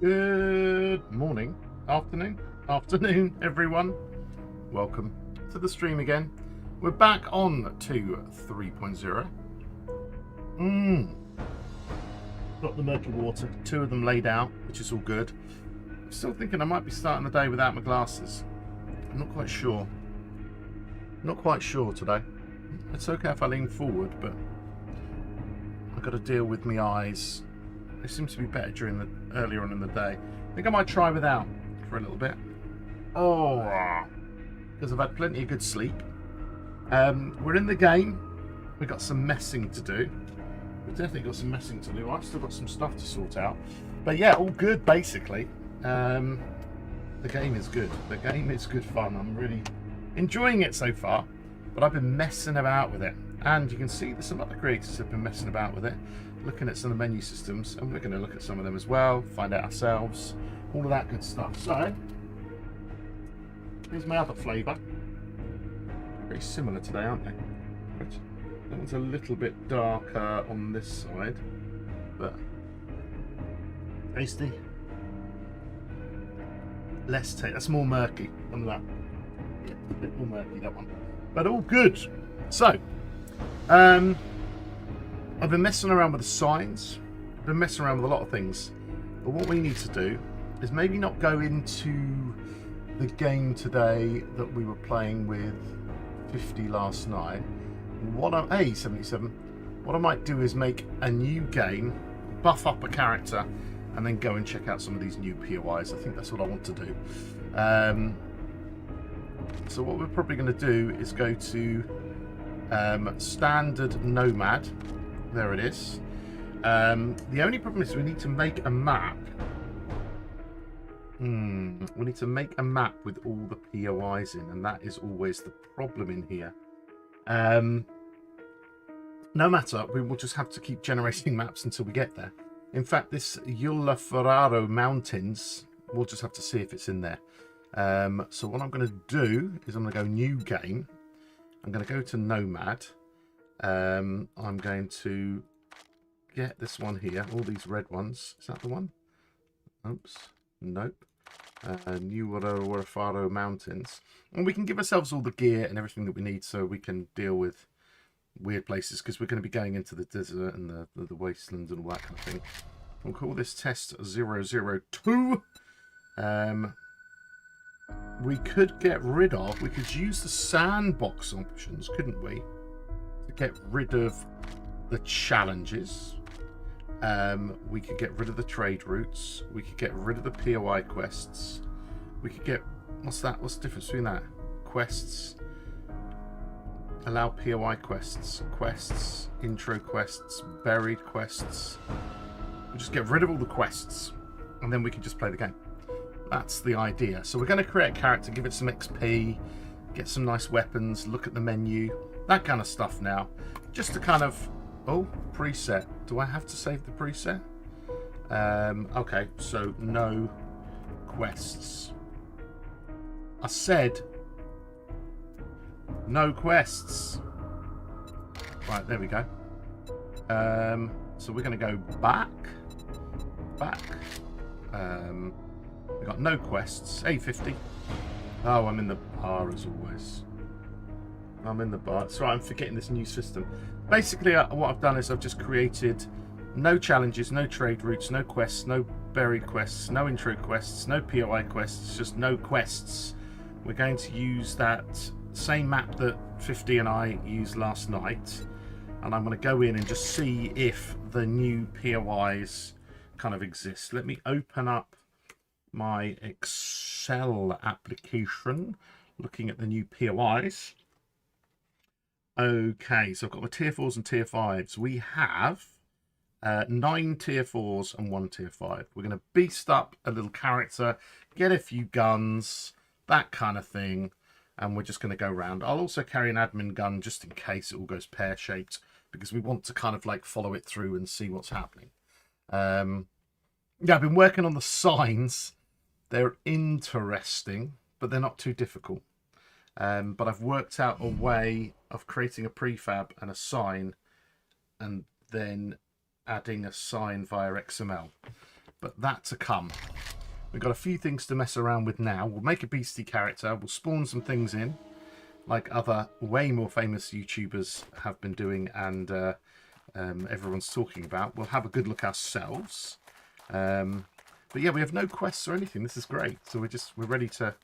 Good morning, afternoon, everyone. Welcome to the stream again. We're back on to 3.0. Got the murky water, 2 of them laid out, which is all good. I'm still thinking I might be starting the day without my glasses. I'm not quite sure. Not quite sure today. It's okay if I lean forward, but I've got to deal with my eyes. They seem to be better earlier on in the day. I think I might try without for a little bit. Because I've had plenty of good sleep. We're in the game. We've got some messing to do. We've definitely got some messing to do. I've still got some stuff to sort out. But yeah, all good basically. The game is good. The game is good fun. I'm really enjoying it so far. But I've been messing about with it. And you can see that some other creators have been messing about with it, looking at some of the menu systems, and we're going to look at some of them as well, find out ourselves, all of that good stuff. So, here's my other flavour. Very similar today, aren't they? That one's a little bit darker on this side, but tasty. Less taste. That's more murky than that. Yeah, a bit more murky, that one. But all good. So, I've been messing around with the signs. I've been messing around with a lot of things. But what we need to do is maybe not go into the game today that we were playing with 50 last night. What I 77. What I might do is make a new game, buff up a character, and then go and check out some of these new POIs. I think that's what I want to do. So what we're probably going to do is go to standard nomad. There it is. The only problem is we need to make a map. We need to make a map with all the POIs in, and that is always the problem in here. No matter, we will just have to keep generating maps until we get there. In fact, this Ferraro Mountains, we'll just have to see if it's in there. So what I'm going to do is I'm going to go new game. I'm going to go to nomad. I'm going to get this one here, all these red ones. Is that the one? Oops, nope. New Faro Mountains. And we can give ourselves all the gear and everything that we need so we can deal with weird places, because we're going to be going into the desert and the wasteland and all that kind of thing. We'll call this test 002. We could get rid of, we could use the sandbox options, couldn't we? To get rid of the challenges. We could get rid of the trade routes. We could get rid of the POI quests. We could get, what's that? What's the difference between that? Quests. Allow POI quests. Quests. Intro quests. Buried quests. We'll just get rid of all the quests. And then we can just play the game. That's the idea. So we're going to create a character, give it some XP, get some nice weapons, look at the menu, that kind of stuff now. Just to kind of... Oh, preset. Do I have to save the preset? Okay, so no quests. I said no quests. Right, there we go. So we're going to go back. We got no quests. 850. Oh, I'm in the bar as always. I'm in the bar. Sorry, I'm forgetting this new system. Basically, what I've done is I've just created no challenges, no trade routes, no quests, no buried quests, no intro quests, no POI quests, just no quests. We're going to use that same map that 50 and I used last night. And I'm going to go in and just see if the new POIs kind of exist. Let me open up my Excel application, looking at the new POIs. Okay, so I've got my tier 4s and tier 5s. We have 9 tier 4s and 1 tier 5. We're going to beast up a little character, get a few guns, that kind of thing, and we're just going to go around. I'll also carry an admin gun just in case it all goes pear-shaped, because we want to kind of like follow it through and see what's happening. Yeah, I've been working on the signs. They're interesting, but they're not too difficult. But I've worked out a way of creating a prefab and a sign, and then adding a sign via XML. but that to come. We've got a few things to mess around with now. We'll make a beastie character. We'll spawn some things in, like other way more famous YouTubers have been doing, and everyone's talking about. We'll have a good look ourselves. But yeah, we have no quests or anything. This is great. So we're ready to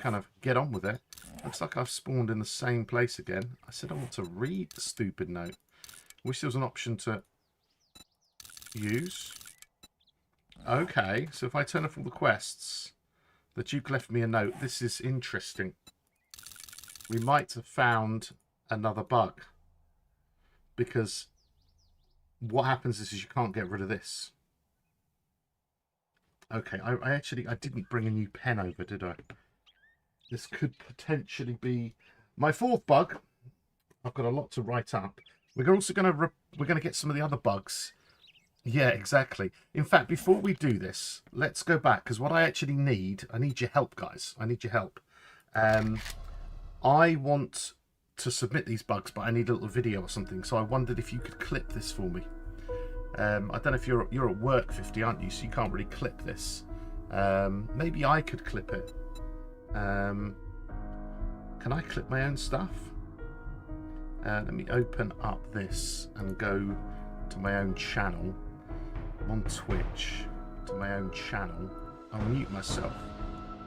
kind of get on with it. Looks like I've spawned in the same place again. I said I want to read the stupid note. Wish there was an option to use. Okay, so if I turn off all the quests, the Duke left me a note. This is interesting. We might have found another bug, because what happens is you can't get rid of this. Okay, I didn't bring a new pen over, did I? This could potentially be my fourth bug. I've got a lot to write up. We're also going to get some of the other bugs. Yeah, exactly. In fact, before we do this, let's go back, because what I need your help, guys. I need your help. I want to submit these bugs, but I need a little video or something. So I wondered if you could clip this for me. I don't know if you're at work 50, aren't you? So you can't really clip this. Maybe I could clip it. Can I clip my own stuff? Let me open up this and go to my own channel. I'm on Twitch, to my own channel. I'll mute myself.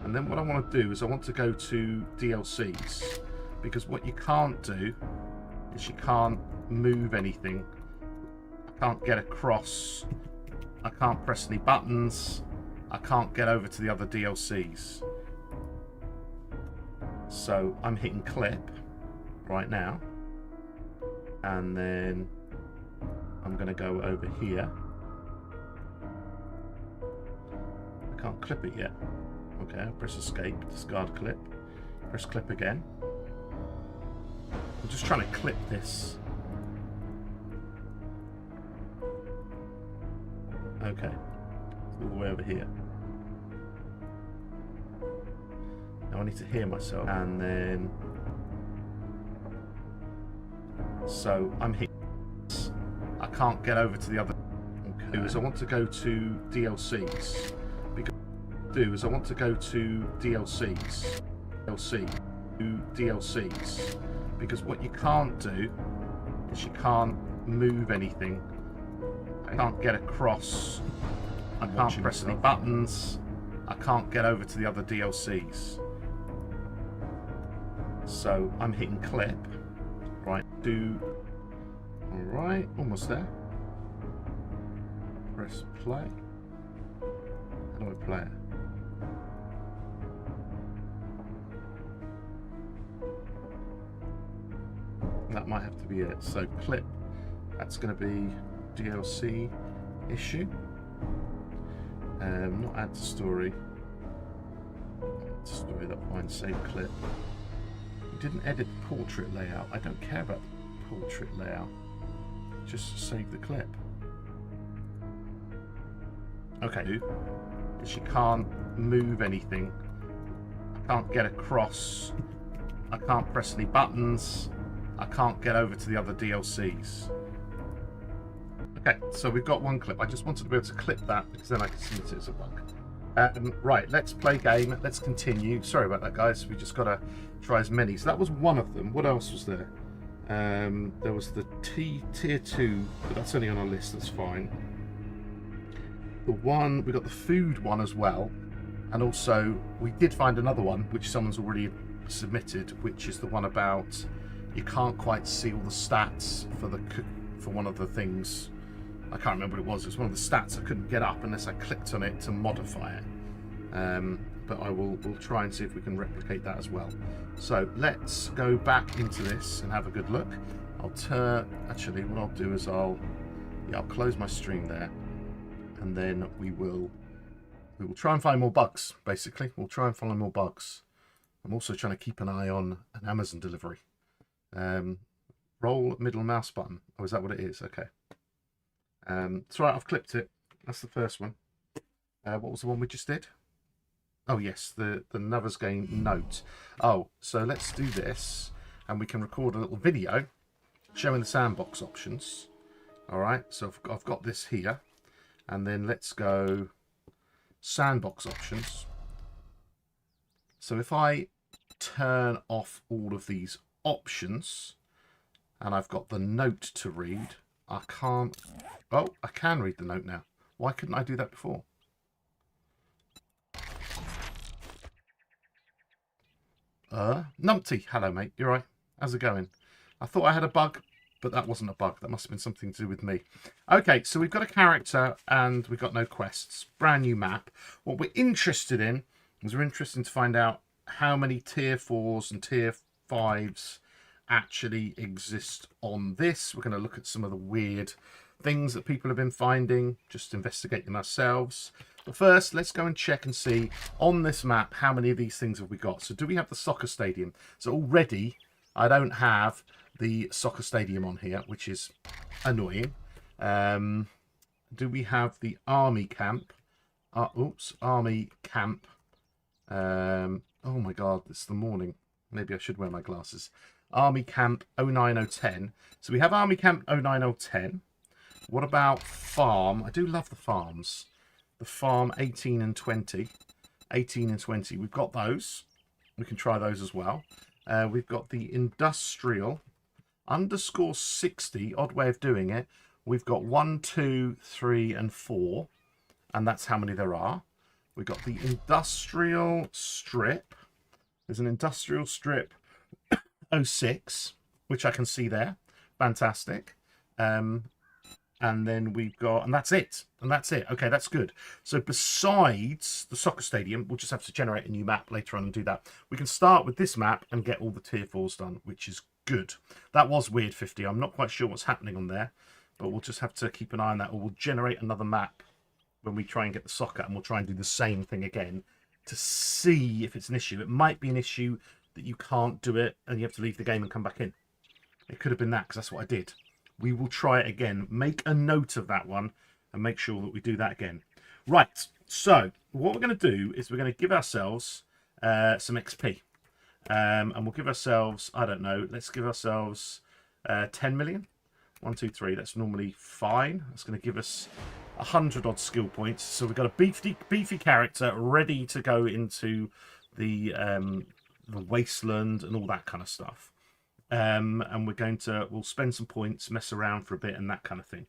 And then what I want to do is I want to go to DLCs, because what you can't do is you can't move anything. I can't get across. I can't press any buttons. I can't get over to the other DLCs. So I'm hitting clip right now. And then I'm going to go over here. I can't clip it yet. Okay, I'll press escape, discard clip. Press clip again. I'm just trying to clip this. Okay, it's all the way over here. Now I need to hear myself, and then so I'm here. I can't get over to the other. Okay. I want to go to DLCs. Because I want to go to DLCs. DLCs. Because what you can't do is you can't move anything. I can't get across. I can't press any buttons. I can't get over to the other DLCs. So I'm hitting clip. Right, alright, almost there. Press play. How do I play it? That might have to be it. So clip, that's going to be DLC issue. Not add to story. Add to story, that fine, save clip. You didn't edit the portrait layout. I don't care about the portrait layout. Just save the clip. Okay. She can't move anything. I can't get across. I can't press any buttons. I can't get over to the other DLCs. Okay, so we've got one clip. I just wanted to be able to clip that because then I can submit it as a bug. Right, let's play game. Let's continue. Sorry about that, guys. We just got to try as many. So that was one of them. What else was there? There was the tier 2, but that's only on our list. That's fine. The one, we got the food one as well. And also, we did find another one, which someone's already submitted, which is the one about you can't quite see all the stats for one of the things. I can't remember what it was. It was one of the stats I couldn't get up unless I clicked on it to modify it. But we'll try and see if we can replicate that as well. So let's go back into this and have a good look. Actually, what I'll do is I'll close my stream there, and then we will try and find more bugs. Basically, we'll try and find more bugs. I'm also trying to keep an eye on an Amazon delivery. Roll middle mouse button. Oh, is that what it is? Okay. It's right, I've clipped it. That's the first one. What was the one we just did? Oh yes, the Numbers Game note. Oh, so let's do this, and we can record a little video showing the sandbox options. All right, so I've got this here, and then let's go sandbox options. So if I turn off all of these options and I've got the note to read, I can't... Oh, I can read the note now. Why couldn't I do that before? Numpty, hello mate, you're right. How's it going? I thought I had a bug, but that wasn't a bug. That must have been something to do with me. Okay, so we've got a character and we've got no quests. Brand new map. What we're interested in is we're interested to find out how many tier 4s and tier 5s actually exist on this. We're going to look at some of the weird things that people have been finding, just investigating ourselves. But first, let's go and check and see on this map how many of these things have we got. So do we have the soccer stadium? So already I don't have the soccer stadium on here, which is annoying. Do we have the army camp? Army camp. Oh my god, it's the morning. Maybe I should wear my glasses. Army camp 09010. So we have army camp 09010. What about farm? I do love the farms. The farm 18 and 20. 18 and 20. We've got those. We can try those as well. We've got the industrial underscore 60. Odd way of doing it. We've got 1, 2, 3, and 4. And that's how many there are. We've got the industrial strip. There's an industrial strip 06, which I can see there. Fantastic. And then we've got, and that's it. And that's it. Okay, that's good. So besides the soccer stadium, we'll just have to generate a new map later on and do that. We can start with this map and get all the tier 4s done, which is good. That was weird 50. I'm not quite sure what's happening on there, but we'll just have to keep an eye on that, or we'll generate another map when we try and get the soccer, and we'll try and do the same thing again to see if it's an issue. It might be an issue that you can't do it and you have to leave the game and come back in. It could have been that, because that's what I did. We will try it again. Make a note of that one and make sure that we do that again. Right, so what we're going to do is we're going to give ourselves some XP. And we'll give ourselves, I don't know, let's give ourselves 10 million. 1, 2, 3, that's normally fine. That's going to give us 100 odd skill points. So we've got a beefy character ready to go into the wasteland and all that kind of stuff. And we'll spend some points, mess around for a bit and that kind of thing.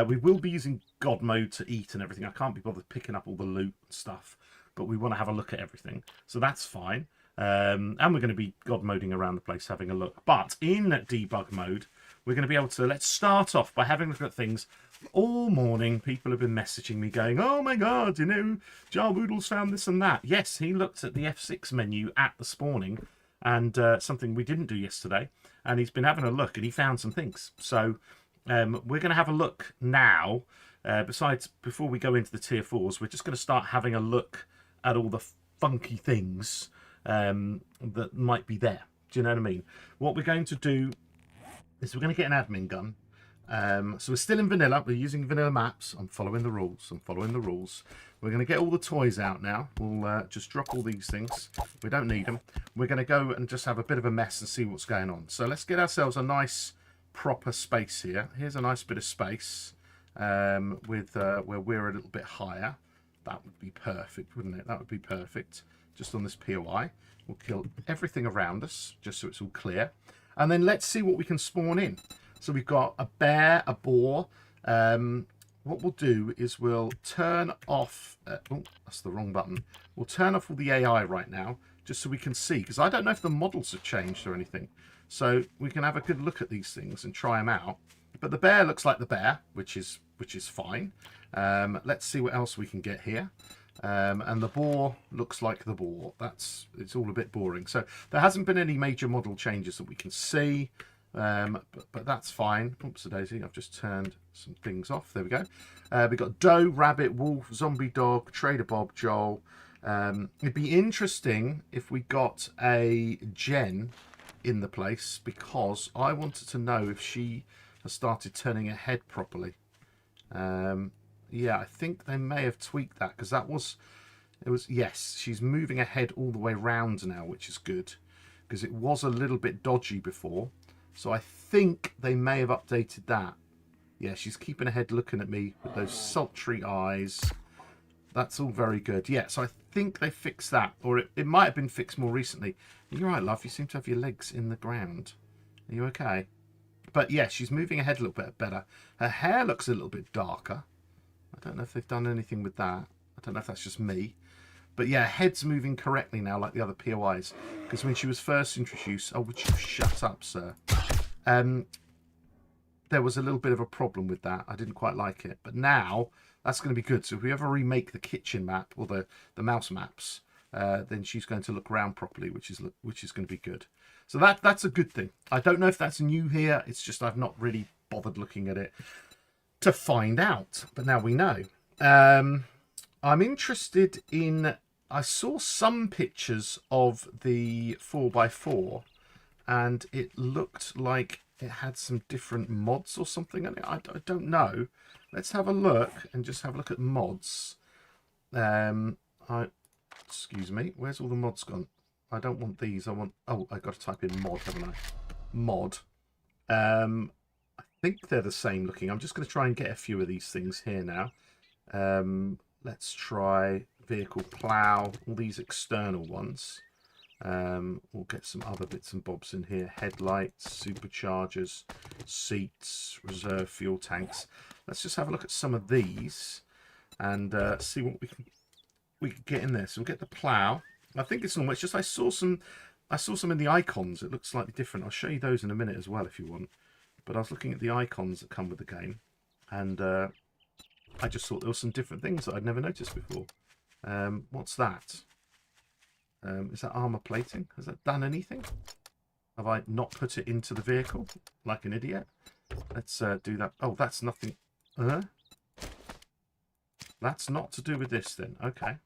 We will be using God mode to eat and everything. I can't be bothered picking up all the loot and stuff, but we want to have a look at everything. So that's fine. And we're going to be God moding around the place, having a look. But in debug mode, we're going to be able to, let's start off by having a look at things. All morning, people have been messaging me going, oh my god, you know, Jarwoodle's found this and that. Yes, he looked at the F6 menu at the spawning, and something we didn't do yesterday, and he's been having a look and he found some things. So we're going to have a look now. Before we go into the tier 4s, we're just going to start having a look at all the funky things that might be there. Do you know what I mean? What we're going to do is we're going to get an admin gun. So we're still in vanilla. We're using vanilla maps. I'm following the rules. We're going to get all the toys out now. We'll just drop all these things. We don't need them. We're going to go and just have a bit of a mess and see what's going on. So let's get ourselves a nice proper space here. Here's a nice bit of space with where we're a little bit higher. That would be perfect, wouldn't it? That would be perfect. Just on this POI. We'll kill everything around us, just so it's all clear. And then let's see what we can spawn in. So we've got a bear, a boar. What we'll do is we'll turn off... oh, that's the wrong button. We'll turn off all the AI right now, just so we can see. Because I don't know if the models have changed or anything. So we can have a good look at these things and try them out. But the bear looks like the bear, which is fine. Let's see what else we can get here. And the boar looks like the boar. It's all a bit boring. So there hasn't been any major model changes that we can see. But that's fine. Oops, a daisy. I've just turned some things off. There we go. We've got doe, rabbit, wolf, zombie dog, trader Bob, Joel. It'd be interesting if we got a Jen in the place, because I wanted to know if she has started turning her head properly. Yeah, I think they may have tweaked that, because yes, she's moving her head all the way round now, which is good, because it was a little bit dodgy before. So I think they may have updated that. Yeah, she's keeping her head looking at me with those sultry eyes. That's all very good. Yeah, so I think they fixed that, or it might have been fixed more recently. You're right, love. You seem to have your legs in the ground. Are you okay? But yeah, she's moving ahead a little bit better. Her hair looks a little bit darker. I don't know if they've done anything with that. I don't know if that's just me. But yeah, head's moving correctly now, like the other POIs. Because when she was first introduced... Oh, would you shut up, sir? There was a little bit of a problem with that. I didn't quite like it. But now, that's going to be good. So if we ever remake the kitchen map, or the mouse maps, then she's going to look around properly, which is going to be good. So that's a good thing. I don't know if that's new here. It's just I've not really bothered looking at it to find out. But now we know. I'm interested in... I saw some pictures of the 4x4 and it looked like it had some different mods or something in it. I don't know. Let's have a look and just have a look at mods. Excuse me. Where's all the mods gone? I don't want these. I want... Oh, I got to type in mod, haven't I? Mod. I think they're the same looking. I'm just going to try and get a few of these things here now. Let's try vehicle plow, all these external ones. We'll get some other bits and bobs in here. Headlights, superchargers, seats, reserve fuel tanks. Let's just have a look at some of these and see what we can get in there. So we'll get the plow. I think it's normal. It's just I saw some in the icons. It looks slightly different. I'll show you those in a minute as well if you want. But I was looking at the icons that come with the game, and I just thought there were some different things that I'd never noticed before. What's that? Is that armor plating? Has that done anything? Have I not put it into the vehicle like an idiot? Let's do that. Oh, that's nothing. That's not to do with this then. Okay.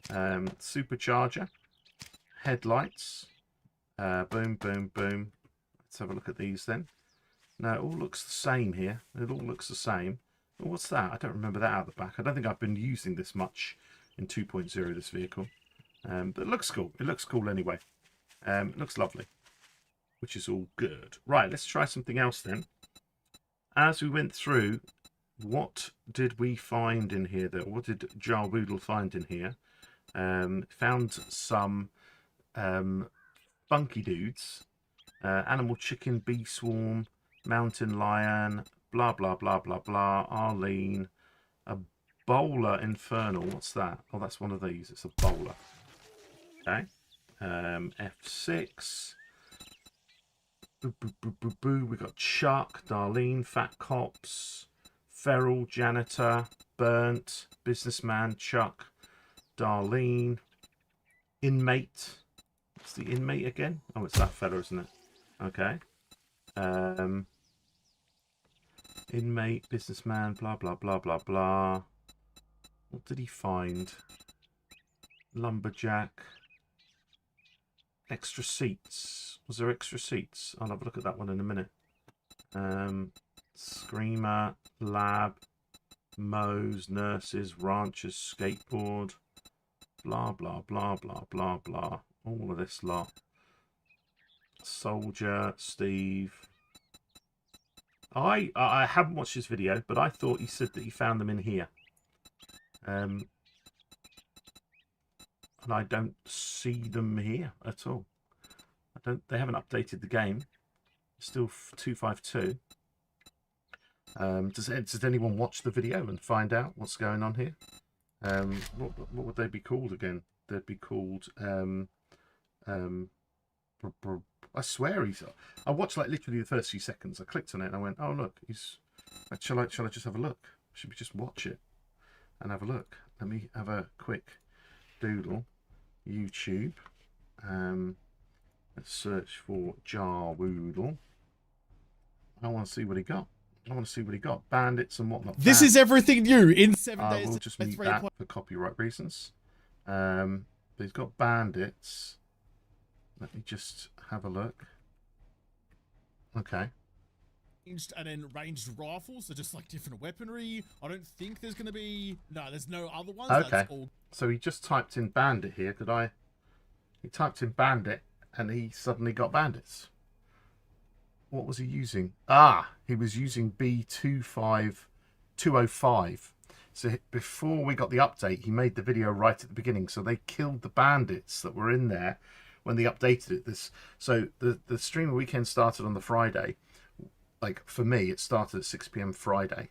Supercharger. Headlights. Boom, boom, boom. Let's have a look at these then. No, it all looks the same here. It all looks the same. Oh, what's that? I don't remember that out the back. I don't think I've been using this much in 2.0, this vehicle. But it looks cool. It looks cool anyway. It looks lovely, which is all good. Right, let's try something else then. As we went through, what did we find in here? What did Jarwoodle find in here? Found some funky dudes. Animal chicken, bee swarm, mountain lion, blah, blah, blah, blah, blah, Arlene, a bowler infernal. What's that? Oh, that's one of these. It's a bowler. Okay. F6. Boo, boo, boo, boo, boo. We got Chuck, Darlene, Fat Cops, Feral, Janitor, Burnt, Businessman, Chuck, Darlene, Inmate. What's the inmate again? Oh, it's that fella, isn't it? Okay. Inmate, businessman, blah, blah, blah, blah, blah. What did he find? Lumberjack. Extra seats. Was there extra seats? I'll have a look at that one in a minute. Screamer, lab, Moes, nurses, ranchers, skateboard, blah, blah, blah, blah, blah, blah. All of this lot. Soldier, Steve. I haven't watched this video, but I thought he said that he found them in here. And I don't see them here at all. They haven't updated the game. It's still 252. Does anyone watch the video and find out what's going on here? What would they be called again? They'd be called I swear I watched like literally the first few seconds. I clicked on it and I went, oh look, shall I just have a look? Should we just watch it and have a look? Let me have a quick doodle. YouTube. Let's search for Jarwoodle. I want to see what he got. I want to see what he got. Bandits and whatnot. This is everything new in 7 days. We'll just mute that for copyright reasons. But he's got bandits. Let me just have a look. Okay. And then ranged rifles, so just like different weaponry. I don't think there's going to be... No, there's no other ones. Okay. That's all... So he just typed in bandit here. He typed in bandit and he suddenly got bandits. What was he using? Ah, he was using B25205. So before we got the update, he made the video right at the beginning. So they killed the bandits that were in there when they updated it. So the streamer weekend started on the Friday. Like for me, it started at 6 p.m. Friday.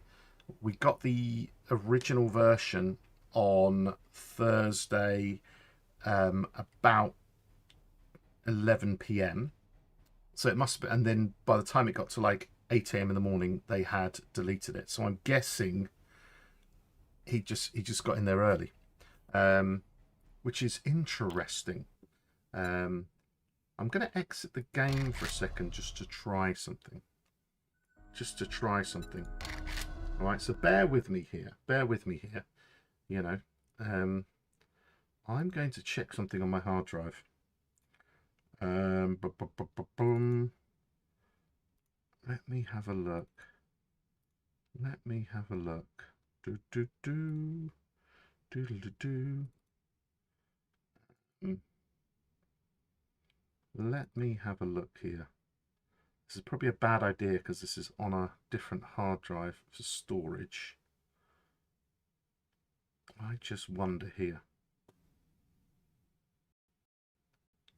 We got the original version on Thursday about 11 p.m. So it must have been, and then by the time it got to like 8 a.m. in the morning, they had deleted it. So I'm guessing he just got in there early, which is interesting. I'm going to exit the game for a second just to try something. All right, so bear with me here. You know, I'm going to check something on my hard drive. Let me have a look. Let me have a look. Let me have a look here. This is probably a bad idea because this is on a different hard drive for storage. I just wonder here.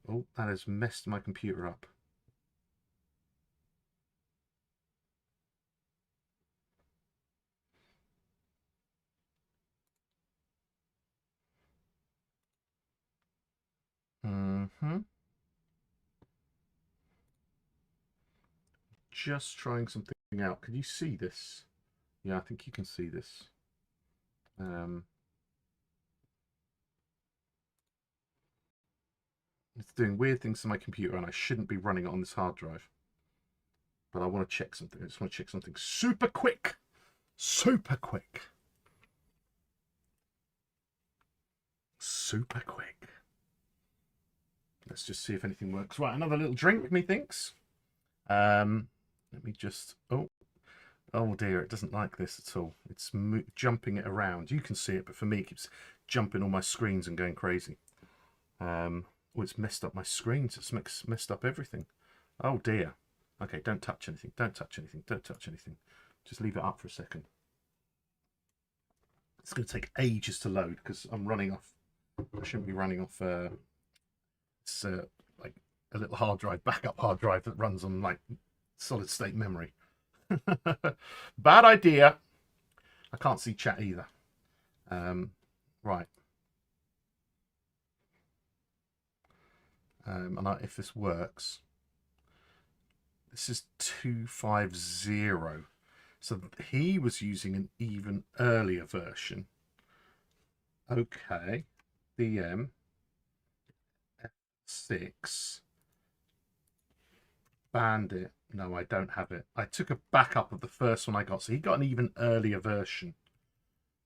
Oh, that has messed my computer up. Just trying something out. Can you see this? Yeah, I think you can see this. It's doing weird things to my computer and I shouldn't be running it on this hard drive. But I want to check something. I just want to check something super quick. Super quick. Super quick. Let's just see if anything works. Right, another little drink, methinks. Let me just... Oh dear, it doesn't like this at all. It's jumping it around. You can see it, but for me, it keeps jumping on my screens and going crazy. Oh, it's messed up my screens. It's messed up everything. Oh dear. Okay, don't touch anything. Don't touch anything. Don't touch anything. Just leave it up for a second. It's going to take ages to load because I'm running off. I shouldn't be running off. It's like a little hard drive, backup hard drive that runs on like solid state memory. Bad idea. I can't see chat either. Right. And if this works, this is 250. So he was using an even earlier version. Okay. DM F6 Bandit. No, I don't have it. I took a backup of the first one I got. So he got an even earlier version.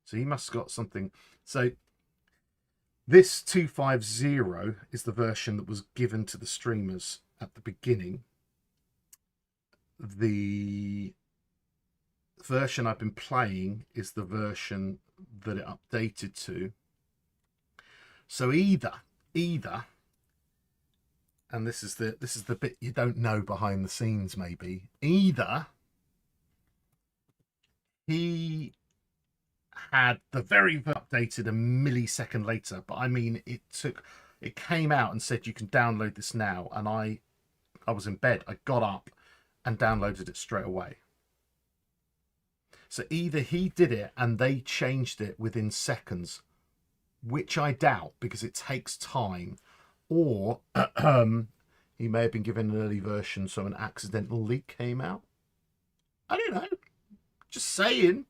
So he must have got something. So this 250 is the version that was given to the streamers at the beginning. The version I've been playing is the version that it updated to. So either, and this is the bit you don't know behind the scenes, maybe. Either he had the very updated a millisecond later, but I mean it came out and said you can download this now, and I was in bed. I got up and downloaded it straight away. So either he did it and they changed it within seconds, which I doubt because it takes time, or he may have been given an early version so an accidental leak came out. I don't know. Just saying.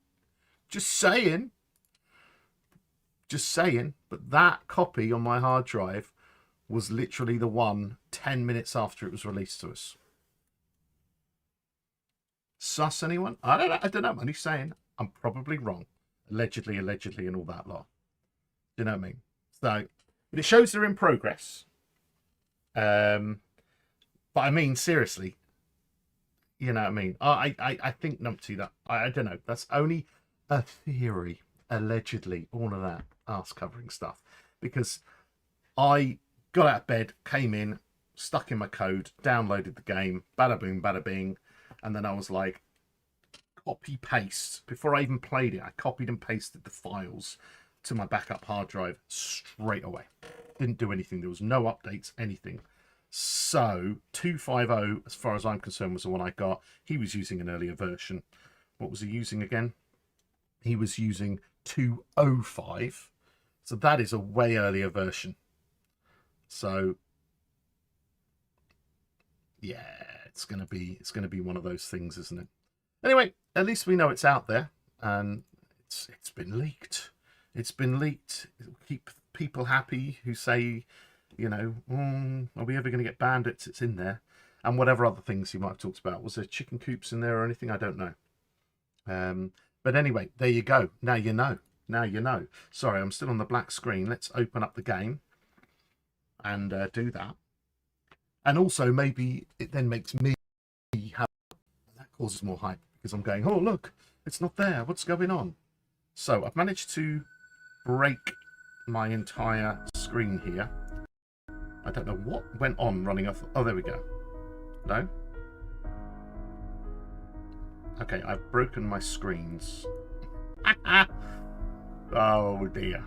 But that copy on my hard drive was literally the one 10 minutes after it was released to us. Sus anyone? I don't know. I'm only saying. I'm probably wrong. Allegedly, and all that lot. Do you know what I mean? So, but it shows they're in progress. But I mean, seriously, you know what I mean? I think numpty that. I don't know. That's only a theory. Allegedly, all of that ass covering stuff. Because I got out of bed, came in, stuck in my code, downloaded the game, bada boom, bada bing, and then I was like, copy paste. Before I even played it, I copied and pasted the files to my backup hard drive straight away. Didn't do anything. There was no updates, anything. So 2.5.0, as far as I'm concerned, was the one I got. He was using an earlier version. What was he using again? He was using 2.05. So that is a way earlier version. So yeah, it's gonna be one of those things, isn't it? Anyway, at least we know it's out there, and it's been leaked. It's been leaked. It'll keep people happy who say, you know, are we ever going to get banned? It's in there, and whatever other things you might have talked about. Was there chicken coops in there or anything? I don't know. But anyway, there you go. Now you know. Now you know. Sorry, I'm still on the black screen. Let's open up the game and do that. And also, maybe it then makes me have... That causes more hype, because I'm going, oh, look, it's not there. What's going on? So, I've managed to break my entire screen here. I don't know what went on running off... Oh, there we go. No? Okay, I've broken my screens. Oh, dear.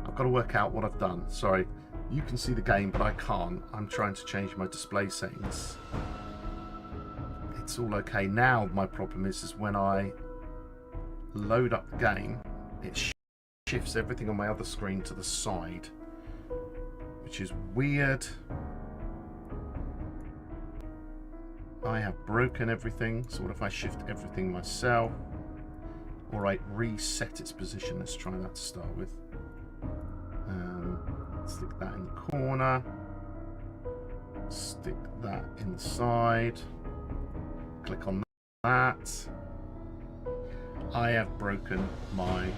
I've got to work out what I've done. Sorry, you can see the game, but I can't. I'm trying to change my display settings. It's all okay. Now my problem is when I load up the game, it shifts everything on my other screen to the side, which is weird. I have broken everything, so what if I shift everything myself? All right, reset its position. Let's try that to start with. Stick that in the corner. Stick that in the side. Click on that. I have broken my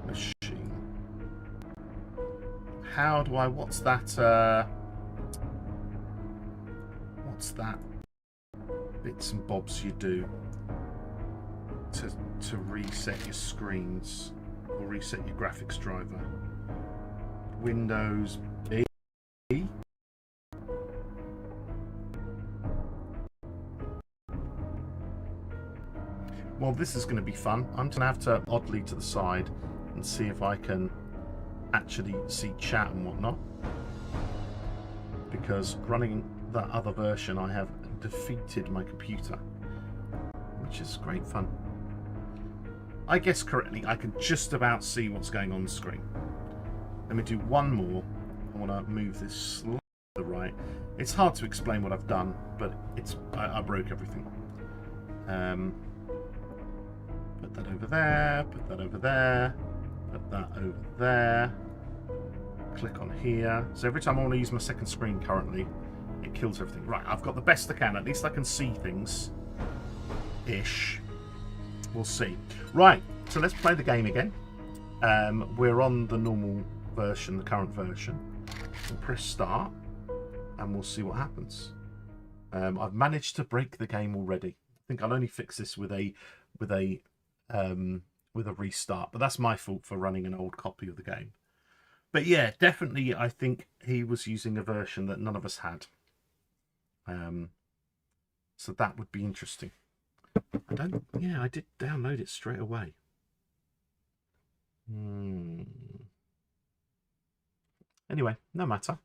machine. How do I... What's that? What's that? Bits and bobs you do to reset your screens or reset your graphics driver. Windows B. Well, this is going to be fun. I'm going to have to oddly to the side and see if I can actually see chat and whatnot, because running that other version I have defeated my computer, which is great fun. I guess correctly, I can just about see what's going on the screen. Let me do one more. I want to move this slightly to the right. It's hard to explain what I've done, but I broke everything. Put that over there, put that over there, put that over there. Click on here. So every time I want to use my second screen currently, it kills everything. Right, I've got the best I can. At least I can see things. Ish. We'll see. Right, so let's play the game again. We're on the normal version, the current version. We'll press start and we'll see what happens. I've managed to break the game already. I think I'll only fix this with a restart, but that's my fault for running an old copy of the game. But yeah, definitely I think he was using a version that none of us had. So that would be interesting. I did download it straight away. Anyway, no matter.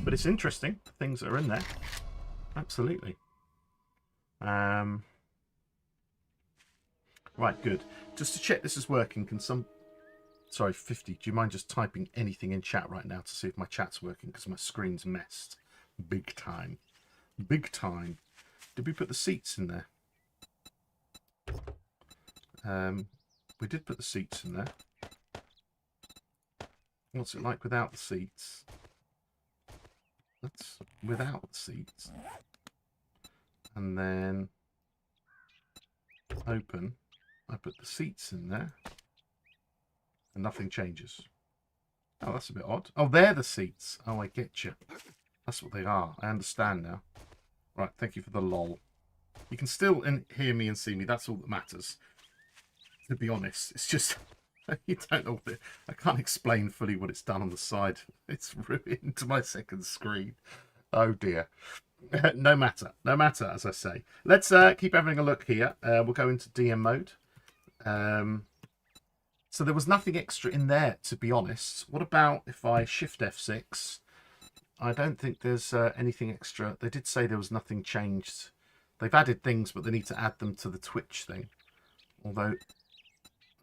But it's interesting, the things that are in there. Absolutely. Right, good. Just to check this is working, can some... Sorry, 50, do you mind just typing anything in chat right now to see if my chat's working? Because my screen's messed. Big time. Big time. Did we put the seats in there? We did put the seats in there. What's it like without the seats? That's without the seats. And then open. I put the seats in there. And nothing changes. Oh, that's a bit odd. Oh, they're the seats. Oh, I get you. That's what they are. I understand now. Right, thank you for the lol. You can still hear me and see me. That's all that matters. To be honest, it's just... You don't know what I can't explain fully what it's done on the side. It's ruined my second screen. Oh dear. No matter, as I say. Let's keep having a look here. We'll go into DM mode. So there was nothing extra in there, to be honest. What about if I shift F6? I don't think there's anything extra. They did say there was nothing changed. They've added things, but they need to add them to the Twitch thing. Although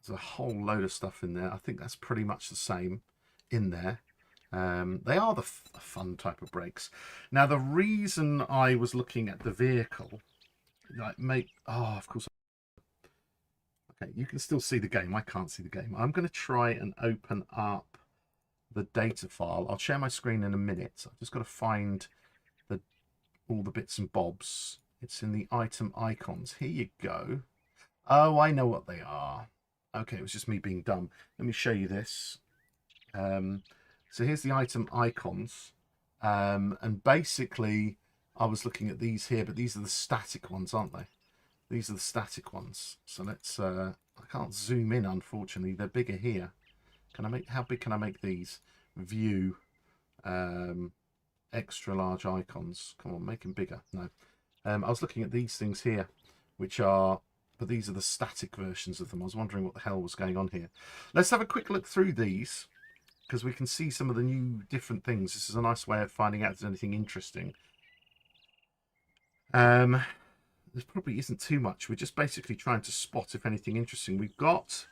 there's a whole load of stuff in there. I think that's pretty much the same in there. They are the fun type of brakes. Now, the reason I was looking at the vehicle, like, of course. Okay, you can still see the game. I can't see the game. I'm going to try and open up the data file. I'll share my screen in a minute. I've just got to find all the bits and bobs. It's in the item icons. Here you go. Oh, I know what they are. Okay, it was just me being dumb. Let me show you this. So here's the item icons. And basically, I was looking at these here, but these are the static ones, aren't they? These are the static ones. So let's, I can't zoom in, unfortunately. They're bigger here. Can I make, how big can I make these? View, extra large icons. Come on, make them bigger. No. I was looking at these things here, which are, but these are the static versions of them. I was wondering what the hell was going on here. Let's have a quick look through these, because we can see some of the new different things. This is a nice way of finding out if there's anything interesting. There probably isn't too much. We're just basically trying to spot if anything interesting. We've got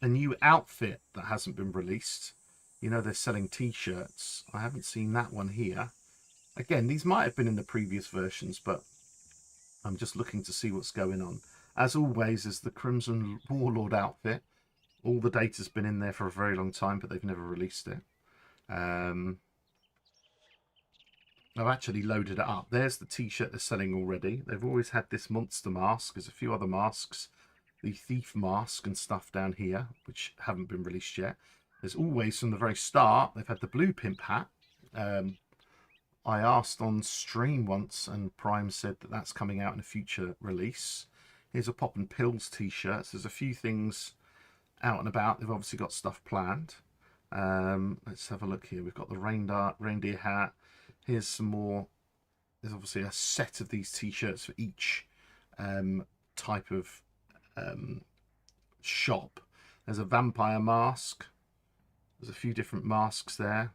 a new outfit that hasn't been released. You know, they're selling t-shirts. I haven't seen that one here. Again, these might have been in the previous versions, but I'm just looking to see what's going on. As always, is the Crimson Warlord outfit. All the data's been in there for a very long time, but they've never released it. I've actually loaded it up. There's the t-shirt they're selling already. They've always had this monster mask. There's a few other masks. The thief mask and stuff down here, which haven't been released yet. There's always, from the very start, they've had the blue pimp hat. I asked on stream once, and Prime said that that's coming out in a future release. Here's a Pop and Pills t-shirt. So there's a few things out and about. They've obviously got stuff planned. Let's have a look here. We've got the reindeer hat. Here's some more. There's obviously a set of these t-shirts for each type of shop. There's a vampire mask. There's a few different masks there.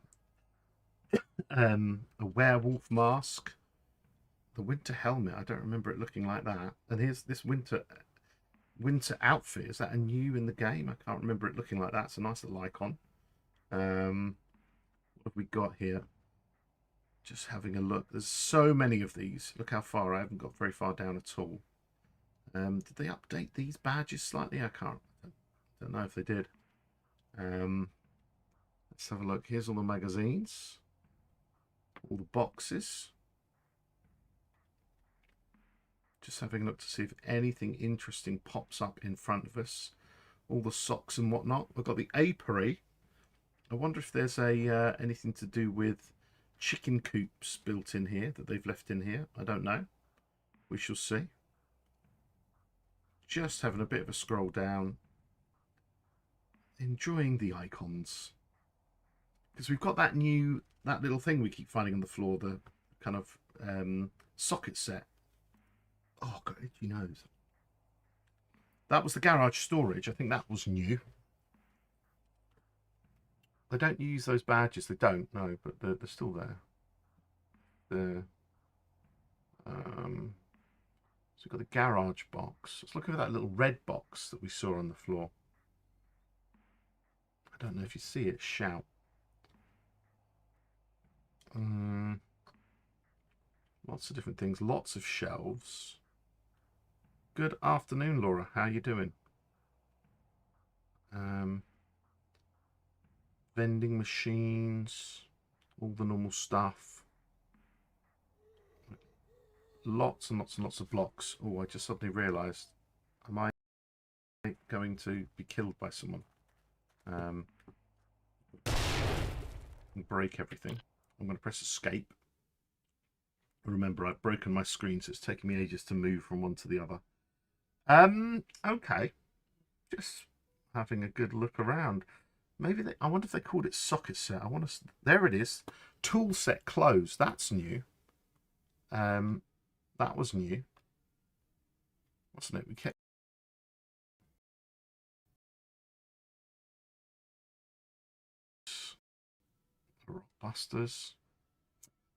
A werewolf mask. The winter helmet. I don't remember it looking like that. And here's this winter outfit. Is that a new in the game? I can't remember it looking like that. It's a nice little icon. What have we got here? Just having a look. There's so many of these. Look how far. I haven't got very far down at all. Did they update these badges slightly? I don't know if they did. Let's have a look. Here's all the magazines. All the boxes. Just having a look to see if anything interesting pops up in front of us. All the socks and whatnot. We've got the apiary. I wonder if there's a anything to do with chicken coops built in here that they've left in here. I don't know. We shall see. Just having a bit of a scroll down. Enjoying the icons. Because we've got that little thing we keep finding on the floor, the kind of socket set. Oh, God, itchy nose. That was the garage storage. I think that was new. They don't use those badges. They don't, no, but they're still there. So we've got the garage box. Let's look at that little red box that we saw on the floor. I don't know if you see it. Shout. Lots of different things. Lots of shelves. Good afternoon, Laura. How are you doing? Vending machines. All the normal stuff. Lots and lots and lots of blocks. Oh, I just suddenly realised. Am I going to be killed by someone? Break everything. I'm going to press escape. Remember, I've broken my screen, so it's taking me ages to move from one to the other. Okay. Just having a good look around. Maybe I wonder if they called it socket set. There it is. Tool set closed. That's new. That was new, wasn't it? We kept Rockbusters.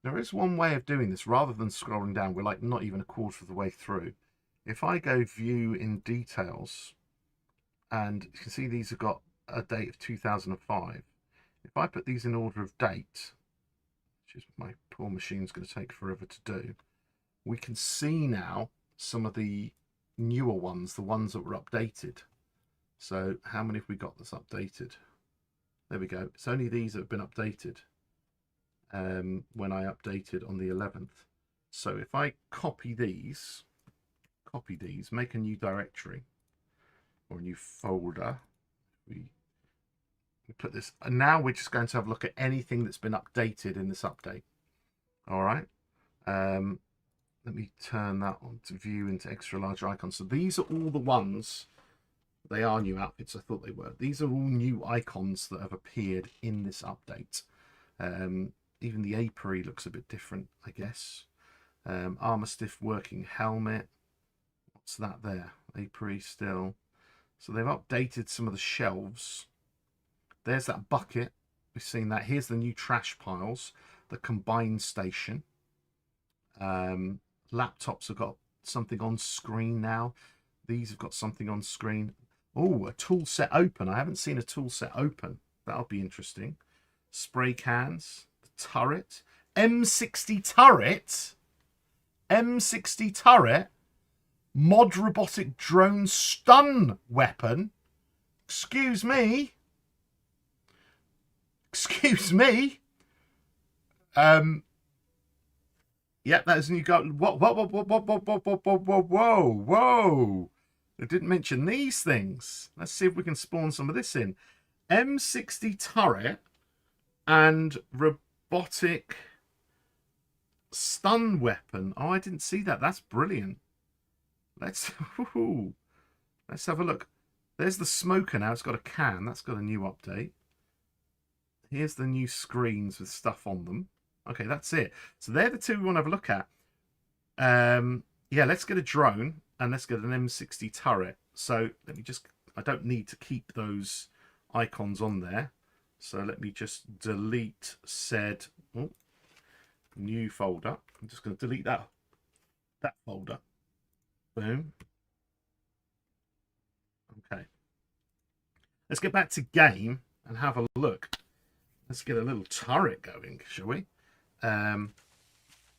There is one way of doing this. Rather than scrolling down, we're like not even a quarter of the way through. If I go view in details, and you can see these have got a date of 2005. If I put these in order of date, which is my poor machine's going to take forever to do, we can see now some of the newer ones, the ones that were updated. So how many have we got that's updated? There we go. It's only these that have been updated when I updated on the 11th. So if I copy these, make a new directory or a new folder, we put this, and now we're just going to have a look at anything that's been updated in this update. All right. Let me turn that on to view into extra large icons. So these are all the ones, they are new outfits. I thought they were. These are all new icons that have appeared in this update. Even the apiary looks a bit different, I guess. Armor stiff working helmet. What's that there? Apiary still. So they've updated some of the shelves. There's that bucket. We've seen that. Here's the new trash piles. The combined station. Laptops have got something on screen now. These have got something on screen. Oh, a tool set open. I haven't seen a tool set open. That'll be interesting. Spray cans. The turret. M60 turret. M60 turret. Mod robotic drone stun weapon. Excuse me. Excuse me. Yep, that is new. Whoa. I didn't mention these things. Let's see if we can spawn some of this in. M60 turret and robotic stun weapon. Oh, I didn't see that. That's brilliant. Let's have a look. There's the smoker now. It's got a can. That's got a new update. Here's the new screens with stuff on them. Okay, that's it. So they're the two we want to have a look at. Yeah, let's get a drone and let's get an M60 turret. So let me just, I don't need to keep those icons on there. So let me just delete said new folder. I'm just going to delete that folder. Boom. Okay. Let's get back to game and have a look. Let's get a little turret going, shall we?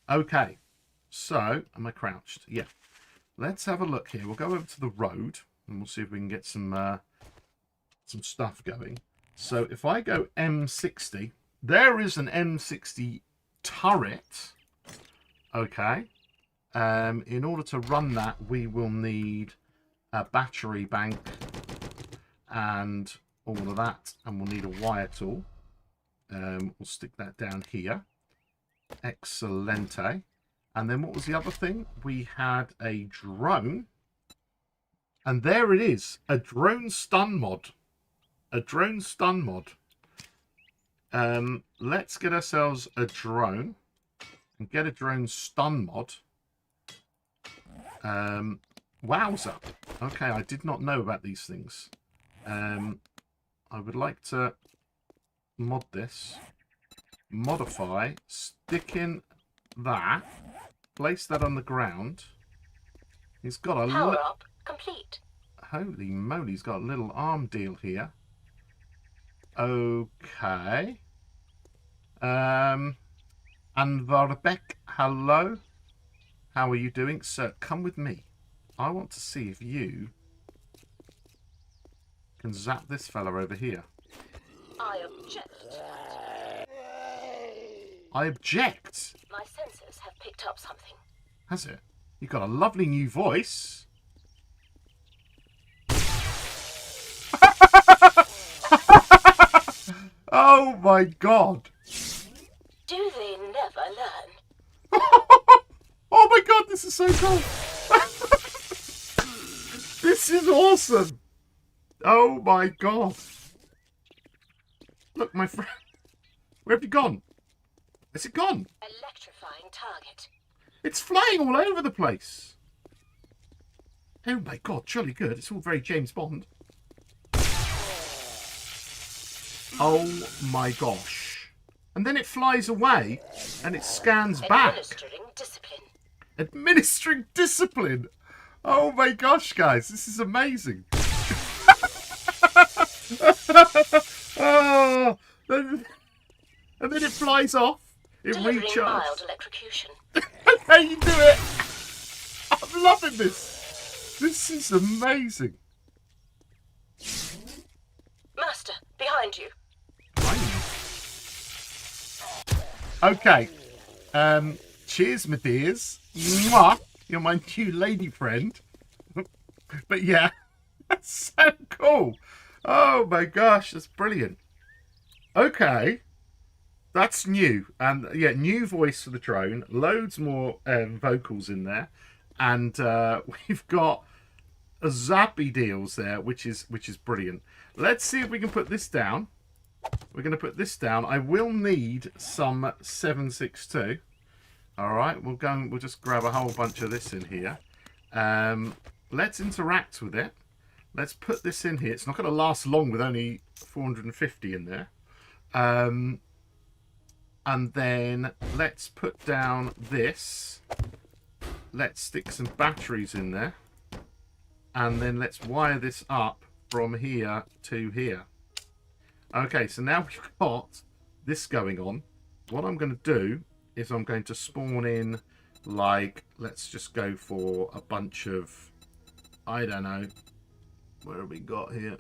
Okay. So, am I crouched? Yeah. Let's have a look here. We'll go over to the road and we'll see if we can get some stuff going. So, if I go M60, there is an M60 turret. Okay. In order to run that, we will need a battery bank and all of that, and we'll need a wire tool. We'll stick that down here. Excelente. And then what was the other thing? We had a drone. And there it is. A drone stun mod. A drone stun mod. Let's get ourselves a drone. And get a drone stun mod. Wowza. Okay, I did not know about these things. I would like to mod this. Modify. Stick in that. Place that on the ground. He's got a power up complete. Holy moly, he's got a little arm deal here. Okay. And Varbek, hello. How are you doing? Sir, come with me. I want to see if you can zap this fella over here. I object. I object. My sensors have picked up something. Has it? You've got a lovely new voice. Oh my god. Do they never learn? Oh my god, this is so cool. This is awesome. Oh my god. Look, my friend. Where have you gone? Is it gone? Electrifying target. It's flying all over the place. Oh my god, jolly good. It's all very James Bond. Oh my gosh. And then it flies away and it scans back. Administering discipline. Administering discipline. Oh my gosh, guys, this is amazing. Oh, and then it flies off. It Delivering recharges. mild electrocution. How you do it? I'm loving this. This is amazing. Master, behind you. Okay. Cheers, my dears. Mwah. You're my new lady friend. But yeah, that's so cool. Oh my gosh, that's brilliant. Okay. That's new. And yeah, new voice for the drone. Loads more vocals in there. And we've got a zappy deals there, which is brilliant. Let's see if we can put this down. We're going to put this down. I will need some 762. All right, we'll just grab a whole bunch of this in here. Let's interact with it. Let's put this in here. It's not going to last long with only 450 in there. And then let's put down this. Let's stick some batteries in there. And then let's wire this up from here to here. Okay, so now we've got this going on. What I'm going to do is I'm going to spawn in, like, let's just go for a bunch of, I don't know, where have we got here?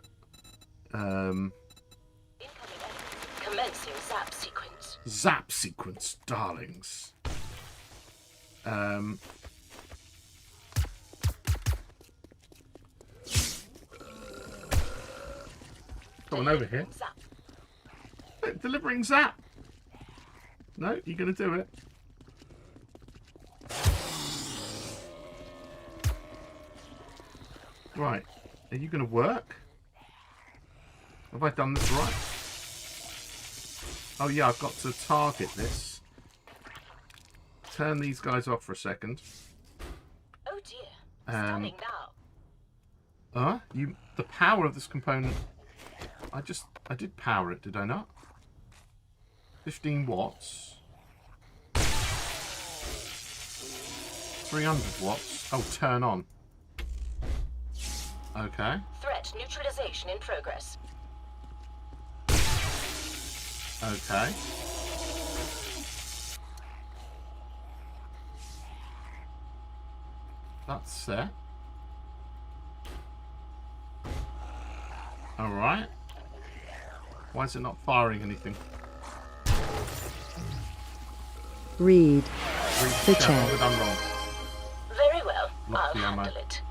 Commencing zap sequence. Zap sequence, darlings. Come on over here. Zap. Delivering zap. No, you're going to do it. Right. Are you going to work? Have I done this right? Oh yeah, I've got to target this. Turn these guys off for a second. Oh dear. Stunning now. The power of this component. I did power it, did I not? 15 watts. 300 watts. Oh, turn on. Okay. Threat neutralization in progress. Okay. That's set. Alright. Why is it not firing anything? Read the What chat. have I done wrong? Very well. Lock I'll the ammo. handle it.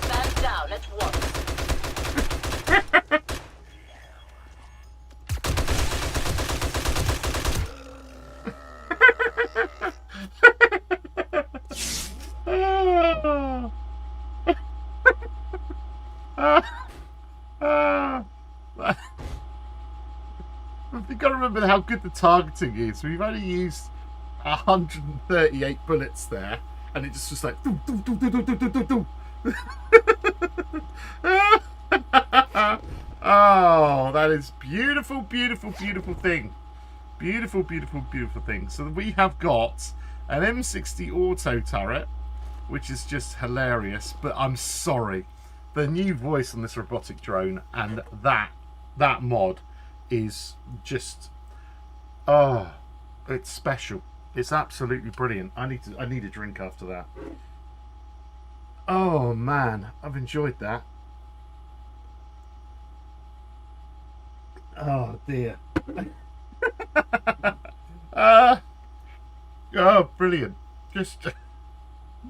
Stand down at once. You've got to remember how good the targeting is. We've only used 138 bullets there, and it just was like. Doo, doo, doo, doo, doo, doo, doo, doo. Oh, that is beautiful, beautiful, beautiful thing. Beautiful, beautiful, beautiful thing. So we have got an M60 auto turret, which is just hilarious. But I'm sorry, the new voice on this robotic drone and that mod is just, oh, it's special. It's absolutely brilliant. I need a drink after that. Oh man, I've enjoyed that. Oh dear. Oh, brilliant. Just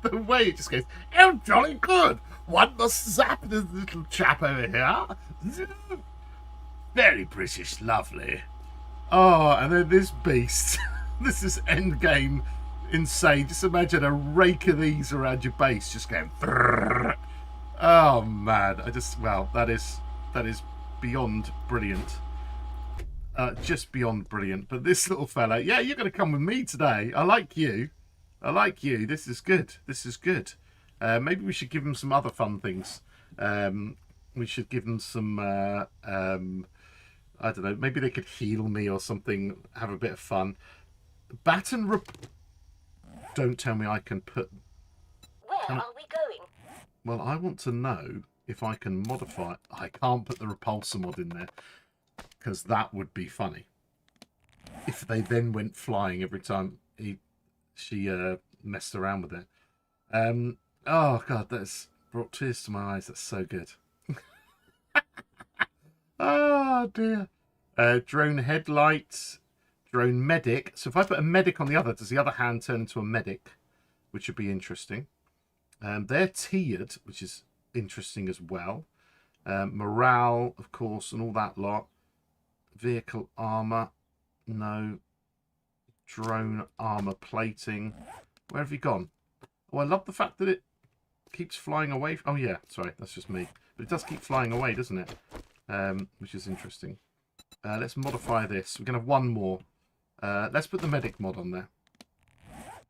the way it just goes, oh, jolly good. One must zap this little chap over here. Very British, lovely. Oh, and then this beast. This is endgame insane. Just imagine a rake of these around your base just going. Oh man, well, that is beyond brilliant. Just beyond brilliant. But this little fella, yeah, you're going to come with me today. I like you. This is good. Maybe we should give him some other fun things. We should give them some, I don't know, maybe they could heal me or something, have a bit of fun. Don't tell me I can put... Where are we going? Well, I want to know if I can modify... I can't put the repulsor mod in there, because that would be funny. If they then went flying every time she messed around with it. Oh, God, that's brought tears to my eyes. That's so good. Oh, dear. Drone headlights. Drone medic. So if I put a medic on the other, does the other hand turn into a medic? Which would be interesting. They're tiered, which is interesting as well. Morale, of course, and all that lot. Vehicle armor. No. Drone armor plating. Where have you gone? Oh, I love the fact that it keeps flying away. Oh, yeah. Sorry, that's just me. But it does keep flying away, doesn't it? Which is interesting. Let's modify this. We're going to have one more. Let's put the medic mod on there.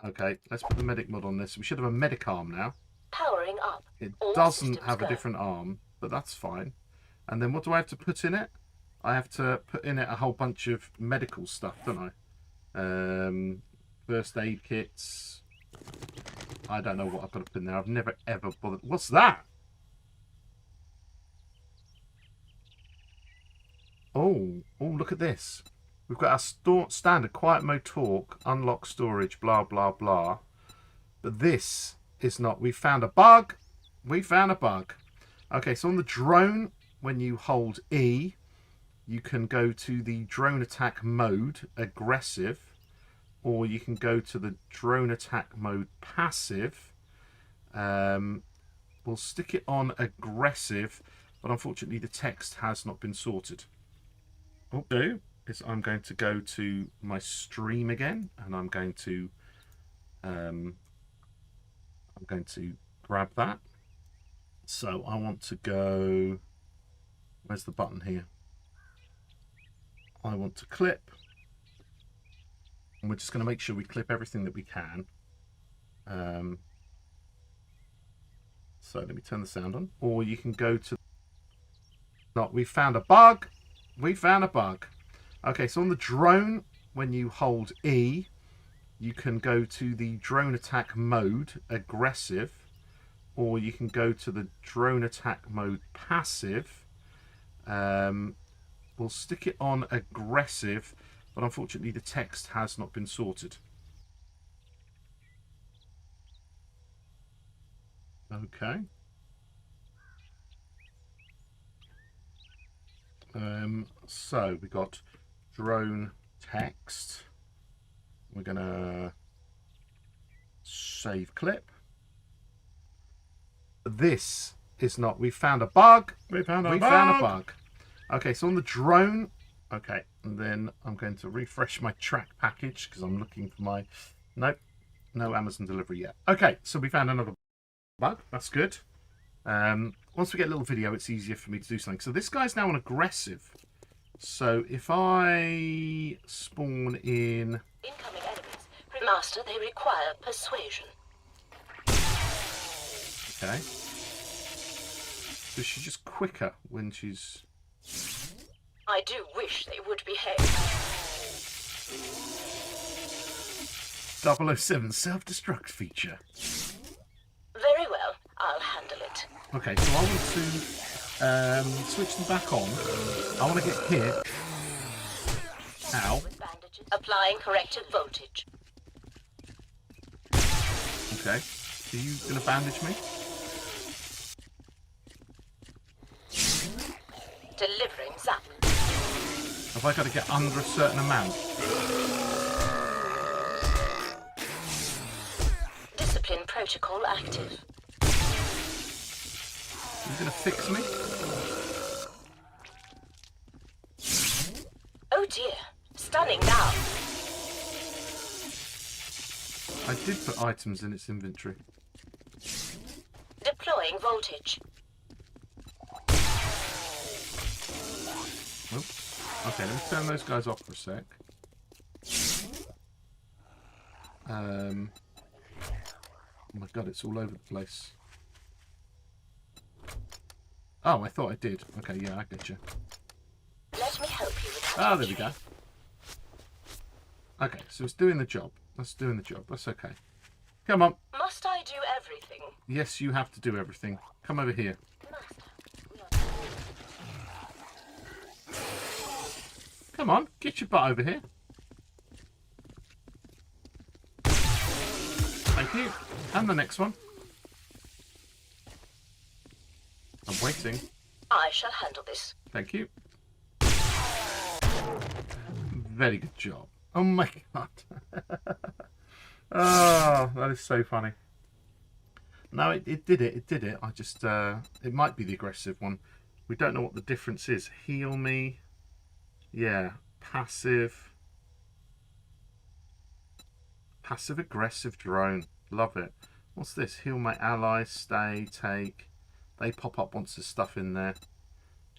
Okay, let's put the medic mod on this. We should have a medic arm now. Powering up. It All doesn't systems have a go. different arm, but that's fine. And then what do I have to put in it? I have to put in it a whole bunch of medical stuff, don't I? First aid kits. I don't know what I've got to put in there. I've never ever bothered. What's that? Oh, look at this. We've got our standard quiet mode talk, unlock storage, blah, blah, blah. But this is not. We found a bug. Okay, so on the drone, when you hold E, you can go to the drone attack mode, aggressive, or you can go to the drone attack mode, passive. We'll stick it on aggressive, but unfortunately the text has not been sorted. What I'll do is I'm going to go to my stream again, and I'm going to grab that. So I want to go. Where's the button here? I want to clip, and we're just going to make sure we clip everything that we can. So let me turn the sound on, or you can go to. Not. We found a bug. Okay, so on the drone, when you hold E, you can go to the drone attack mode, aggressive, or you can go to the drone attack mode, passive. We'll stick it on aggressive, but unfortunately the text has not been sorted. Okay. So we got drone text. We're gonna save clip. This is not. We found a bug. We found a bug. Okay, so on the drone. Okay, and then I'm going to refresh my track package because I'm looking for my. Nope, no Amazon delivery yet. Okay, so we found another bug. That's good. Once we get a little video, it's easier for me to do something. So this guy's now on aggressive. So if I spawn in... Incoming enemies. Master, they require persuasion. Okay. So she's just quicker when she's... I do wish they would behave. 007 self-destruct feature. Very well, I'll handle it. Okay, so I want to switch them back on. I want to get hit. Ow. Bandages. Applying corrective voltage. Okay. Are you going to bandage me? Delivering zap. Have I got to get under a certain amount? Discipline protocol active. Are you going to fix me? Oh dear. Stunning now. I did put items in its inventory. Deploying voltage. Oh. Okay, let me turn those guys off for a sec. Oh my god, it's all over the place. Oh, I thought I did. Okay, yeah, I get you. Let me help you with that. Ah, there we go. Okay, so it's doing the job. That's doing the job. That's okay. Come on. Must I do everything? Yes, you have to do everything. Come over here. Master, we are... Come on, get your butt over here. Thank you. And the next one. I'm waiting. I shall handle this. Thank you. Very good job. Oh my god. Oh, that is so funny. No, it did it. It did it. I just, it might be the aggressive one. We don't know what the difference is. Heal me. Yeah. Passive. Passive aggressive drone. Love it. What's this? Heal my allies. Stay. Take. They pop up once there's stuff in there.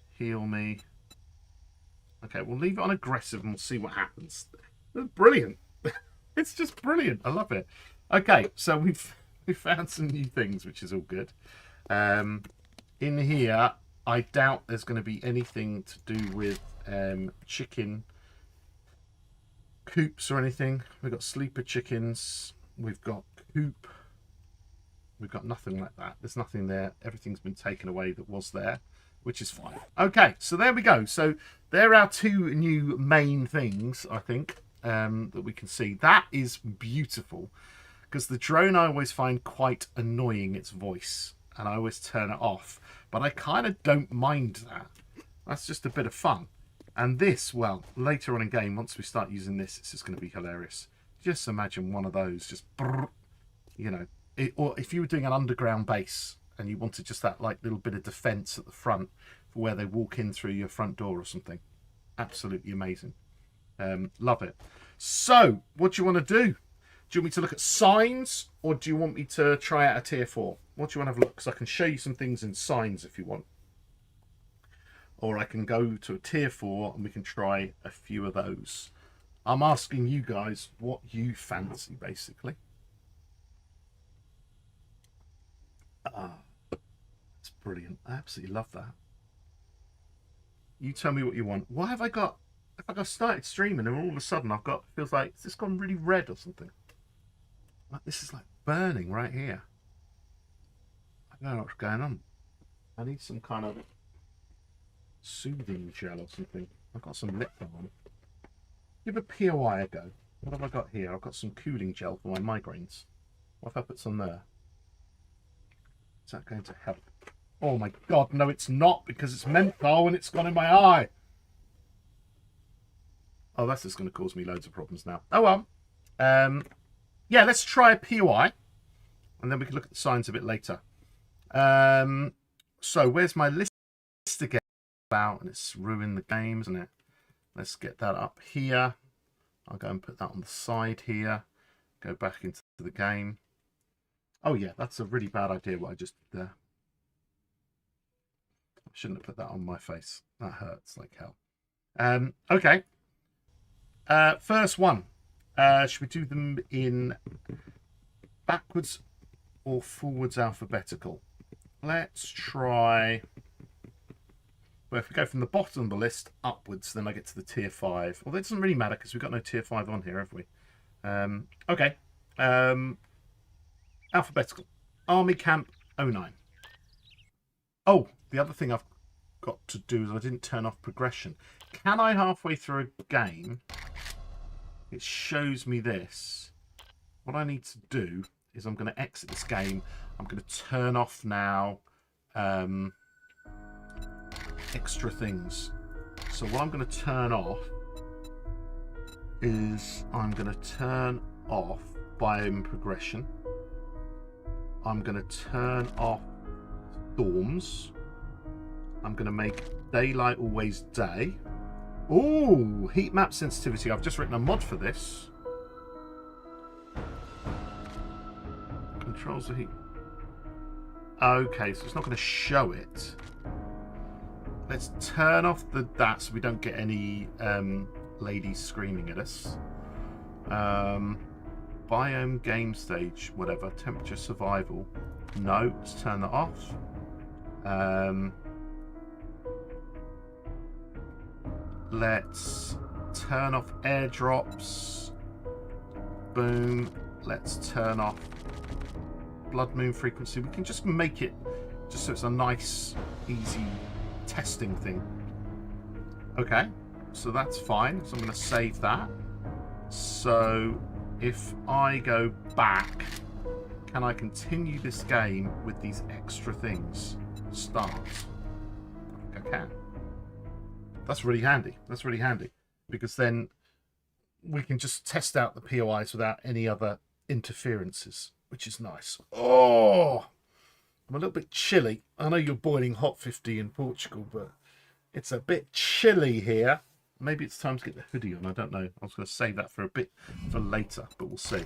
Heal me. Okay, we'll leave it on aggressive and we'll see what happens. It's brilliant. It's just brilliant. I love it. Okay, so we've found some new things, which is all good. In here, I doubt there's going to be anything to do with chicken coops or anything. We've got sleeper chickens. We've got coop. We've got nothing like that. There's nothing there. Everything's been taken away that was there, which is fine. Okay, so there we go. So there are two new main things, I think, that we can see. That is beautiful, because the drone I always find quite annoying, its voice, and I always turn it off. But I kind of don't mind that. That's just a bit of fun. And this, well, later on in game, once we start using this, it's just going to be hilarious. Just imagine one of those, just, you know, or if you were doing an underground base and you wanted just that like little bit of defense at the front for where they walk in through your front door or something. Absolutely amazing. Love it. So what do you want to do? Do you want me to look at signs, or do you want me to try out a tier 4? What do you want to have a look? Because I can show you some things in signs if you want. Or I can go to a tier 4 and we can try a few of those. I'm asking you guys what you fancy, basically. It's brilliant. I absolutely love that. You tell me what you want. Why have I got... If I started streaming and all of a sudden I've got... Feels like... Has this gone really red or something? Like this is like burning right here. I don't know what's going on. I need some kind of soothing gel or something. I've got some lip balm. Give a POI a go. What have I got here? I've got some cooling gel for my migraines. What if I put some there? Is that going to help? Oh my god, no it's not, because it's menthol and it's gone in my eye. Oh, that's just going to cause me loads of problems now. Oh well. Yeah, let's try a POI. And then we can look at the signs a bit later. So where's my list again? And it's ruined the game, isn't it? Let's get that up here. I'll go and put that on the side here. Go back into the game. Oh yeah, that's a really bad idea what I just did there. I shouldn't have put that on my face. That hurts like hell. Okay. First one. Should we do them in backwards or forwards alphabetical? Let's try... Well, if we go from the bottom of the list upwards, then I get to the tier 5. Well, that doesn't really matter because we've got no tier 5 on here, have we? Okay. Alphabetical. Army Camp 09. Oh, the other thing I've got to do is I didn't turn off progression. Can I, halfway through a game, it shows me this. What I need to do is I'm going to exit this game. I'm going to turn off now extra things. So what I'm going to turn off is I'm going to turn off biome progression. I'm going to turn off storms. I'm going to make daylight always day. Oh, heat map sensitivity. I've just written a mod for this. Controls the heat. Okay, so it's not going to show it. Let's turn off that so we don't get any ladies screaming at us. Biome game stage, whatever. Temperature survival. No, let's turn that off. Let's turn off airdrops. Boom. Let's turn off blood moon frequency. We can just make it just so it's a nice, easy testing thing. Okay, so that's fine. So I'm going to save that. So if I go back, can I continue this game with these extra things? Start. I think I can. That's really handy. That's really handy because then we can just test out the POIs without any other interferences, which is nice. Oh, I'm a little bit chilly. I know you're boiling hot 50 in Portugal, but it's a bit chilly here. Maybe it's time to get the hoodie on. I don't know. I was going to save that for a bit for later, but we'll see.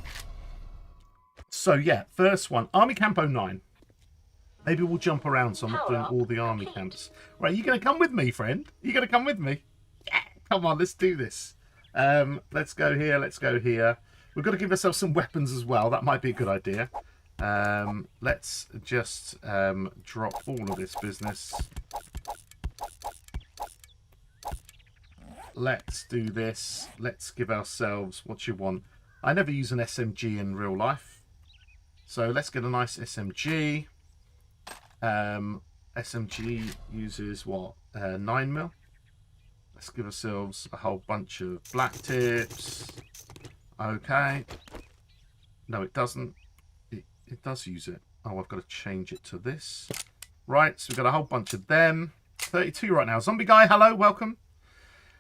So yeah, first one, Army Camp 09. Maybe we'll jump around so I'm not doing all the army camps. Right, are you going to come with me, friend? Are you going to come with me? Yeah, come on, let's do this. Let's go here, let's go here. We've got to give ourselves some weapons as well. That might be a good idea. Let's just drop all of this business. Let's do this. Let's give ourselves what you want. I never use an SMG in real life. So let's get a nice SMG. SMG uses what? 9mm. Let's give ourselves a whole bunch of black tips. Okay. No, it doesn't. It does use it. Oh, I've got to change it to this. Right, so we've got a whole bunch of them. 32 right now. Zombie guy, hello, welcome.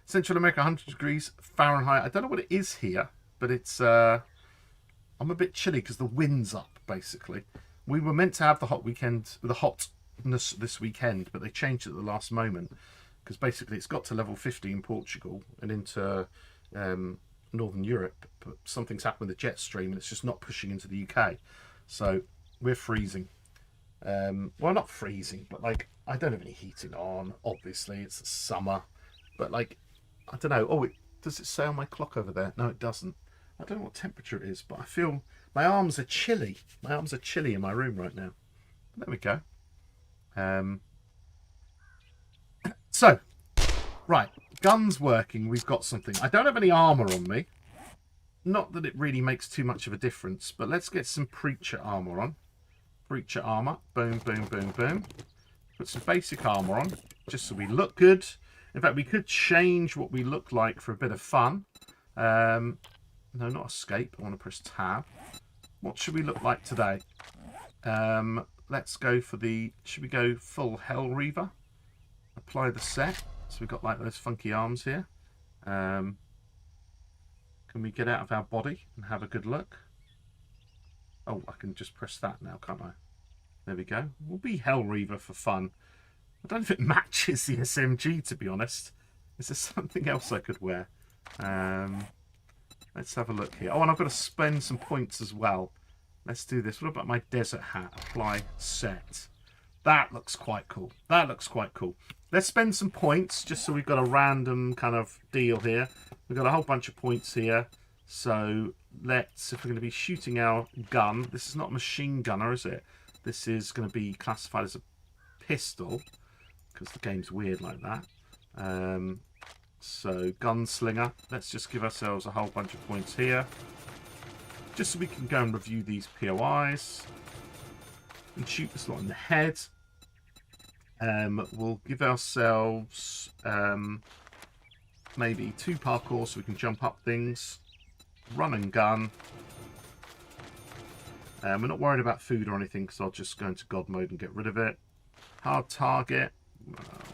Central America, 100 degrees Fahrenheit. I don't know what it is here, but it's... I'm a bit chilly because the wind's up, basically. We were meant to have the hot weekend, the hotness this weekend, but they changed it at the last moment because basically it's got to level 50 in Portugal and into Northern Europe, but something's happened with the jet stream and it's just not pushing into the UK. So we're freezing. Well, not freezing, but like I don't have any heating on. Obviously, it's summer, but like I don't know. Oh, does it say on my clock over there? No, it doesn't. I don't know what temperature it is, but I feel my arms are chilly. My arms are chilly in my room right now. There we go. So, right, guns working. We've got something. I don't have any armor on me. Not that it really makes too much of a difference, but let's get some preacher armor on. Preacher armor. Boom, boom, boom, boom. Put some basic armor on, just so we look good. In fact, we could change what we look like for a bit of fun. No, not escape. I want to press tab. What should we look like today? Let's go for the... Should we go full Hell Reaver? Apply the set. So we've got like those funky arms here. Can we get out of our body and have a good look? Oh, I can just press that now, can't I? There we go. We'll be Hell Reaver for fun. I don't know if it matches the SMG, to be honest. Is there something else I could wear? Let's have a look here. Oh, and I've got to spend some points as well. Let's do this. What about my desert hat? Apply set. That looks quite cool. That looks quite cool. Let's spend some points just so we've got a random kind of deal here. We've got a whole bunch of points here. So let's, if we're going to be shooting our gun, this is not a machine gunner, is it? This is going to be classified as a pistol because the game's weird like that. So gunslinger, let's just give ourselves a whole bunch of points here just so we can go and review these POIs and shoot this lot in the head. We'll give ourselves maybe 2 parkour so we can jump up things, run and gun. We're not worried about food or anything because I'll just go into God mode and get rid of it. Hard target.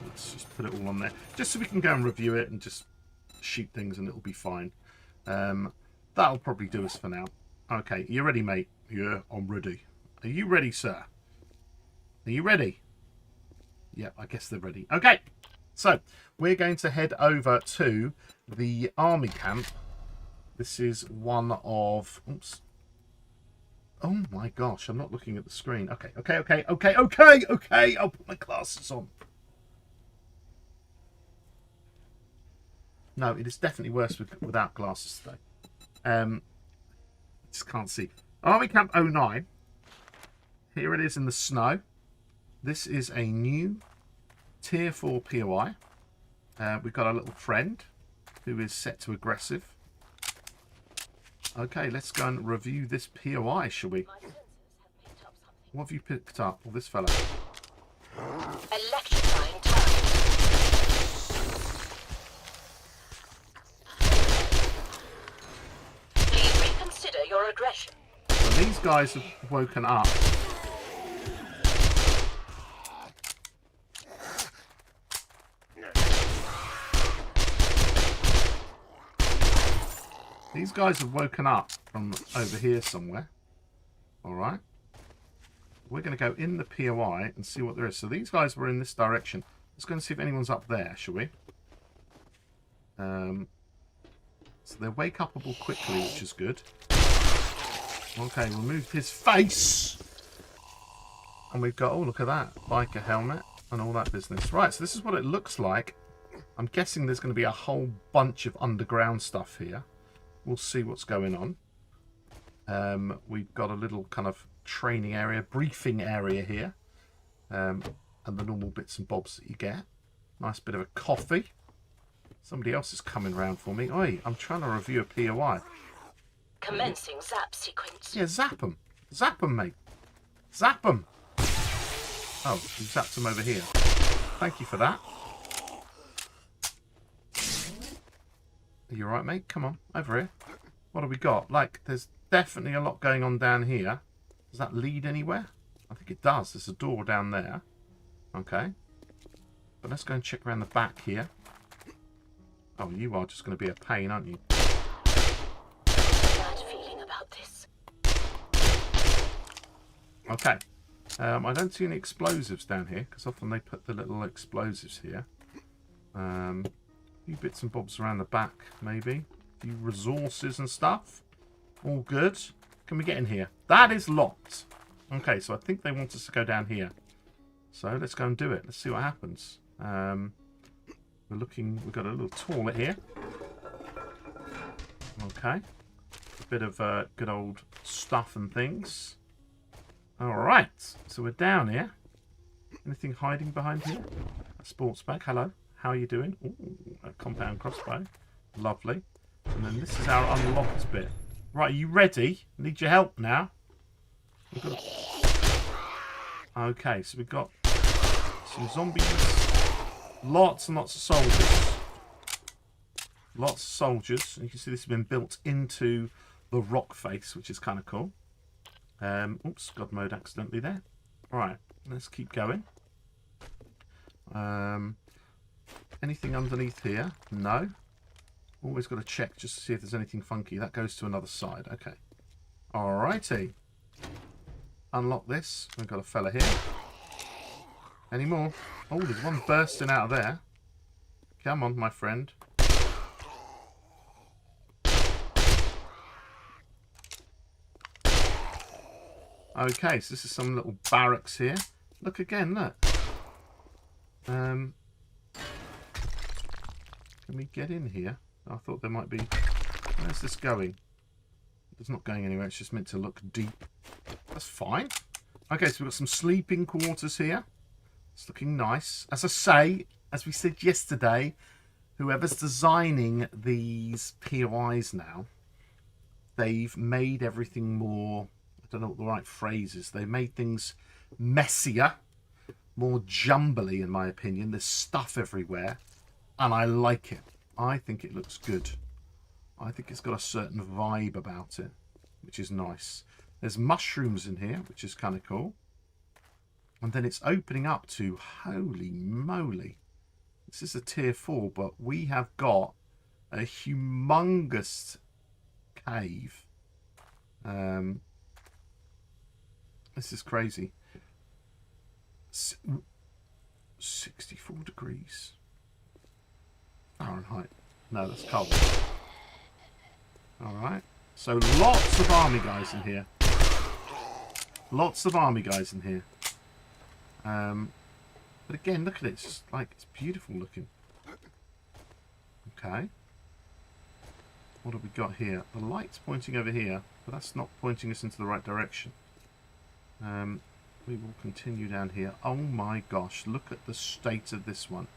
Let's just put it all on there just so we can go and review it and just shoot things and it'll be fine. That'll probably do us for now. Okay, you ready, mate? Yeah, I'm ready. Are you ready, sir? Are you ready? Yeah, I guess they're ready. Okay, so we're going to head over to the army camp. This is one of... Oops. Oh my gosh, I'm not looking at the screen. Okay. I'll put my glasses on. No, it is definitely worse without glasses today. Just can't see. Army Camp 09. Here it is in the snow. This is a new Tier 4 POI. We've got our little friend who is set to aggressive. Okay, let's go and review this POI, shall we? What have you picked up? Well, this fella. Electrifying target. Please reconsider your aggression. So these guys have woken up. These guys have woken up from over here somewhere. Alright. We're going to go in the POI and see what there is. So these guys were in this direction. Let's go and see if anyone's up there, shall we? So they're wake-upable quickly, which is good. Okay, remove his face. And we've got, oh, look at that. Biker helmet and all that business. Right, so this is what it looks like. I'm guessing there's going to be a whole bunch of underground stuff here. We'll see what's going on. We've got a little kind of training area, briefing area here. And the normal bits and bobs that you get. Nice bit of a coffee. Somebody else is coming round for me. Oi, I'm trying to review a POI. Commencing zap sequence. Yeah, zap them. Zap them, mate. Zap them. Oh, you zapped them over here. Thank you for that. Are you alright, mate? Come on, over here. What have we got? Like, there's definitely a lot going on down here. Does that lead anywhere? I think it does. There's a door down there. Okay. But let's go and check around the back here. Oh, you are just going to be a pain, aren't you? Bad feeling about this. Okay. I don't see any explosives down here, because often they put the little explosives here. A few bits and bobs around the back, maybe. A few resources and stuff. All good. Can we get in here? That is locked. Okay, so I think they want us to go down here. So let's go and do it. Let's see what happens. We're looking... We've got a little toilet here. Okay. A bit of good old stuff and things. Alright. So we're down here. Anything hiding behind here? A sports bag. Hello. How are you doing? Ooh, a compound crossbow. Lovely. And then this is our unlocked bit. Right, are you ready? Need your help now. We've got... Okay, so we've got some zombies. Lots and lots of soldiers. Lots of soldiers. And you can see this has been built into the rock face, which is kind of cool. Oops, God mode accidentally there. Right, let's keep going. Anything underneath here? No. Always got to check just to see if there's anything funky. That goes to another side. Okay. Alrighty. Unlock this. We've got a fella here. Any more? Oh, there's one bursting out of there. Come on, my friend. Okay, so this is some little barracks here. Look again, look. Can we get in here? I thought there might be... Where's this going? It's not going anywhere. It's just meant to look deep. That's fine. Okay, so we've got some sleeping quarters here. It's looking nice. As I say, as we said yesterday, whoever's designing these POIs now, they've made everything more... I don't know what the right phrase is. They've made things messier, more jumbly, in my opinion. There's stuff everywhere, and I like it. I think it looks good. I think it's got a certain vibe about it, which is nice. There's mushrooms in here, which is kind of cool. And then it's opening up to, holy moly. This is a tier 4, but we have got a humongous cave. This is crazy. 64 degrees Fahrenheit. No, that's cold. Alright. So lots of army guys in here. Lots of army guys in here. But again, look at it. It's just like, it's beautiful looking. Okay. What have we got here? The light's pointing over here, but that's not pointing us into the right direction. We will continue down here. Oh my gosh, look at the state of this one.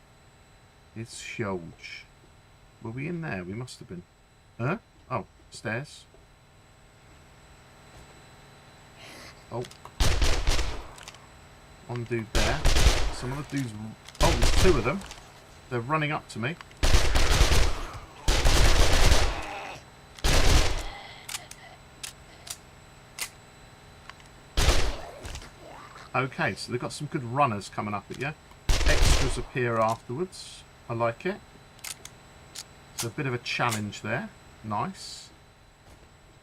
It's huge. Were we in there? We must have been. Huh? Oh, stairs. Oh. One dude there. Some other dudes. Oh, there's two of them. They're running up to me. Okay, so they've got some good runners coming up at you. Extras appear afterwards. I like it. So a bit of a challenge there. Nice.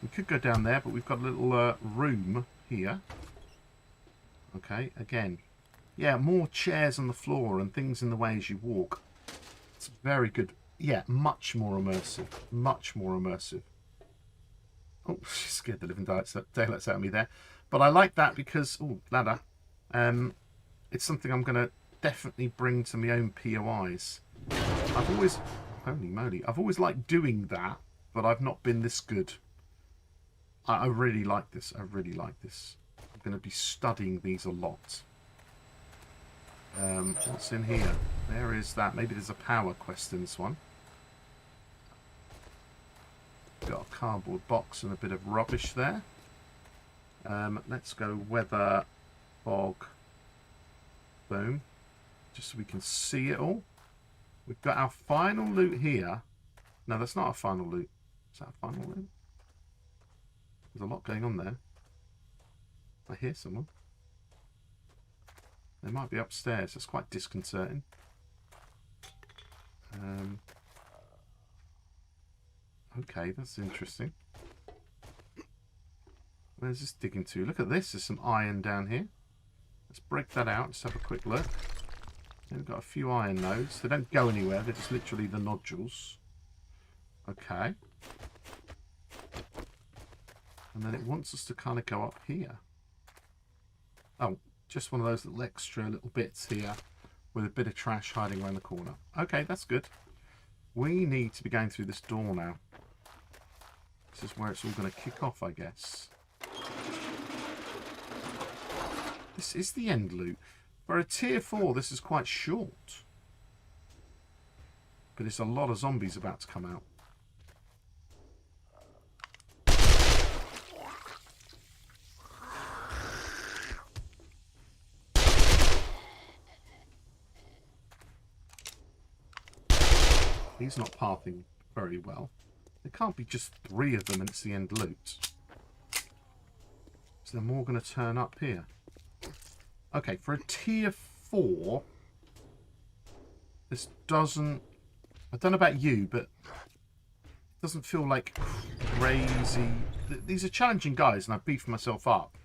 We could go down there, but we've got a little room here. Okay, again. Yeah, more chairs on the floor and things in the way as you walk. It's very good. Yeah, much more immersive. Much more immersive. Oh, she scared the living daylights out of me there. But I like that because... Oh, ladder. It's something I'm going to definitely bring to my own POIs. I've always... Holy moly. I've always liked doing that, but I've not been this good. I really like this. I really like this. I'm going to be studying these a lot. What's in here? There is that. Maybe there's a power quest in this one. Got a cardboard box and a bit of rubbish there. Let's go weather, fog, boom. Just so we can see it all. We've got our final loot here. No, that's not our final loot. Is that our final loot? There's a lot going on there. I hear someone. They might be upstairs. That's quite disconcerting. Okay, that's interesting. Where's this digging to? Look at this. There's some iron down here. Let's break that out. Let's have a quick look. We've got a few iron nodes. They don't go anywhere. They're just literally the nodules. Okay. And then it wants us to kind of go up here. Oh, just one of those little extra little bits here with a bit of trash hiding around the corner. Okay, that's good. We need to be going through this door now. This is where it's all going to kick off, I guess. This is the end loot. For a tier 4, this is quite short. But it's a lot of zombies about to come out. He's not pathing very well. There can't be just 3 of them and it's the end loot. So they're more going to turn up here. Okay, for a tier 4, this doesn't... I don't know about you, but it doesn't feel like crazy... These are challenging guys and I beef myself up.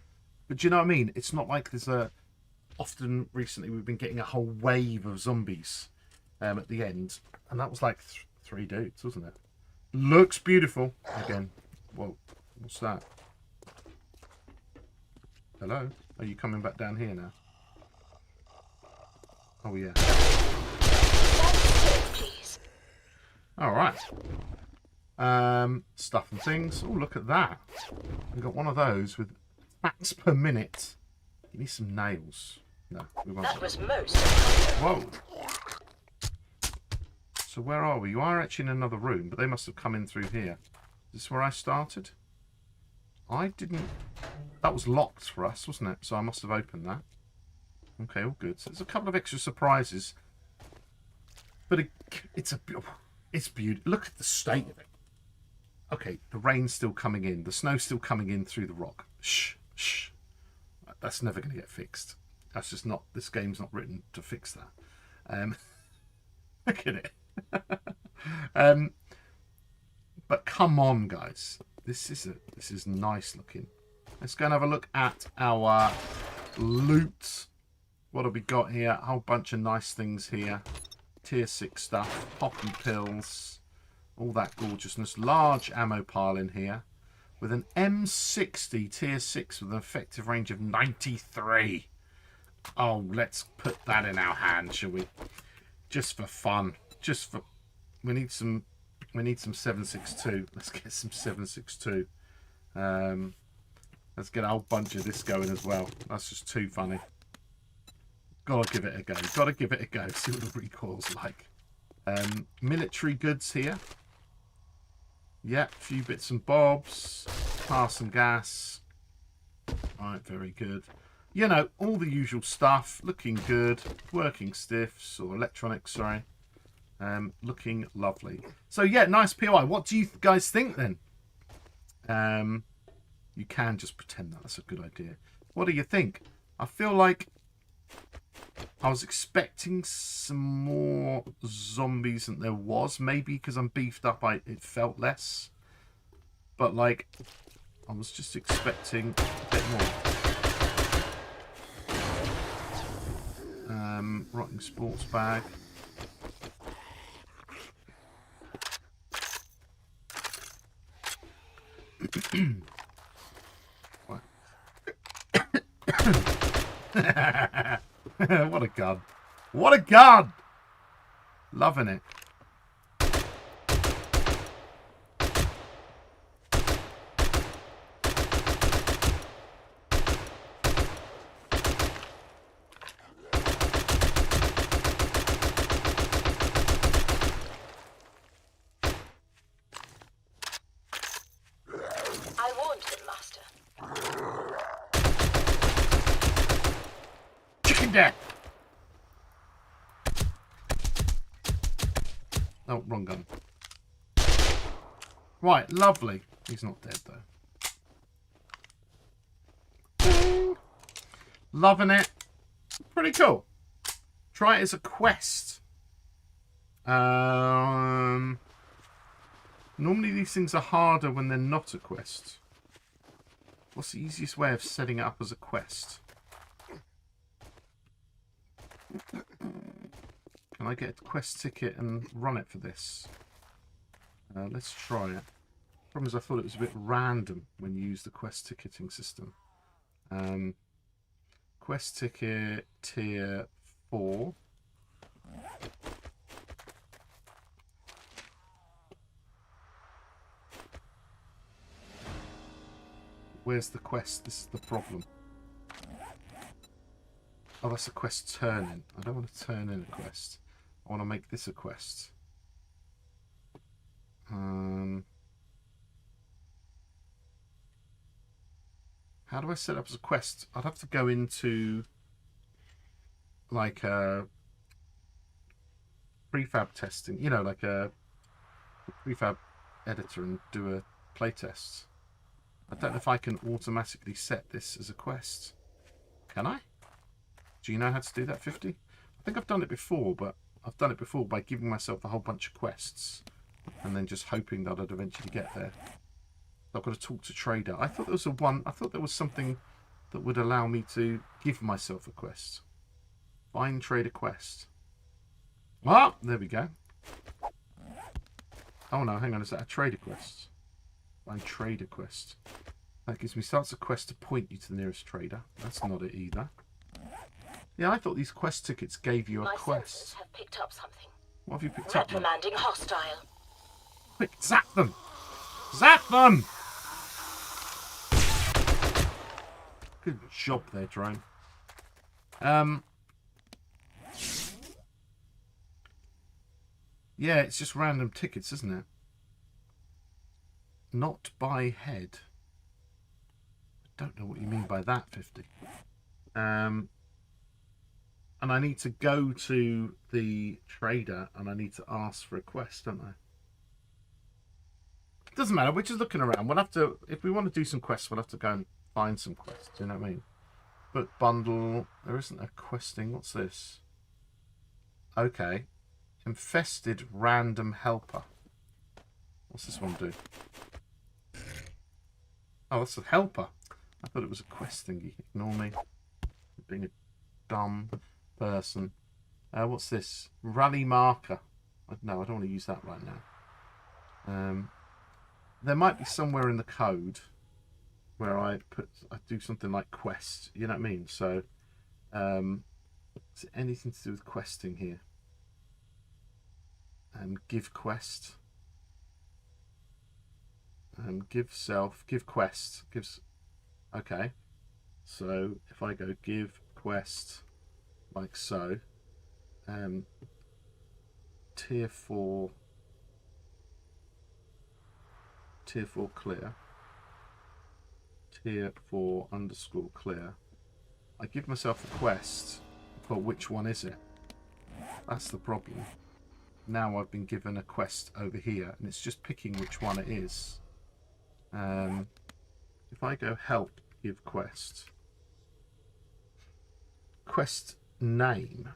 But do you know what I mean? It's not like there's a... Often recently we've been getting a whole wave of zombies at the end. And that was like 3 dudes, wasn't it? Looks beautiful. Again. Whoa, what's that? Hello? Are you coming back down here now? Oh, yeah. Alright. Stuff and things. Oh, look at that. We've got one of those with facts per minute. Give me some nails. No, we won't. That was most. Whoa. So where are we? You are actually in another room, but they must have come in through here. Is this where I started? I didn't... That was locked for us, wasn't it? So I must have opened that. Okay, all good. So there's a couple of extra surprises. But it's beautiful. Look at the state of it. Okay, the rain's still coming in. The snow's still coming in through the rock. Shh, shh. That's never going to get fixed. That's just not... This game's not written to fix that. Look at it. But come on, guys. This is nice looking. Let's go and have a look at our loot. What have we got here? A whole bunch of nice things here. Tier 6 stuff. Poppy pills. All that gorgeousness. Large ammo pile in here. with an M60 tier 6 with an effective range of 93. Oh, let's put that in our hand, shall we? Just for fun. Just for... We need some 7.62. Let's get some 7.62. Let's get a whole bunch of this going as well. That's just too funny. Gotta give it a go. Gotta give it a go. See what the recoil's like. Military goods here. Yep, a few bits and bobs. Pass and gas. Alright, very good. You know, all the usual stuff. Looking good. Working stiffs, or electronics, sorry. Looking lovely. So yeah, nice POI. What do you guys think then? You can just pretend that's a good idea. What do you think? I feel like I was expecting some more zombies than there was. Maybe because I'm beefed up, it felt less. But like, I was just expecting a bit more. Rotting sports bag. What a gun. What a gun! Loving it. I warned them, Master. Chicken death! Oh, wrong gun. Right, lovely. He's not dead, though. Loving it. Pretty cool. Try it as a quest. Normally these things are harder when they're not a quest. What's the easiest way of setting it up as a quest? Can I get a quest ticket and run it for this? Let's try it. Problem is, I thought it was a bit random when you use the quest ticketing system. Quest ticket tier 4. Where's the quest? This is the problem. Oh, that's a quest turn-in. I don't want to turn in a quest. I want to make this a quest. How do I set up as a quest? I'd have to go into like a prefab testing, you know, like a prefab editor and do a playtest. I don't know if I can automatically set this as a quest. Can I? Do you know how to do that, 50? I think I've done it before, but I've done it before by giving myself a whole bunch of quests and then just hoping that I'd eventually get there. I've got to talk to trader. I thought there was I thought there was something that would allow me to give myself a quest. Find trader quest. Ah, there we go. Oh no, hang on, is that a trader quest? Find trader quest. That gives me starts a quest to point you to the nearest trader. That's not it either. Yeah, I thought these quest tickets gave you a quest. My sensors have picked up something. What have you picked up? Reprimanding hostile. Quick, zap them! Zap them! Good job there, drone. Yeah, it's just random tickets, isn't it? Not by head. I don't know what you mean by that, 50. And I need to go to the trader and I need to ask for a quest, don't I? Doesn't matter, we're just looking around. We'll have to, if we want to do some quests, we'll have to go and find some quests, do you know what I mean? Book bundle, there isn't a questing, what's this? Okay. Infested random helper. What's this one do? Oh, that's a helper. I thought it was a quest thingy. Ignore me. Being a dumb person. What's this? Rally marker. No, I don't want to use that right now. there might be somewhere in the code where I do something like quest. You know what I mean? So, is it anything to do with questing here? Give quest. Give self. Give quest. Gives. Okay. So if I go give quest like so, tier 4 clear, tier 4 underscore clear, I give myself a quest, but which one is it? That's the problem. Now I've been given a quest over here and it's just picking which one it is. If I go help, give quest, quest name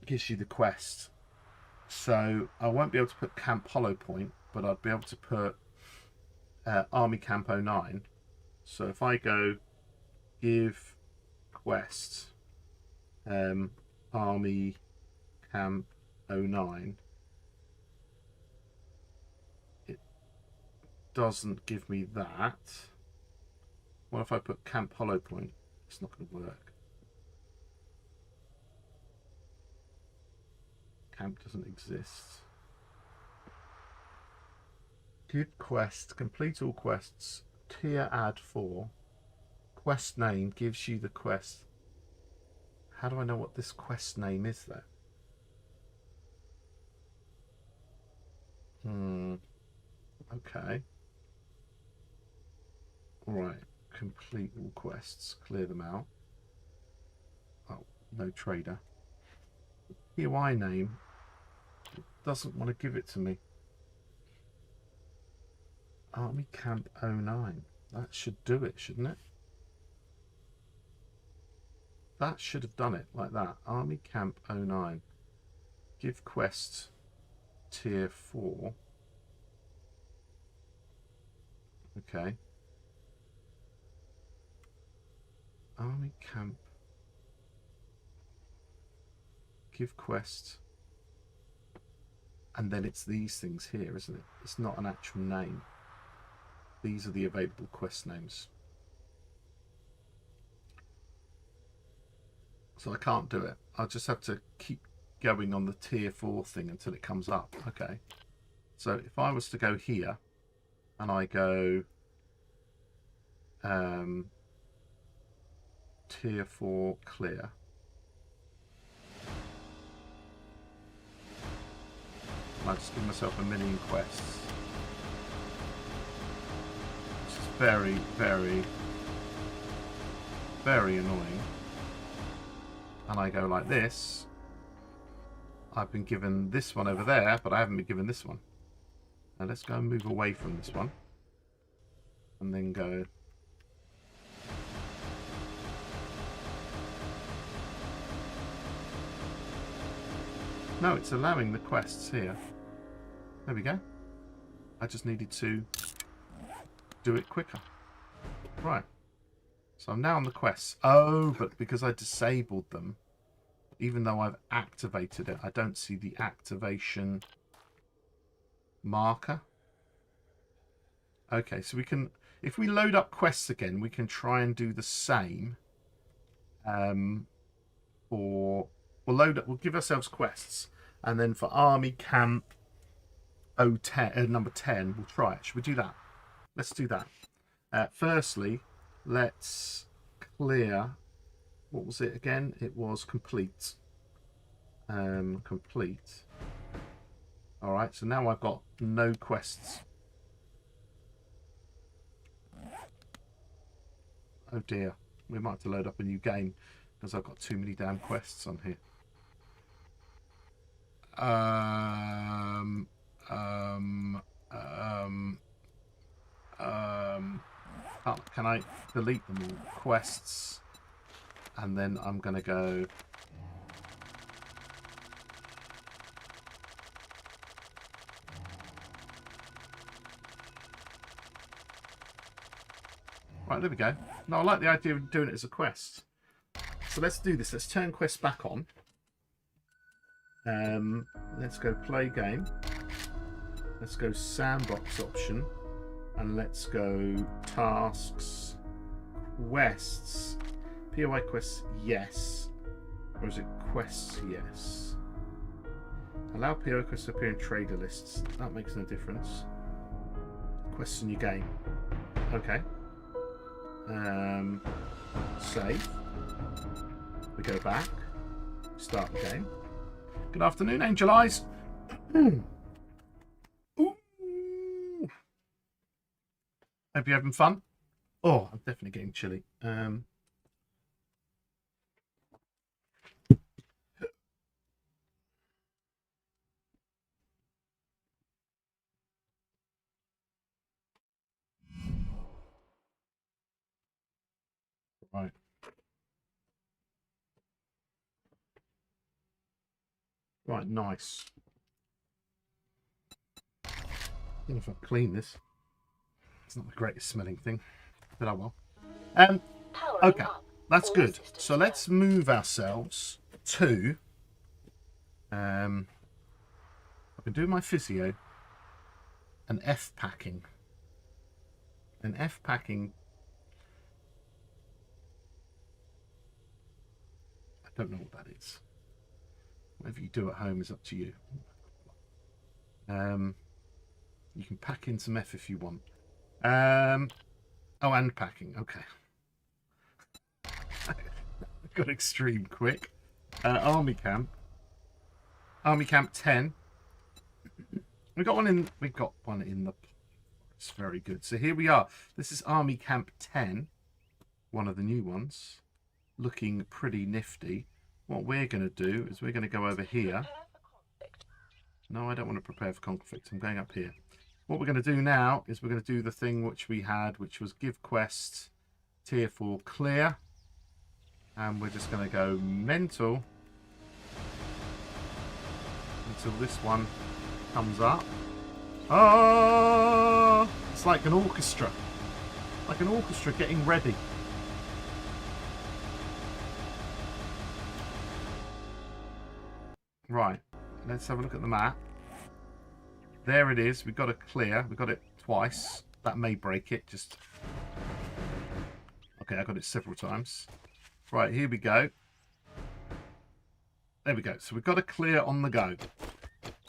gives you the quest. So I won't be able to put Camp Hollow Point, but I'd be able to put Army Camp 09. So if I go give quest Army Camp 09, it doesn't give me that. What if I put Camp Hollow Point? It's not going to work. Camp doesn't exist. Give quest, complete all quests, tier add 4. Quest name gives you the quest. How do I know what this quest name is then? Okay. Alright, complete all quests, clear them out. Oh, no trader. POI name doesn't want to give it to me. Army Camp 09. That should do it, shouldn't it? That should have done it like that. Army Camp 09. Give quest tier 4. Okay. Army Camp. Give quest. And then it's these things here, isn't it? It's not an actual name. These are the available quest names. So I can't do it. I'll just have to keep going on the tier 4 thing until it comes up. Okay. So if I was to go here and I go tier 4 clear. I just give myself a million quests. Which is very, very, very annoying. And I go like this. I've been given this one over there, but I haven't been given this one. Now let's go and move away from this one. And then go. No, it's allowing the quests here. There we go. I just needed to do it quicker. Right. So I'm now on the quests. Oh, but because I disabled them, even though I've activated it, I don't see the activation marker. Okay, so we can, if we load up quests again, we can try and do the same. We'll load up, we'll give ourselves quests, and then for Army Camp 010, number 10, we'll try it. Should we do that? Let's do that. Firstly, let's clear, what was it again? It was complete. Complete. Alright, so now I've got no quests. Oh dear, we might have to load up a new game because I've got too many damn quests on here. Can I delete them all? Quests, and then I'm gonna go. Right, there we go. No, I like the idea of doing it as a quest. So let's do this. Let's turn quests back on. Let's go play game. Let's go sandbox option. And let's go tasks, quests. POI quests, yes. Or is it quests, yes? Allow POI quests to appear in trader lists. That makes no difference. Quests in your game. Okay. Save. We go back. Start the game. Good afternoon, Angel Eyes. Ooh. Hope you're having fun. Oh, I'm definitely getting chilly. Right. Right, nice. I don't know if I clean this. It's not the greatest smelling thing, but oh well. Okay, that's good. So let's move ourselves to. I've been doing my physio. An F packing. An F packing. I don't know what that is. Whatever you do at home is up to you. You can pack in some F if you want. Oh, and packing. Okay. Got extreme quick. Army camp. Army camp 10. We got one in. We got one in the. It's very good. So here we are. This is Army Camp 10. One of the new ones. Looking pretty nifty. What we're going to do is we're going to go over here. No, I don't want to prepare for conflict. I'm going up here. What we're going to do now is we're going to do the thing which we had, which was give quest tier 4 clear. And we're just going to go mental until this one comes up. Oh! It's like an orchestra. Like an orchestra getting ready. Right. Let's have a look at the map. There it is. We've got it clear. We've got it twice. That may break it. Just. Okay, I got it several times. Right, here we go. There we go. So we've got a clear on the go.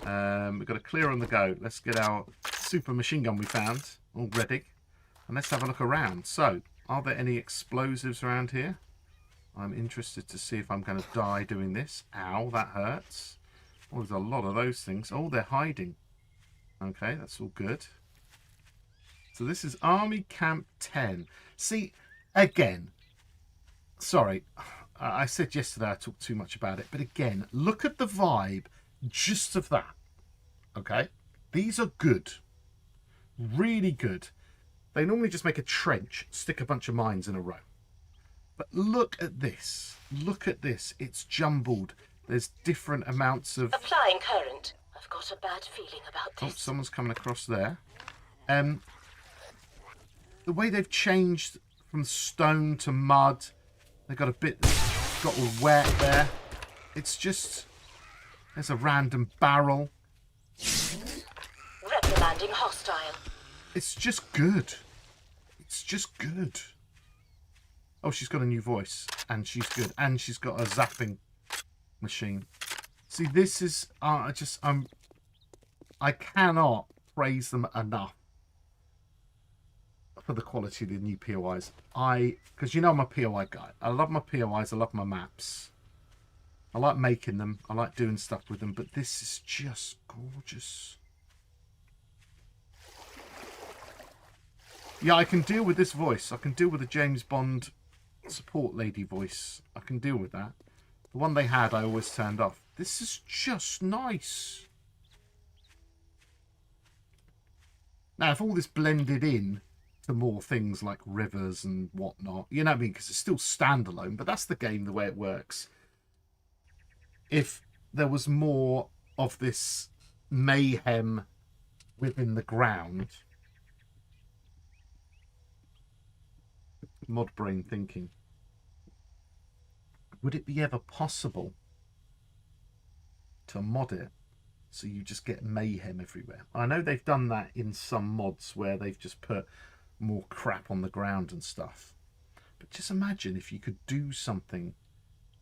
We've got a clear on the go. Let's get our super machine gun we found all ready. And let's have a look around. So, are there any explosives around here? I'm interested to see if I'm going to die doing this. Ow, that hurts. Oh, there's a lot of those things. Oh, they're hiding. Okay, that's all good. So this is Army Camp 10. See, again, sorry, I said yesterday I talked too much about it, but again, look at the vibe just of that. Okay, these are good. Really good. They normally just make a trench, stick a bunch of mines in a row. But look at this. Look at this. It's jumbled. There's different amounts of... Applying current. I've got a bad feeling about this. Oh, someone's coming across there. The way they've changed from stone to mud, they've got a bit that's got all wet there. It's just... There's a random barrel. Reprimanding hostile. It's just good. It's just good. Oh, she's got a new voice, and she's good, and she's got a zapping machine. See, this is I cannot praise them enough for the quality of the new POIs. Because you know I'm a POI guy. I love my POIs. I love my maps. I like making them. I like doing stuff with them. But this is just gorgeous. Yeah, I can deal with this voice. I can deal with the James Bond support lady voice. I can deal with that. The one they had, I always turned off. This is just nice. Now, if all this blended in to more things like rivers and whatnot, you know what I mean? Because it's still standalone, but that's the game, the way it works. If there was more of this mayhem within the ground... Mod brain thinking. Would it be ever possible to mod it so you just get mayhem everywhere. I know they've done that in some mods where they've just put more crap on the ground and stuff. But just imagine if you could do something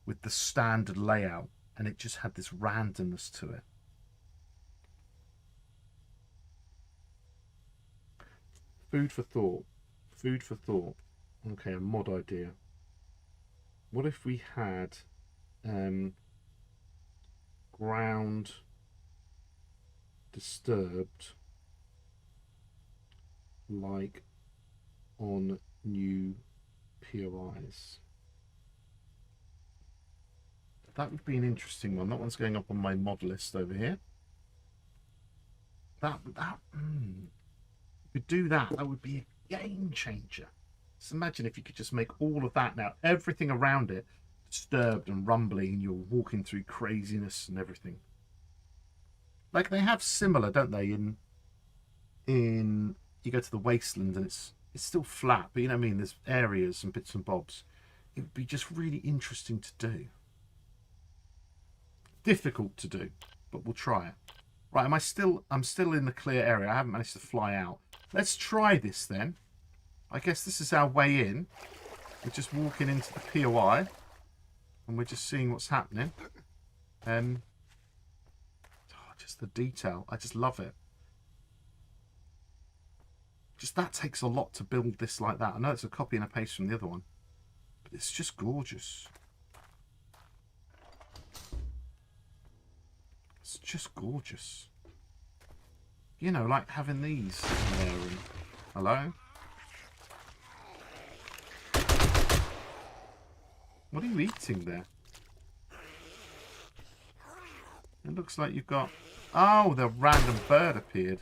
with the standard layout and it just had this randomness to it. Food for thought. Food for thought. Okay, a mod idea. What if we had ground disturbed like on new POIs? That would be an interesting one. That one's going up on my mod list over here. If we do that, that would be a game changer. Just imagine if you could just make all of that now, everything around it disturbed and rumbling, and you're walking through craziness and everything. Like they have similar, don't they? In you go to the wasteland and it's still flat, but you know what I mean. There's areas and bits and bobs. It would be just really interesting to do. Difficult to do, but we'll try it. Right, I'm still in the clear area. I haven't managed to fly out. Let's try this then. I guess this is our way in. We're just walking into the POI and we're just seeing what's happening. Just the detail. I just love it. Just that takes a lot to build this like that. I know it's a copy and a paste from the other one, but it's just gorgeous. It's just gorgeous. You know, like having these in there and... Hello? What are you eating there? It looks like you've got... Oh, the random bird appeared.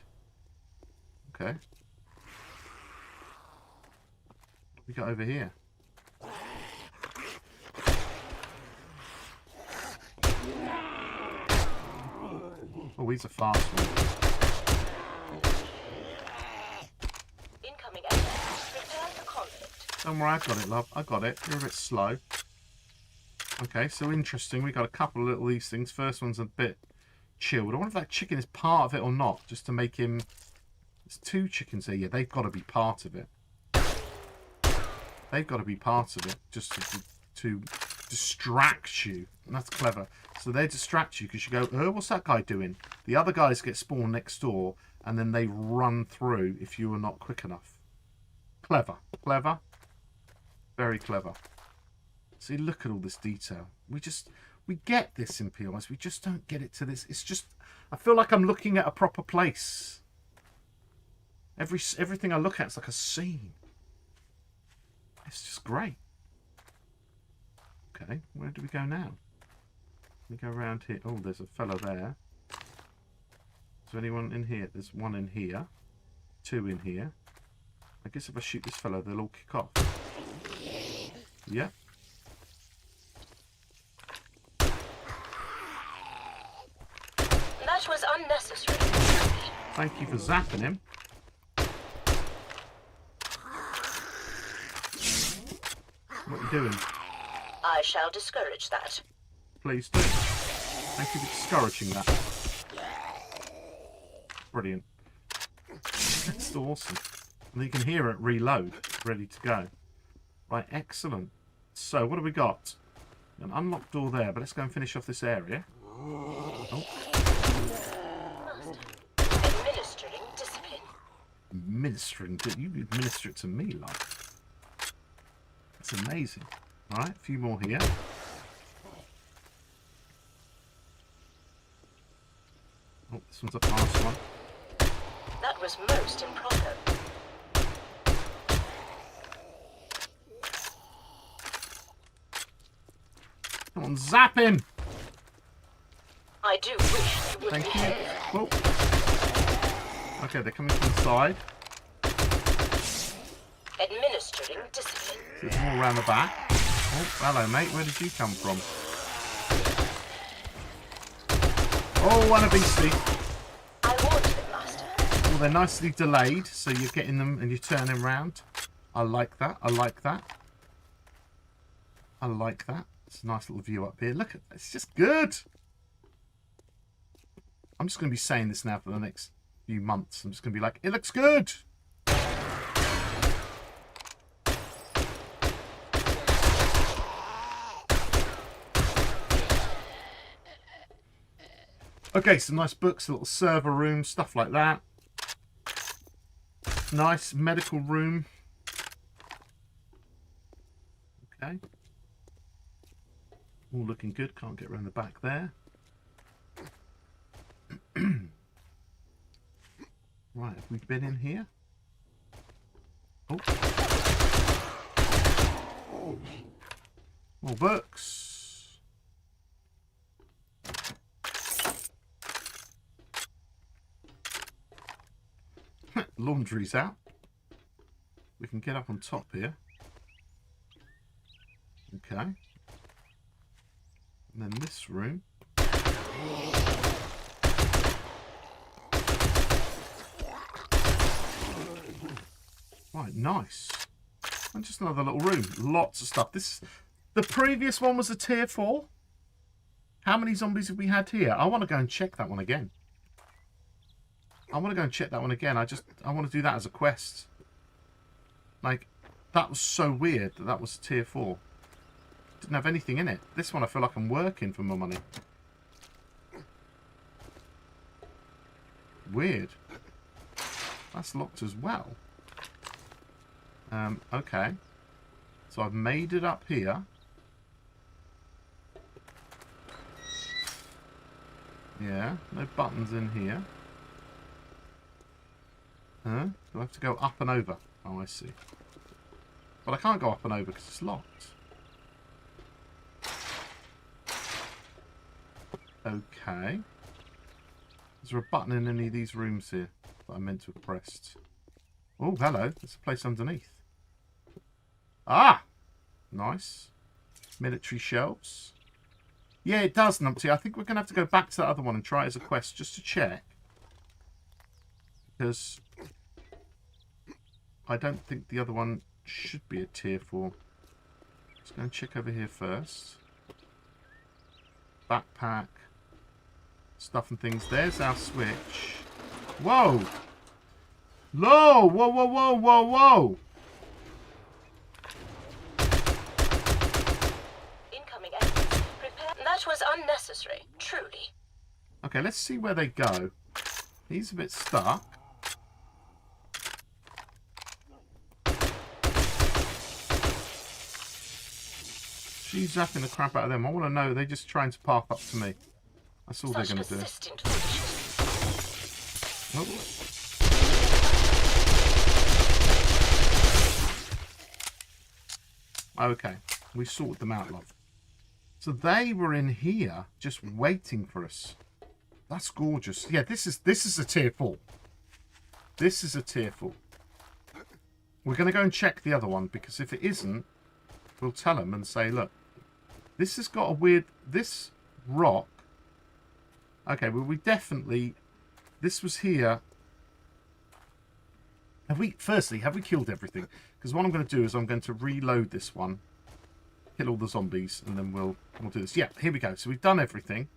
Okay. What have we got over here? Oh, he's a fast one. Incoming evidence. Return to conflict. Don't worry, I've got it, love. I got it. You're a bit slow. Okay, so interesting. We got a couple of little these things. First one's a bit chilled. I wonder if that chicken is part of it or not, just to make him... There's two chickens here. Yeah, they've got to be part of it. They've got to be part of it, just to distract you. And that's clever. So they distract you because you go, oh, what's that guy doing? The other guys get spawned next door, and then they run through if you are not quick enough. Clever. Clever. Very clever. See, look at all this detail. We get this in POIs. We just don't get it to this. It's just, I feel like I'm looking at a proper place. Everything I look at is like a scene. It's just great. Okay, where do we go now? We go around here. Oh, there's a fellow there. Is there anyone in here? There's one in here. Two in here. I guess if I shoot this fellow, they'll all kick off. Yep. That was unnecessary. Thank you for zapping him. What are you doing? I shall discourage that. Please do. Thank you for discouraging that. Brilliant. That's awesome. And you can hear it reload, ready to go. Right, excellent. So, what have we got? An unlocked door there, but let's go and finish off this area. Oh. Administering discipline. Administering? You administer it to me, love. That's amazing. Alright, a few more here. Oh, this one's a fast one. That was most improper. Come on, zap him! I do wish they would Thank behave. you. Oh. Okay, they're coming from the side. Administering discipline. There's more around the back. Oh, hello, mate. Where did you come from? Oh, one a beastie. I warned them, Master. Oh, they're nicely delayed, so you're getting them and you're turning around. I like that. I like that. I like that. It's a nice little view up here. Look at it's just good. I'm just going to be saying this now for the next few months. I'm just going to be like, it looks good. Okay, some nice books, a little server room, stuff like that. Nice medical room. Okay. All looking good. Can't get around the back there. Right, have we been in here? Oh. More books. Laundry's out. We can get up on top here. Okay. And then this room. Right, nice. And just another little room. Lots of stuff. The previous one was a tier 4. How many zombies have we had here? I want to go and check that one again. I want to go and check that one again. I want to do that as a quest. Like, that was so weird that was a tier 4. Didn't have anything in it. This one I feel like I'm working for my money. Weird. That's locked as well. Okay. So I've made it up here. Yeah, no buttons in here. Huh? Do I have to go up and over? Oh, I see. But I can't go up and over because it's locked. Okay. Is there a button in any of these rooms here that I meant to have pressed? Oh, hello. There's a place underneath. Ah! Nice. Military shelves. Yeah, it does, Numpty. I think we're going to have to go back to that other one and try it as a quest just to check. Because I don't think the other one should be a tier 4. Let's go and check over here first. Backpack. Stuff and things. There's our switch. Whoa! Whoa! Whoa, whoa, whoa, whoa, whoa! Incoming enemies. Prepare. That was unnecessary, truly. Okay, let's see where they go. He's a bit stuck. She's zapping the crap out of them. I want to know, they're just trying to park up to me. That's all they're going to do. Oh. Okay, we sorted them out, love. So they were in here just waiting for us. That's gorgeous. Yeah, this is a tier 4. This is a tier 4. We're going to go and check the other one, because if it isn't, we'll tell them and say, look, this has got a weird... This rock... Okay, well, we definitely... This was here... Firstly, have we killed everything? Because what I'm going to do is I'm going to reload this one. Kill all the zombies, and then we'll do this. Yeah, here we go. So we've done everything.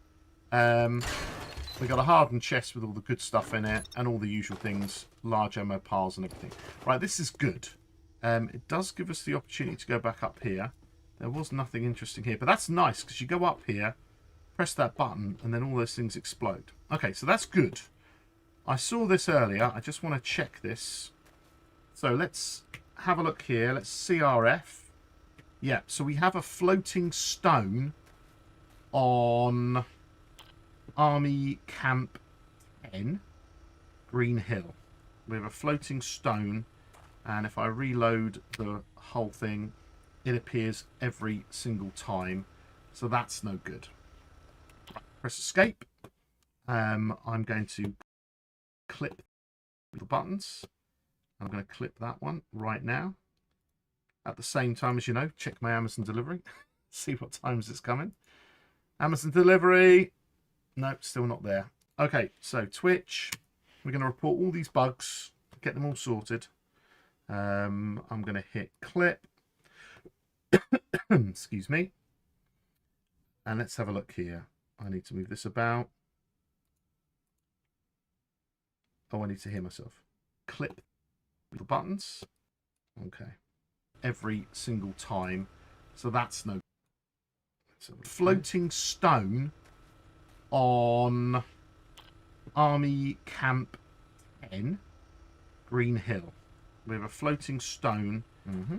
We've got a hardened chest with all the good stuff in it, and all the usual things. Large ammo piles and everything. Right, this is good. It does give us the opportunity to go back up here. There was nothing interesting here, but that's nice because you go up here, press that button, and then all those things explode. Okay, so that's good. I saw this earlier. I just want to check this. So let's have a look here. Let's CRF. Yeah, so we have a floating stone on Army Camp 10, Green Hill. We have a floating stone, and if I reload the whole thing, it appears every single time, so that's no good. Press escape. I'm going to clip the buttons. I'm going to clip that one right now. At the same time as, you know, check my Amazon delivery. See what times it's coming. Amazon delivery. Nope, still not there. Okay, so Twitch. We're going to report all these bugs. Get them all sorted. I'm going to hit clip. Excuse me. And let's have a look here. I need to move this about. Oh, I need to hear myself. Clip the buttons. Okay. Every single time. So that's no. So floating stone on Army Camp 10, Green Hill. We have a floating stone,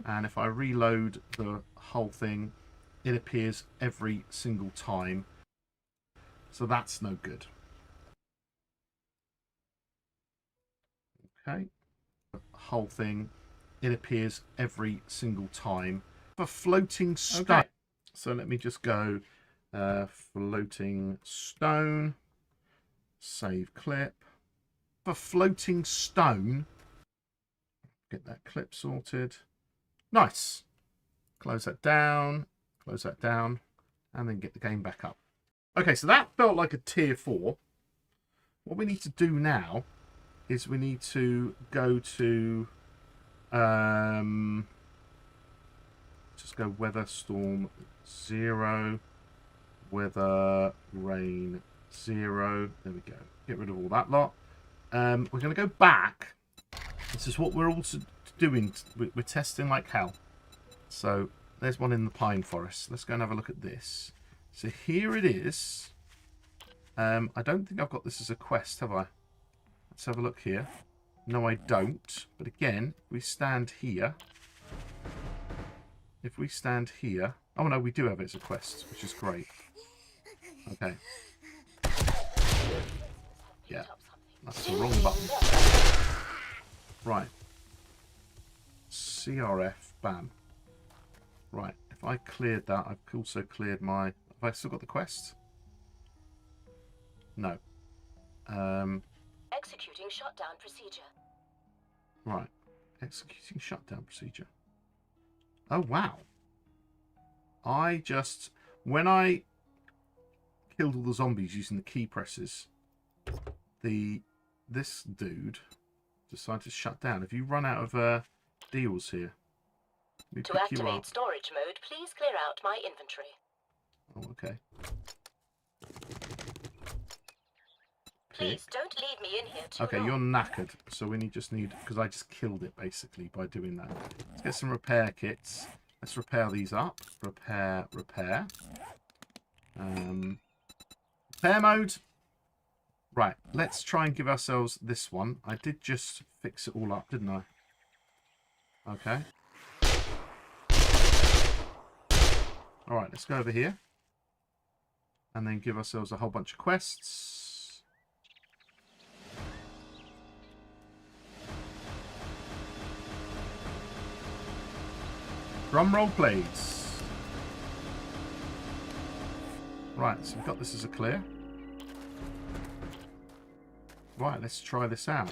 and if I reload the whole thing, it appears every single time. So that's no good. Okay. The whole thing, it appears every single time. A floating stone. Okay. So let me just go floating stone. Save clip. A floating stone. Get that clip sorted. Nice. Close that down. Close that down. And then get the game back up. Okay, so that felt like a tier 4. What we need to do now is we need to go to just go weather storm 0, weather rain 0. There we go. Get rid of all that lot. We're going to go back. This is what we're also doing. We're testing like hell. So there's one in the pine forest. Let's go and have a look at this. So here it is. I don't think I've got this as a quest, have I? Let's have a look here. No, I don't. But again, we stand here. If we stand here... Oh, no, we do have it as a quest, which is great. Okay. Yeah. That's the wrong button. Right. CRF. Bam. Right. If I cleared that, I've also cleared my... Have I still got the quest? No. Executing shutdown procedure. Right. Executing shutdown procedure. Oh, wow. I just... When I killed all the zombies using the key presses, this dude decided to shut down. Have you run out of deals here? To activate storage mode, please clear out my inventory. Oh, okay. Please don't leave me in here too Okay, long. you're knackered, so we just need... Because I just killed it, basically, by doing that. Let's get some repair kits. Let's repair these up. Repair. Repair mode. Right, let's try and give ourselves this one. I did just fix it all up, didn't I? Okay. Alright, let's go over here. And then give ourselves a whole bunch of quests. Drum roll, please. Right, so we've got this as a clear. Right, let's try this out.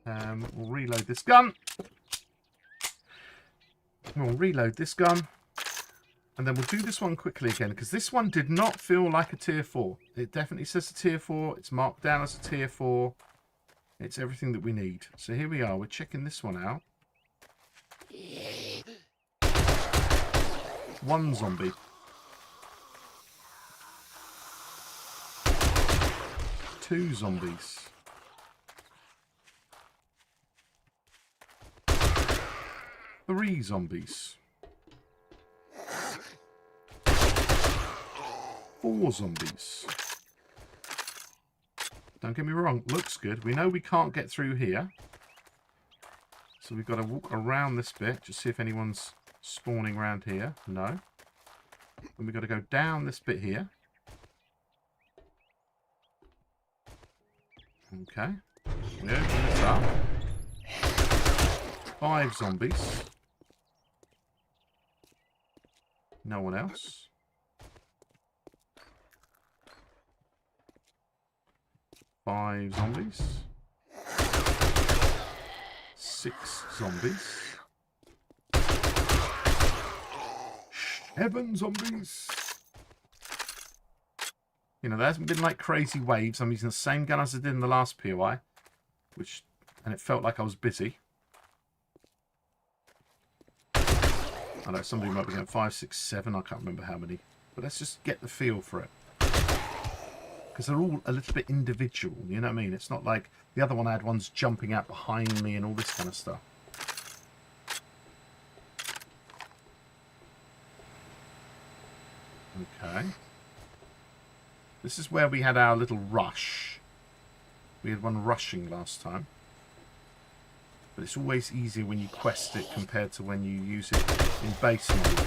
We'll reload this gun. We'll reload this gun. And then we'll do this one quickly again, because this one did not feel like a tier 4. It definitely says a tier 4. It's marked down as a tier 4. It's everything that we need. So here we are. We're checking this one out. 1 zombie. 2 zombies. 3 zombies. 4 zombies. Don't get me wrong, looks good. We know we can't get through here. So we've got to walk around this bit, just see if anyone's spawning around here. No. And we've got to go down this bit here. Okay. We open this up. 5 zombies. No one else. 5 zombies. 6 zombies. 7 zombies. You know, there hasn't been like crazy waves. I'm using the same gun as I did in the last POI, and it felt like I was busy. I know somebody might be going 5, 6, 7. I can't remember how many, but let's just get the feel for it. because they're all a little bit individual, you know what I mean? It's not like the other one I had ones jumping out behind me and all this kind of stuff. Okay. This is where we had our little rush. We had one rushing last time. But it's always easier when you quest it compared to when you use it in base mode.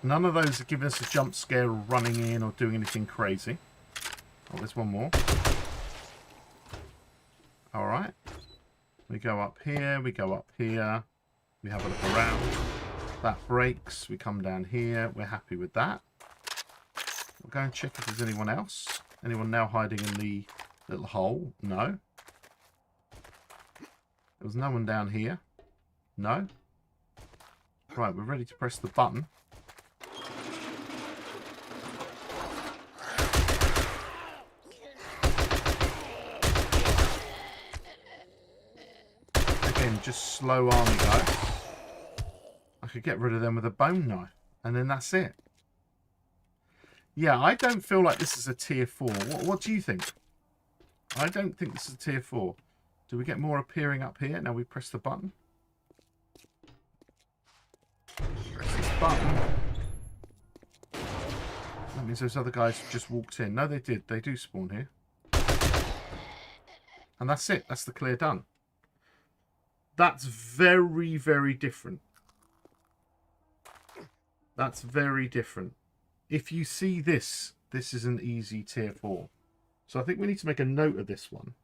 None of those are giving us a jump scare or running in or doing anything crazy. Oh, there's one more. Alright. We go up here, we go up here. We have a look around. That breaks. We come down here. We're happy with that. We'll go and check if there's anyone else. Anyone now hiding in the little hole? No. There was no one down here. No. Right, we're ready to press the button. Again, just slow army guys. I could get rid of them with a bone knife. And then that's it. Yeah, I don't feel like this is a tier 4. What do you think? I don't think this is a tier 4. Do we get more appearing up here? Now we press the button. Press this button. That means those other guys just walked in. No, they did. They do spawn here. And that's it. That's the clear done. That's very, very different. That's very different. If you see this, this is an easy tier 4. So I think we need to make a note of this one.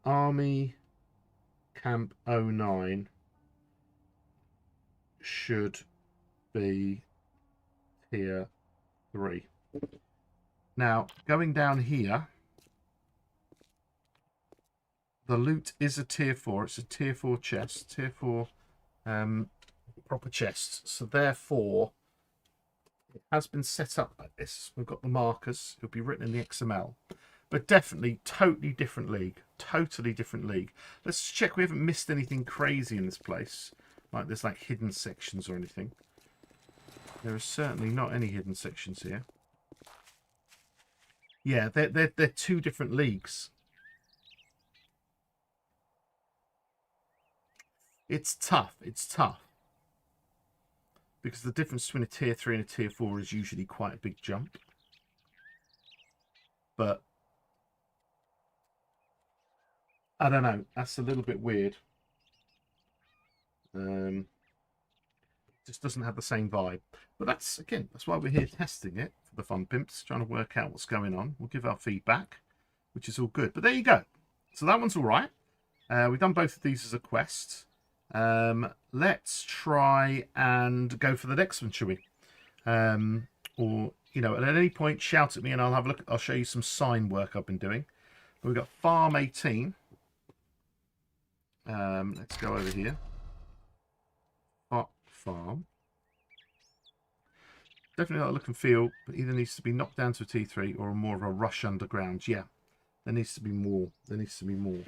Army Camp 09 should be tier 3. Now, going down here, the loot is a tier 4. It's a tier 4 chest. Tier 4 proper chest. So therefore, it has been set up like this. We've got the markers. It'll be written in the XML. But definitely, totally different league. Totally different league. Let's check we haven't missed anything crazy in this place. Like there's like hidden sections or anything. There are certainly not any hidden sections here. Yeah, they're two different leagues. It's tough. It's tough. Because the difference between a tier 3 and a tier 4 is usually quite a big jump. But I don't know. That's a little bit weird. Just doesn't have the same vibe. But that's, again, that's why we're here testing it for the Fun Pimps, trying to work out what's going on. We'll give our feedback, which is all good. But there you go. So that one's all right. We've done both of these as a quest. Let's try and go for the next one, shall we? Or, you know, at any point, shout at me and I'll have a look. I'll show you some sign work I've been doing. But we've got Farm 18. Let's go over here. Farm. Definitely not a look and feel, but either needs to be knocked down to a T3 or more of a rush underground. Yeah, there needs to be more. There needs to be more.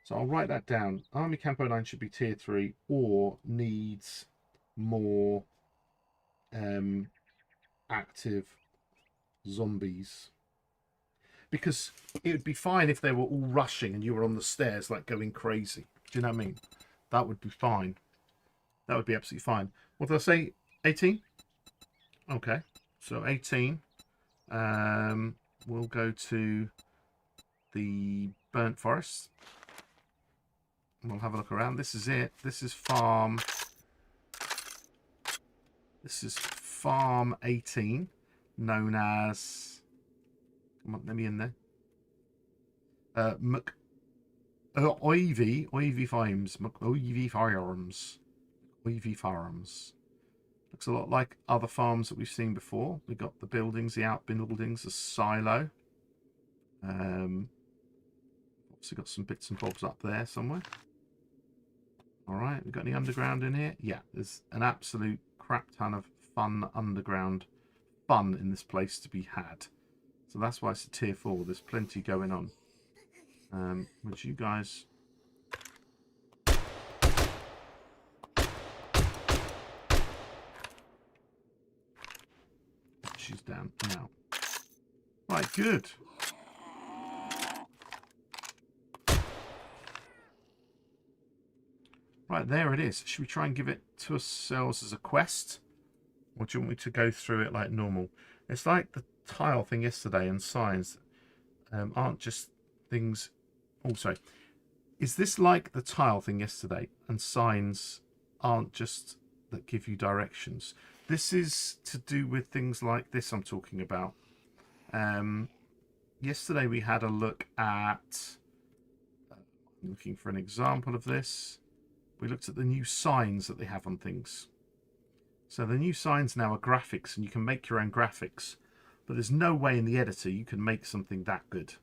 So I'll write that down. Army Camp 09 should be tier 3 or needs more active zombies. Because it would be fine if they were all rushing and you were on the stairs like going crazy. Do you know what I mean? That would be fine. That would be absolutely fine. What did I say? 18? Okay. So 18. We'll go to the burnt forest. We'll have a look around. This is it. This is farm. This is farm 18, known as. Come on, let me in there. Ivy Farms. Ivy Farms. Looks a lot like other farms that we've seen before. We've got the buildings, the outbuildings, the silo. Obviously got some bits and bobs up there somewhere. Alright, we've got any underground in here? Yeah, there's an absolute crap ton of fun underground fun in this place to be had. So that's why it's a tier 4. There's plenty going on. Which you guys... she's down now. Right, good. Right, there it is. Should we try and give it to ourselves as a quest? Or do you want me to go through it like normal? It's like the tile thing yesterday and signs aren't just things... Oh, sorry. Is this like the tile thing yesterday and signs aren't just that give you directions? This is to do with things like this I'm talking about. Yesterday we had a look at... I'm looking for an example of this. We looked at the new signs that they have on things. So the new signs now are graphics, and you can make your own graphics. But there's no way in the editor you can make something that good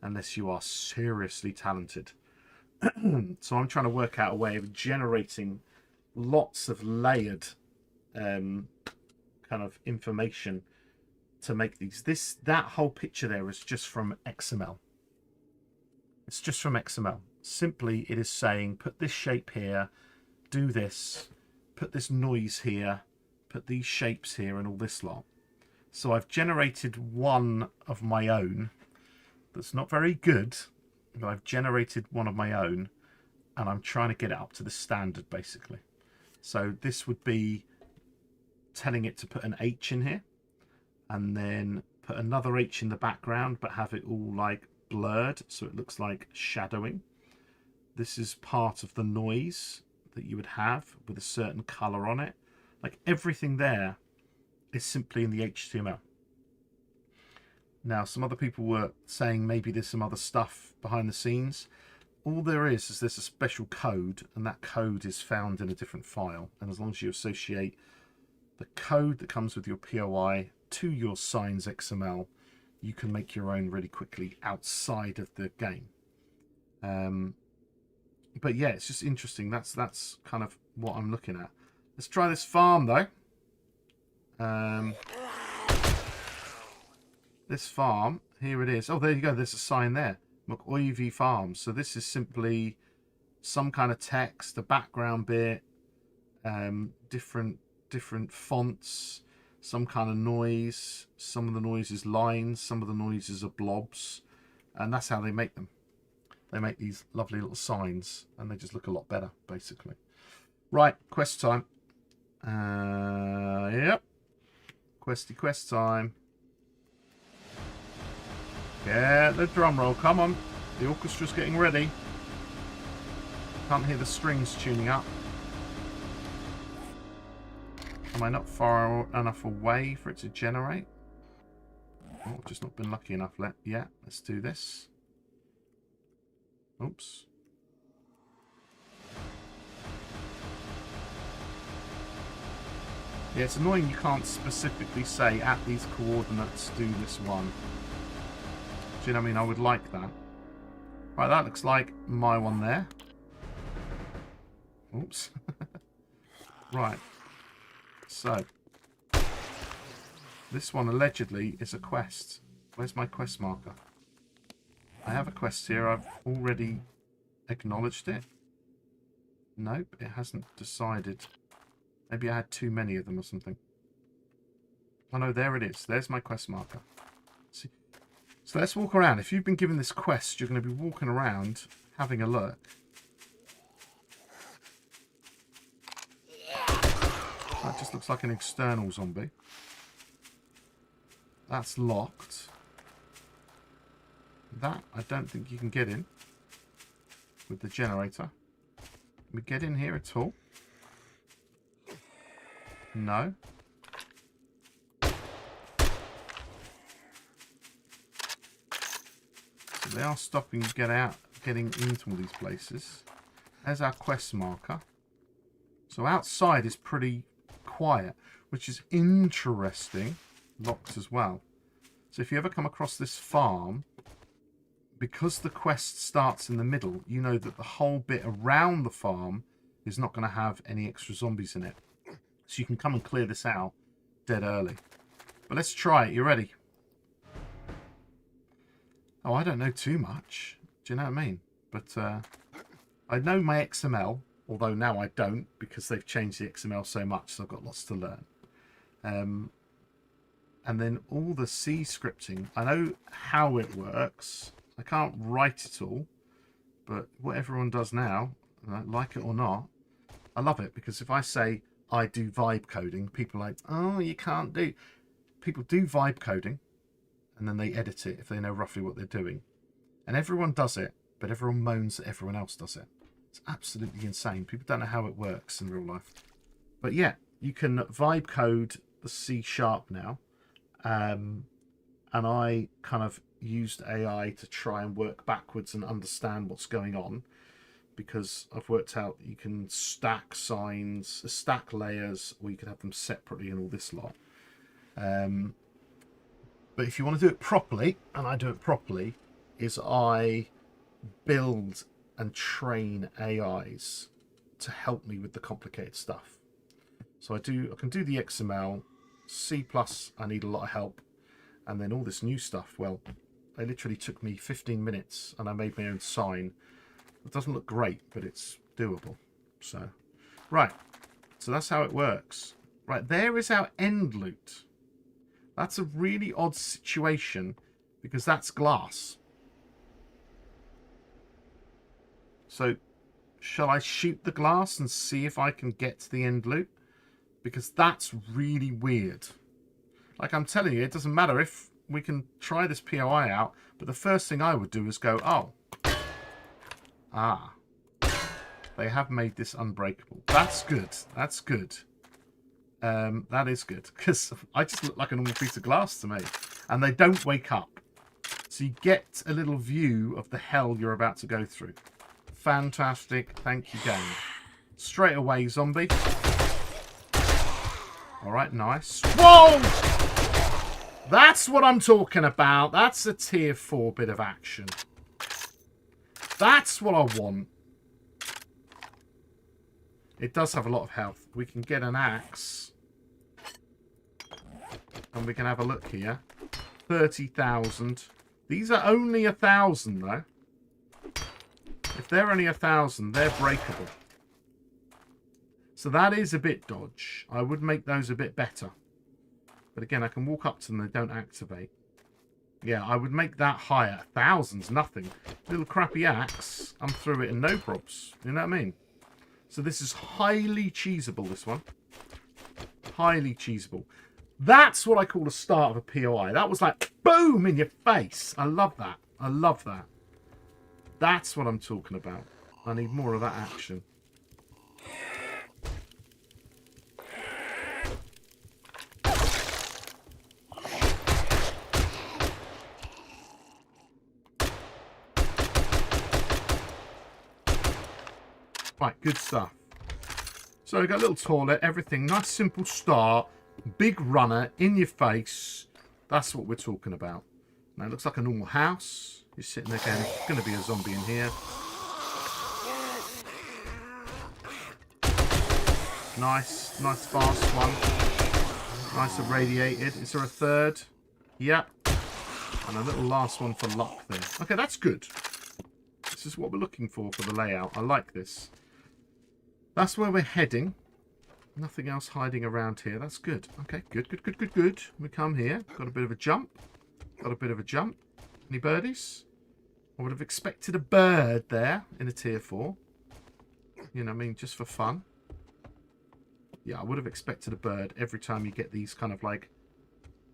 unless you are seriously talented. So I'm trying to work out a way of generating lots of layered kind of information to make these. That whole picture there is just from XML. It's just from XML. Simply, it is saying, put this shape here, do this, put this noise here, put these shapes here, and all this lot. So I've generated one of my own that's not very good, but I've generated one of my own, and I'm trying to get it up to the standard, basically. So this would be telling it to put an H in here, and then put another H in the background, but have it all like blurred, so it looks like shadowing. This is part of the noise that you would have with a certain color on it. Like everything there is simply in the HTML. Now, some other people were saying maybe there's some other stuff behind the scenes. All there is there's a special code, and that code is found in a different file. And as long as you associate the code that comes with your POI to your signs XML, you can make your own really quickly outside of the game. But yeah, it's just interesting. That's kind of what I'm looking at. Let's try this farm though. This farm, here it is. Oh, there you go. There's a sign there. McOivy Farm. So this is simply some kind of text, a background bit, different fonts, some kind of noise. Some of the noise is lines, some of the noises are blobs, and that's how they make them. They make these lovely little signs, and they just look a lot better, basically. Right, quest time. Yep. Quest time. Get the drum roll, come on. The orchestra's getting ready. Can't hear the strings tuning up. Am I not far enough away for it to generate? Oh, I've just not been lucky enough yet. Let's do this. Oops. Yeah, it's annoying you can't specifically say at these coordinates do this one. Do you know what I mean? I would like that. Right, that looks like my one there. Oops. Right. So. This one allegedly is a quest. Where's my quest marker? I have a quest here. I've already acknowledged it. Nope, it hasn't decided. Maybe I had too many of them or something. Oh no, there it is. There's my quest marker. See? So let's walk around. If you've been given this quest, you're going to be walking around having a look. That just looks like an external zombie. That's locked. That I don't think you can get in with the generator. Can we get in here at all? No. So they are stopping you getting into all these places. There's our quest marker. So outside is pretty quiet, which is interesting. Locked as well. So if you ever come across this farm, because the quest starts in the middle, you know that the whole bit around the farm is not going to have any extra zombies in it. So you can come and clear this out dead early. But let's try it. You ready? Oh, I don't know too much. Do you know what I mean? But I know my XML, although now I don't because they've changed the XML so much, so I've got lots to learn. And then all the C scripting. I know how it works. I can't write it all. But what everyone does now, like it or not, I love it. Because if I say I do vibe coding, people are like, oh, you can't do. People do vibe coding. And then they edit it if they know roughly what they're doing. And everyone does it. But everyone moans that everyone else does it. It's absolutely insane. People don't know how it works in real life. But yeah, you can vibe code the C# now. And I kind of used AI to try and work backwards and understand what's going on, because I've worked out you can stack signs, stack layers, or you can have them separately and all this lot. But if you want to do it properly, and I do it properly, is I build and train AIs to help me with the complicated stuff. So I can do the XML, C+, I need a lot of help. And then all this new stuff, well, it literally took me 15 minutes and I made my own sign. It doesn't look great, but it's doable. So, right. So that's how it works. Right, there is our end loot. That's a really odd situation because that's glass. So, shall I shoot the glass and see if I can get to the end loot? Because that's really weird. Like I'm telling you, it doesn't matter if we can try this POI out, but the first thing I would do is go, oh. Ah. They have made this unbreakable. That's good. That's good. That is good. Because I just look like a normal piece of glass to me. And they don't wake up. So you get a little view of the hell you're about to go through. Fantastic. Thank you, game. Straight away, zombie. Alright, nice. Whoa! That's what I'm talking about. That's a tier 4 bit of action. That's what I want. It does have a lot of health. We can get an axe. And we can have a look here. 30,000. These are only 1,000 though. If they're only 1,000, they're breakable. So that is a bit dodge. I would make those a bit better. But again, I can walk up to them, they don't activate. Yeah, I would make that higher. 1,000's nothing. Little crappy axe, I'm through it in no probs. You know what I mean? So this is highly cheesable, this one. Highly cheesable. That's what I call the start of a POI. That was like, boom, in your face. I love that. I love that. That's what I'm talking about. I need more of that action. Right, good stuff. So we've got a little toilet, everything. Nice simple start. Big runner, in your face. That's what we're talking about. Now it looks like a normal house. You're sitting there going, there's going to be a zombie in here. Nice fast one. Nice irradiated. Is there a third? Yep. And a little last one for luck there. Okay, that's good. This is what we're looking for the layout. I like this. That's where we're heading. Nothing else hiding around here. That's good. Okay, good. We come here. Got a bit of a jump. Any birdies? I would have expected a bird there in a tier 4. You know what I mean? Just for fun. Yeah, I would have expected a bird every time you get these kind of like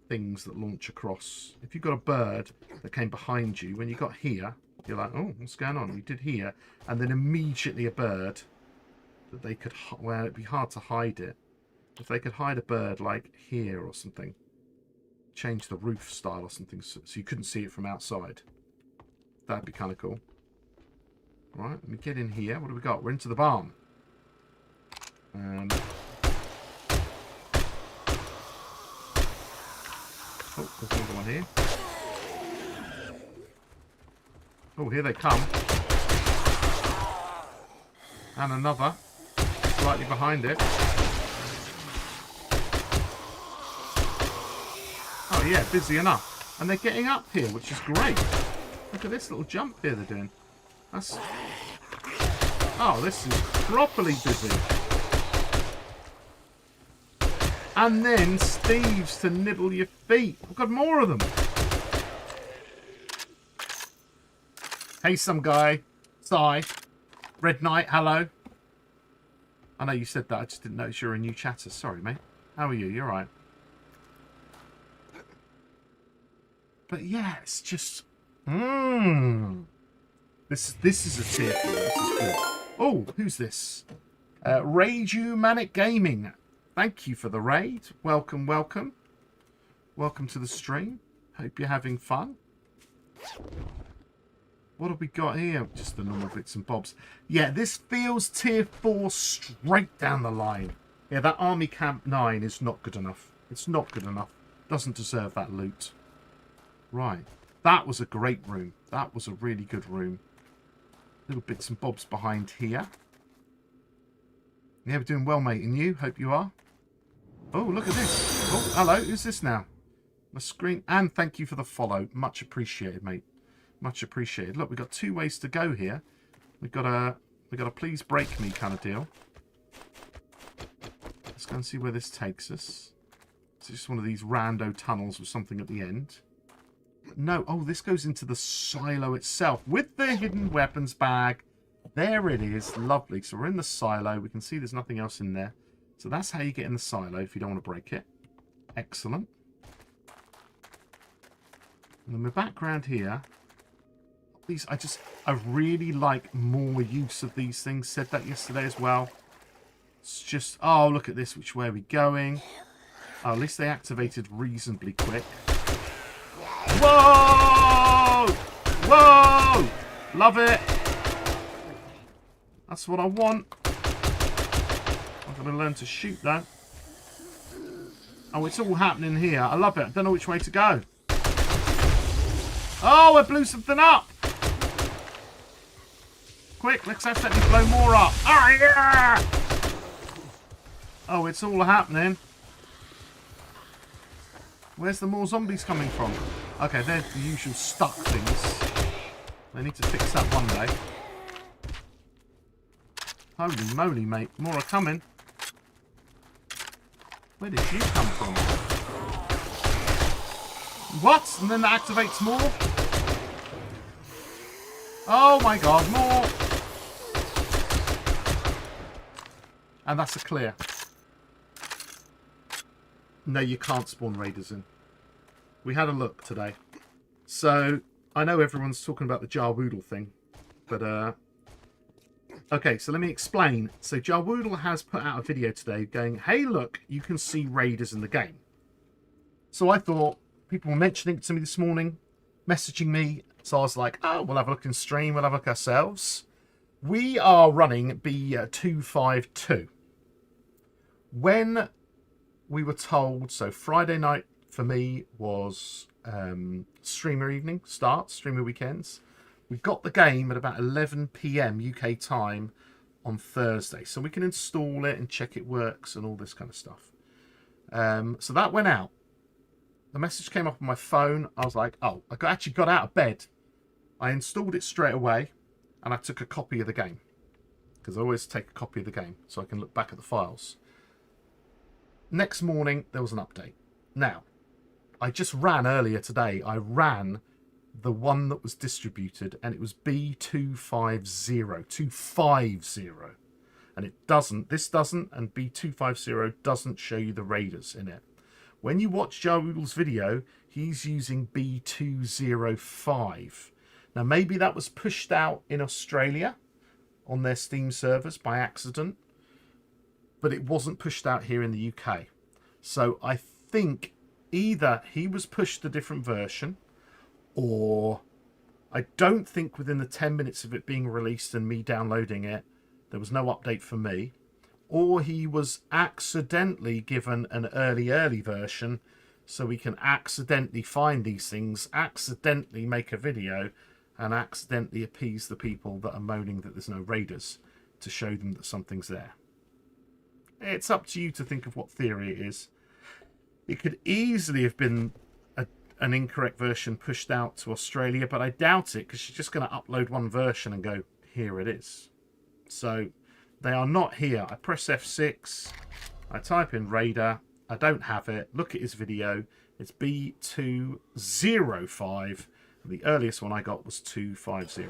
things that launch across. If you got a bird that came behind you, when you got here, you're like, oh, what's going on? You did here. And then immediately a bird that they could, well, it'd be hard to hide it. If they could hide a bird like here or something, change the roof style or something so you couldn't see it from outside. That'd be kind of cool. Right, let me get in here. What do we got? We're into the barn. Oh, there's another one here. Oh, here they come. And another. Slightly behind it. Oh yeah, busy enough. And they're getting up here, which is great. Look at this little jump here they're doing. That's... Oh, this is properly busy. And then Steve's to nibble your feet. I've got more of them. Hey, some guy. Sigh. Red Knight, hello. I know you said that. I just didn't notice you're a new chatter. Sorry, mate. How are you? You're right. But yeah, it's just... This is a tier 4. This is good. Oh, who's this? Rage Manic Gaming. Thank you for the raid. Welcome, welcome. Welcome to the stream. Hope you're having fun. What have we got here? Just the normal bits and bobs. Yeah, this feels tier 4 straight down the line. Yeah, that Army Camp 9 is not good enough. It's not good enough. Doesn't deserve that loot. Right. That was a great room. That was a really good room. Little bits and bobs behind here. Yeah, we're doing well, mate. And you? Hope you are. Oh, look at this. Oh, hello. Who's this now? My screen. And thank you for the follow. Much appreciated, mate. Much appreciated. Look, we've got 2 ways to go here. We've got a please break me kind of deal. Let's go and see where this takes us. It's just one of these rando tunnels with something at the end. No. Oh, this goes into the silo itself with the hidden weapons bag. There it is. Lovely. So we're in the silo. We can see there's nothing else in there. So that's how you get in the silo if you don't want to break it. Excellent. And then we're back around here. These, I really like more use of these things. Said that yesterday as well. It's just, oh, look at this. Which way are we going? Oh, at least they activated reasonably quick. Whoa! Whoa! Love it. That's what I want. I'm going to learn to shoot, though. Oh, it's all happening here. I love it. I don't know which way to go. Oh, I blew something up. Quick, let's accidentally blow more up. Oh, yeah! Oh, it's all happening. Where's the more zombies coming from? Okay, they're the usual stuck things. They need to fix that one day. Holy moly, mate. More are coming. Where did you come from? What? And then that activates more? Oh my god, more! And that's a clear. No, you can't spawn raiders in. We had a look today. So, I know everyone's talking about the Jarwoodle thing. But, okay, so let me explain. So, Jarwoodle has put out a video today going, hey, look, you can see raiders in the game. So I thought, people were mentioning it to me this morning, messaging me. So I was like, oh, we'll have a look in stream. We'll have a look ourselves. We are running B3.0. When we were told, so Friday night for me was streamer evening, streamer weekends. We got the game at about 11 PM UK time on Thursday. So we can install it and check it works and all this kind of stuff. So that went out. The message came up on my phone. I was like, oh, I actually got out of bed. I installed it straight away and I took a copy of the game. Because I always take a copy of the game so I can look back at the files. Next morning, there was an update. Now, I just ran earlier today. I ran the one that was distributed and it was B250. 250. And it doesn't, this doesn't, and B250 doesn't show you the raiders in it. When you watch Jarwoodle's video, he's using B205. Now, maybe that was pushed out in Australia on their Steam servers by accident, but it wasn't pushed out here in the UK. So I think either he was pushed a different version, or I don't think within the 10 minutes of it being released and me downloading it, there was no update for me, or he was accidentally given an early version so we can accidentally find these things, accidentally make a video, and accidentally appease the people that are moaning that there's no raiders to show them that something's there. It's up to you to think of what theory it is. It could easily have been an incorrect version pushed out to Australia, but I doubt it because she's just going to upload one version and go, here it is. So they are not here. I press F6, I type in Raider, I don't have it. Look at his video. It's B205. The earliest one I got was 250.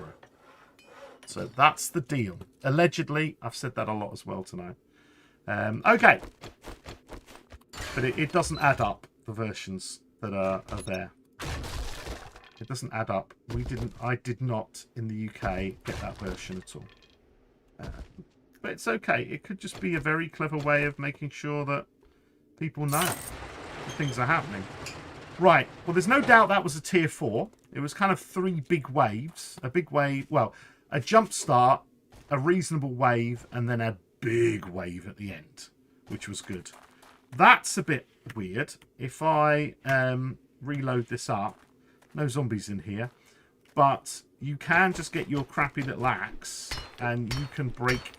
So that's the deal. Allegedly, I've said that a lot as well tonight. Okay. But it doesn't add up, the versions that are there. It doesn't add up. I did not, in the UK, get that version at all. But it's okay. It could just be a very clever way of making sure that people know that things are happening. Right. Well, there's no doubt that was a tier 4. It was kind of 3 big waves. A big wave. Well, a jump start, a reasonable wave, and then a big wave at the end, which was good. That's a bit weird. If I reload this up, no zombies in here, but you can just get your crappy little axe and you can break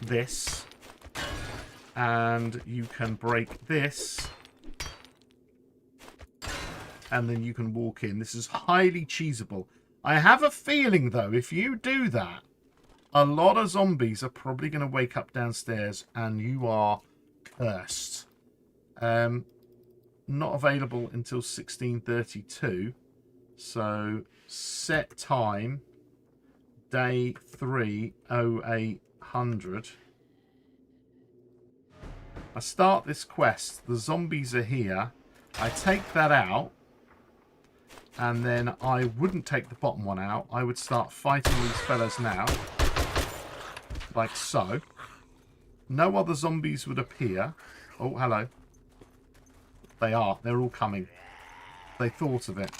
this, and you can break this, and then you can walk in. This is highly cheesable. I have a feeling, though, if you do that, a lot of zombies are probably going to wake up downstairs and you are cursed. Not available until 16:32. So set time, day 3, 0800. I start this quest. The zombies are here. I take that out. And then I wouldn't take the bottom one out. I would start fighting these fellas now. Like so. No other zombies would appear. Oh, hello. They are. They're all coming. They thought of it.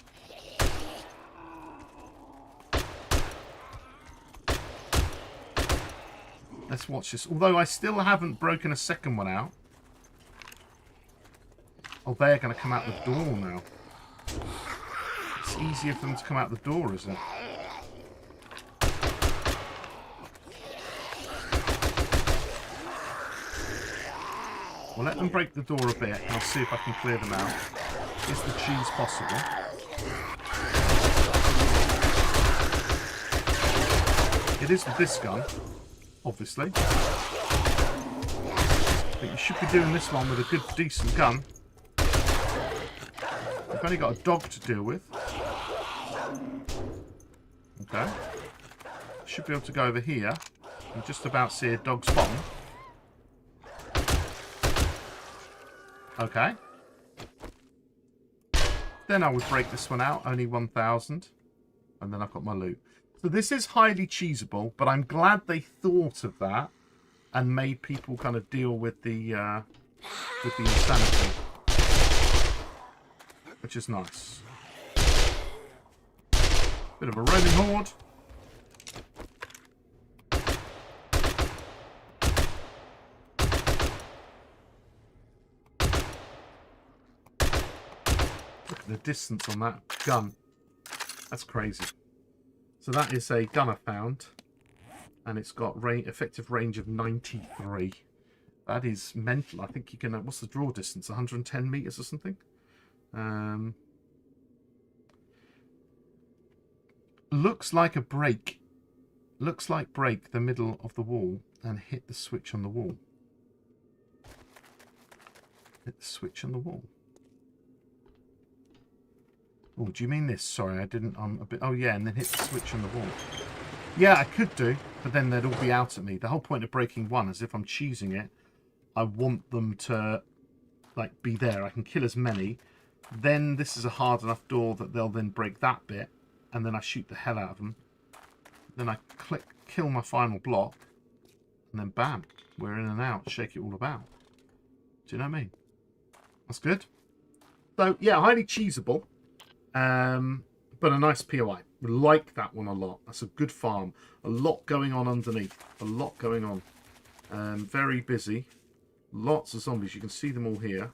Let's watch this. Although I still haven't broken a second one out. Oh, they're going to come out the door now. It's easier for them to come out the door, isn't it? Well, let them break the door a bit, and I'll see if I can clear them out. Is the cheese possible? It is with this gun, obviously. But you should be doing this one with a good, decent gun. I've only got a dog to deal with. Okay. Should be able to go over here and just about see a dog's bottom. Okay. Then I would break this one out, only 1,000. And then I've got my loot. So this is highly cheesable, but I'm glad they thought of that and made people kind of deal with the insanity. Which is nice. Bit of a roaming horde. Look at the distance on that gun. That's crazy. So that is a gun I found. And it's got effective range of 93. That is mental. I think you can... what's the draw distance? 110 meters or something? Looks like a break. Looks like break the middle of the wall and hit the switch on the wall. Hit the switch on the wall. Oh, do you mean this? Sorry, I didn't. I'm a bit. Oh yeah, and then hit the switch on the wall. Yeah, I could do, but then they'd all be out at me. The whole point of breaking one is if I'm cheesing it, I want them to like be there. I can kill as many. Then this is a hard enough door that they'll then break that bit, and then I shoot the hell out of them. Then I kill my final block, and then bam, we're in and out. Shake it all about. Do you know what I mean? That's good. So yeah, highly cheesable, but a nice POI. We like that one a lot. That's a good farm. A lot going on underneath. A lot going on. Very busy. Lots of zombies. You can see them all here.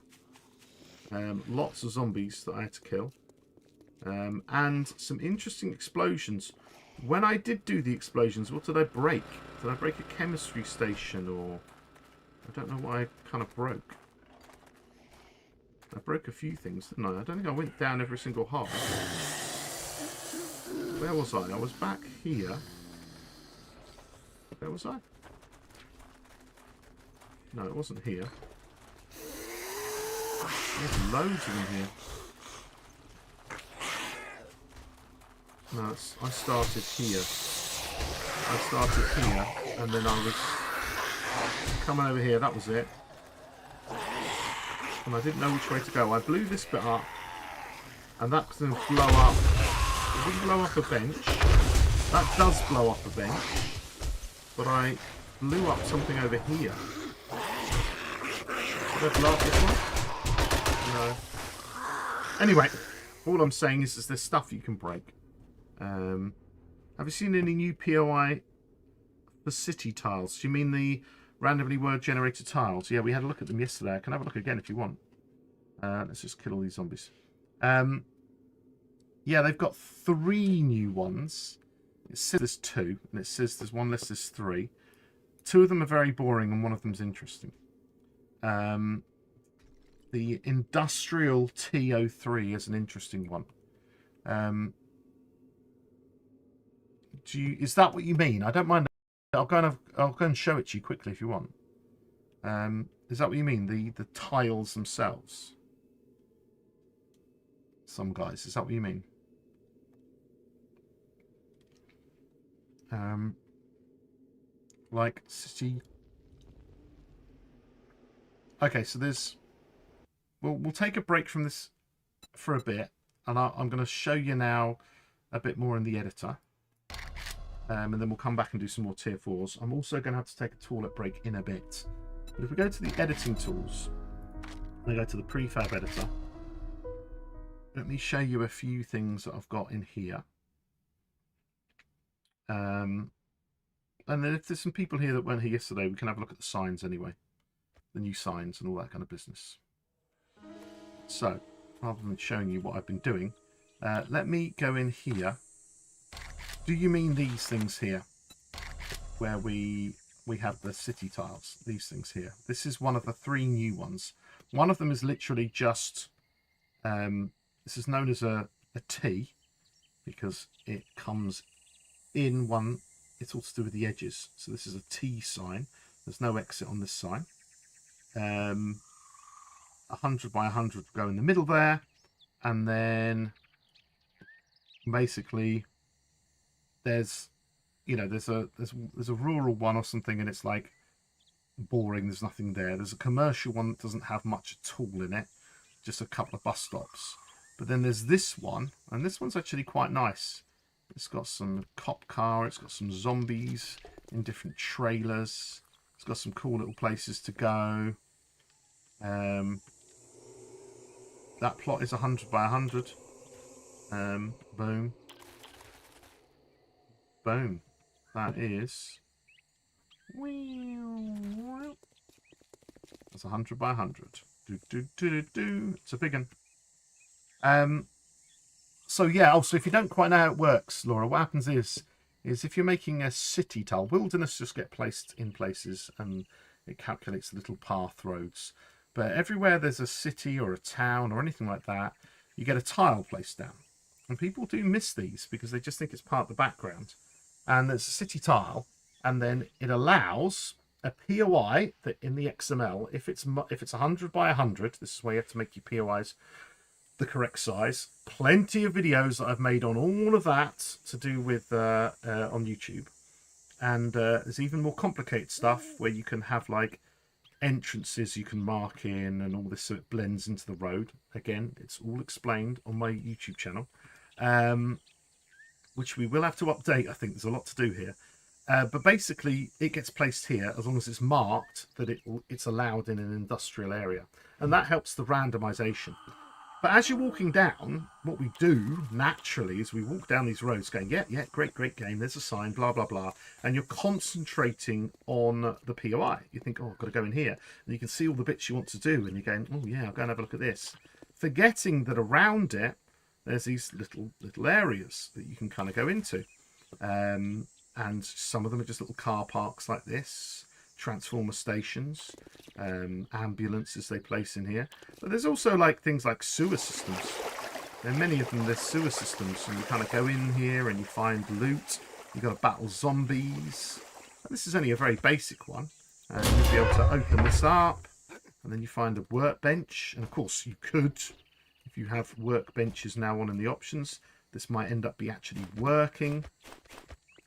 Lots of zombies that I had to kill. And some interesting explosions. When I did do the explosions, what did I break? Did I break a chemistry station, or... I don't know what I kind of broke. I broke a few things, didn't I? I don't think I went down every single hole. Where was I? I was back here. Where was I? No, it wasn't here. There's loads of them here. No, I started here. I started here, and then I was coming over here. That was it. And I didn't know which way to go. I blew this bit up, and that doesn't blow up. It didn't blow up a bench. That does blow up a bench, but I blew up something over here. Did I blow up this one? No. Anyway, all I'm saying is there's stuff you can break. Have you seen any new POI for city tiles? Do you mean the randomly word generated tiles? Yeah, we had a look at them yesterday. I can have a look again if you want. Let's just kill all these zombies. Yeah, they've got 3 new ones. It says there's 2, and it says there's one less there's 3. 2 of them are very boring, and one of them's interesting. The Industrial T03 is an interesting one. Is that what you mean? I don't mind. I'll go and show it to you quickly if you want. Is that what you mean? The tiles themselves? Some guys. Is that what you mean? Like city. Okay, so there's. We'll take a break from this for a bit, and I'm going to show you now a bit more in the editor. And then we'll come back and do some more tier 4s. I'm also going to have to take a toilet break in a bit. But if we go to the editing tools, and I go to the prefab editor, let me show you a few things that I've got in here. And then if there's some people here that weren't here yesterday, we can have a look at the signs anyway. The new signs and all that kind of business. So, rather than showing you what I've been doing, let me go in here. Do you mean these things here? Where we have the city tiles. These things here. This is one of the 3 new ones. One of them is literally just... this is known as a T, because it comes in one... It's all to do with the edges. So this is a T sign. There's no exit on this sign. 100 by 100 will go in the middle there. And then... basically... there's a rural one or something, and it's like boring. There's nothing there. There's a commercial one that doesn't have much at all in it, just a couple of bus stops. But then there's this one, and this one's actually quite nice. It's got some cop car. It's got some zombies in different trailers. It's got some cool little places to go. That plot is 100 by 100. Boom. Boom. That is... That's 100 by 100. It's a big one. So yeah, also if you don't quite know how it works, Laura, what happens is if you're making a city tile, wilderness just get placed in places and it calculates the little path roads. But everywhere there's a city or a town or anything like that, you get a tile placed down. And people do miss these because they just think it's part of the background. And there's a city tile, and then it allows a POI that in the XML, if it's 100 by 100, this is where you have to make your POIs the correct size. Plenty of videos that I've made on all of that to do with on YouTube. And there's even more complicated stuff where you can have like entrances you can mark in and all this so it blends into the road. Again, it's all explained on my YouTube channel. Which we will have to update. I think there's a lot to do here. But basically, it gets placed here as long as it's marked that it's allowed in an industrial area. And that helps the randomization. But as you're walking down, what we do naturally is we walk down these roads going, yeah, great game. There's a sign, blah, blah, blah. And you're concentrating on the POI. You think, oh, I've got to go in here. And you can see all the bits you want to do. And you're going, oh, yeah, I'll go and have a look at this. Forgetting that around it, there's these little areas that you can kind of go into. And some of them are just little car parks like this, transformer stations, ambulances they place in here. But there's also like things like sewer systems. There are many of them, there's sewer systems. And you kind of go in here and you find loot. You've got to battle zombies. And this is only a very basic one. And you'll be able to open this up. And then you find a workbench. And of course you could, if you have workbenches now on in the options, this might end up be actually working.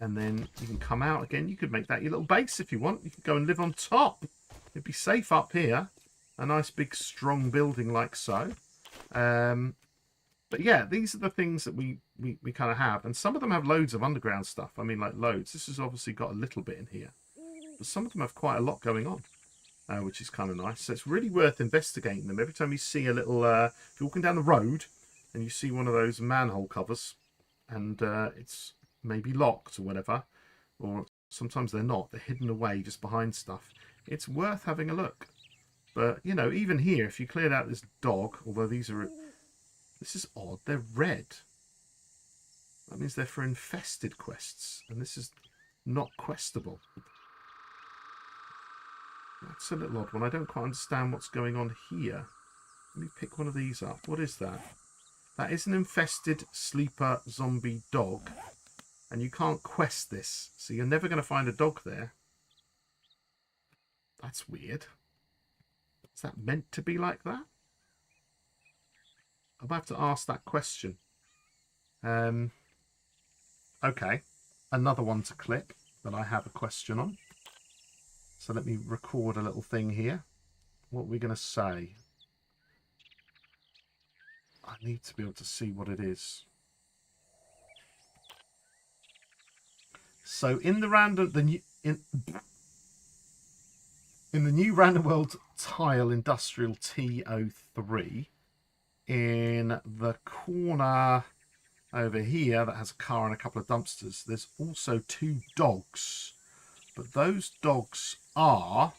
And then you can come out again. You could make that your little base if you want. You could go and live on top. It'd be safe up here. A nice big strong building like so. But yeah, these are the things that we kind of have. And some of them have loads of underground stuff. I mean, like loads. This has obviously got a little bit in here. But some of them have quite a lot going on, which is kind of nice. So it's really worth investigating them. Every time you see a little... if you're walking down the road and you see one of those manhole covers and it's maybe locked or whatever, or sometimes they're not. They're hidden away just behind stuff. It's worth having a look. But, you know, even here, if you cleared out this dog, although these are... This is odd. They're red. That means they're for infested quests. And this is not questable. That's a little odd one. I don't quite understand what's going on here. Let me pick one of these up. What is that? That is an infested sleeper zombie dog. And you can't quest this. So you're never going to find a dog there. That's weird. Is that meant to be like that? I'll have to ask that question. Okay. Another one to click that I have a question on. So let me record a little thing here. What are we going to say? I need to be able to see what it is. So in the random... In the new Random World Tile Industrial T03, in the corner over here that has a car and a couple of dumpsters, there's also 2 dogs. But those dogs are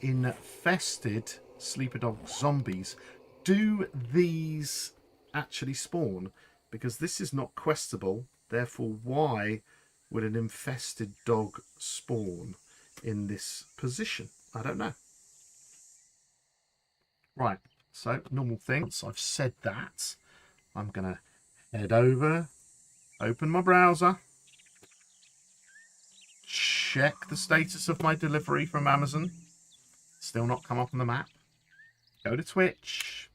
infested sleeper dog zombies. Do these actually spawn? Because this is not questable. Therefore, why would an infested dog spawn in this position? I don't know. Right, so normal thing. Once I've said that, I'm going to head over, open my browser, check the status of my delivery from Amazon. Still not come up on the map. Go to Twitch,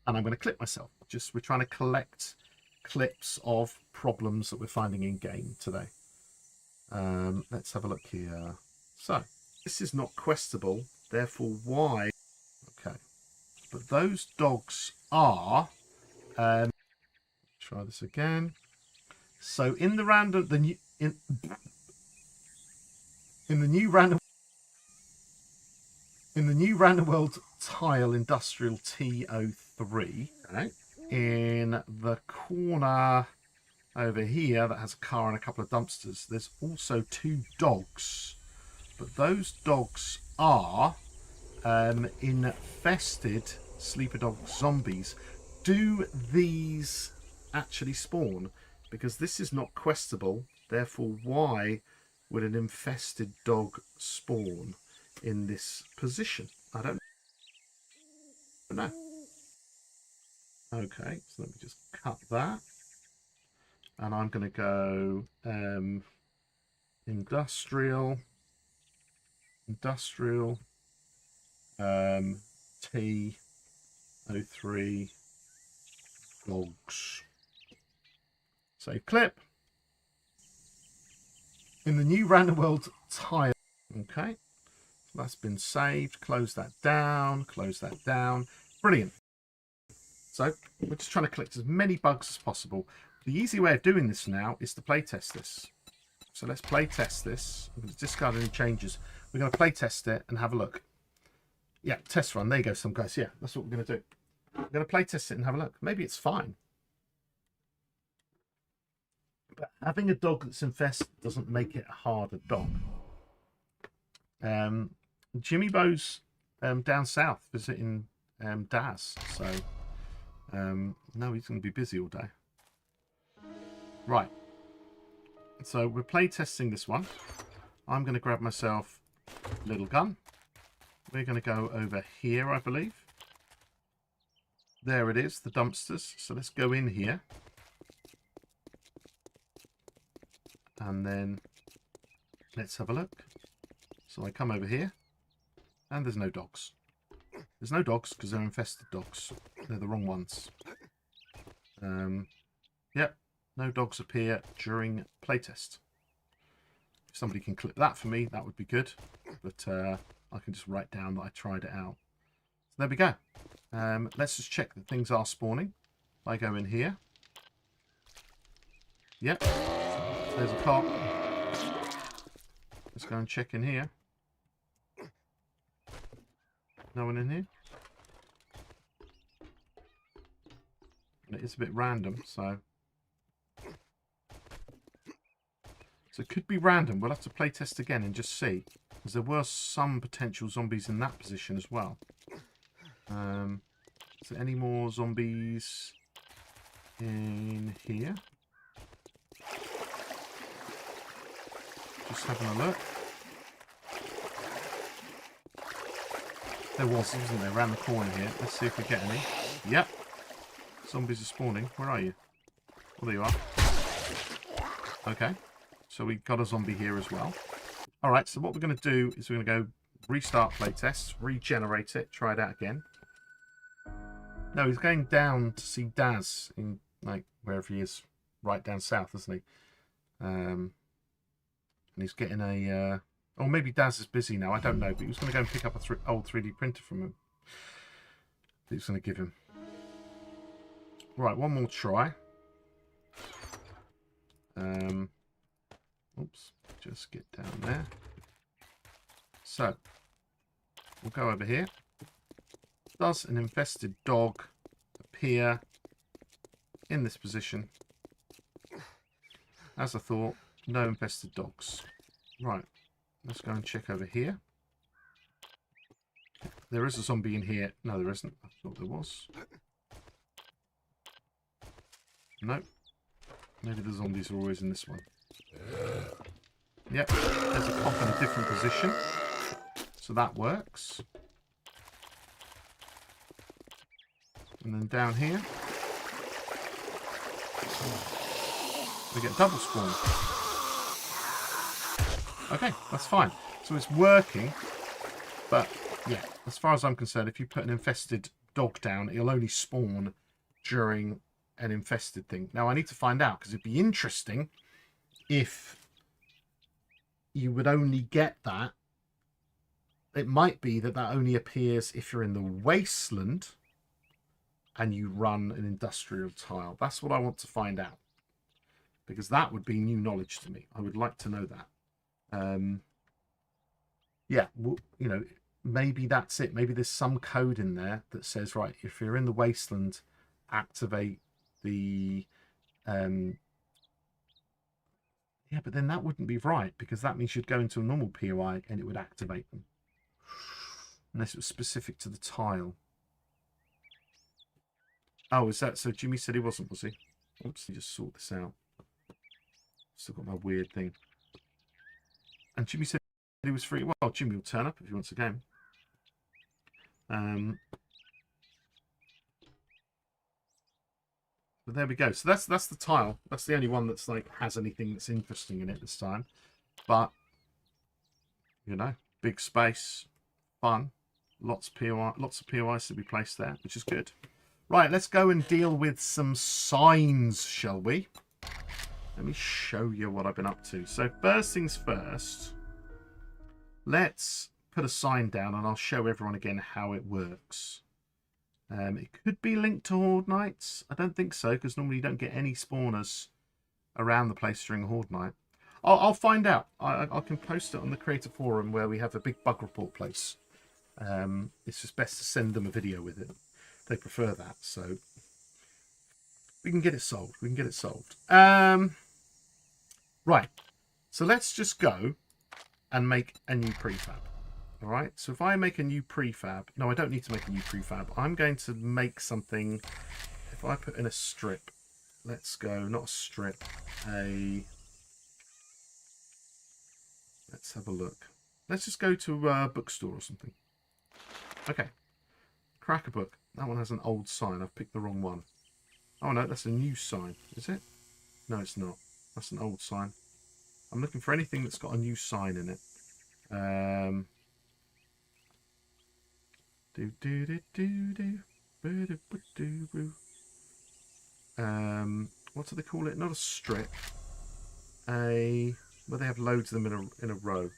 and I'm going to clip myself. We're trying to collect clips of problems that we're finding in game today. Let's have a look here. So, this is not questable, therefore why... Okay. But those dogs are... try this again. So, in the random... In the new Random World Tile Industrial T03, okay, in the corner over here that has a car and a couple of dumpsters, there's also 2 dogs. But those dogs are infested sleeper dog zombies. Do these actually spawn? Because this is not questable. Therefore, why would an infested dog spawn in this position? I don't know. Okay, so let me just cut that. And I'm going to go industrial T03 dogs. Save clip. In the new Random World Tile. Okay, so that's been saved. Close that down. Close that down. Brilliant. So we're just trying to collect as many bugs as possible. The easy way of doing this now is to play test this. So let's play test this. I'm going to discard any changes. We're going to play test it and have a look. Yeah, test run. There you go, some guys. Yeah, that's what we're going to do. We're going to play test it and have a look. Maybe it's fine. But having a dog that's infested doesn't make it a harder dog. Jimmy Bo's down south visiting Daz. So, no, he's going to be busy all day. Right. So we're play testing this one. I'm going to grab myself a little gun. We're going to go over here, I believe. There it is, the dumpsters. So let's go in here. And then let's have a look. So I come over here and there's no dogs. There's no dogs because they're infested dogs. They're the wrong ones. Yep, no dogs appear during playtest. If somebody can clip that for me, that would be good. But I can just write down that I tried it out. So there we go. Let's just check that things are spawning. I go in here. Yep, there's a cop. Let's go and check in here. No one in here? And it is a bit random, so it could be random. We'll have to play test again and just see, because there were some potential zombies in that position as well. Is there any more zombies in here? Just having a look. There was, wasn't there, around the corner here. Let's see if we get any. Yep. Zombies are spawning. Where are you? Oh, there you are. Okay. So we got a zombie here as well. Alright, so what we're going to do is we're going to go restart playtest, regenerate it, try it out again. No, he's going down to see Daz in, like, wherever he is, right down south, isn't he? And he's getting a... or maybe Daz is busy now, I don't know, but he was going to go and pick up an old 3D printer from him. He was going to give him. Right, one more try. Oops, just get down there. So, we'll go over here. Does an infested dog appear in this position? As I thought, no infested dogs. Right, let's go and check over here. There is a zombie in here. No, there isn't. I thought there was. Nope. Maybe the zombies are always in this one. Yep, there's a cop in a different position. So that works. And then down here, we get double spawn. Okay, that's fine. So it's working. But, yeah, as far as I'm concerned, if you put an infested dog down, it'll only spawn during an infested thing. Now, I need to find out, because it'd be interesting if you would only get that. It might be that that only appears if you're in the wasteland and you run an industrial tile. That's what I want to find out, because that would be new knowledge to me. I would like to know that. Yeah, well, you know, maybe that's it. Maybe there's some code in there that says, right, if you're in the wasteland, activate the yeah, but then that wouldn't be right, because that means you'd go into a normal POI and it would activate them, unless it was specific to the tile. Oh, is that so? Jimmy said he wasn't, was he? Oops, he just sort this out. Still got my weird thing. And Jimmy said he was free. Well, Jimmy will turn up if he wants a game. But there we go. So that's the tile. That's the only one that's like has anything that's interesting in it this time. But you know, big space, fun, lots of POIs to be placed there, which is good. Right, let's go and deal with some signs, shall we? Let me show you what I've been up to. So first things first, let's put a sign down and I'll show everyone again how it works. It could be linked to Horde Nights. I don't think so, because normally you don't get any spawners around the place during Horde Night. I'll find out. I can post it on the Creator Forum where we have a big bug report place. It's just best to send them a video with it. They prefer that, so we can get it solved. We can get it solved. Right, so let's just go and make a new prefab. All right, so if I make a new prefab, no, I don't need to make a new prefab. I'm going to make something. If I put in a strip, let's go, not a strip, let's have a look. Let's just go to a bookstore or something. Okay, crack a book. That one has an old sign. I've picked the wrong one. Oh no, that's a new sign. Is it? No, it's not. That's an old sign. I'm looking for anything that's got a new sign in it. Do do do do do. What do they call it? Not a strip. Where they have loads of them in a row.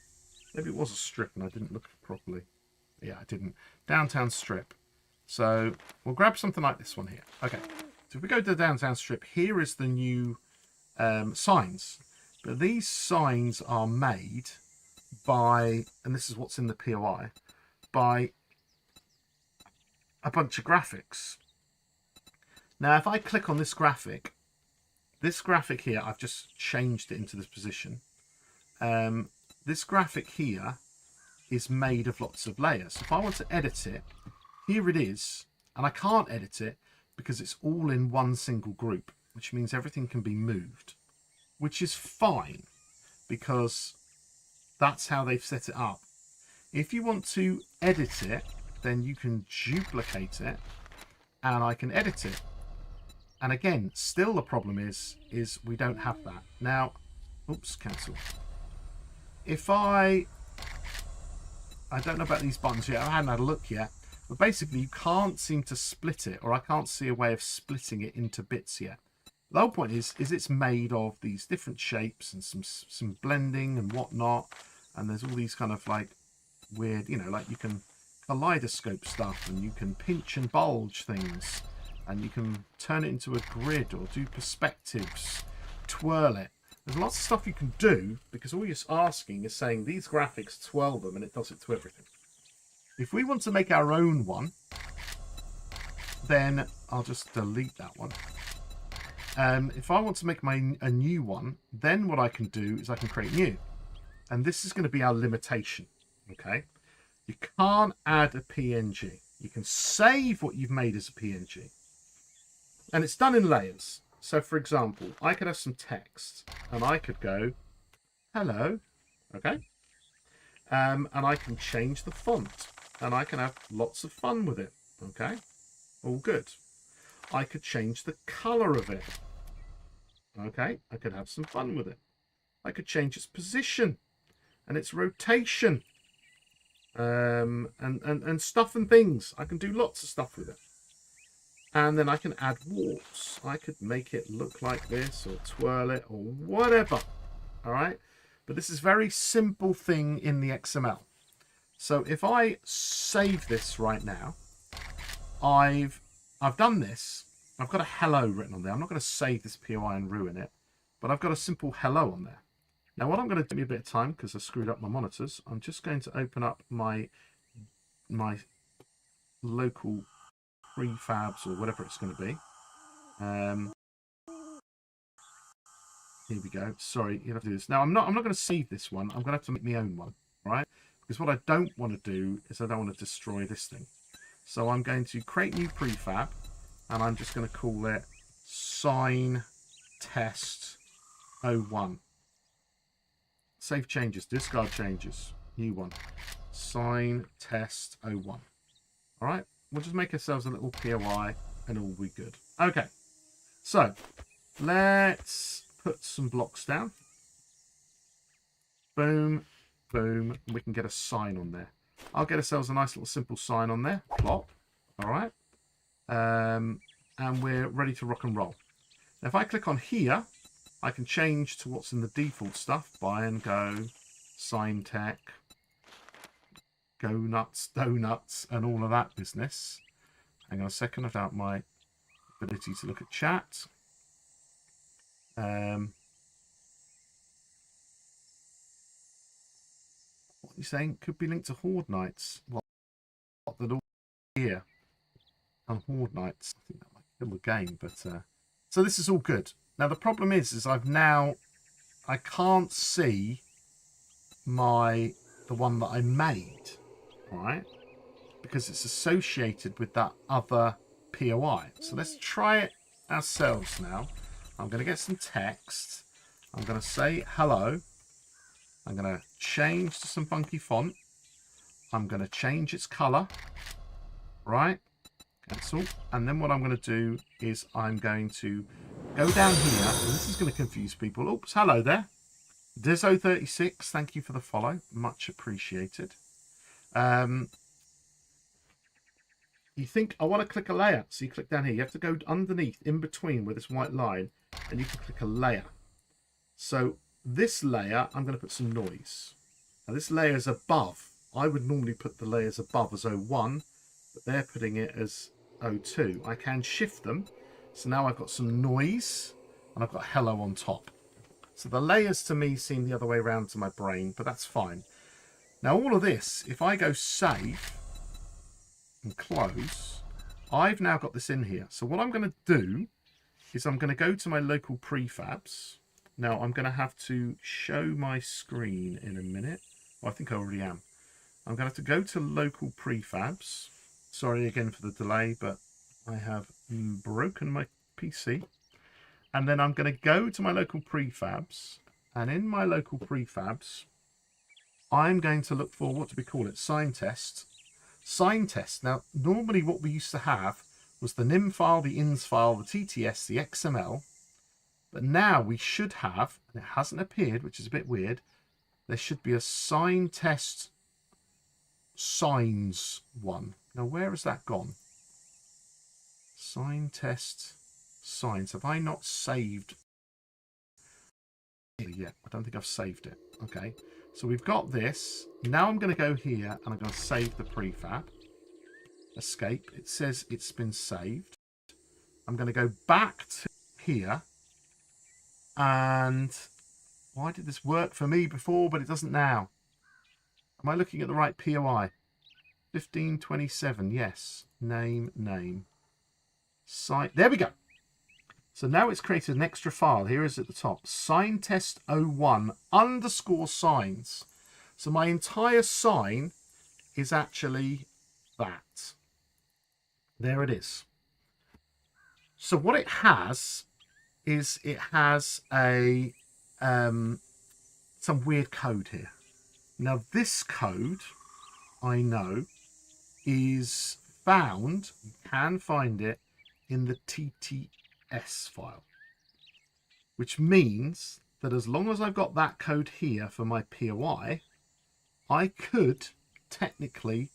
Maybe it was a strip and I didn't look properly. Yeah, I didn't. Downtown strip. So we'll grab something like this one here. Okay. So if we go to the downtown strip, here is the new signs. But these signs are made by, and this is what's in the POI, by a bunch of graphics. Now, if I click on this graphic here, I've just changed it into this position. This graphic here is made of lots of layers. If I want to edit it, here it is, and I can't edit it because it's all in one single group, which means everything can be moved, which is fine because that's how they've set it up. If you want to edit it, then you can duplicate it and I can edit it. And again, still the problem is we don't have that. Now, oops, cancel. If I don't know about these buttons yet, I haven't had a look yet, but basically you can't seem to split it, or I can't see a way of splitting it into bits yet. The whole point is it's made of these different shapes and some blending and whatnot, and there's all these kind of like weird, you know, like you can kaleidoscope stuff and you can pinch and bulge things and you can turn it into a grid or do perspectives, twirl it. There's lots of stuff you can do because all you're asking is saying these graphics, twirl them, and it does it to everything. If we want to make our own one, then I'll just delete that one. If I want to make a new one, then what I can do is I can create new. And this is going to be our limitation, okay? You can't add a PNG. You can save what you've made as a PNG. And it's done in layers. So, for example, I could have some text, and I could go, hello, okay? And I can change the font, and I can have lots of fun with it, okay? All good. I could change the colour of it, okay? I could have some fun with it. I could change its position and its rotation, and stuff and things. I can do lots of stuff with it. And then I can add warps. I could make it look like this or twirl it or whatever. All right. But this is a very simple thing in the XML. So if I save this right now, I've done this. I've got a hello written on there. I'm not going to save this POI and ruin it, but I've got a simple hello on there. Now what I'm going to do, me a bit of time because I screwed up my monitors. I'm just going to open up my local prefabs or whatever it's going to be. Here we go. Sorry, you have to do this. Now I'm not going to save this one. I'm going to have to make my own one, right? Because what I don't want to do is I don't want to destroy this thing. So I'm going to create new prefab, and I'm just going to call it sign test 01. Save changes, discard changes, new one. Sign test 01. All right. We'll just make ourselves a little POI and all will be good. Okay, so let's put some blocks down. Boom, boom. We can get a sign on there. I'll get ourselves a nice little simple sign on there. Plop. All right. And we're ready to rock and roll. Now, if I click on here, I can change to what's in the default stuff. Buy and go, sign tech, go nuts, donuts, and all of that business. Hang on a second, I've doubt my ability to look at chat. What are you saying? Could be linked to Horde Nights. Well, that all here on Horde Nights. I think that might kill the game, but so this is all good. Now the problem is I can't see the one that I made. Right, because it's associated with that other POI. So let's try it ourselves now. I'm going to get some text. I'm going to say hello. I'm going to change to some funky font. I'm going to change its color. Right, cancel. And then what I'm going to do is I'm going to go down here, and this is going to confuse people. Oops, hello there. Dizzo36, thank you for the follow. Much appreciated. you think, I want to click a layer. So you click down here. You have to go underneath, in between with this white line, and you can click a layer. So this layer, I'm going to put some noise. Now this layer is above. I would normally put the layers above as 01, but they're putting it as 02. I can shift them. So now I've got some noise, and I've got hello on top. So the layers to me seem the other way around to my brain, but that's fine. Now all of this, if I go save and close, I've now got this in here. So what I'm going to do is I'm going to go to my local prefabs. Now I'm going to have to show my screen in a minute. Well, I think I already am. I'm going to have to go to local prefabs. Sorry again for the delay, but I have broken my PC. And then I'm going to go to my local prefabs. And in my local prefabs, I'm going to look for, what do we call it? Sign test. Sign test. Now, normally what we used to have was the nim file, the ins file, the TTS, the XML. But now we should have, and it hasn't appeared, which is a bit weird, there should be a sign test signs one. Now, where has that gone? Sign test signs. Have I not saved? Yeah, I don't think I've saved it. Okay, so we've got this. Now I'm going to go here and I'm going to save the prefab. Escape. It says it's been saved. I'm going to go back to here. And why did this work for me before, but it doesn't now? Am I looking at the right POI? 1527, yes. Name. Site. There we go. So now it's created an extra file. Here is at the top. Sign test 01 _ signs. So my entire sign is actually that. There it is. So what it has is it has a some weird code here. Now this code, I know, is found, you can find it in the TTS file, which means that as long as I've got that code here for my POI, I could technically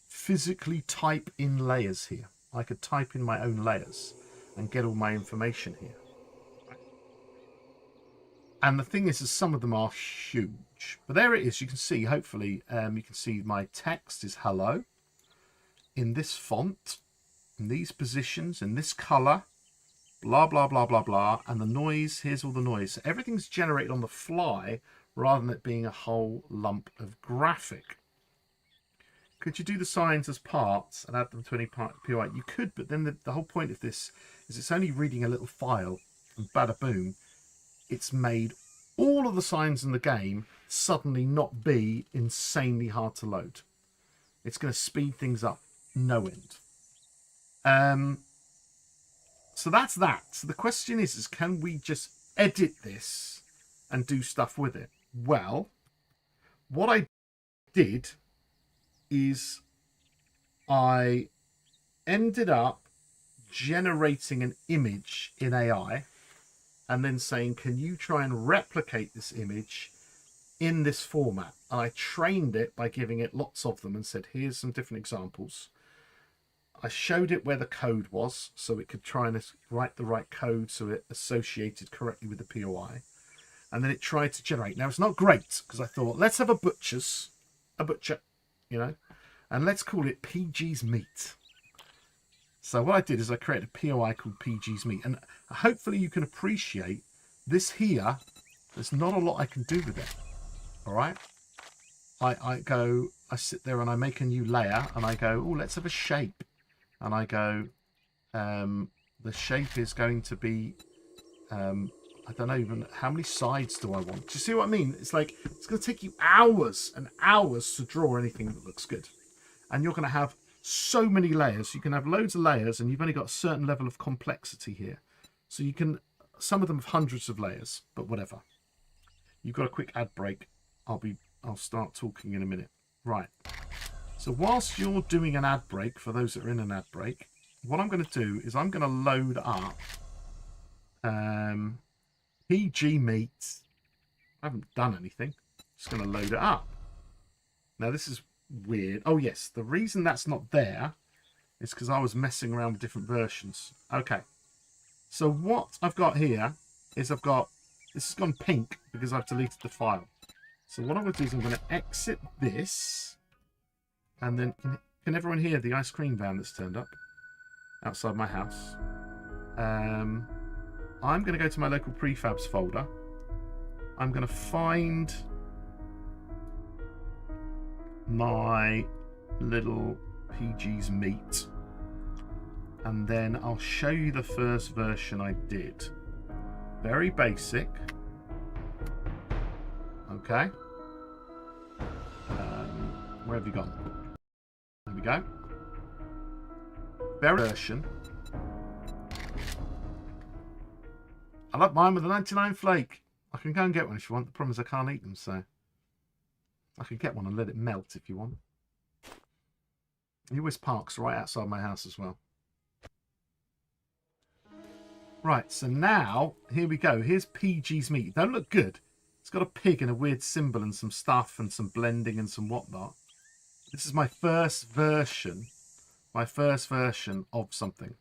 physically type in layers here. I could type in my own layers and get all my information here. And the thing is some of them are huge. But there it is. You can see, hopefully, you can see my text is hello in this font, in these positions, in this color, blah, blah, blah, blah, blah. And the noise, here's all the noise. So everything's generated on the fly rather than it being a whole lump of graphic. Could you do the signs as parts and add them to any part POI? You could, but then the whole point of this is it's only reading a little file, and bada boom, it's made all of the signs in the game suddenly not be insanely hard to load. It's going to speed things up no end. So that's that. So the question is can we just edit this and do stuff with it? Well, what I did is I ended up generating an image in AI and then saying, can you try and replicate this image in this format? And I trained it by giving it lots of them and said, here's some different examples. I showed it where the code was so it could try and write the right code so it associated correctly with the POI. And then it tried to generate. Now, it's not great because I thought, let's have a butcher, you know, and let's call it PG's Meat. So what I did is I created a POI called PG's Meat. And hopefully you can appreciate this here. There's not a lot I can do with it. All right. I sit there and I make a new layer and I go, oh, let's have a shape. And I go, the shape is going to be, I don't know even how many sides do I want. Do you see what I mean? It's like, it's going to take you hours and hours to draw anything that looks good. And you're going to have so many layers. You can have loads of layers and you've only got a certain level of complexity here. So you can, some of them have hundreds of layers, but whatever. You've got a quick ad break. I'll start talking in a minute. Right. So whilst you're doing an ad break, for those that are in an ad break, what I'm going to do is I'm going to load up PG Meat. I haven't done anything. Just going to load it up. Now this is weird. Oh yes, the reason that's not there It's because I was messing around with different versions. Okay. So what I've got here is this has gone pink because I've deleted the file. So what I'm going to do is I'm going to exit this. And then, can everyone hear the ice cream van that's turned up outside my house? I'm going to go to my local prefabs folder. I'm going to find my little PG's meat. And then I'll show you the first version I did. Very basic. Okay. Where have you gone? There we go. Very version. I like mine with a 99 flake. I can go and get one if you want. The problem is I can't eat them, so I could get one and let it melt if you want. He always parks right outside my house as well. Right, so now, here we go. Here's PG's meat. Don't look good. It's got a pig and a weird symbol and some stuff and some blending and some whatnot. This is my first version of something.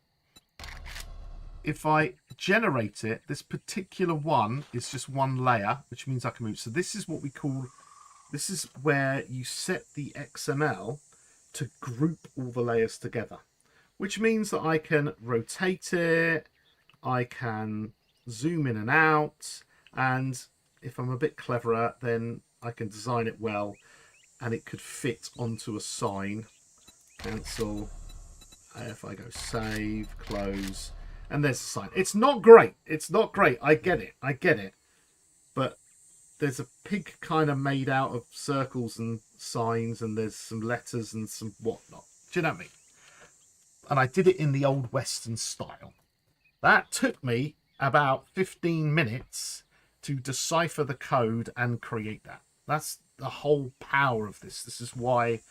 If I generate it, this particular one is just one layer, which means I can move. So this is what we call, this is where you set the XML to group all the layers together, which means that I can rotate it, I can zoom in and out, and if I'm a bit cleverer, then I can design it well, and it could fit onto a sign. Cancel. If I go save, close, and there's the sign. It's not great. It's not great. I get it. I get it. But there's a pig kind of made out of circles and signs, and there's some letters and some whatnot. Do you know what I mean? And I did it in the old Western style. That took me about 15 minutes to decipher the code and create that. That's the whole power of this. This is why,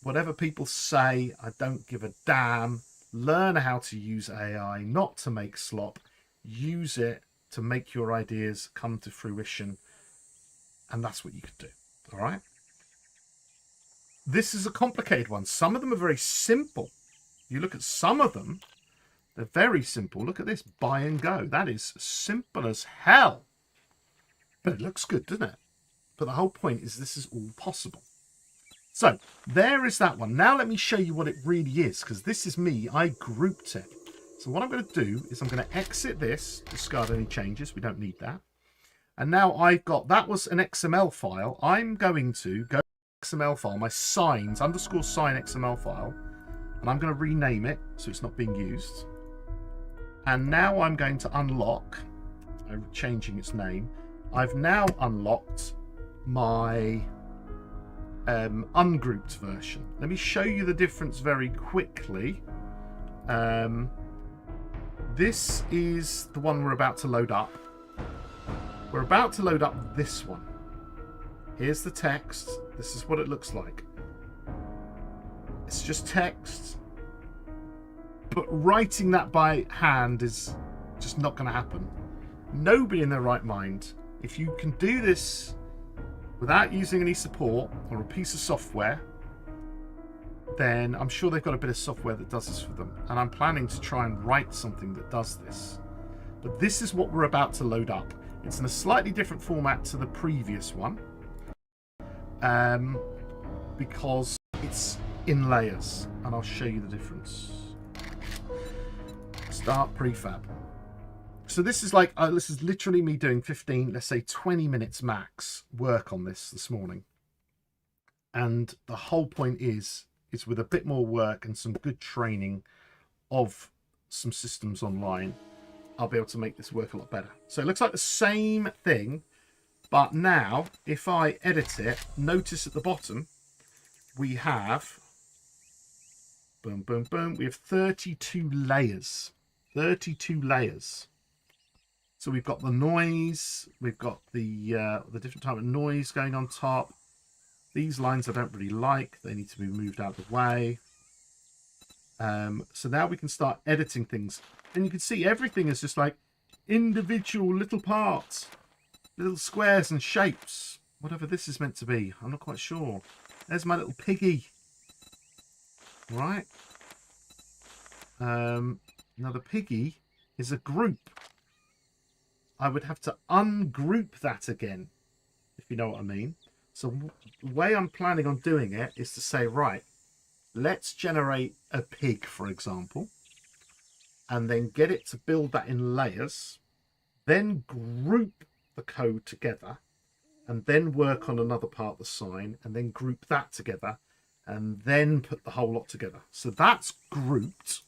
whatever people say, I don't give a damn. Learn how to use AI, not to make slop. Use it to make your ideas come to fruition. And that's what you could do. All right? This is a complicated one. Some of them are very simple. You look at some of them, they're very simple. Look at this, buy and go. That is simple as hell. But it looks good, doesn't it? But the whole point is this is all possible. So there is that one. Now let me show you what it really is, because this is me. I grouped it. So what I'm going to do is I'm going to exit this, discard any changes. We don't need that. And now I've got, that was an XML file. I'm going to go to XML file, my signs, _ sign XML file, and I'm going to rename it so it's not being used. And now I'm going to unlock, I'm changing its name. I've now unlocked my ungrouped version. Let me show you the difference very quickly. This is the one we're about to load up. We're about to load up this one. Here's the text. This is what it looks like. It's just text. But writing that by hand is just not going to happen. Nobody in their right mind, if you can do this without using any support or a piece of software, then I'm sure they've got a bit of software that does this for them. And I'm planning to try and write something that does this. But this is what we're about to load up. It's in a slightly different format to the previous one. Because it's in layers. And I'll show you the difference. Start prefab. So this is like, this is literally me doing 15, let's say 20 minutes max work on this morning. And the whole point is with a bit more work and some good training of some systems online, I'll be able to make this work a lot better. So it looks like the same thing, but now if I edit it, notice at the bottom, we have, boom, boom, boom, we have 32 layers. 32 layers. So we've got the noise, we've got the different type of noise going on top. These lines I don't really like, they need to be moved out of the way. So now we can start editing things. And you can see everything is just like individual little parts, little squares and shapes, whatever this is meant to be. I'm not quite sure. There's my little piggy. Right? Now the piggy is a group. I would have to ungroup that again, if you know what I mean. So the way I'm planning on doing it is to say, right, let's generate a pig, for example, and then get it to build that in layers, then group the code together, and then work on another part of the sign, and then group that together, and then put the whole lot together. So that's grouped.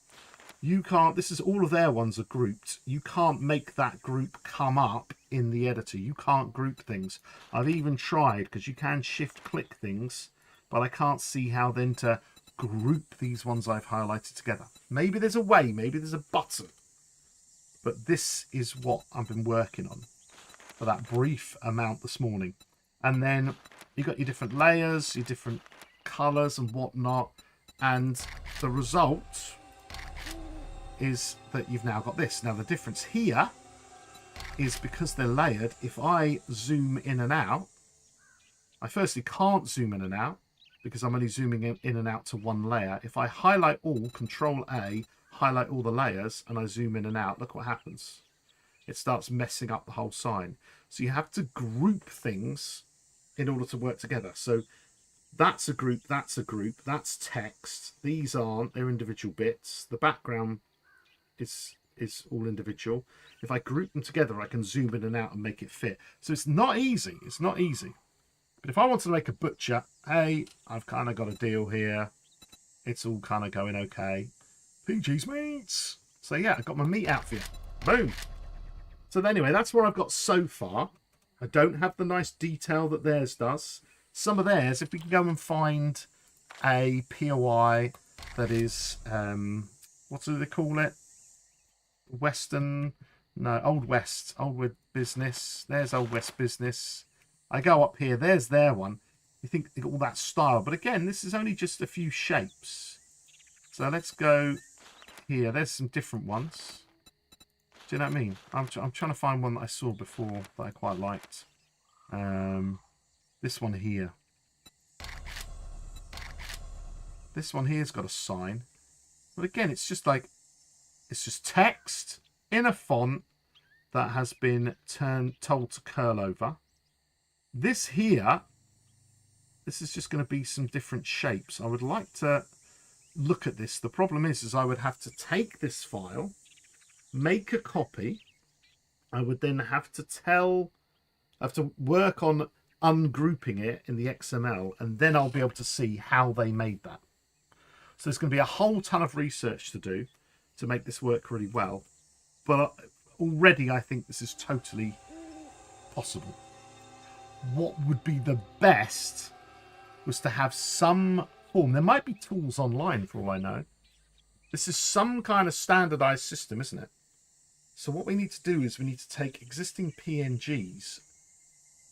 You can't, this is all of their ones are grouped. You can't make that group come up in the editor. You can't group things. I've even tried, because you can shift click things, but I can't see how then to group these ones I've highlighted together. Maybe there's a way, maybe there's a button. But this is what I've been working on for that brief amount this morning. And then you've got your different layers, your different colours and whatnot. And the result is that you've now got this. Now the difference here is because they're layered, if I zoom in and out, I firstly can't zoom in and out because I'm only zooming in and out to one layer. If I highlight all, Control A, highlight all the layers, and I zoom in and out, look what happens. It starts messing up the whole sign. So you have to group things in order to work together. So that's a group, that's text. These aren't, they're individual bits. The background is all individual. If I group them together, I can zoom in and out and make it fit. So it's not easy. It's not easy. But if I want to make a butcher, hey, I've kind of got a deal here. It's all kind of going okay. PG's meats. So yeah, I've got my meat out for you. Boom. So anyway, that's where I've got so far. I don't have the nice detail that theirs does. Some of theirs, if we can go and find a POI that is, what do they call it? Western, no, Old West business. There's Old West business. I go up here, there's their one. You think they got all that style, but again, this is only just a few shapes. So let's go here. There's some different ones. Do you know what I mean? I'm trying to find one that I saw before that I quite liked. This one here. This one here's got a sign. But again, it's just like, it's just text in a font that has been told to curl over. This here, this is just going to be some different shapes. I would like to look at this. The problem is I would have to take this file, make a copy. I would then have to work on ungrouping it in the XML, and then I'll be able to see how they made that. So there's going to be a whole ton of research to do to make this work really well. But already I think this is totally possible. What would be the best was to have some form. There might be tools online for all I know. This is some kind of standardized system, isn't it? So what we need to do is we need to take existing PNGs.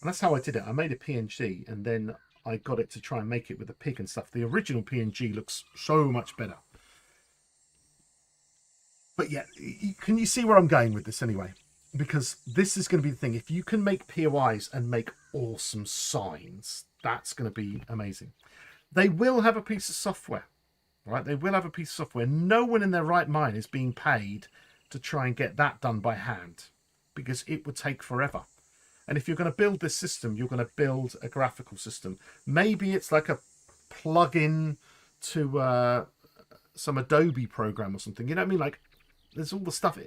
And that's how I did it. I made a PNG and then I got it to try and make it with a pig and stuff. The original PNG looks so much better. But yeah, can you see where I'm going with this anyway? Because this is going to be the thing. If you can make POIs and make awesome signs, that's going to be amazing. They will have a piece of software, right? They will have a piece of software. No one in their right mind is being paid to try and get that done by hand because it would take forever. And if you're going to build this system, you're going to build a graphical system. Maybe it's like a plug-in to some Adobe program or something. You know what I mean? Like, there's all the stuff.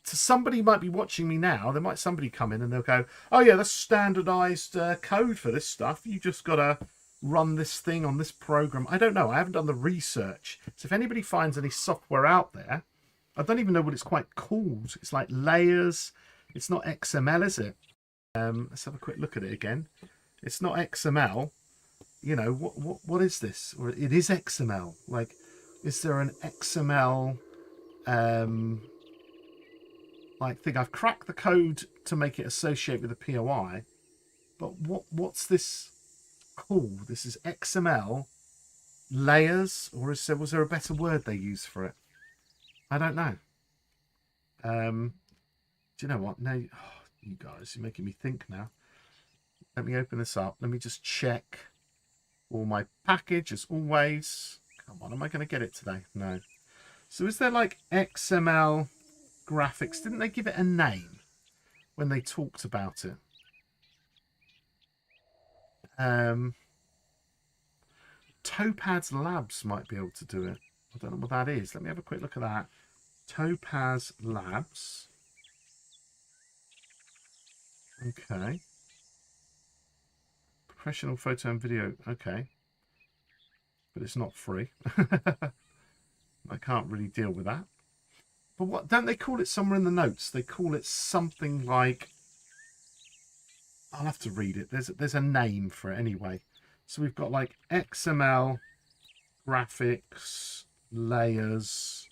To somebody might be watching me now, there might somebody come in and they'll go, oh yeah, that's standardized code for this stuff. You just got to run this thing on this program. I don't know. I haven't done the research. So if anybody finds any software out there, I don't even know what it's quite called. It's like layers. It's not XML, is it? Let's have a quick look at it again. It's not XML. You know, what is this? Or it is XML. Like, is there an XML like thing? I've cracked the code to make it associate with a POI, but what's this called? This is XML layers, or was there a better word they used for it? I don't know. Do you know what? Now, oh, you guys, you're making me think now. Let me open this up. Let me just check all my package as always. Come on, am I going to get it today? No. So is there like XML graphics? Didn't they give it a name when they talked about it? Topaz Labs might be able to do it. I don't know what that is. Let me have a quick look at that. Topaz Labs. Okay. Professional photo and video. Okay. But it's not free. I can't really deal with that. But what don't they call it somewhere in the notes? They call it something like, I'll have to read it. There's a name for it anyway. So we've got like XML, graphics, layers.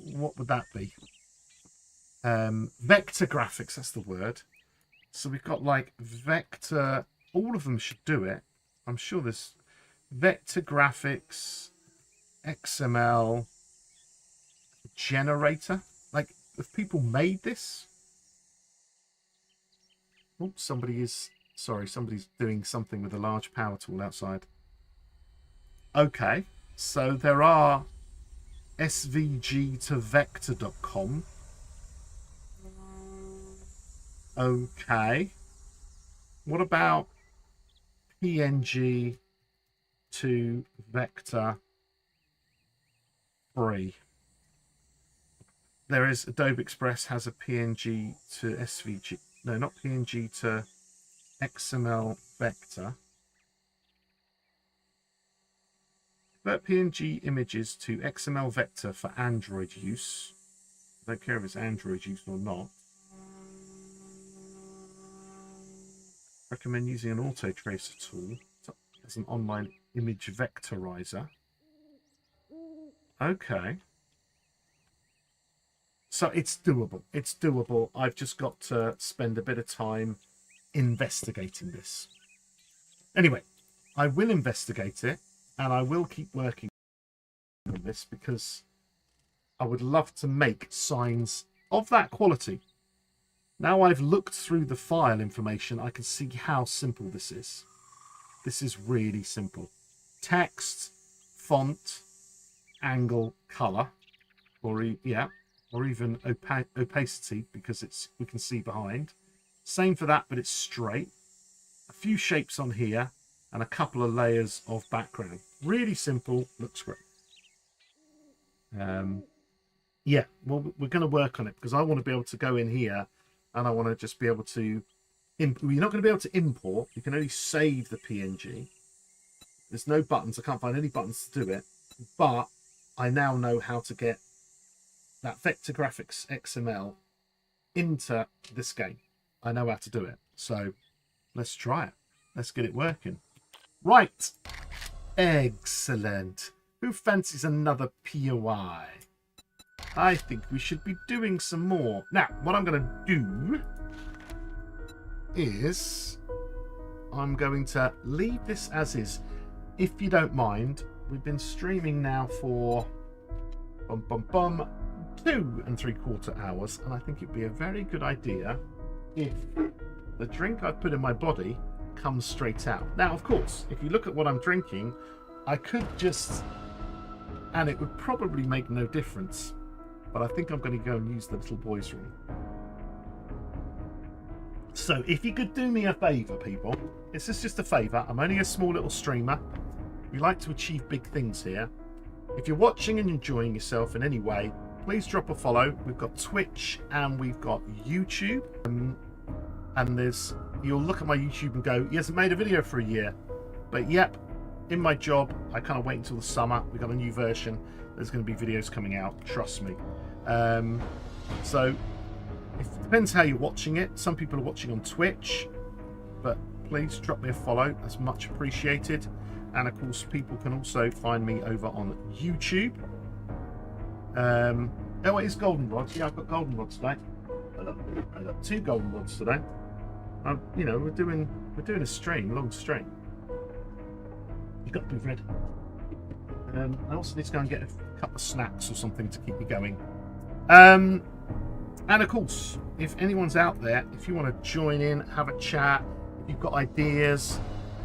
What would that be? Vector graphics, that's the word. So we've got like vector, all of them should do it. I'm sure there's vector graphics, XML, generator. Like, have people made this? Oh, somebody's doing something with a large power tool outside. Okay, so there are svg to vector.com. Okay. What about PNG to vector free? There is Adobe Express has a PNG to SVG. No, not PNG to XML vector. Convert PNG images to XML vector for Android use. I don't care if it's Android use or not. Recommend using an auto tracer tool as an online image vectorizer. Okay. So it's doable. It's doable. I've just got to spend a bit of time investigating this. Anyway, I will investigate it and I will keep working on this because I would love to make signs of that quality. Now I've looked through the file information, I can see how simple this is. This is really simple. Text, font, angle, color, or even opacity because we can see behind. Same for that, but it's straight. A few shapes on here and a couple of layers of background. Really simple, looks great. Yeah, well, we're going to work on it because I want to be able to go in here and I want to just be able to... You're not going to be able to import. You can only save the PNG. There's no buttons. I can't find any buttons to do it. But I now know how to get that vector graphics XML into this game. I know how to do it. So let's try it. Let's get it working. Right. Excellent. Who fancies another POI? I think we should be doing some more. Now, what I'm going to do is I'm going to leave this as is. If you don't mind, we've been streaming now for 2 3/4 hours, and I think it'd be a very good idea if the drink I put in my body comes straight out. Now, of course, if you look at what I'm drinking, I could just, and it would probably make no difference, but I think I'm going to go and use the little boy's room. So if you could do me a favour, people, this is just a favour. I'm only a small little streamer. We like to achieve big things here. If you're watching and enjoying yourself in any way, please drop a follow. We've got Twitch and we've got YouTube. And you'll look at my YouTube and go, he hasn't made a video for a year. But yep, in my job, I kind of wait until the summer. We've got a new version. There's going to be videos coming out, trust me. So it depends how you're watching it. Some people are watching on Twitch, but please drop me a follow. That's much appreciated. And of course, people can also find me over on YouTube. Oh, it is goldenrods. Yeah, I've got goldenrods today. I've got 2 goldenrods today. You know, we're doing a stream, long stream. You've got to be ready. I also need to go and get a couple of snacks or something to keep me going. And of course, if anyone's out there, if you want to join in, have a chat, if you've got ideas,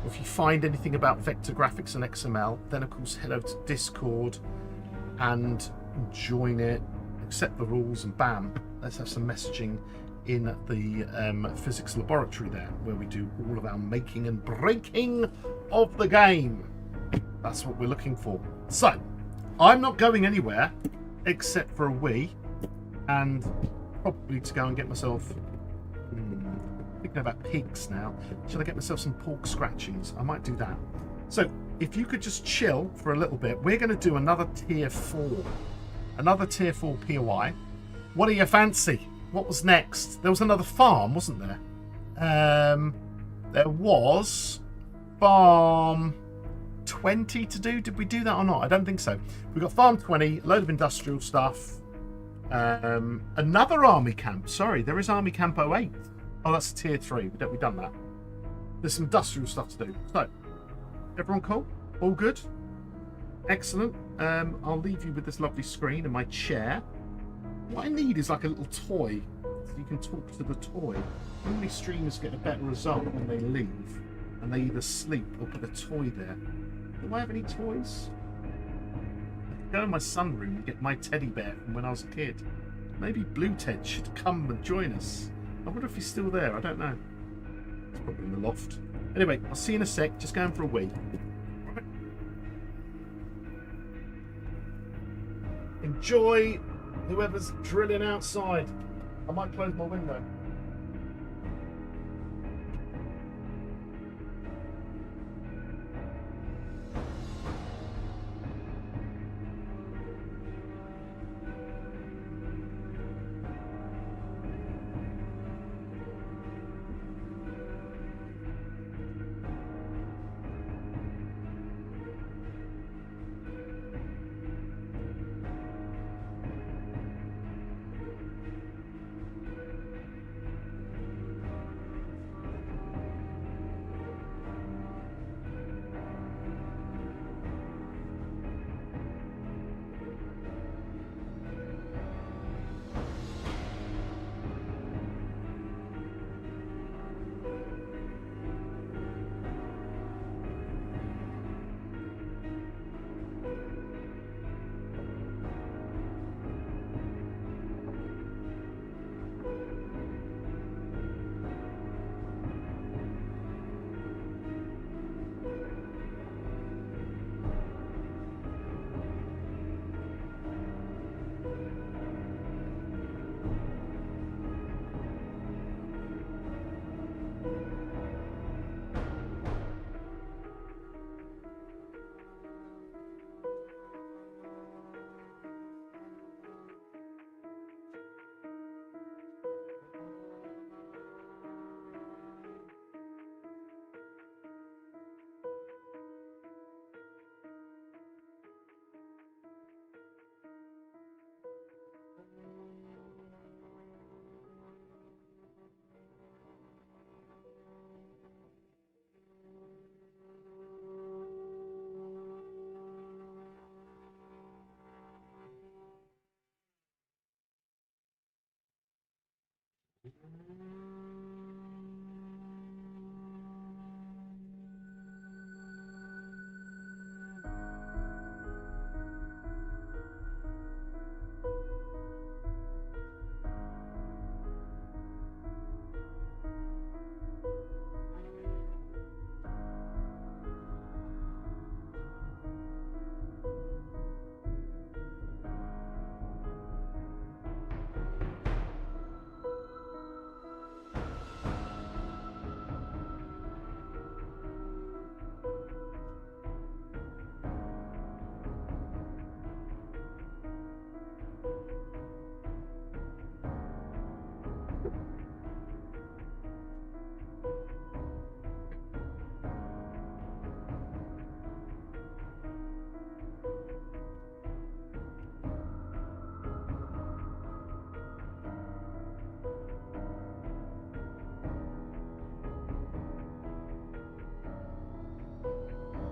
if you find anything about vector graphics and XML, then of course head over to Discord. and join it, accept the rules, and bam, let's have some messaging in the physics laboratory there, where we do all of our making and breaking of the game. That's what we're looking for. So, I'm not going anywhere except for a wee, and probably to go and get myself... thinking about pigs now. Should I get myself some pork scratchings? I might do that. So, if you could just chill for a little bit, we're going to do another tier 4. Another tier 4 POI. What do you fancy? What was next? There was another farm, wasn't there? There was farm 20 to do. Did we do that or not? I don't think so. We've got farm 20, load of industrial stuff. Another army camp. Sorry, there is army camp 08. Oh, that's tier 3. We've done that. There's some industrial stuff to do. So, everyone cool? All good? Excellent. I'll leave you with this lovely screen and my chair. What I need is like a little toy, so you can talk to the toy. Normally streamers get a better result when they leave, and they either sleep or put a toy there. Do I have any toys? I could go in my sunroom and get my teddy bear from when I was a kid. Maybe Blue Ted should come and join us. I wonder if he's still there. I don't know. He's probably in the loft. Anyway, I'll see you in a sec. Just going for a wee. Right. Enjoy whoever's drilling outside. I might close my window.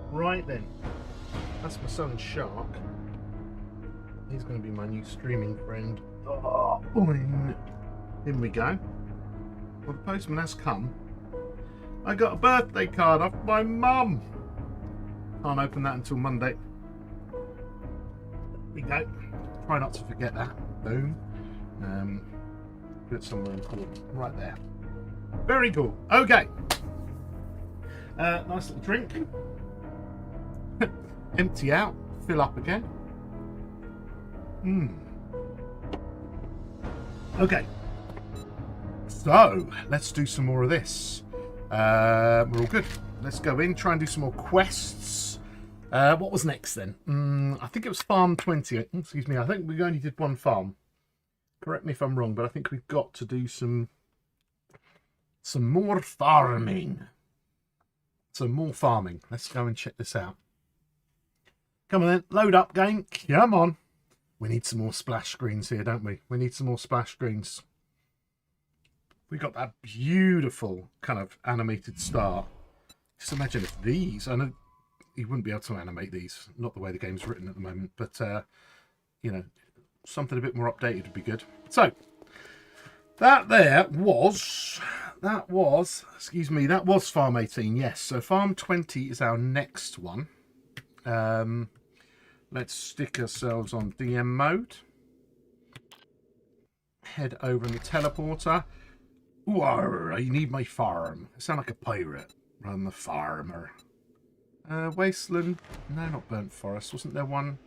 Right then, that's my son Shark. He's going to be my new streaming friend. Oh, boing. In we go. Well, the postman has come. I got a birthday card off my mum. Can't open that until Monday. we go. Try not to forget that. Boom. Put it somewhere important. Right there. Very cool. Okay. Nice little drink. Empty out. Fill up again. Okay. So, let's do some more of this. We're all good. Let's go in, try and do some more quests. What was next then? I think it was farm 20. Excuse me, I think we only did one farm. Correct me if I'm wrong, but I think we've got to do some more farming. Some more farming. Let's go and check this out. Come on then, load up game. Come on. We need some more splash screens here, don't we? We need some more splash screens. We got that beautiful kind of animated start. Just imagine if these, I know you wouldn't be able to animate these, not the way the game's written at the moment, but you know, something a bit more updated would be good. So that was excuse me, that was farm 18. Yes, so farm 20 is our next one. Let's stick ourselves on DM mode. Head over in the teleporter. Ooh, I need my farm. I sound like a pirate rather than the farmer. Wasteland. No, not burnt forest. Wasn't there one?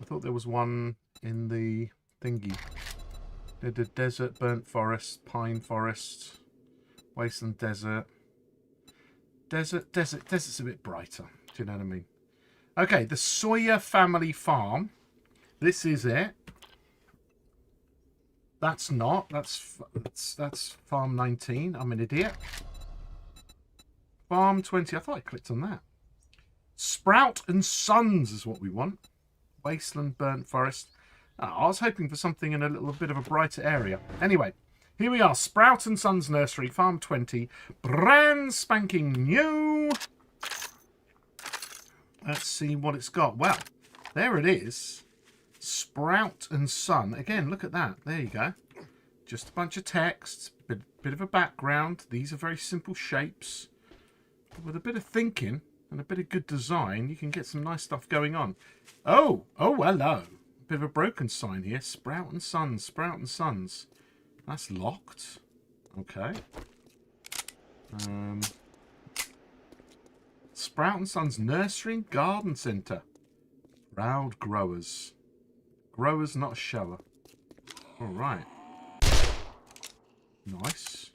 I thought there was one in the thingy. The desert, burnt forest, pine forest, wasteland, desert. Desert's a bit brighter. Do you know what I mean? Okay, the Sawyer family farm. This is it. That's not. That's farm 19. I'm an idiot. Farm 20. I thought I clicked on that. Sprout and Sons is what we want. Wasteland, burnt forest. Oh, I was hoping for something in a little bit of a brighter area. Anyway, here we are. Sprout and Sons Nursery, farm 20. Brand spanking new. Let's see what it's got. Well, there it is. Sprout and Son. Again, look at that. There you go. Just a bunch of text. Bit of a background. These are very simple shapes. With a bit of thinking and a bit of good design, you can get some nice stuff going on. Oh, hello. Bit of a broken sign here. Sprout and Sons. Sprout and Sons. That's locked. Okay. Sprout and Sons Nursery and Garden Centre. Proud growers. Growers, not a shower. All right. Nice.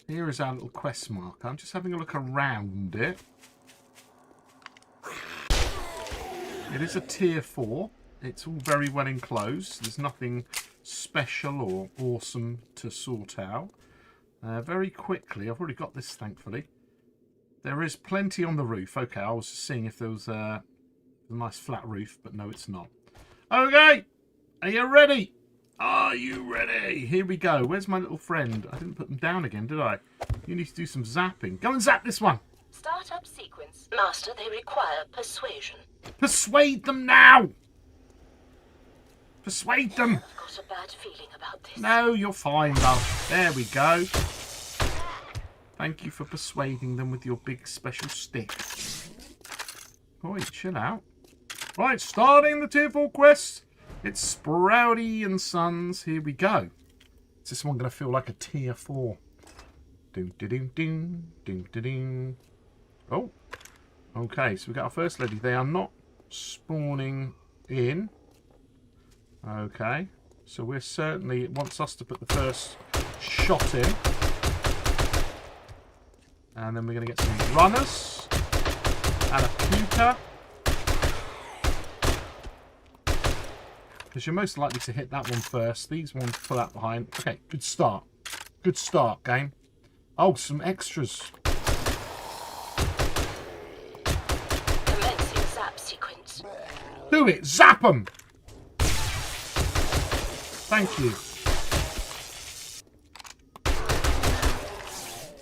Here is our little quest marker. I'm just having a look around it. It is a tier 4. It's all very well enclosed. There's nothing special or awesome to sort out. Very quickly, I've already got this, thankfully. There is plenty on the roof. Okay, I was just seeing if there was a nice flat roof, but no, it's not. Okay, are you ready? Are you ready? Here we go. Where's my little friend? I didn't put them down again, did I? You need to do some zapping. Go and zap this one. Startup sequence. Master, they require persuasion. Persuade them now. Persuade them. I've got a bad feeling about this. No, you're fine, love. There we go. Thank you for persuading them with your big special stick. Boy, chill out. Right, starting the tier 4 quest. It's Sprouty and Sons. Here we go. Is this one going to feel like a tier 4? Doom, doom, doom, doom, doom. Oh. Okay, so we got our first lady. They are not spawning in. Okay. So we're certainly, it wants us to put the first shot in. And then we're going to get some runners. And a puka. Because you're most likely to hit that one first. These ones pull out behind. Okay, good start. Good start, game. Oh, some extras. Commencing zap sequence. Do it! Zap them! Thank you.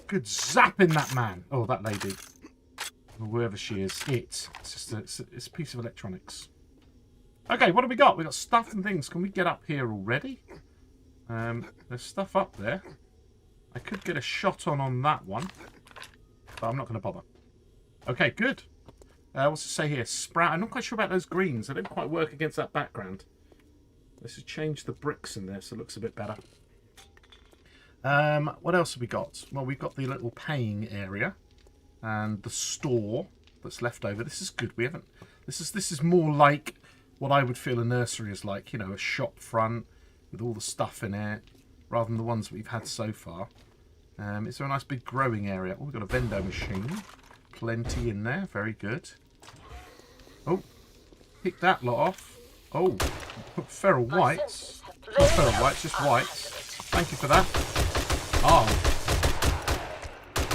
Good zapping that man. Oh, that lady. Or whoever she is. It's just it's a piece of electronics. Okay, what have we got? We got stuff and things. Can we get up here already? There's stuff up there. I could get a shot on that one, but I'm not going to bother. Okay, good. What's it say here? Sprout. I'm not quite sure about those greens. They don't quite work against that background. Let's just change the bricks in there so it looks a bit better. What else have we got? Well, we've got the little paying area and the store that's left over. This is good. We haven't. This is more like what I would feel a nursery is like. You know, a shop front with all the stuff in it, rather than the ones we've had so far. Is there a nice big growing area? Oh, we've got a vendo machine. Plenty in there. Very good. Oh, pick that lot off. Oh, feral whites. Not feral whites, just whites. Thank you for that. Oh.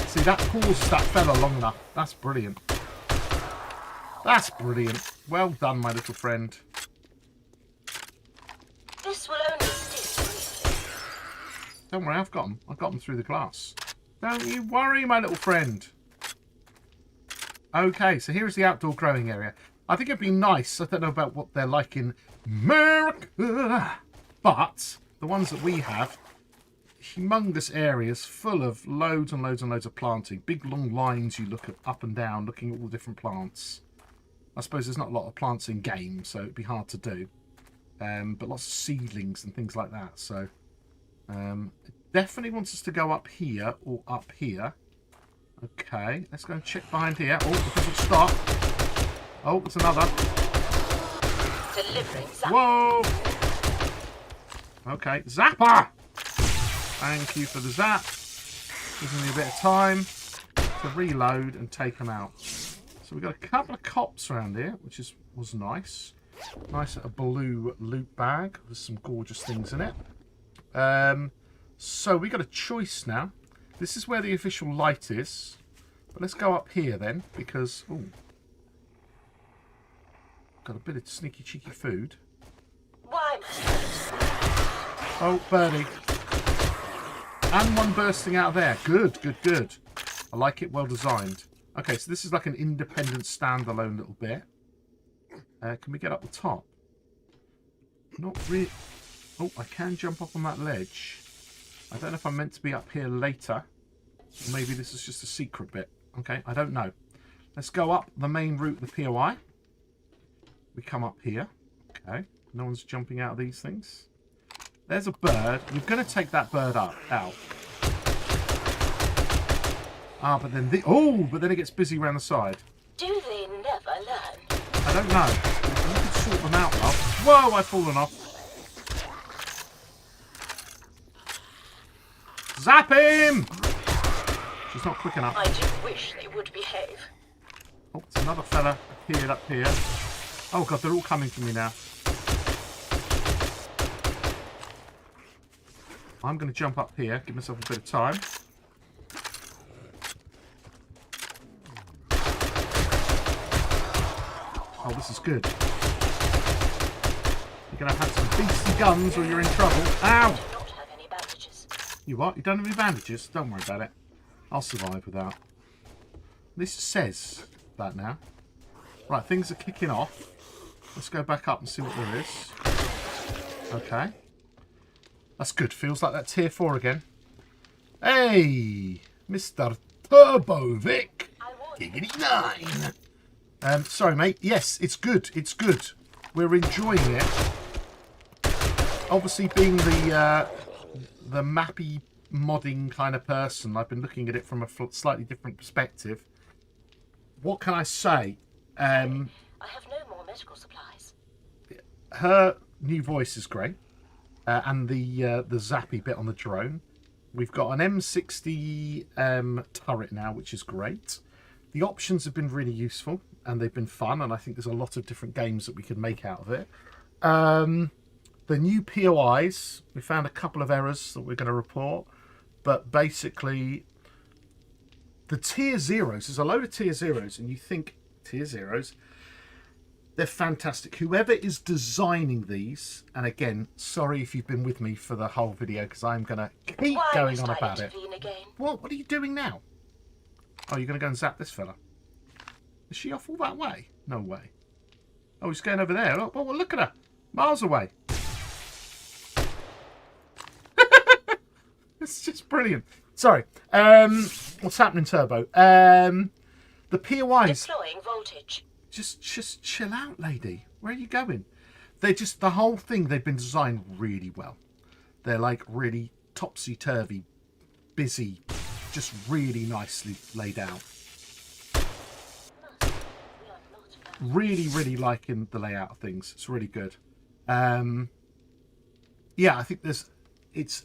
See, that pauses that fella long enough. That's brilliant. That's brilliant. Well done, my little friend. This will only stick briefly. Don't worry, I've got them. I've got them through the glass. Don't you worry, my little friend. Okay, so here's the outdoor growing area. I think it'd be nice. I don't know about what they're like in America, but the ones that we have, humongous areas full of loads and loads and loads of planting. Big long lines you look at up and down, looking at all the different plants. I suppose there's not a lot of plants in game, so it'd be hard to do. But lots of seedlings and things like that. So it definitely wants us to go up here or up here. Okay, let's go and check behind here. Oh, it doesn't stop. Oh, there's another. Delivering zap. Whoa! Okay, zapper! Thank you for the zap. Gives me a bit of time to reload and take them out. So we've got a couple of cops around here, which was nice. Nice little blue loot bag with some gorgeous things in it. So we got a choice now. This is where the official light is. But let's go up here then, because... Ooh, got a bit of sneaky cheeky food. Why must I? Oh, birdie. And one bursting out of there. Good, good, good. I like it, well designed. Okay, so this is like an independent standalone little bit. Can we get up the top? Not really. Oh, I can jump up on that ledge. I don't know if I'm meant to be up here later. Or maybe this is just a secret bit. Okay, I don't know. Let's go up the main route of the POI. We come up here. Okay, no one's jumping out of these things. There's a bird. We're going to take that bird out. Ah, but then but then it gets busy around the side. Do they never learn? I don't know. We can sort them out, love. Whoa, I've fallen off. Zap him! She's not quick enough. I do wish they would behave. Oh, it's another fella appeared up here. Oh god, they're all coming for me now. I'm going to jump up here, give myself a bit of time. Oh, this is good. You're going to have some beastly guns or you're in trouble. Ow! I do not have any bandages. You what? You don't have any bandages? Don't worry about it. I'll survive without. This says that now. Right, things are kicking off. Let's go back up and see what there is. Okay. That's good. Feels like that tier 4 again. Hey! Mr. Turbovic! Giggity 9! Sorry, mate. Yes, it's good. It's good. We're enjoying it. Obviously, being the mappy modding kind of person, I've been looking at it from a slightly different perspective. What can I say? I have no more medical supplies. Her new voice is great, and the zappy bit on the drone. We've got an M60 turret now, which is great. The options have been really useful, and they've been fun, and I think there's a lot of different games that we could make out of it. The new POIs, we found a couple of errors that we're going to report, but basically the tier 0s, there's a load of tier 0s, and you think tier 0s, they're fantastic. Whoever is designing these, and again, sorry if you've been with me for the whole video, because I'm going to keep going on about it. What are you doing now? Oh, you're going to go and zap this fella. Is she off all that way? No way. Oh, he's going over there. Oh, well, look at her. Miles away. It's just brilliant. Sorry. What's happening, Turbo? The POIs. Deploying voltage. Just chill out, lady. Where are you going? They're just, the whole thing, they've been designed really well. They're like really topsy-turvy, busy, just really nicely laid out. Really, really liking the layout of things. It's really good. Yeah, I think it's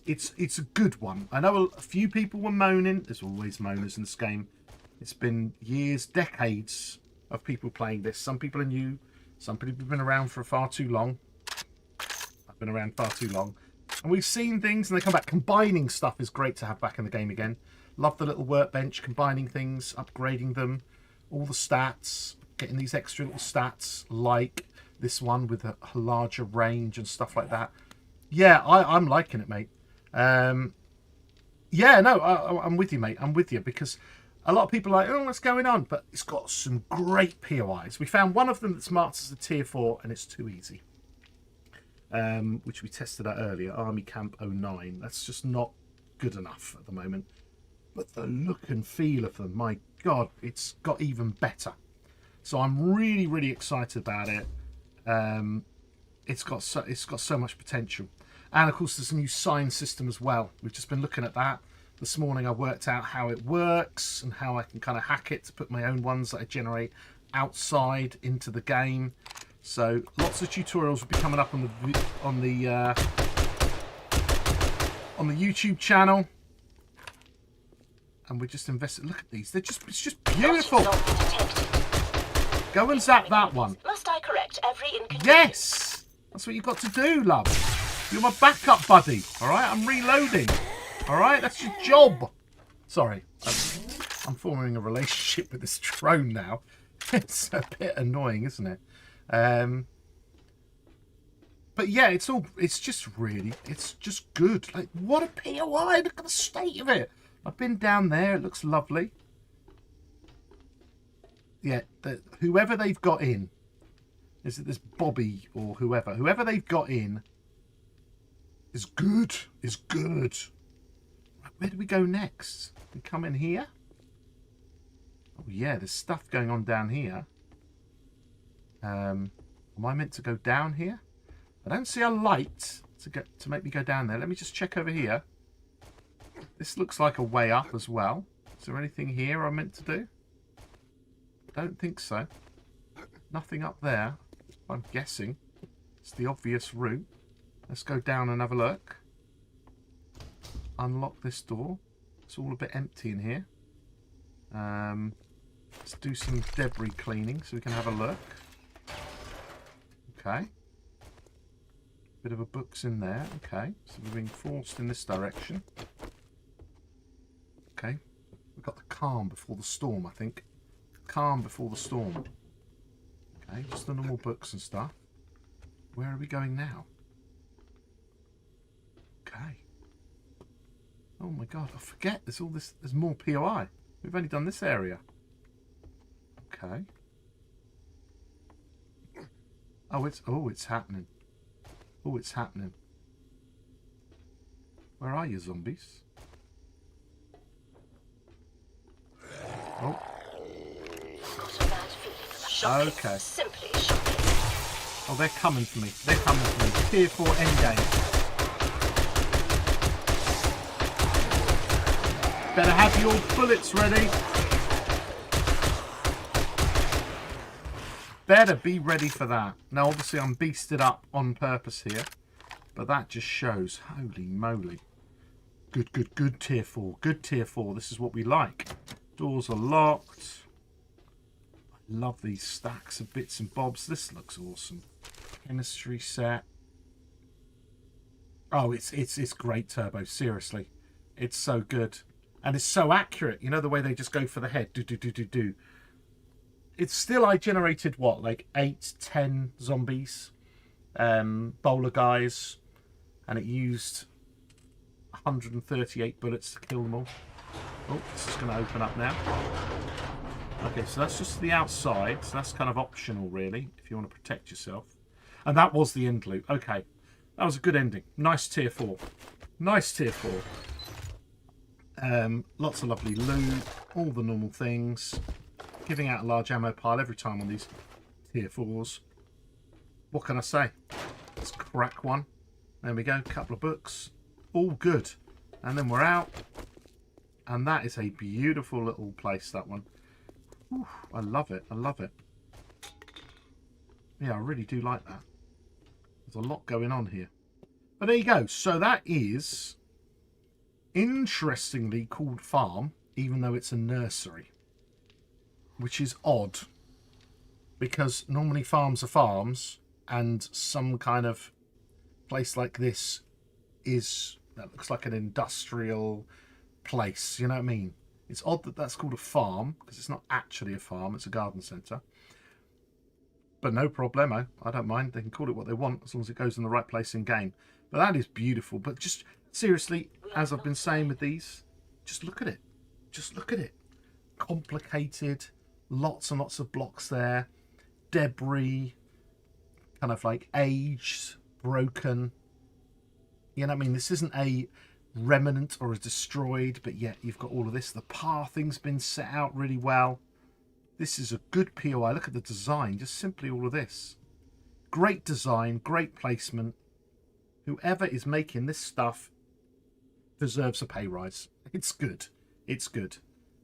a good one. I know a few people were moaning. There's always moaners in this game. It's been years, decades of people playing this. Some people are new. Some people have been around for far too long. I've been around far too long. And we've seen things and they come back. Combining stuff is great to have back in the game again. Love the little workbench, combining things, upgrading them, all the stats, getting these extra little stats like this one with a larger range and stuff like that. Yeah, I'm liking it, mate. Yeah, no, I'm with you, mate. I'm with you, because a lot of people are like, oh, what's going on? But it's got some great POIs. We found one of them that's marked as a tier 4, and it's too easy. Which we tested out earlier, Army Camp 09. That's just not good enough at the moment. But the look and feel of them, my God, it's got even better. So I'm really, really excited about it. It's got so much potential. And of course, there's a new sign system as well. We've just been looking at that. This morning I worked out how it works and how I can kind of hack it to put my own ones that I generate outside into the game. So lots of tutorials will be coming up on the YouTube channel. And we just invested. Look at these. It's just beautiful. Go and zap that one. Must I correct every inconvenience? Yes! That's what you've got to do, love. You're my backup buddy, all right? I'm reloading, all right? That's your job. Sorry, I'm forming a relationship with this drone now. It's a bit annoying, isn't it? But yeah, it's just good. Like, what a POI, look at the state of it. I've been down there, it looks lovely. Yeah, whoever they've got in, is it this Bobby or whoever they've got in is good, Right, where do we go next? We come in here? Oh yeah, there's stuff going on down here. Am I meant to go down here? I don't see a light to make me go down there. Let me just check over here. This looks like a way up as well. Is there anything here I'm meant to do? Don't think so. Nothing up there. I'm guessing it's the obvious route. Let's go down and have a look. Unlock this door. It's all a bit empty in here. Let's do some debris cleaning so we can have a look. Okay. Bit of a book's in there. Okay. So we're being forced in this direction. Okay. We've got the calm before the storm, I think. Calm before the storm. Okay, just the normal books and stuff. Where are we going now? Okay. Oh my God, I forget. There's all this. There's more POI. We've only done this area. Okay. Oh, it's happening. Oh, it's happening. Where are you, zombies? Oh. Okay. Simply shocking. Oh, they're coming for me. They're coming for me. Tier 4 endgame. Better have your bullets ready. Better be ready for that. Now, obviously, I'm beasted up on purpose here. But that just shows. Holy moly. Good tier 4. Good tier 4. This is what we like. Doors are locked. Love these stacks of bits and bobs. This looks awesome. Chemistry set. Oh, it's great, Turbo. Seriously, it's so good, and it's so accurate. You know the way they just go for the head. Do. It's still, I generated what, like 8-10 zombies, bowler guys, and it used 138 bullets to kill them all. Oh, this is going to open up now. Okay, so that's just the outside. So that's kind of optional, really, if you want to protect yourself. And that was the end loop. Okay, that was a good ending. Nice tier 4. Nice tier 4. Lots of lovely loot. All the normal things. Giving out a large ammo pile every time on these Tier 4s. What can I say? Let's crack one. There we go. Couple of books. All good. And then we're out. And that is a beautiful little place, that one. Whew, I love it. I love it. Yeah, I really do like that. There's a lot going on here. But there you go. So that is interestingly called farm, even though it's a nursery. Which is odd. Because normally farms are farms, and some kind of place like this is, that looks like an industrial place, you know what I mean? It's odd that that's called a farm, because it's not actually a farm, it's a garden centre. But no problemo, I don't mind, they can call it what they want, as long as it goes in the right place in game. But that is beautiful, but just seriously, as I've been saying with these, just look at it. Just look at it. Complicated, lots and lots of blocks there, debris, kind of like aged, broken. You know what I mean? This isn't a remnant or a destroyed, but yet you've got all of this. The pathing's been set out really well. This is a good POI. Look at the design, just simply all of this. Great design, great placement. Whoever is making this stuff deserves a pay rise. It's good. It's good.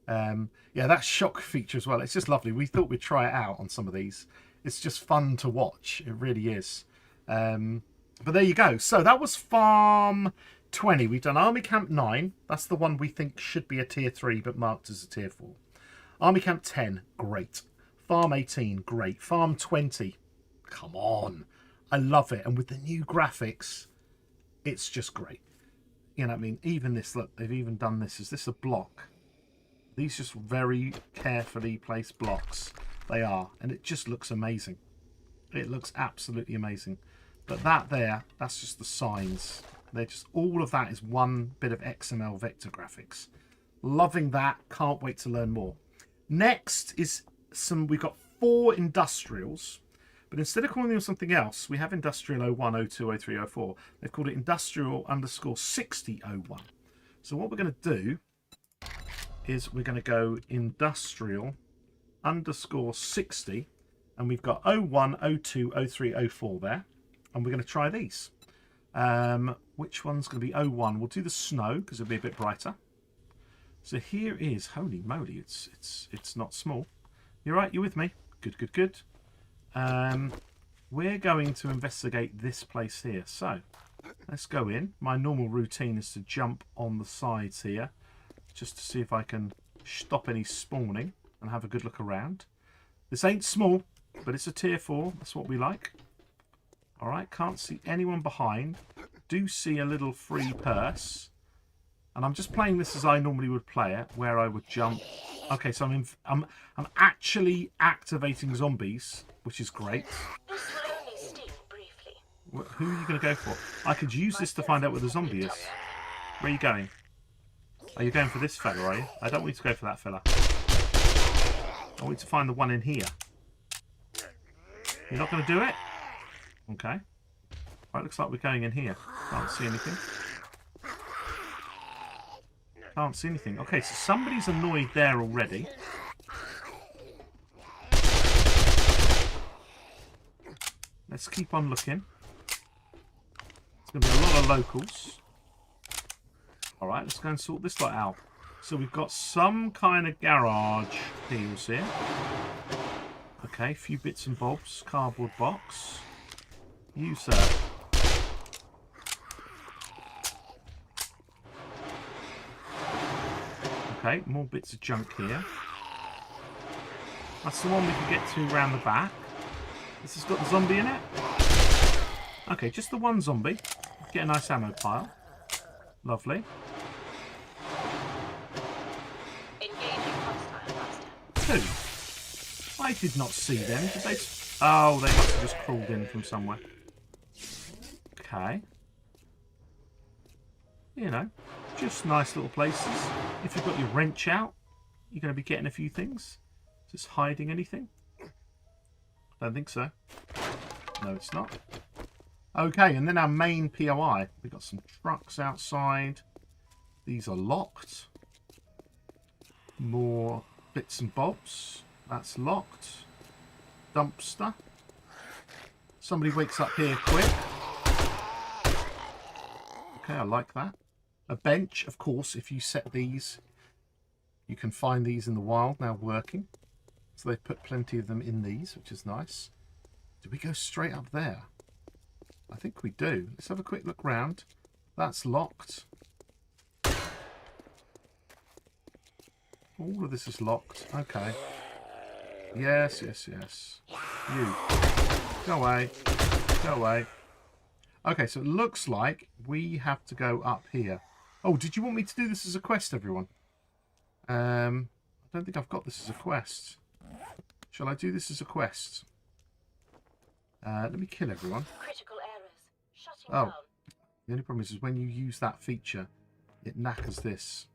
Yeah, that shock feature as well. It's just lovely. We thought we'd try it out on some of these. It's just fun to watch. It really is. But there you go. So that was Farm 20. We've done Army Camp 9. That's the one we think should be a Tier 3, but marked as a Tier 4. Army Camp 10, great. Farm 18, great. Farm 20, come on. I love it. And with the new graphics, it's just great. You know what I mean? Even this, look, they've even done this. Is this a block? These just very carefully placed blocks. They are. And it just looks amazing. It looks absolutely amazing. But that there, that's just the signs. They're just, all of that is one bit of XML vector graphics. Loving that. Can't wait to learn more. Next is we've got 4 industrials. But instead of calling them something else, we have industrial 01, 02, 03, 04. They've called it industrial _ 6001. So what we're going to do is we're going to go industrial _ 60. And we've got 01, 02, 03, 04 there. And we're going to try these. Which one's going to be 01? We'll do the snow because it'll be a bit brighter. So here is, holy moly, it's not small. You're right, you're with me. Good, good, good. We're going to investigate this place here. So let's go in. My normal routine is to jump on the sides here just to see if I can stop any spawning and have a good look around. This ain't small, but it's a Tier 4. That's what we like. All right, can't see anyone behind. Do see a little free purse. And I'm just playing this as I normally would play it, where I would jump. Okay, so I'm actually activating zombies, which is great. This will only sting briefly. Who are you going to go for? I could use this to find out where the zombie is. Where are you going? Are you going for this fella, are you? I don't want you to go for that fella. I want you to find the one in here. You're not going to do it? Okay. Right, looks like we're going in here. Can't see anything. Can't see anything. Okay, so somebody's annoyed there already. Let's keep on looking. There's going to be a lot of locals. Alright, let's go and sort this lot out. So we've got some kind of garage deals here. Okay, a few bits and bobs. Cardboard box. You, sir. Okay, more bits of junk here. That's the one we can get to around the back. This has got the zombie in it. Okay, just the one zombie. Get a nice ammo pile. Lovely. Engaging hostile. Who? I did not see them. Did they? Oh, they must have just crawled in from somewhere. Okay. You know, just nice little places. If you've got your wrench out, you're going to be getting a few things. Is this hiding anything? Don't think so. No, it's not. Okay, and then our main POI. We've got some trucks outside. These are locked. More bits and bobs. That's locked. dumpster. Somebody wakes up here quick. Okay, I like that. A bench, of course, if you set these, you can find these in the wild now working. So they've put plenty of them in these, which is nice. Do we go straight up there? I think we do. Let's have a quick look round. That's locked. All of this is locked. Okay. Yes, yes, yes. You. Go away. Go away. Okay, so it looks like we have to go up here. Oh, did you want me to do this as a quest, everyone? I don't think I've got this as a quest. Shall I do this as a quest? Let me kill everyone. Critical errors. Shutting Oh. down. The only problem is when you use that feature, it knackers this.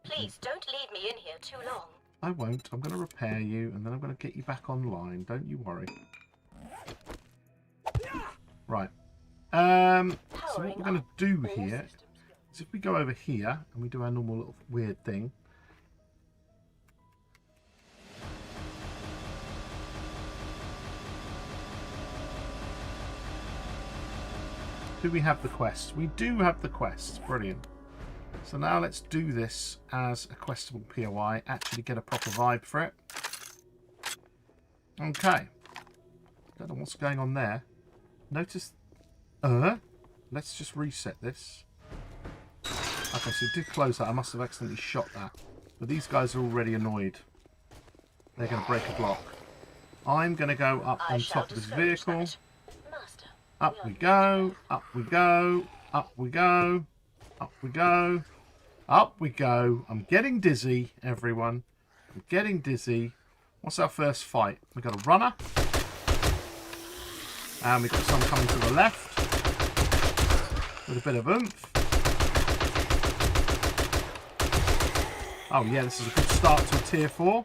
Please don't leave me in here too long. I won't. I'm going to repair you, and then I'm going to get you back online. Don't you worry. Right. So what we're going to do here is if we go over here and we do our normal little weird thing. Do we have the quest? We do have the quest. Brilliant. So now let's do this as a questable POI. Actually get a proper vibe for it. Okay. Don't know what's going on there. Notice... let's just reset this. Okay, so it did close that. I must have accidentally shot that. But these guys are already annoyed. They're going to break a block. I'm going to go up on top of this vehicle. Up we go, up we go, up we go, up we go, up we go. I'm getting dizzy, everyone. I'm getting dizzy. What's our first fight? We got a runner. And we've got some coming to the left. With a bit of oomph. Oh yeah, this is a good start to a tier 4.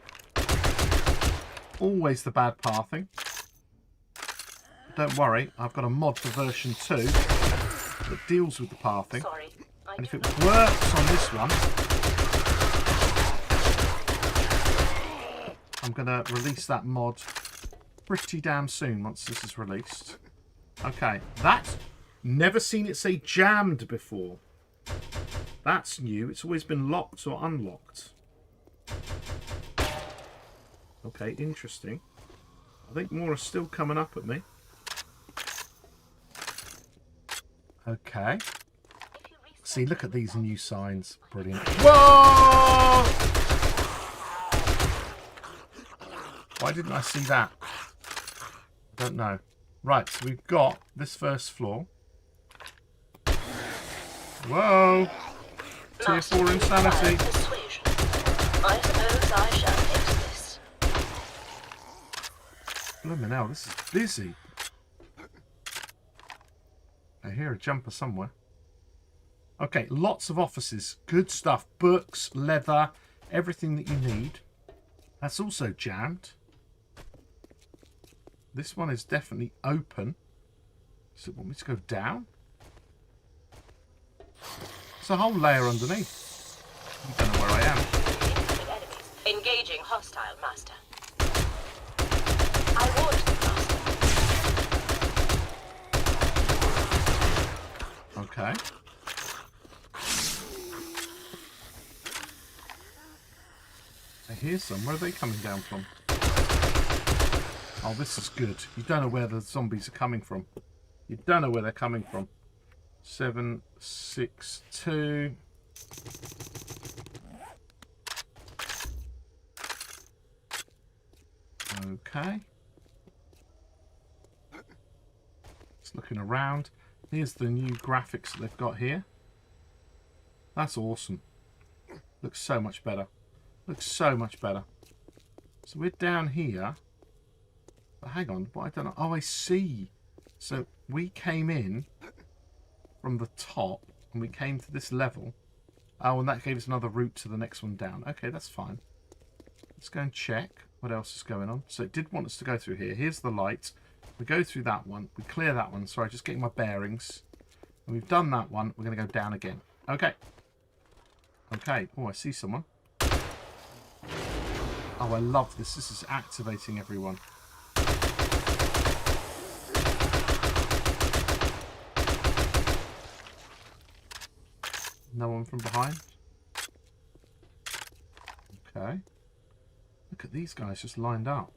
Always the bad pathing. Don't worry, I've got a mod for version 2 that deals with the pathing. Sorry, And if it works on this one, I'm going to release that mod pretty damn soon once this is released. Okay, that's... Never seen it say jammed before. That's new. It's always been locked or unlocked. Okay, interesting. I think more are still coming up at me. Okay. See, look at these new signs. Brilliant. Whoa! Why didn't I see that? I don't know. Right, so we've got this first floor. Whoa! Tier 4 insanity. I suppose I shall fix this. Blimey hell, this is busy. I hear a jumper somewhere. Okay, lots of offices. Good stuff. Books, leather, everything that you need. That's also jammed. This one is definitely open. Does it want me to go down? There's a whole layer underneath. I don't know where I am. Engaging hostile master. I warned the master. Okay. I hear some. Where are they coming down from? Oh, this is good. You don't know where the zombies are coming from. You don't know where they're coming from. 762. Okay. Just looking around. Here's the new graphics that they've got here. That's awesome. Looks so much better. Looks so much better. So we're down here. But hang on, but I don't know. Oh, I see. So we came in from the top and we came to this level. Oh, and that gave us another route to the next one down. Okay, that's fine. Let's go and check what else is going on. So it did want us to go through here. Here's the light. We go through that one. We clear that one. Sorry, just getting my bearings. And we've done that one. We're going to go down again. Okay. Okay. Oh, I see someone. Oh, I love this. This is activating everyone. No one from behind. Okay. Look at these guys just lined up.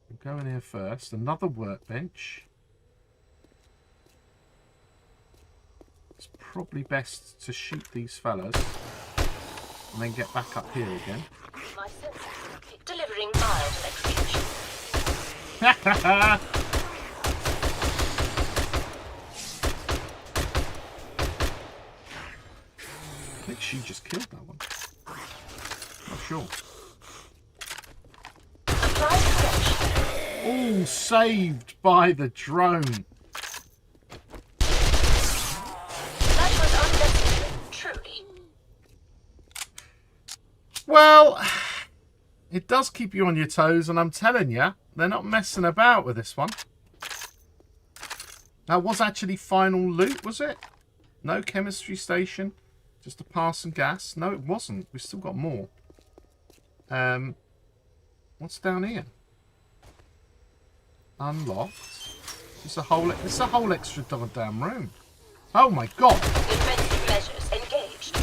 We'll go in here first. Another workbench. It's probably best to shoot these fellas and then get back up here again. My sensors delivering mild electrocution. I think she just killed that one. Not sure. Oh, saved by the drone. That was unnecessary, truly. Well, it does keep you on your toes, and I'm telling you, they're not messing about with this one. That was actually final loot, was it? No chemistry station, just a passing gas. No, it wasn't. We've still got more. What's down here? Unlocked. It's a whole extra damn room. Oh my god! Defensive measures engaged.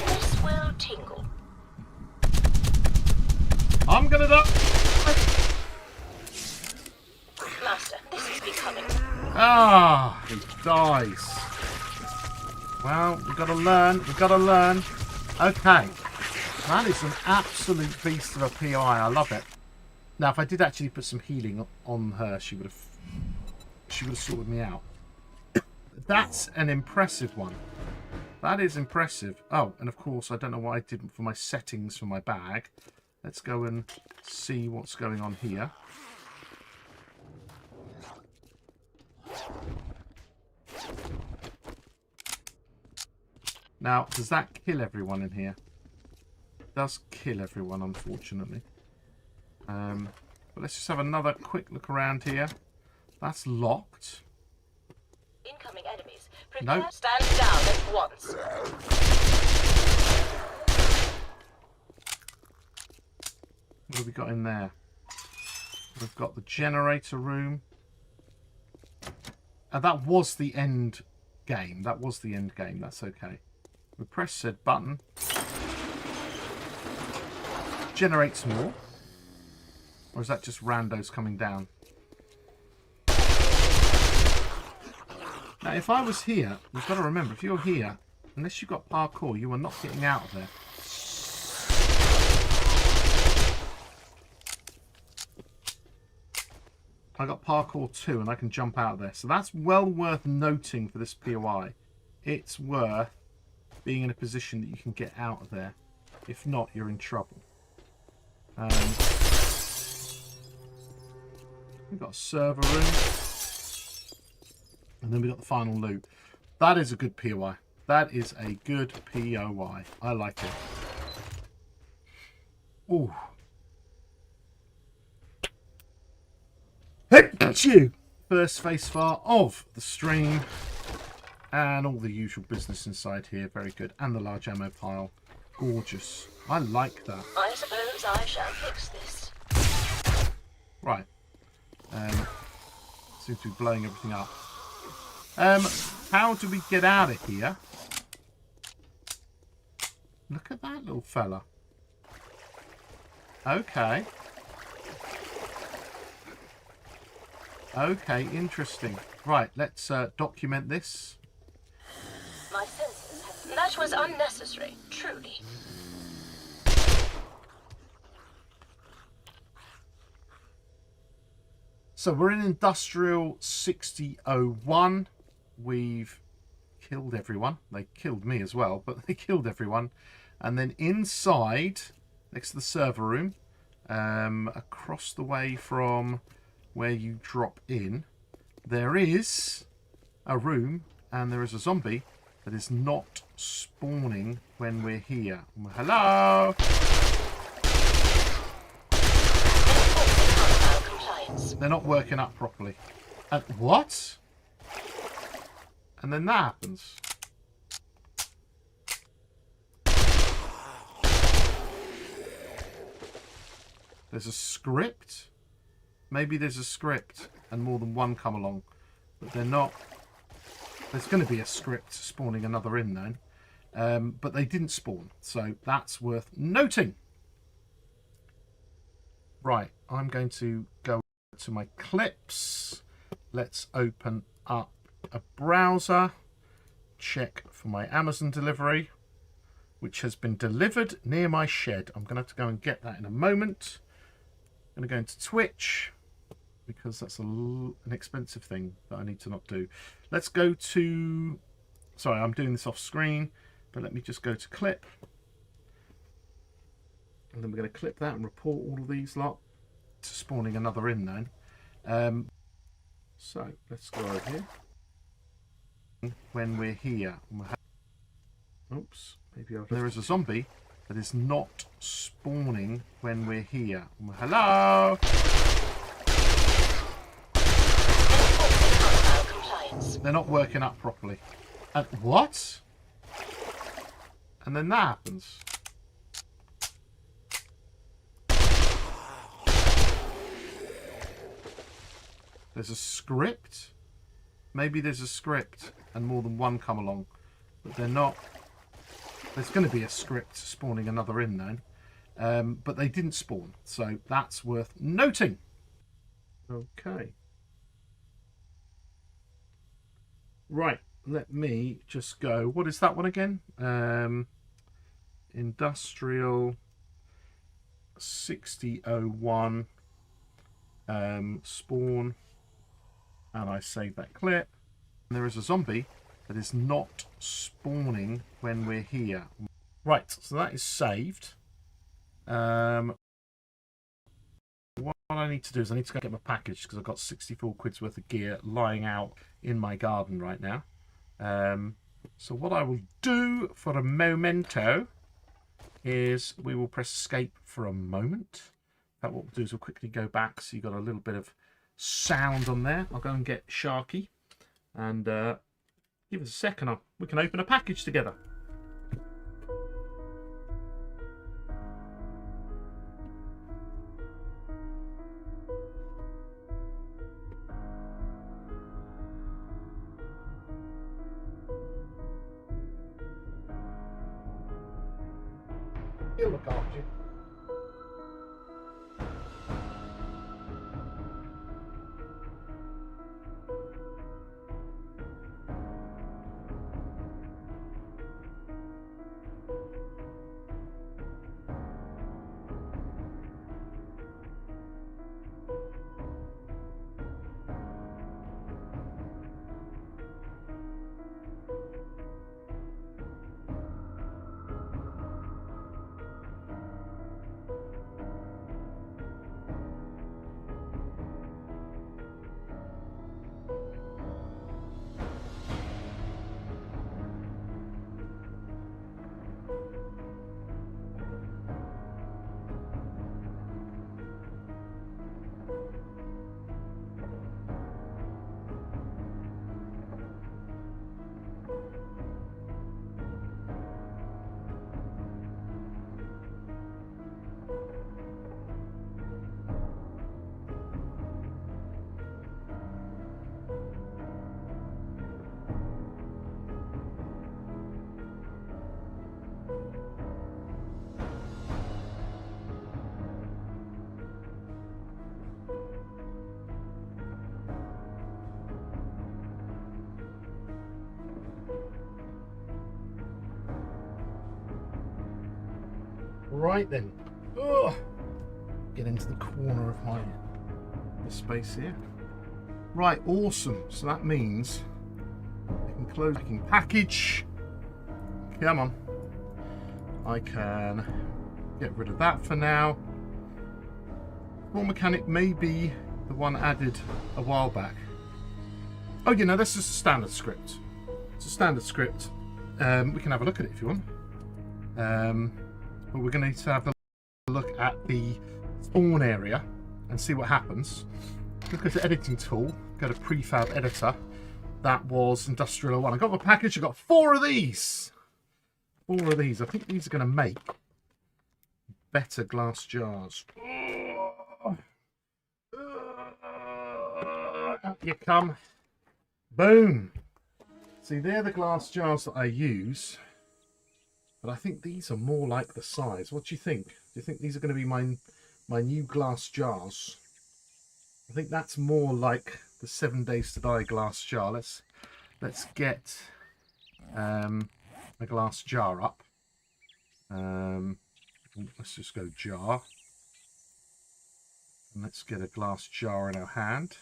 This will tingle. I'm gonna die. Master, this is becoming. Ah, he dies. Well, we've got to learn. We've got to learn. Okay. That is an absolute beast of a PI. I love it. Now, if I did actually put some healing on her, she would have sorted me out. That's an impressive one. That is impressive. Oh, and of course, I don't know what I did for my settings for my bag. Let's go and see what's going on here. Now, does that kill everyone in here? It does kill everyone, unfortunately. But let's just have another quick look around here. That's locked. Incoming enemies. Prepare. Nope. Stand down at once. What have we got in there? We've got the generator room. That was the end game. That was the end game. That's okay. We press said button. Generates more. Or is that just randos coming down? Now, if I was here, you've got to remember, if you're here, unless you've got parkour, you are not getting out of there. I got parkour 2 and I can jump out of there. So that's well worth noting for this POI. It's worth being in a position that you can get out of there. If not, you're in trouble. We've got a server room. And then we've got the final loot. That is a good POI. That is a good POI. I like it. Ooh. First face far of the stream. And all the usual business inside here. Very good. And the large ammo pile. Gorgeous. I like that. I suppose I shall fix this. Right. Seems to be blowing everything up. How do we get out of here? Look at that little fella. Okay. Okay, interesting. Right, let's document this. My senses have... That was unnecessary, truly. So we're in Industrial 6001. We've killed everyone. They killed me as well, but they killed everyone. And then inside, next to the server room, across the way from where you drop in, there is a room and there is a zombie that is not spawning when we're here. Hello? They're not working up properly. What? And then that happens. There's a script. Maybe there's a script and more than one come along. But they're not. There's going to be a script spawning another in then. But they didn't spawn. So that's worth noting. Right. I'm going to go to my clips. Let's open up a browser. Check for my Amazon delivery, which has been delivered near my shed. I'm going to have to go and get that in a moment. I'm going to go into Twitch because that's an expensive thing that I need to not do. Let's go to... Sorry, I'm doing this off screen, but let me just go to clip. And then we're going to clip that and report all of these lot to spawning another in then. So let's go over here. When we're here. Oops, maybe there is a zombie that is not spawning when we're here. Hello? They're not working up properly. What? And then that happens. There's a script. Maybe there's a script and more than one come along. But they're not. There's going to be a script spawning another in then. But they didn't spawn. So that's worth noting. Okay. Right. Let me just go. What is that one again? Industrial 6001 spawn. And I save that clip. And there is a zombie that is not spawning when we're here. Right, so that is saved. What I need to do is I need to go get my package because I've got 64 quid's worth of gear lying out in my garden right now. So what I will do for a momento is we will press escape for a moment. What we'll do is we'll quickly go back so you've got a little bit of sound on there. I'll go and get Sharky and give us a second. We can open a package together. He'll look after you. Right then, get into the corner of my space here. Right, awesome. So that means I can close, I can package. Come on. I can get rid of that for now. Raw mechanic may be the one added a while back. Oh, you know, this is a standard script. It's a standard script. We can have a look at it if you want. But we're going to need to have a look at the spawn area and see what happens. Look at the editing tool, go to prefab editor, That was Industrial 01. I got my package. I got 4 of these. 4 of these. I think these are going to make better glass jars. Up you come. Boom. See, they're the glass jars that I use. But I think these are more like the size. What do you think? Do you think these are going to be my new glass jars? I think that's more like the 7 Days to Die glass jar. Let's get a glass jar up. Let's just go jar. And let's get a glass jar in our hand.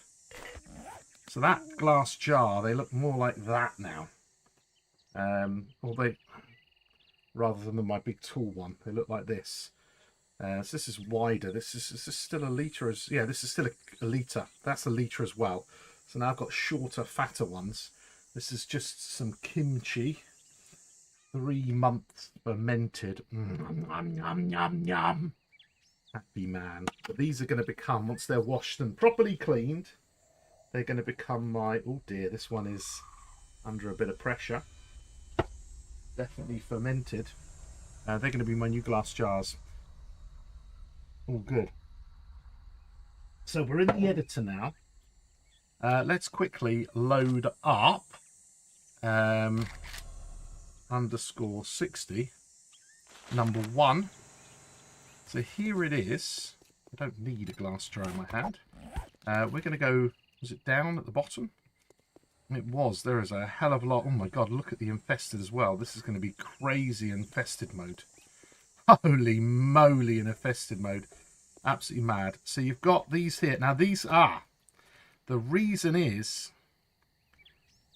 So that glass jar, they look more like that now. Or they, rather than my big tall one, they look like this. So this is wider. This is still a litre. Yeah, this is still a litre. That's a litre as well. So now I've got shorter, fatter ones. This is just some kimchi. 3 months fermented. Yum, yum, yum, yum. Happy man. But these are going to become, once they're washed and properly cleaned, they're going to become my... Oh dear, this one is under a bit of pressure. Definitely fermented. They're going to be my new glass jars. All good. So we're in the editor now. Let's quickly load up underscore 60 number 1. So here it is. I don't need a glass jar in my hand. We're going to go, was it down at the bottom? It was. There is a hell of a lot. Oh my god, look at the infested as well. This is going to be crazy infested mode. Holy moly, in infested mode. Absolutely mad. So you've got these here. Now these are, the reason is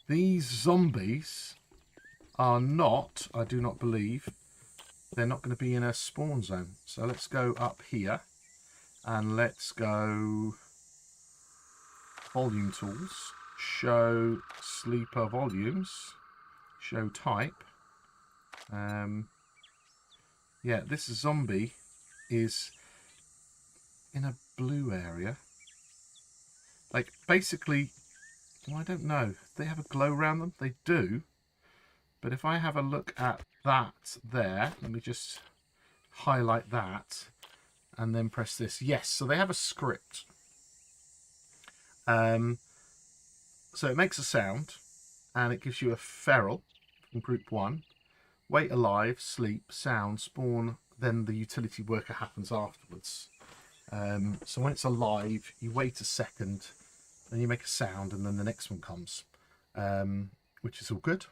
these zombies are not, I do not believe, they're not going to be in a spawn zone. So let's go up here and let's go volume tools, show sleeper volumes, show type. Yeah, this zombie is in a blue area. Like, basically, well, I don't know. They have a glow around them. They do. But if I have a look at that there, let me just highlight that and then press this. Yes, so they have a script. So it makes a sound and it gives you a feral from group 1. Wait alive, sleep, sound, spawn, then the utility worker happens afterwards. So when it's alive, you wait a second, then you make a sound, and then the next one comes, which is all good.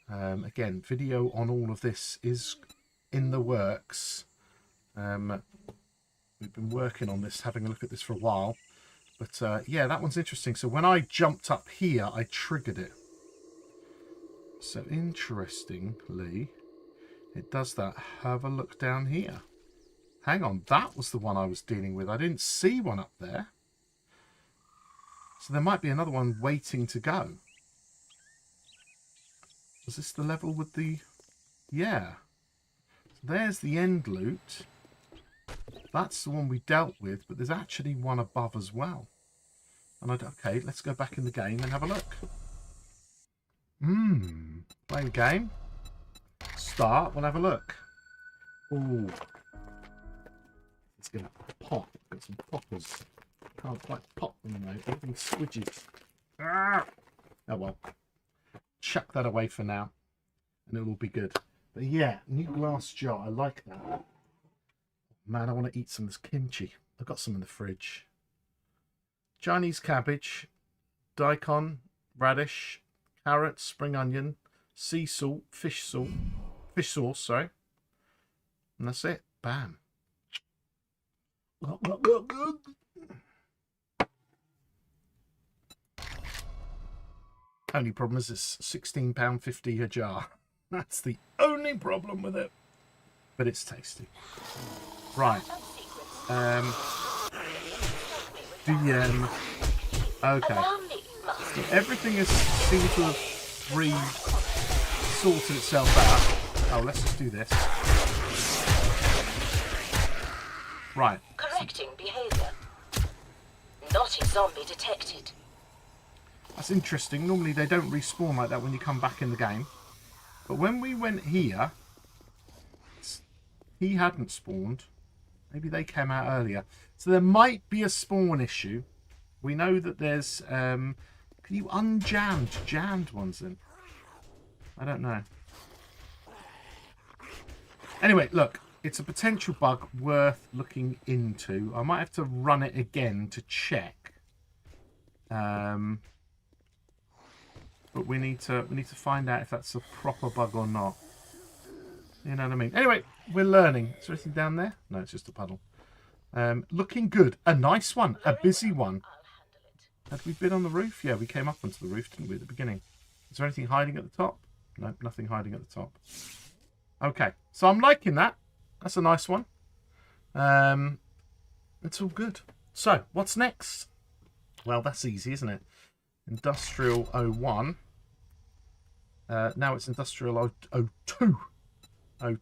Again, video on all of this is in the works. We've been working on this, having a look at this for a while. But yeah, that one's interesting. So when I jumped up here, I triggered it. So interestingly, it does that. Have a look down here. Hang on, that was the one I was dealing with. I didn't see one up there. So there might be another one waiting to go. Was this the level with the... Yeah. So there's the end loot. That's the one we dealt with, but there's actually one above as well. And okay, let's go back in the game and have a look. Playing game. Start, we'll have a look. Ooh. It's gonna pop. Got some poppers. Can't quite pop them though. Everything squidges. Ah! Oh well. Chuck that away for now. And it'll all be good. But yeah, new glass jar. I like that. Man, I want to eat some of this kimchi. I've got some in the fridge. Chinese cabbage, daikon, radish, carrot, spring onion, sea salt, fish sauce, sorry. And that's it. Bam. Only problem is it's £16.50 a jar. That's the only problem with it. But it's tasty. Right. DM. Okay. So everything is seems to have sorted itself out. Oh, let's just do this. Right. Correcting behavior. Naughty zombie detected. That's interesting. Normally they don't respawn like that when you come back in the game. But when we went here, he hadn't spawned. Maybe they came out earlier. So there might be a spawn issue. We know that there's... can you unjam jammed ones in? I don't know. Anyway, look. It's a potential bug worth looking into. I might have to run it again to check. But we need to find out if that's a proper bug or not. You know what I mean? Anyway, we're learning. Is there anything down there? No, it's just a puddle. Looking good. A nice one. A busy one. Had we been on the roof? Yeah, we came up onto the roof, didn't we, at the beginning? Is there anything hiding at the top? No, nothing hiding at the top. Okay, so I'm liking that. That's a nice one. It's all good. So, what's next? Well, that's easy, isn't it? Industrial 01. Now it's Industrial 02.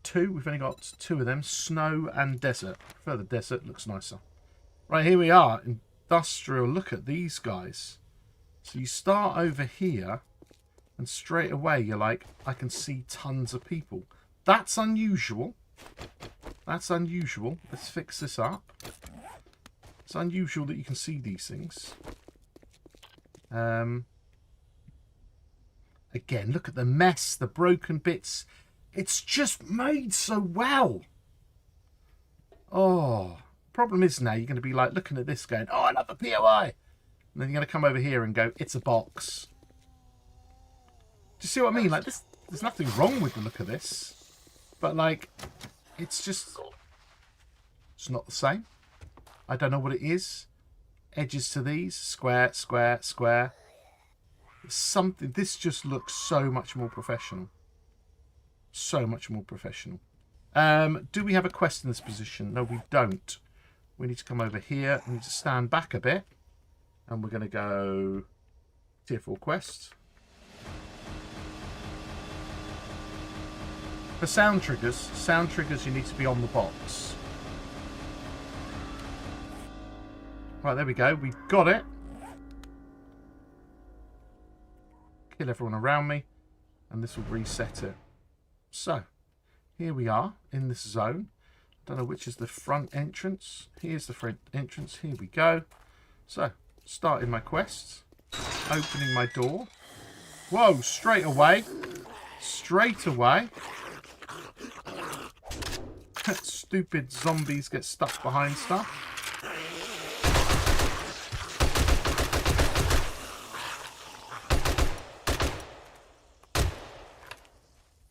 02, we've only got 2 of them. Snow and desert. I prefer the desert, looks nicer. Right, here we are. Industrial, look at these guys. So you start over here, and straight away you're like, I can see tons of people. That's unusual. That's unusual. Let's fix this up. It's unusual that you can see these things. Again, look at the mess, the broken bits. It's just made so well. Oh, problem is now you're going to be like looking at this going, oh, I love the POI. And then you're going to come over here and go, it's a box. Do you see what I mean? Like, there's nothing wrong with the look of this. But, like, it's just... It's not the same. I don't know what it is. Edges to these. Square, square, square. Something... This just looks so much more professional. So much more professional. Do we have a quest in this position? No, we don't. We need to come over here. We need to stand back a bit. And we're going to go... Tier 4 quest. For sound triggers you need to be on the box. Right, there we go. We've got it. Kill everyone around me. And this will reset it. So, here we are in this zone. I don't know which is the front entrance. Here's the front entrance. Here we go. So, starting my quest. Opening my door. Whoa, straight away. Straight away. Stupid zombies get stuck behind stuff.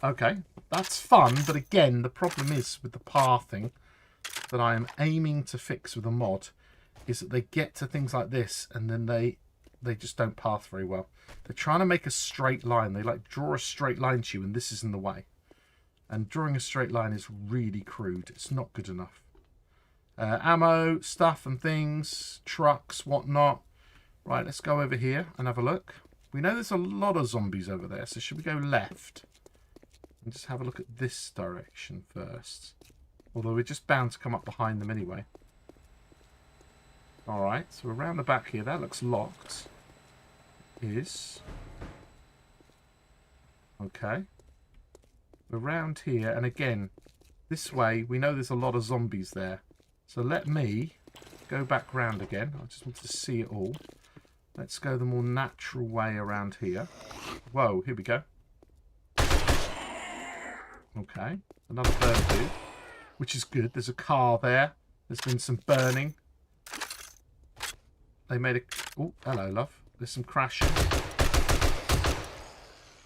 Okay, that's fun, but again, the problem is with the pathing that I am aiming to fix with a mod is that they get to things like this and then they just don't path very well. They're trying to make a straight line. They like draw a straight line to you and this is in the way. And drawing a straight line is really crude. It's not good enough. Ammo, stuff and things, trucks, whatnot. Right, let's go over here and have a look. We know there's a lot of zombies over there, so should we go left? And just have a look at this direction first. Although we're just bound to come up behind them anyway. Alright, so around the back here, that looks locked. Is... Okay. Around here, and again, this way, we know there's a lot of zombies there. So let me go back round again. I just want to see it all. Let's go the more natural way around here. Whoa, here we go. Okay, another burn dude, which is good. There's a car there. There's been some burning. They made a... Oh, hello, love. There's some crashing.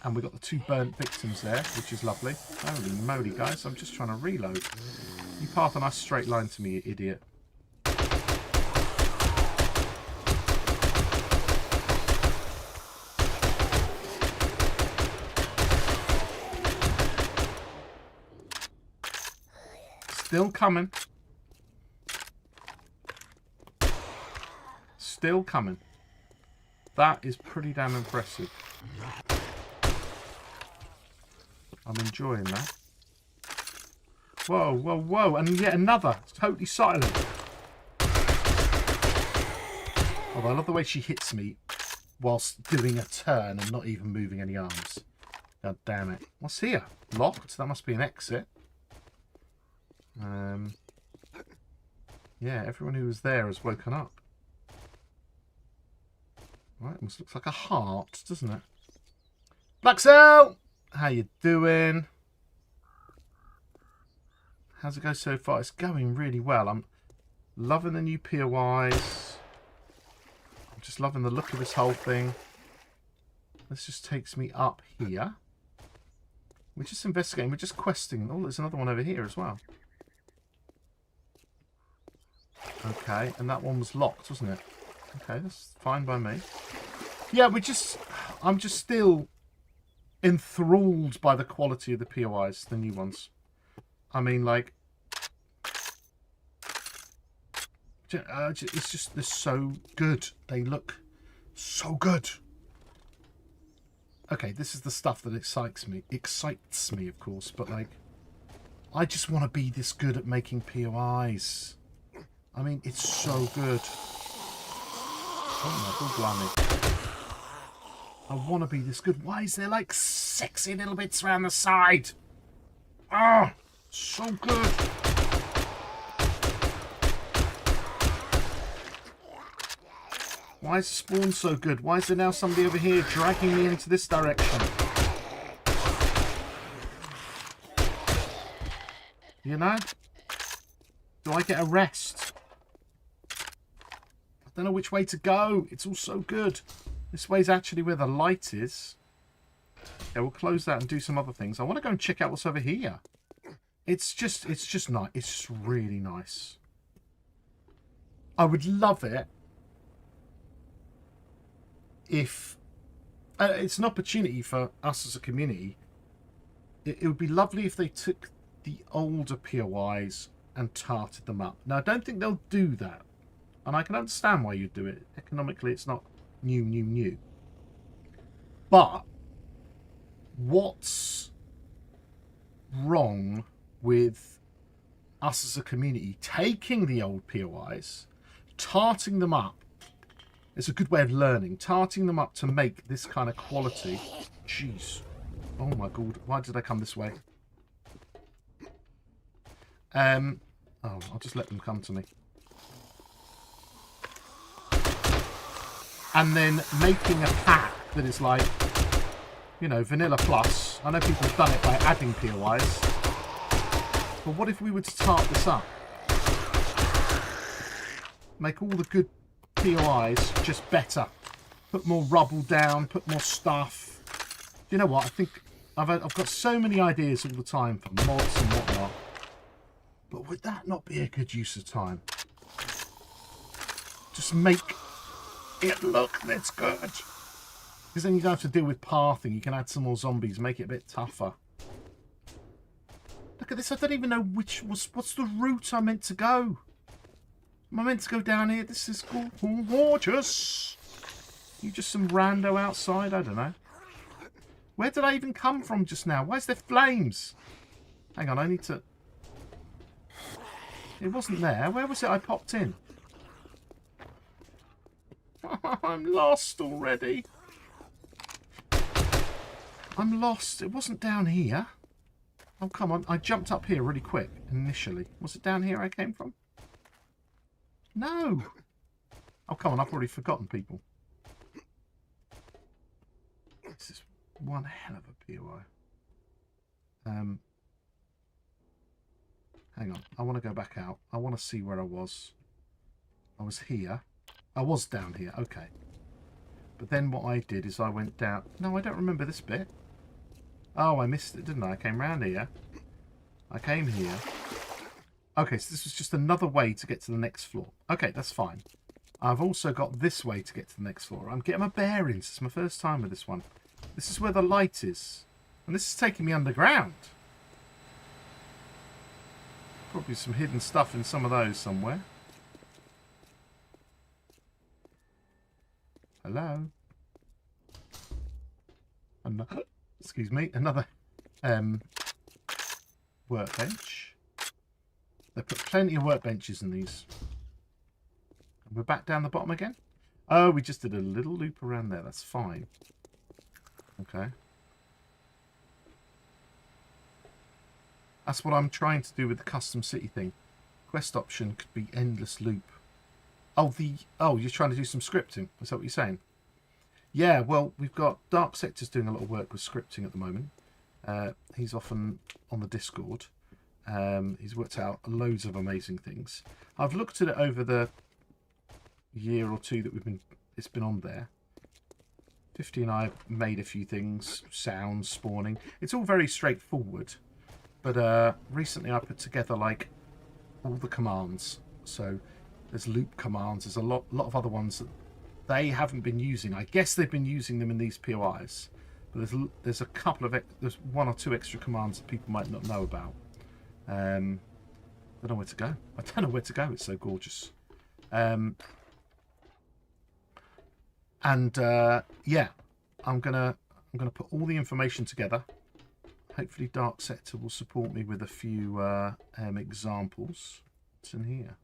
And we got the 2 burnt victims there, which is lovely. Holy moly, guys. I'm just trying to reload. You path a nice straight line to me, you idiot. Still coming. Still coming. That is pretty damn impressive. I'm enjoying that. Whoa, whoa, whoa. And yet another. It's totally silent. Although I love the way she hits me. whilst doing a turn and not even moving any arms. God damn it. What's here? Locked? That must be an exit. Yeah, everyone who was there has woken up. Right, almost looks like a heart, doesn't it? Black Cell! How you doing? How's it go so far? It's going really well. I'm loving the new POIs. I'm just loving the look of this whole thing. This just takes me up here. We're just investigating. We're just questing. Oh, there's another one over here as well. Okay, and that one was locked, wasn't it? Okay, that's fine by me. Yeah, I'm just still enthralled by the quality of the POIs, the new ones. I mean, like, it's just, they're so good. They look so good. Okay, this is the stuff that excites me. Excites me, of course, but, like, I just want to be this good at making POIs. I mean, it's so good. Oh my God, blimey. I want to be this good. Why is there, like, sexy little bits around the side? Oh, so good. Why is Spawn so good? Why is there now somebody over here dragging me into this direction? You know? Do I get a rest? I don't know which way to go. It's all so good. This way's actually where the light is. Okay, we'll close that and do some other things. I want to go and check out what's over here. It's just nice. It's just really nice. I would love it if it's an opportunity for us as a community. It would be lovely if they took the older POIs and tarted them up. Now, I don't think they'll do that. And I can understand why you do it. Economically, it's not new. But what's wrong with us as a community taking the old POIs, tarting them up? It's a good way of learning. Tarting them up to make this kind of quality. Jeez. Oh my God. Why did I come this way? Oh, I'll just let them come to me. And then making a pack that is like, you know, vanilla plus. I know people have done it by adding POIs. But what if we were to tart this up? Make all the good POIs just better. Put more rubble down, put more stuff. Do you know what? I think I've got so many ideas all the time for mods and whatnot. But would that not be a good use of time? Just make it look this good. Because then you don't have to deal with pathing. You can add some more zombies, make it a bit tougher. Look at this. I don't even know what's the route I'm meant to go. Am I meant to go down here? This is gorgeous. You just some rando outside? I don't know. Where did I even come from just now? Why is there flames? Hang on, I need to... It wasn't there. Where was it I popped in? I'm lost already. I'm lost. It wasn't down here. Oh, come on. I jumped up here really quick initially. Was it down here I came from? No. Oh, come on. I've already forgotten people. This is one hell of a POI. Hang on. I want to go back out. I want to see where I was. I was here. I was down here. Okay. But then what I did is I went down. No, I don't remember this bit. Oh, I missed it, didn't I? I came round here. I came here. Okay, so this was just another way to get to the next floor. Okay, that's fine. I've also got this way to get to the next floor. I'm getting my bearings. It's my first time with this one. This is where the light is. And this is taking me underground. Probably some hidden stuff in some of those somewhere. Hello? Excuse me. Another workbench. They put plenty of workbenches in these. And we're back down the bottom again. Oh, we just did a little loop around there. That's fine. Okay. That's what I'm trying to do with the custom city thing. Quest option could be endless loop. Oh, you're trying to do some scripting. Is that what you're saying? Yeah, well, we've got Dark Sector's doing a lot of work with scripting at the moment. He's often on the Discord. He's worked out loads of amazing things. I've looked at it over the year or two that it's been on there. 50 and I made a few things, sounds, spawning. It's all very straightforward. But recently I put together like all the commands. So there's loop commands. There's a lot of other ones that they haven't been using. I guess they've been using them in these POIs. But there's a couple of there's 1 or 2 extra commands that people might not know about. I don't know where to go. I don't know where to go. It's so gorgeous. Yeah, I'm gonna put all the information together. Hopefully Dark Sector will support me with a few examples. What's in here?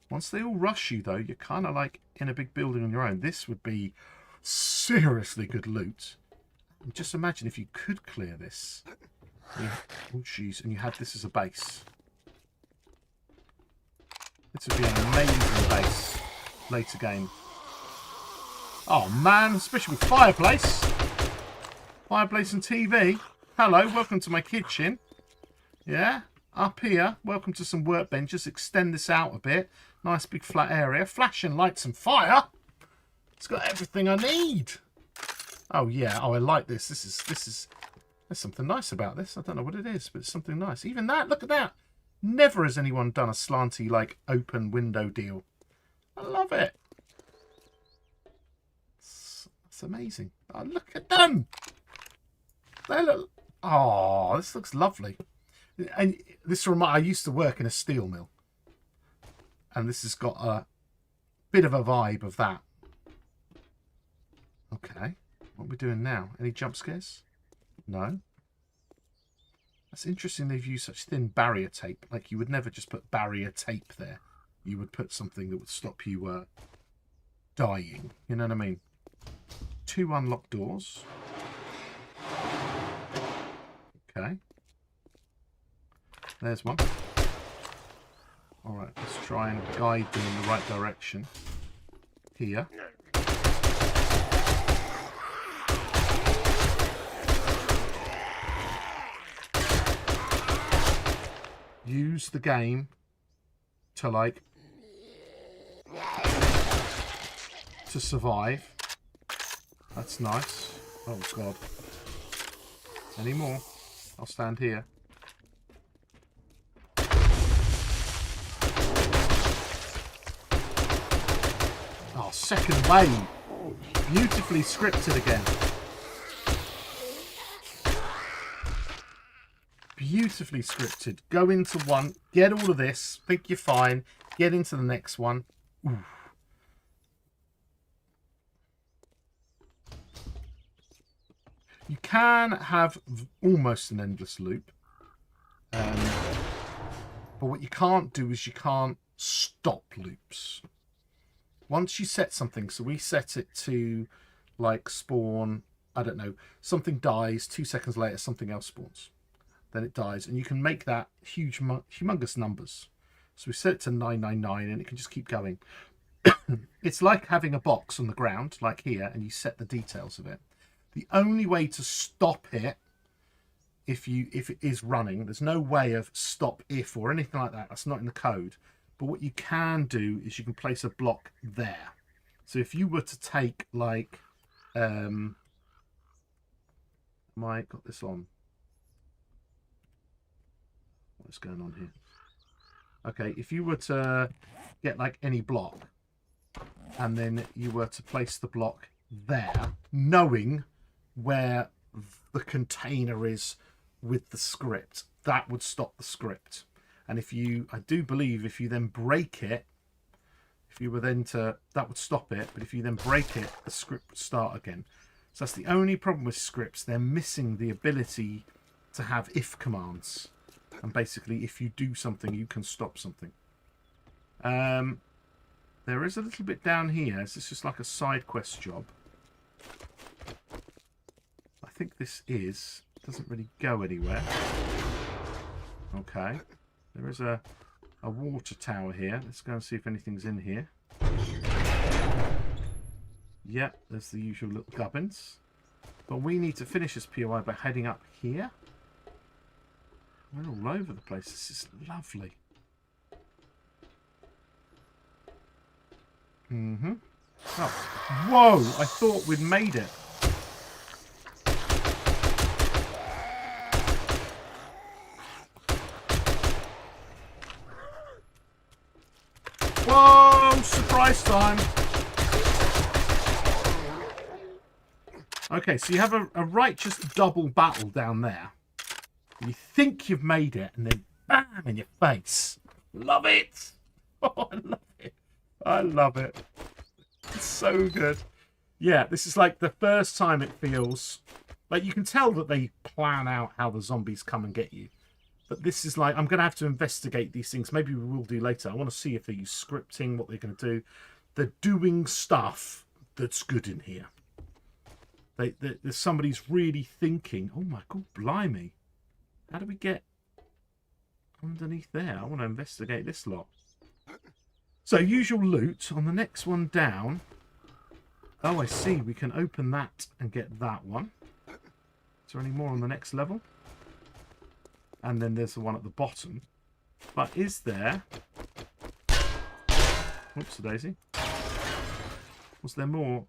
Once they all rush you, though, you're kind of like in a big building on your own. This would be seriously good loot. And just imagine if you could clear this. Oh, jeez, and you had this as a base. This would be an amazing base later game. Oh, man, especially with fireplace. Fireplace and TV. Hello, welcome to my kitchen. Yeah, up here. Welcome to some workbenches. Extend this out a bit. Nice big flat area. Flashing lights and fire. It's got everything I need. Oh yeah. Oh, I like this. This is. There's something nice about this. I don't know what it is, but it's something nice. Even that. Look at that. Never has anyone done a slanty like open window deal. I love it. It's amazing. Oh, look at them. They look. Oh, this looks lovely. And this I used to work in a steel mill, and this has got a bit of a vibe of that. Okay, what are we doing now? Any jump scares? No. That's interesting. They've used such thin barrier tape. Like you would never just put barrier tape there. You would put something that would stop you dying. You know what I mean? 2 unlocked doors. Okay. There's one. Alright, let's try and guide them in the right direction. Here. Use the game to to survive. That's nice. Oh god. Any more? I'll stand here. Oh, second wave. Beautifully scripted again. Beautifully scripted. Go into one, get all of this, think you're fine, get into the next one. Ooh. You can have almost an endless loop. But what you can't do is you can't stop loops. Once you set something, so we set it to like spawn, I don't know, something dies, 2 seconds later something else spawns. Then it dies, and you can make that humongous numbers. So we set it to 999 and it can just keep going. It's like having a box on the ground, like here, and you set the details of it. The only way to stop it, if it is running, there's no way of stop if or anything like that. That's not in the code. But what you can do is you can place a block there. So if you were to take like, I got this on. What's going on here? Okay, if you were to get like any block, and then you were to place the block there, knowing where the container is with the script, that would stop the script. And if you, I do believe if you then break it, if you were then to, that would stop it, but if you then break it, the script would start again. So that's the only problem with scripts. They're missing the ability to have if commands. And basically, if you do something, you can stop something. There is a little bit down here. Is this just like a side quest job? I think this is. It doesn't really go anywhere. Okay. There is a water tower here. Let's go and see if anything's in here. Yep, there's the usual little gubbins. But we need to finish this POI by heading up here. We're all over the place. This is lovely. Mm-hmm. Oh. Whoa! I thought we'd made it. Whoa! Surprise time! Okay, so you have a righteous double battle down there. You think you've made it, and then bam in your face. Love it! Oh, I love it. I love it. It's so good. Yeah, this is like the first time it feels like you can tell that they plan out how the zombies come and get you. But this is like, I'm going to have to investigate these things. Maybe we will do later. I want to see if they use scripting, what they're going to do. They're doing stuff that's good in here. There's somebody's really thinking, oh my God, blimey. How do we get underneath there? I want to investigate this lot. So, usual loot on the next one down. Oh, I see. We can open that and get that one. Is there any more on the next level? And then there's the one at the bottom. But is there... Oops, daisy. Was there more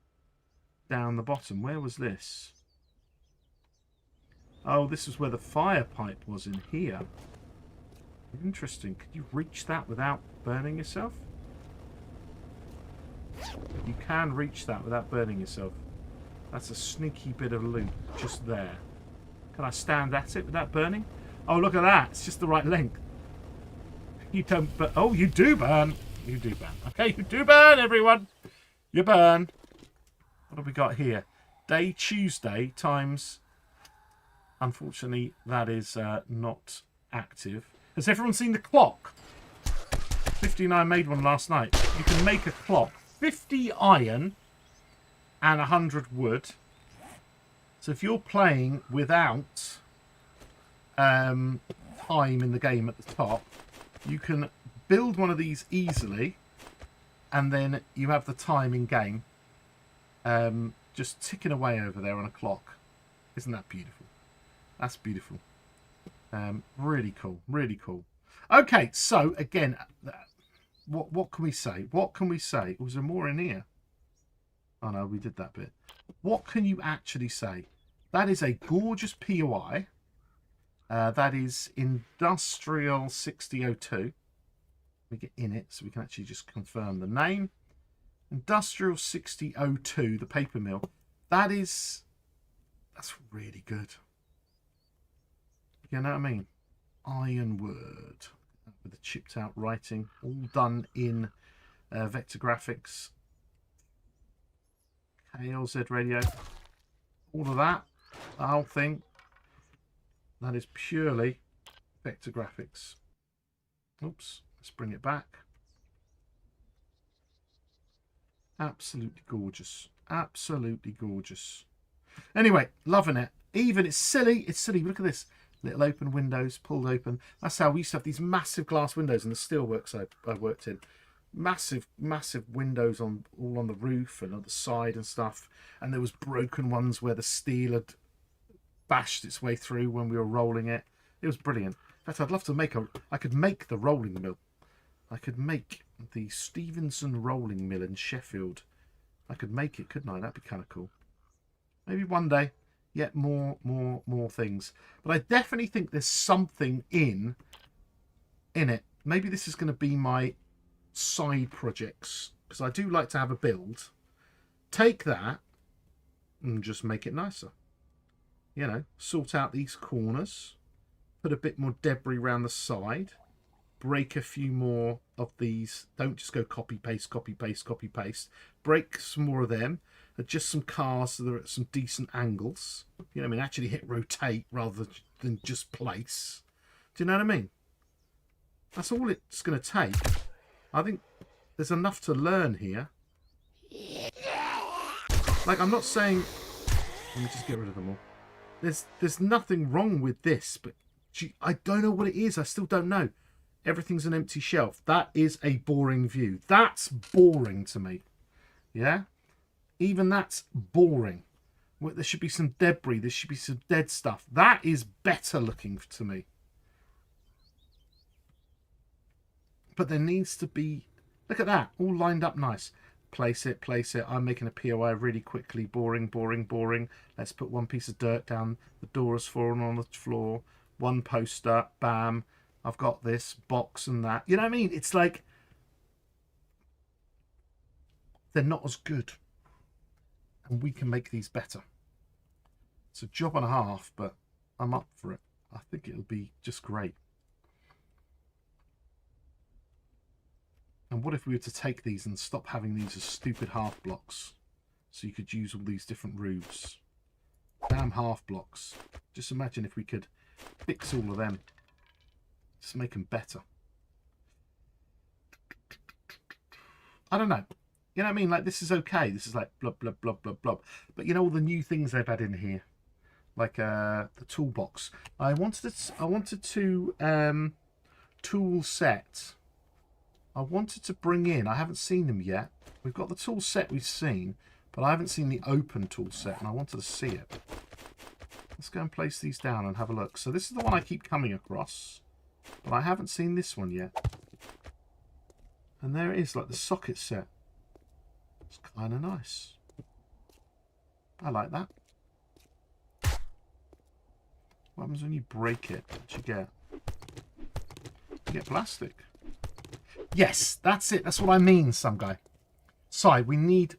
down the bottom? Where was this? Oh, this is where the fire pipe was in here. Interesting. Could you reach that without burning yourself? You can reach that without burning yourself. That's a sneaky bit of loot just there. Can I stand at it without burning? Oh, look at that. It's just the right length. You don't burn. Oh, you do burn. You do burn. Okay, you do burn, everyone. You burn. What have we got here? Day Tuesday times... Unfortunately, that is not active. Has everyone seen the clock? 59 made one last night. You can make a clock. 50 iron and 100 wood. So if you're playing without time in the game at the top, you can build one of these easily, and then you have the time in game just ticking away over there on a clock. Isn't that beautiful? That's beautiful. Really cool. Really cool. Okay, so again, what can we say? What can we say? Was there more in here? Oh no, we did that bit. What can you actually say? That is a gorgeous POI. That is Industrial 6002. We get in it so we can actually just confirm the name. Industrial 6002, the paper mill. That's really good. You know what I mean? Ironwood with the chipped out writing, all done in vector graphics. KLZ radio, all of that, the whole thing. That is purely vector graphics. Oops, let's bring it back. Absolutely gorgeous. Absolutely gorgeous. Anyway, loving it. Even it's silly. It's silly. Look at this. Little open windows, pulled open. That's how we used to have these massive glass windows in the steelworks I worked in. Massive, massive windows all on the roof and on the side and stuff. And there was broken ones where the steel had bashed its way through when we were rolling it. It was brilliant. In fact, I'd love to I could make the rolling mill. I could make the Stevenson rolling mill in Sheffield. I could make it, couldn't I? That'd be kind of cool. Maybe one day. Yet more things. But I definitely think there's something in it. Maybe this is going to be my side projects, because I do like to have a build. Take that and just make it nicer. You know, sort out these corners, put a bit more debris around the side, break a few more of these. Don't just go copy paste, copy paste, copy paste. Break some more of them. Adjust some cars so they're at some decent angles. You know what I mean? Actually hit rotate rather than just place. Do you know what I mean? That's all it's going to take. I think there's enough to learn here. Like, I'm not saying... Let me just get rid of them all. There's nothing wrong with this, but I don't know what it is. I still don't know. Everything's an empty shelf. That is a boring view. That's boring to me. Yeah? Even that's boring. Well, there should be some debris. There should be some dead stuff. That is better looking to me. But there needs to be... Look at that. All lined up nice. Place it, place it. I'm making a POI really quickly. Boring, boring, boring. Let's put one piece of dirt down. The door has fallen on the floor. One poster. Bam. I've got this box and that. You know what I mean? It's like... They're not as good. And we can make these better. It's a job and a half, but I'm up for it. I think it'll be just great. And what if we were to take these and stop having these as stupid half blocks? So you could use all these different roofs. Damn half blocks. Just imagine if we could fix all of them. Just make them better. I don't know. You know what I mean? Like, this is okay. This is like blub, blub, blub, blub, blub. But you know all the new things they've had in here? Like the toolbox. I wanted to tool set. I wanted to bring in, I haven't seen them yet. We've got the tool set we've seen, but I haven't seen the open tool set, and I wanted to see it. Let's go and place these down and have a look. So this is the one I keep coming across, but I haven't seen this one yet. And there it is, like the socket set. It's kind of nice. I like that. What happens when you break it? What do you get? You get plastic. Yes, that's it. That's what I mean, some guy. Sorry, we need,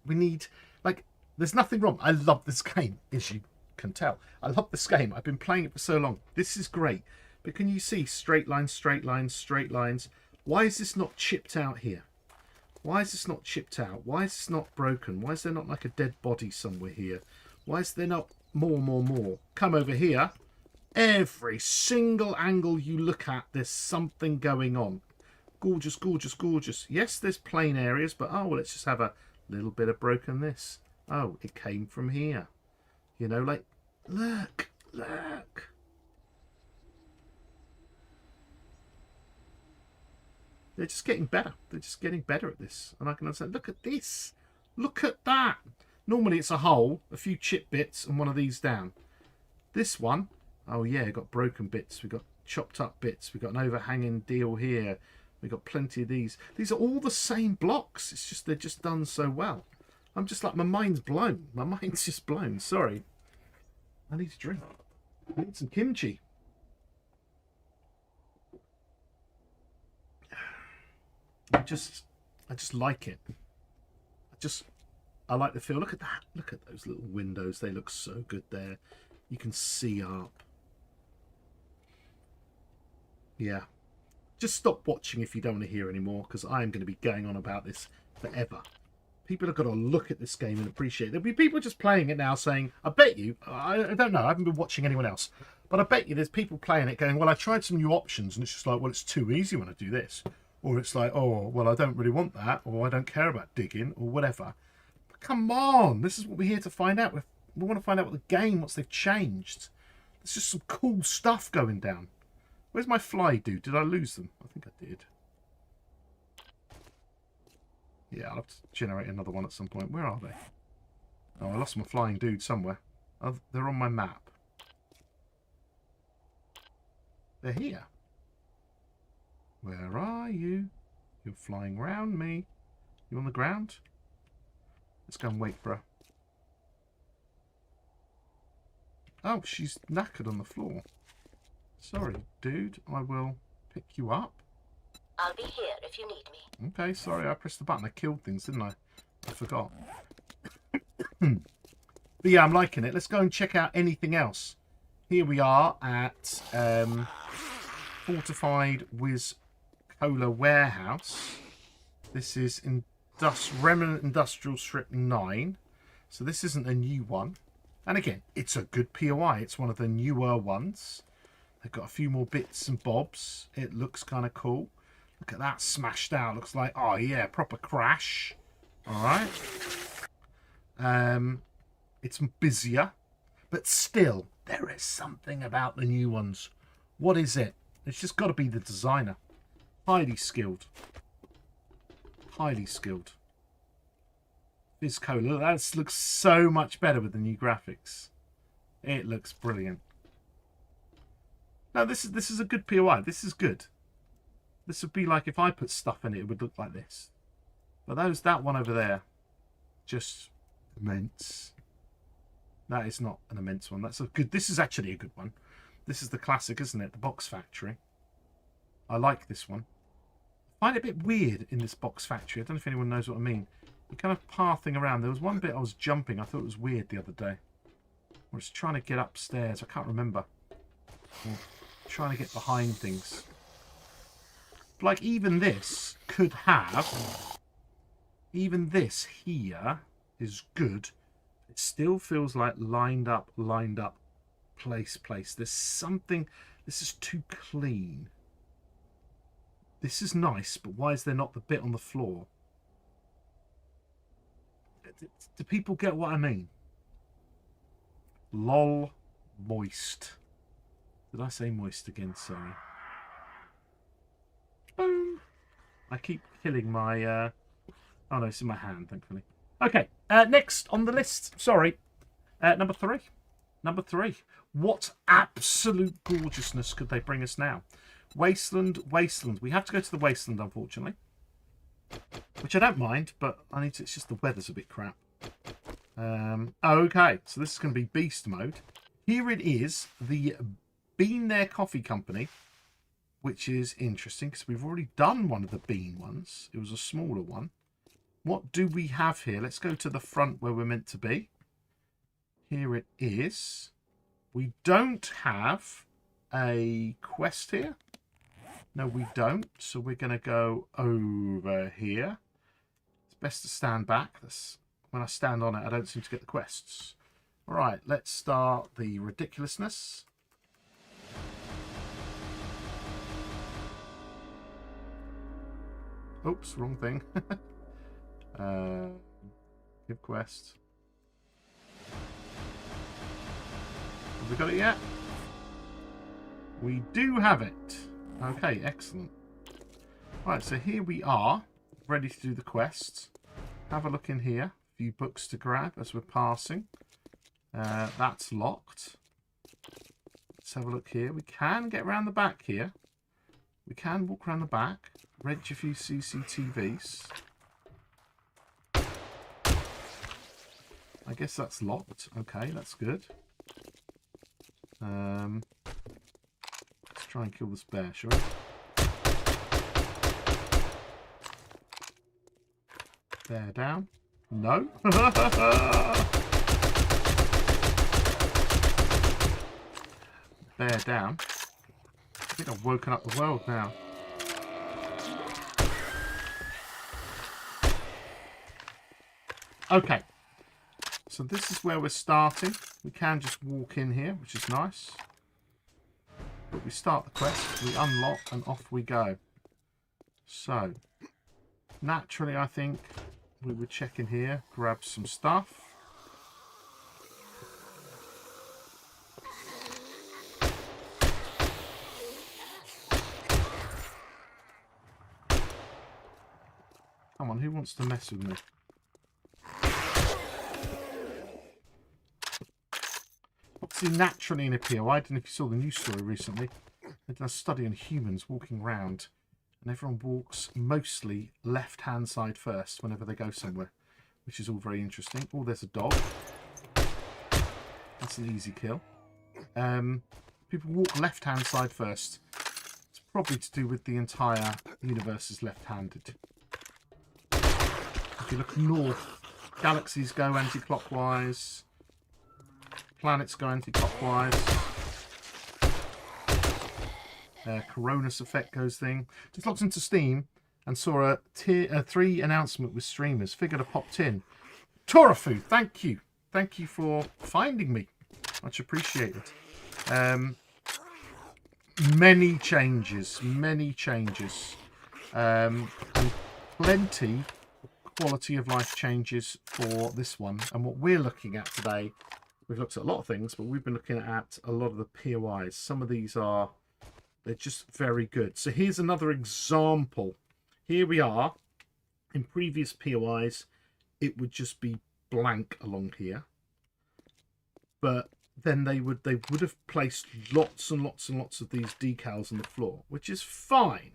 like, there's nothing wrong. I love this game, as you can tell. I love this game. I've been playing it for so long. This is great. But can you see straight lines, straight lines, straight lines? Why is this not chipped out here? Why is this not chipped out? Why is this not broken? Why is there not like a dead body somewhere here? Why is there not more? Come over here. Every single angle you look at, there's something going on. Gorgeous, gorgeous, gorgeous. Yes, there's plain areas, but oh, well, let's just have a little bit of broken this. Oh, it came from here. You know, like, look. They're just getting better. They're just getting better at this. And I can understand, look at this. Look at that. Normally it's a hole, a few chip bits, and one of these down. This one, oh yeah, got broken bits. We've got chopped up bits. We've got an overhanging deal here. We've got plenty of these. These are all the same blocks. It's just they're just done so well. I'm just like, my mind's blown. My mind's just blown. Sorry. I need a drink. I need some kimchi. I just like it. I like the feel. Look at that. Look at those little windows. They look so good there. You can see up. Yeah. Just stop watching if you don't want to hear anymore, because I am going to be going on about this forever. People have got to look at this game and appreciate it. There'll be people just playing it now saying, I bet you, I don't know, I haven't been watching anyone else, but I bet you there's people playing it going, well, I tried some new options and it's just like, well, it's too easy when I do this. Or it's like, oh, well, I don't really want that, or I don't care about digging, or whatever. But come on, this is what we're here to find out. We want to find out what the game, what they've changed. There's just some cool stuff going down. Where's my fly dude? Did I lose them? I think I did. Yeah, I'll have to generate another one at some point. Where are they? Oh, I lost my flying dude somewhere. Oh, they're on my map. They're here. Where are you? You're flying round me. You on the ground? Let's go and wait for her. Oh, she's knackered on the floor. Sorry, dude. I will pick you up. I'll be here if you need me. Okay, sorry. I pressed the button. I killed things, didn't I? I forgot. But yeah, I'm liking it. Let's go and check out anything else. Here we are at Fortified Wiz Cola Warehouse. This is Remnant Industrial Strip 9. So this isn't a new one. And again, it's a good POI. It's one of the newer ones. They've got a few more bits and bobs. It looks kind of cool. Look at that smashed out. Looks like, oh yeah, proper crash. All right. It's busier, but still, there is something about the new ones. What is it? It's just got to be the designer. Highly skilled. Highly skilled. Vizco, look, that looks so much better with the new graphics. It looks brilliant. No, this is a good POI. This is good. This would be like if I put stuff in it, it would look like this. But that one over there, just immense. That is not an immense one. That's a good. This is actually a good one. This is the classic, isn't it? The Box Factory. I like this one. I find it a bit weird in this Box Factory. I don't know if anyone knows what I mean. You're kind of pathing around. There was one bit I was jumping. I thought it was weird the other day. I was trying to get upstairs. I can't remember. Or trying to get behind things. Like, even this could have... Even this here is good. It still feels like lined up, place. There's something... This is too clean. This is nice, but why is there not the bit on the floor? Do people get what I mean? Lol, moist. Did I say moist again? Sorry. Boom. I keep killing my... Oh no, it's in my hand, thankfully. Okay, next on the list. Sorry. Number 3. Number 3. What absolute gorgeousness could they bring us now? Wasteland. We have to go to the Wasteland, unfortunately. Which I don't mind, but I need to... It's just the weather's a bit crap. Okay, so this is going to be Beast Mode. Here it is, the Bean There Coffee Company, which is interesting because we've already done one of the bean ones. It was a smaller one. What do we have here? Let's go to the front where we're meant to be. Here it is. We don't have a quest here. No, we don't. So we're going to go over here. It's best to stand back. When I stand on it, I don't seem to get the quests. All right, let's start the ridiculousness. Oops, wrong thing. Give quest. Have we got it yet? We do have it. Okay, excellent. Right, so here we are, ready to do the quests. Have a look in here. A few books to grab as we're passing. That's locked. Let's have a look here. We can get around the back here. We can walk around the back. Wrench a few CCTVs. I guess that's locked. Okay, that's good. Let's try and kill this bear, shall we? Bear down. No. Bear down. I think I've woken up the world now. Okay. So this is where we're starting. We can just walk in here, which is nice. But we start the quest, we unlock, and off we go. So, naturally, I think we would check in here, grab some stuff. Come on, who wants to mess with me? Obviously, naturally in a POI, I don't know if you saw the news story recently. They did a study on humans walking around, and everyone walks mostly left-hand side first whenever they go somewhere, which is all very interesting. Oh, there's a dog. That's an easy kill. People walk left-hand side first. It's probably to do with the entire universe is left-handed. If you look north, galaxies go anti-clockwise. Planets go anti-clockwise. Coronis effect goes thing. Just logged into Steam and saw a tier 3 announcement with streamers. Figured I popped in. Torafu, thank you. Thank you for finding me. Much appreciated. Many changes. And plenty quality of life changes for this one. And what we're looking at today, we've looked at a lot of things, but we've been looking at a lot of the POIs. Some of these are, they're just very good. So here's another example. Here we are. In previous POIs, it would just be blank along here. But then they would have placed lots and lots and lots of these decals on the floor, which is fine.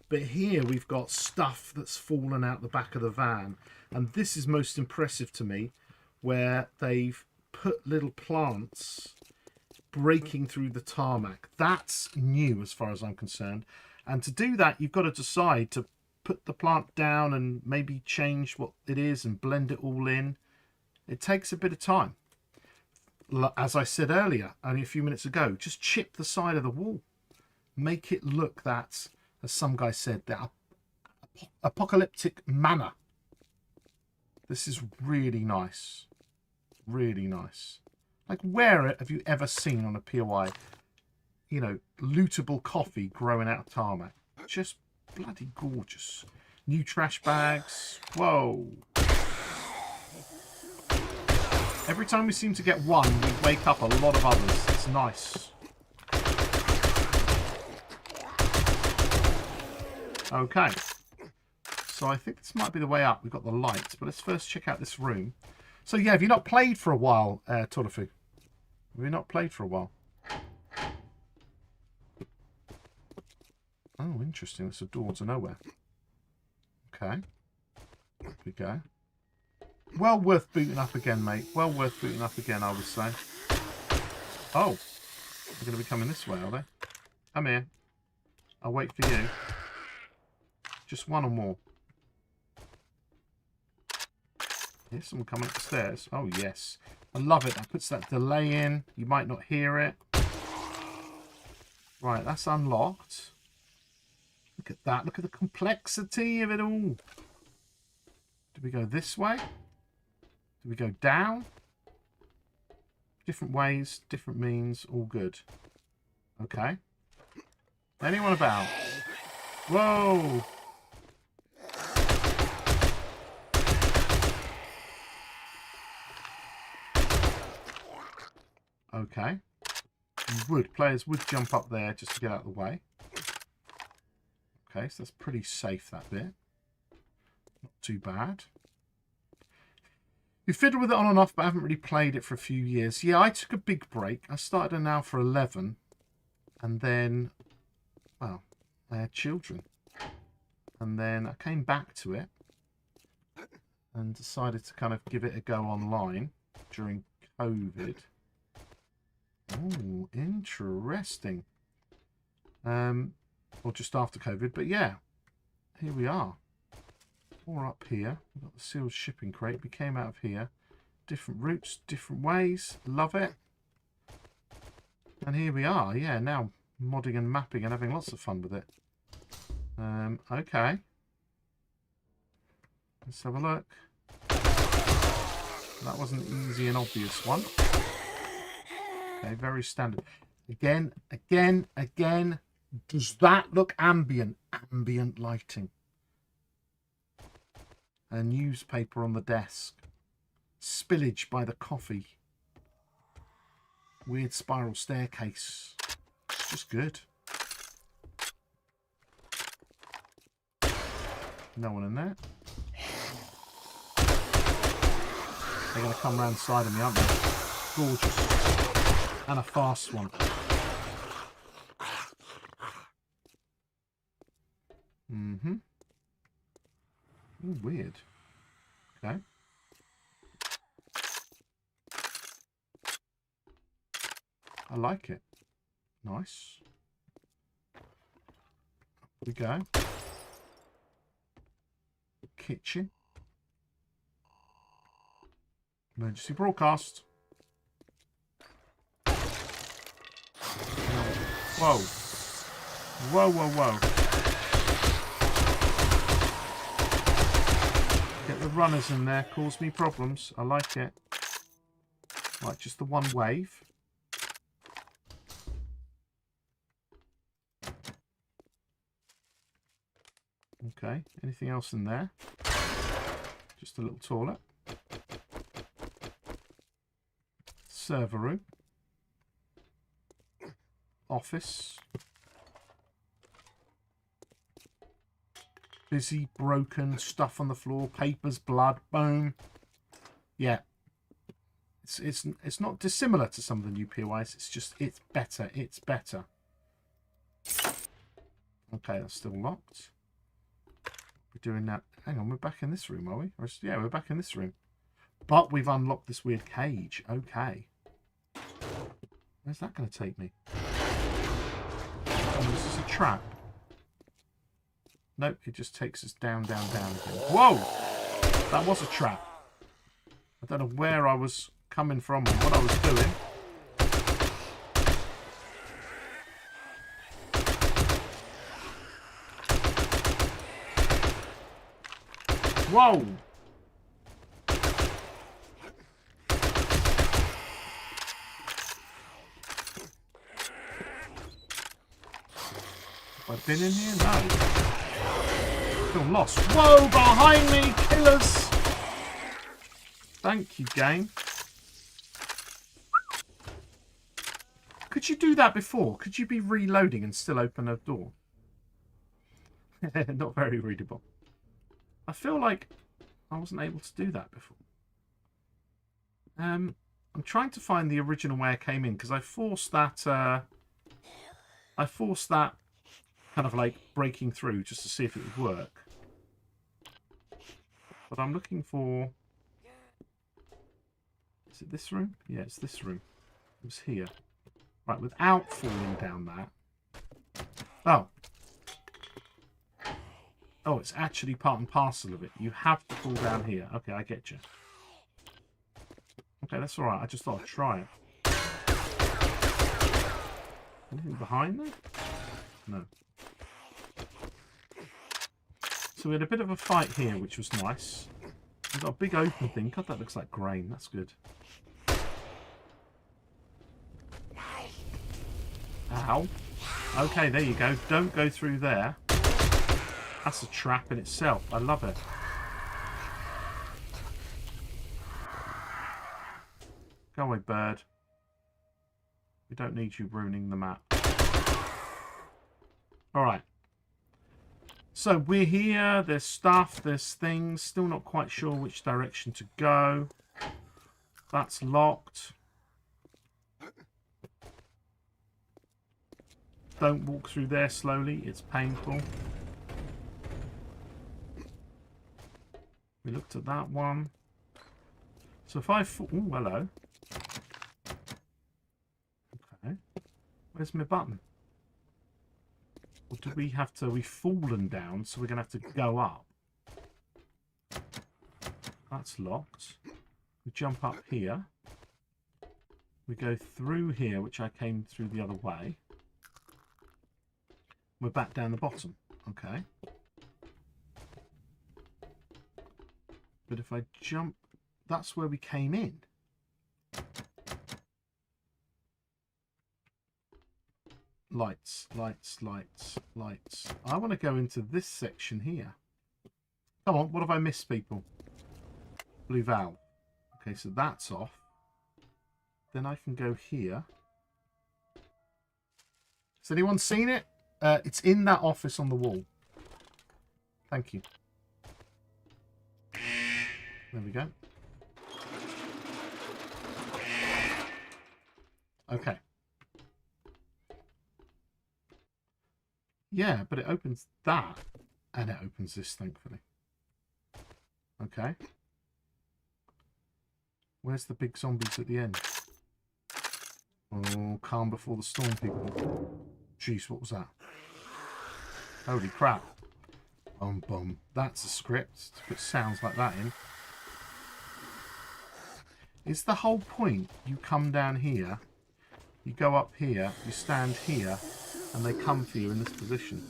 But here we've got stuff that's fallen out the back of the van. And this is most impressive to me, where they've put little plants breaking through the tarmac. That's new as far as I'm concerned. And to do that, you've got to decide to put the plant down and maybe change what it is and blend it all in. It takes a bit of time. As I said earlier, only a few minutes ago, just chip the side of the wall. Make it look that, as some guy said, that apocalyptic manner. This is really nice. Really nice. Like, where have you ever seen on a POI, you know, lootable coffee growing out of tarmac? Just bloody gorgeous. New trash bags. Whoa. Every time we seem to get one, we wake up a lot of others. It's nice. Okay. So I think this might be the way up. We've got the lights, but let's first check out this room. So yeah, have you not played for a while, Torafu? Have you not played for a while? Oh, interesting. It's a door to nowhere. Okay. Here we go. Well worth booting up again, mate. Well worth booting up again, I would say. Oh. They're going to be coming this way, are they? Come here. I'll wait for you. Just one or more. Here's someone coming up the stairs. Oh, yes. I love it. That puts that delay in. You might not hear it. Right, that's unlocked. Look at that. Look at the complexity of it all. Do we go this way? Do we go down? Different ways, different means, all good. Okay. Anyone about? Whoa! Okay. Players would jump up there just to get out of the way. Okay, so that's pretty safe, that bit. Not too bad. You fiddle with it on and off, but I haven't really played it for a few years. Yeah, I took a big break. I started on now for 11. And then, well, I had children. And then I came back to it. And decided to kind of give it a go online during COVID. Oh, interesting. Or just after COVID, but yeah. Here we are. Or up here. We've got the sealed shipping crate. We came out of here. Different routes, different ways. Love it. And here we are. Yeah, now modding and mapping and having lots of fun with it. Okay. Let's have a look. That wasn't an easy and obvious one. Okay, very standard. Again. Does that look ambient? Ambient lighting. A newspaper on the desk. Spillage by the coffee. Weird spiral staircase. Just good. No one in there. They're going to come round the side of me, aren't they? Gorgeous. And a fast one. Mm-hmm. Ooh, weird. Okay. I like it. Nice. Here we go. Kitchen. Emergency broadcast. Whoa. Whoa, whoa, whoa. Get the runners in there. Cause me problems. I like it. Right, just the one wave. Okay, anything else in there? Just a little toilet. Server room. Office. Busy, broken, stuff on the floor, papers, blood, boom. Yeah. It's not dissimilar to some of the new POIs. It's just, it's better. It's better. Okay, that's still locked. We're doing that. Hang on, we're back in this room, are we? Yeah, we're back in this room. But we've unlocked this weird cage. Okay. Where's that going to take me? Oh, this is a trap. Nope, it just takes us down, down, down again. Whoa! That was a trap. I don't know where I was coming from and what I was doing. Whoa! Have I been in here? No. I feel lost. Whoa! Behind me! Killers! Thank you, game. Could you do that before? Could you be reloading and still open a door? Not very readable. I feel like I wasn't able to do that before. I'm trying to find the original way I came in because I forced that kind of like breaking through just to see if it would work. But I'm looking for... Is it this room? Yeah, it's this room. It was here. Right, without falling down that. Oh. Oh, it's actually part and parcel of it. You have to fall down here. Okay, I get you. Okay, that's alright. I just thought I'd try it. Anything behind there? No. So we had a bit of a fight here, which was nice. We've got a big open thing. God, that looks like grain. That's good. Ow. Okay, there you go. Don't go through there. That's a trap in itself. I love it. Go away, bird. We don't need you ruining the map. Alright. So we're here. There's stuff. There's things. Still not quite sure which direction to go. That's locked. Don't walk through there slowly. It's painful. We looked at that one. So if I fall... Oh, hello. Okay. Where's my button? Or do we have to... We've fallen down, so we're going to have to go up. That's locked. We jump up here. We go through here, which I came through the other way. We're back down the bottom. Okay. But if I jump... That's where we came in. Lights, lights, lights, lights. I want to go into this section here. Come on, what have I missed, people? Blue valve. Okay, so that's off. Then I can go here. Has anyone seen it? It's in that office on the wall. Thank you. There we go. Okay. Yeah, but it opens that. And it opens this, thankfully. Okay. Where's the big zombies at the end? Oh, calm before the storm, people. Jeez, what was that? Holy crap. Bum, bum. That's a script to put sounds like that in. Is the whole point you come down here, you go up here, you stand here, and they come for you in this position?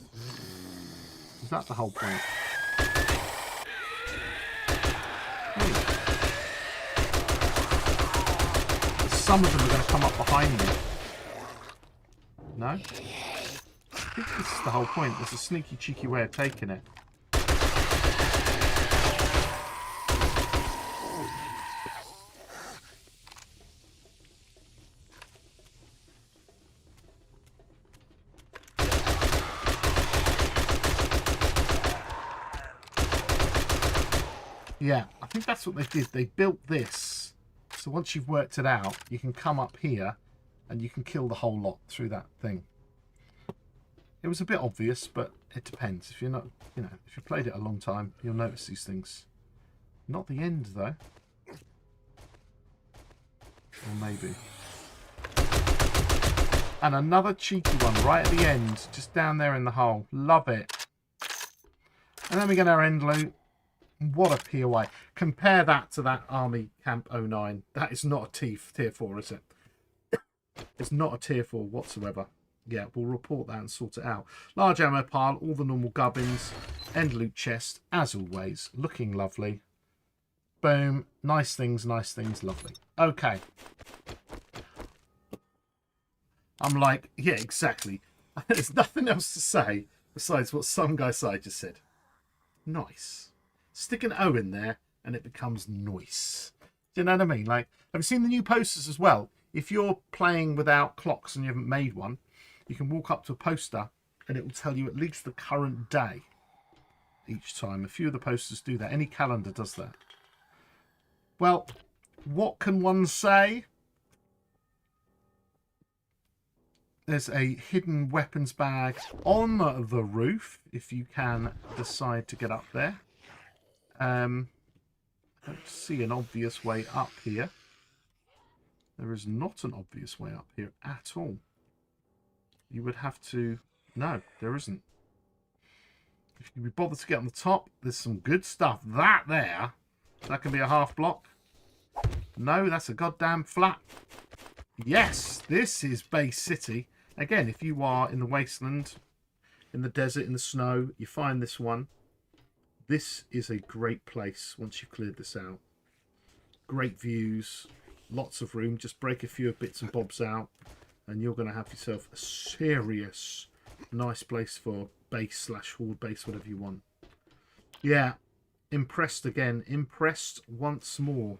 Is that the whole point? Hey. Some of them are going to come up behind you. No? I think this is the whole point. There's a sneaky, cheeky way of taking it. Yeah, I think that's what they did. They built this. So once you've worked it out, you can come up here and you can kill the whole lot through that thing. It was a bit obvious, but it depends. If you're not, you know, if you played it a long time, you'll notice these things. Not the end, though. Or maybe. And another cheeky one right at the end, just down there in the hole. Love it. And then we get our end loot. What a POI. Compare that to that Army Camp 09. That is not a tier 4, is it? It's not a tier 4 whatsoever. Yeah, we'll report that and sort it out. Large ammo pile, all the normal gubbins. End loot chest, as always. Looking lovely. Boom. Nice things, lovely. Okay. I'm like, yeah, exactly. There's nothing else to say besides what some guy side just said. Nice. Stick an O in there and it becomes nice. Do you know what I mean? Like, have you seen the new posters as well? If you're playing without clocks and you haven't made one, you can walk up to a poster and it will tell you at least the current day each time. A few of the posters do that. Any calendar does that. Well, what can one say? There's a hidden weapons bag on the roof if you can decide to get up there. I don't see an obvious way up here. There is not an obvious way up here at all. You would have to... No, there isn't. If you be bothered to get on the top, there's some good stuff. That there, that can be a half block. No, that's a goddamn flat. Yes, this is Base City. Again, if you are in the wasteland, in the desert, in the snow, you find this one. This is a great place once you've cleared this out. Great views, lots of room. Just break a few bits and bobs out and you're going to have yourself a serious, nice place for base / horde base, whatever you want. Yeah, impressed again. Impressed once more.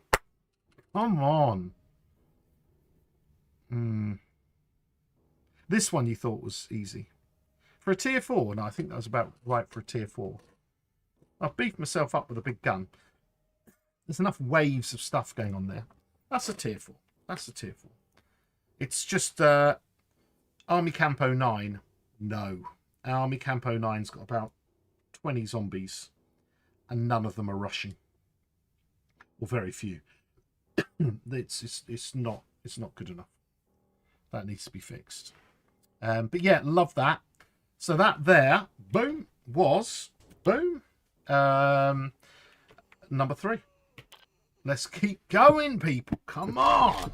Come on. This one you thought was easy. For a tier 4, no, I think that was about right for a tier 4. I've beefed myself up with a big gun. There's enough waves of stuff going on there. That's a tier 4. That's a tier 4. It's just Army Camp 09. No. Army Camp 09's got about 20 zombies. And none of them are rushing. Or very few. It's not good enough. That needs to be fixed. But yeah, love that. So that there, boom, was, boom, number 3. Let's keep going, people. Come on.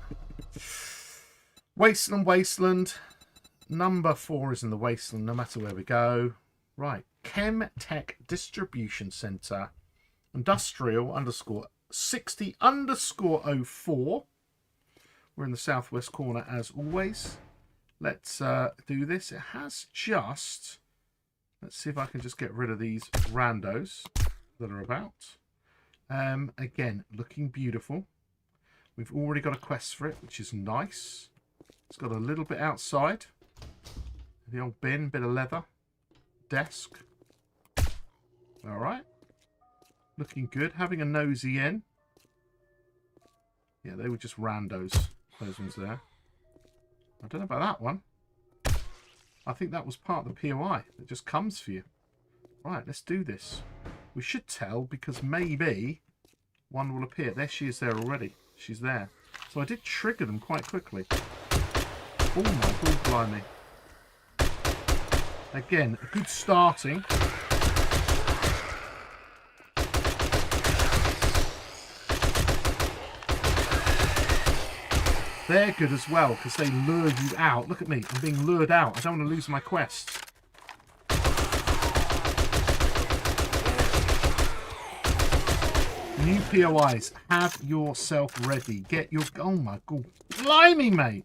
Wasteland. Number 4 is in the Wasteland, no matter where we go. Right. Chem Tech Distribution Center. Industrial _60_04. We're in the southwest corner as always. Let's do this. It has just... Let's see if I can just get rid of these randos that are about. Again, looking beautiful. We've already got a quest for it, which is nice. It's got a little bit outside. The old bin, bit of leather. Desk. Alright. Looking good. Having a nosy in. Yeah, they were just randos. Those ones there. I don't know about that one. I think that was part of the POI. It just comes for you. Right, let's do this. We should tell because maybe one will appear. There she is there already. She's there. So I did trigger them quite quickly. Oh my god, blimey. Again, a good starting. They're good as well because they lure you out. Look at me. I'm being lured out. I don't want to lose my quest. New POIs. Have yourself ready. Get your... Oh my god. Blimey, mate.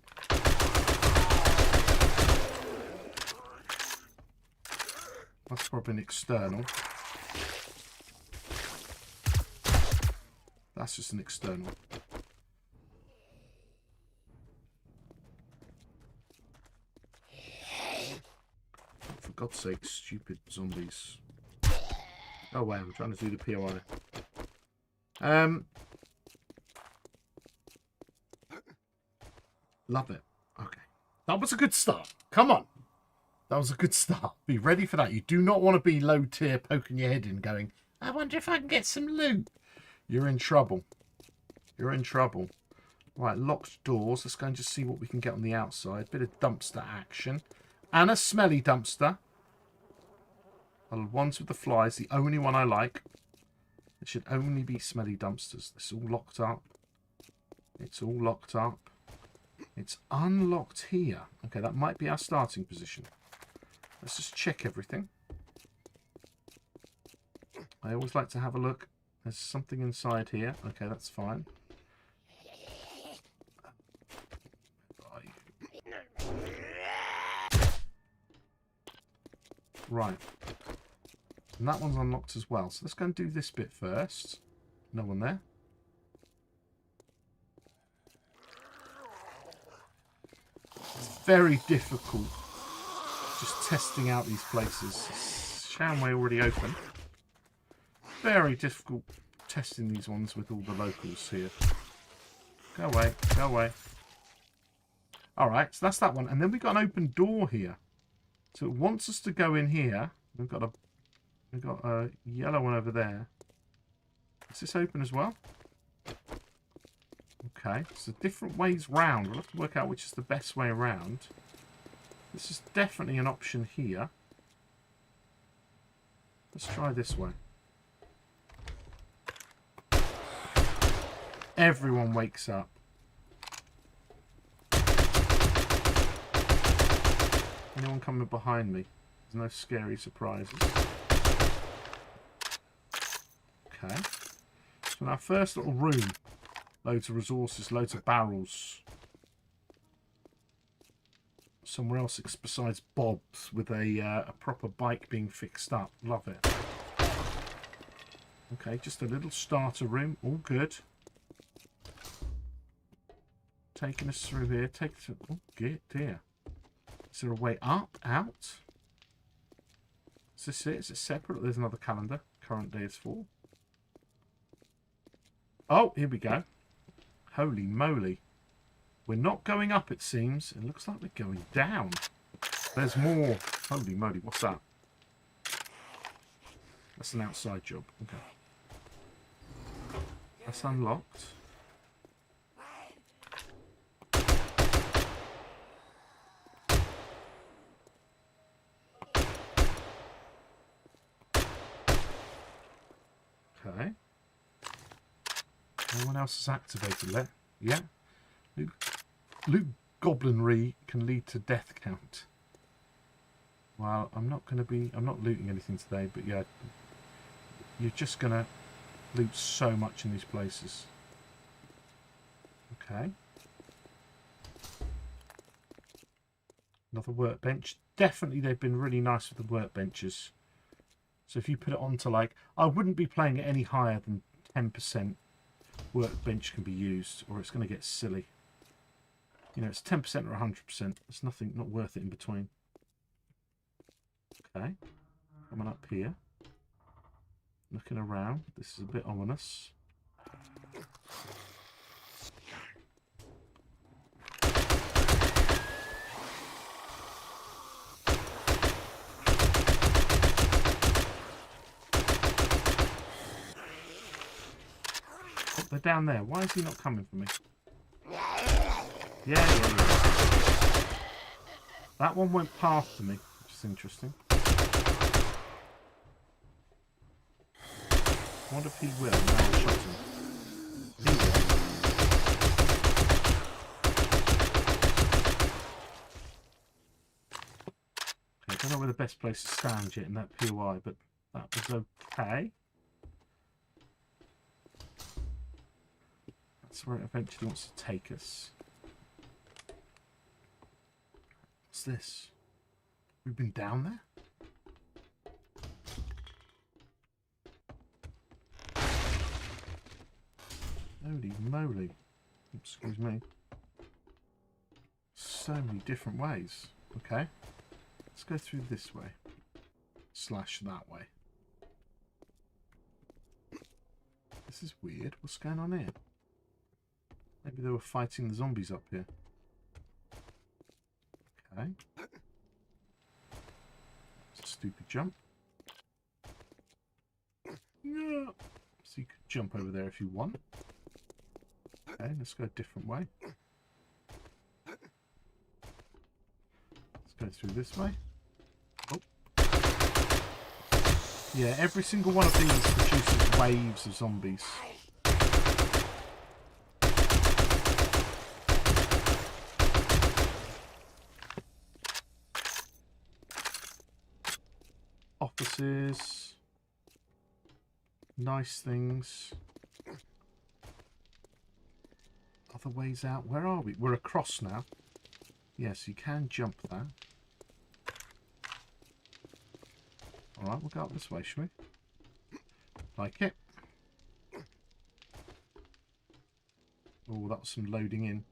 That's probably an external. That's just an external. For God's sake, stupid zombies. Oh wow, I'm trying to do the POI. Love it. Okay. That was a good start. Come on. That was a good start. Be ready for that. You do not want to be low tier poking your head in going, I wonder if I can get some loot. You're in trouble. You're in trouble. Right, locked doors. Let's go and just see what we can get on the outside. Bit of dumpster action. And a smelly dumpster. The ones with the flies, the only one I like. It should only be smelly dumpsters. It's all locked up. It's all locked up. It's unlocked here. Okay, that might be our starting position. Let's just check everything. I always like to have a look. There's something inside here. Okay, that's fine. Right. And that one's unlocked as well. So let's go and do this bit first. No one there. It's very difficult just testing out these places. Shanway already open. Very difficult testing these ones with all the locals here. Go away. Go away. Alright, so that's that one. And then we've got an open door here. So it wants us to go in here. We've got a yellow one over there. Is this open as well? Okay, so different ways round. We'll have to work out which is the best way around. This is definitely an option here. Let's try this way. Everyone wakes up. Anyone coming behind me? There's no scary surprises. Okay. So in our first little room, loads of resources, loads of barrels. Somewhere else besides Bob's with a proper bike being fixed up. Love it. Okay, just a little starter room. All good. Taking us through here. Oh, dear. Is there a way up? Out? Is this it? Is it separate? There's another calendar. Current day is 4. Oh, here we go. Holy moly. We're not going up, it seems. It looks like we're going down. There's more. Holy moly, what's that? That's an outside job. Okay. That's unlocked. Okay. No one else has activated that. Yeah. Loot goblinry can lead to death count. Well, I'm not looting anything today, but yeah, you're just gonna loot so much in these places. Okay. Another workbench. Definitely they've been really nice with the workbenches. So if you put it onto like, I wouldn't be playing it any higher than 10% workbench can be used, or it's going to get silly. You know, it's 10% or 100%. It's nothing, not worth it in between. Okay. Coming up here. Looking around. This is a bit ominous. Oh, they're down there. Why is he not coming for me? Yeah. That one went past to me, which is interesting. I wonder if he will. Now I shot him. He will. Okay, I don't know where the best place to stand yet in that POI, but that was okay. That's where it eventually wants to take us. What's this? We've been down there? Holy moly. Excuse me. So many different ways. Okay. Let's go through this way. / that way. This This is weird. What's going on here? Maybe they were fighting the zombies up here. Okay. It's a stupid jump. Yeah. So you could jump over there if you want. Okay, let's go a different way. Let's go through this way. Oh. Yeah, every single one of these produces waves of zombies. Offices. Nice things. Other ways out. Where are we? We're across now. Yes, you can jump that. Alright, we'll go up this way, shall we? Like it. Oh, that was some loading in.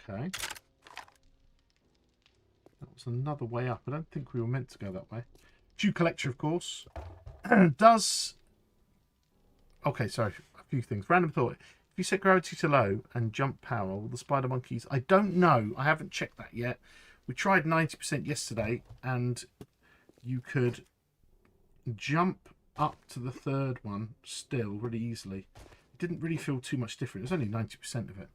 Okay. That was another way up. I don't think we were meant to go that way. Dew collector, of course. Does... Okay, sorry. A few things. Random thought. If you set gravity to low and jump power, will the spider monkeys... I don't know. I haven't checked that yet. We tried 90% yesterday, and you could jump up to the third one still really easily. It didn't really feel too much different. It was only 90% of it.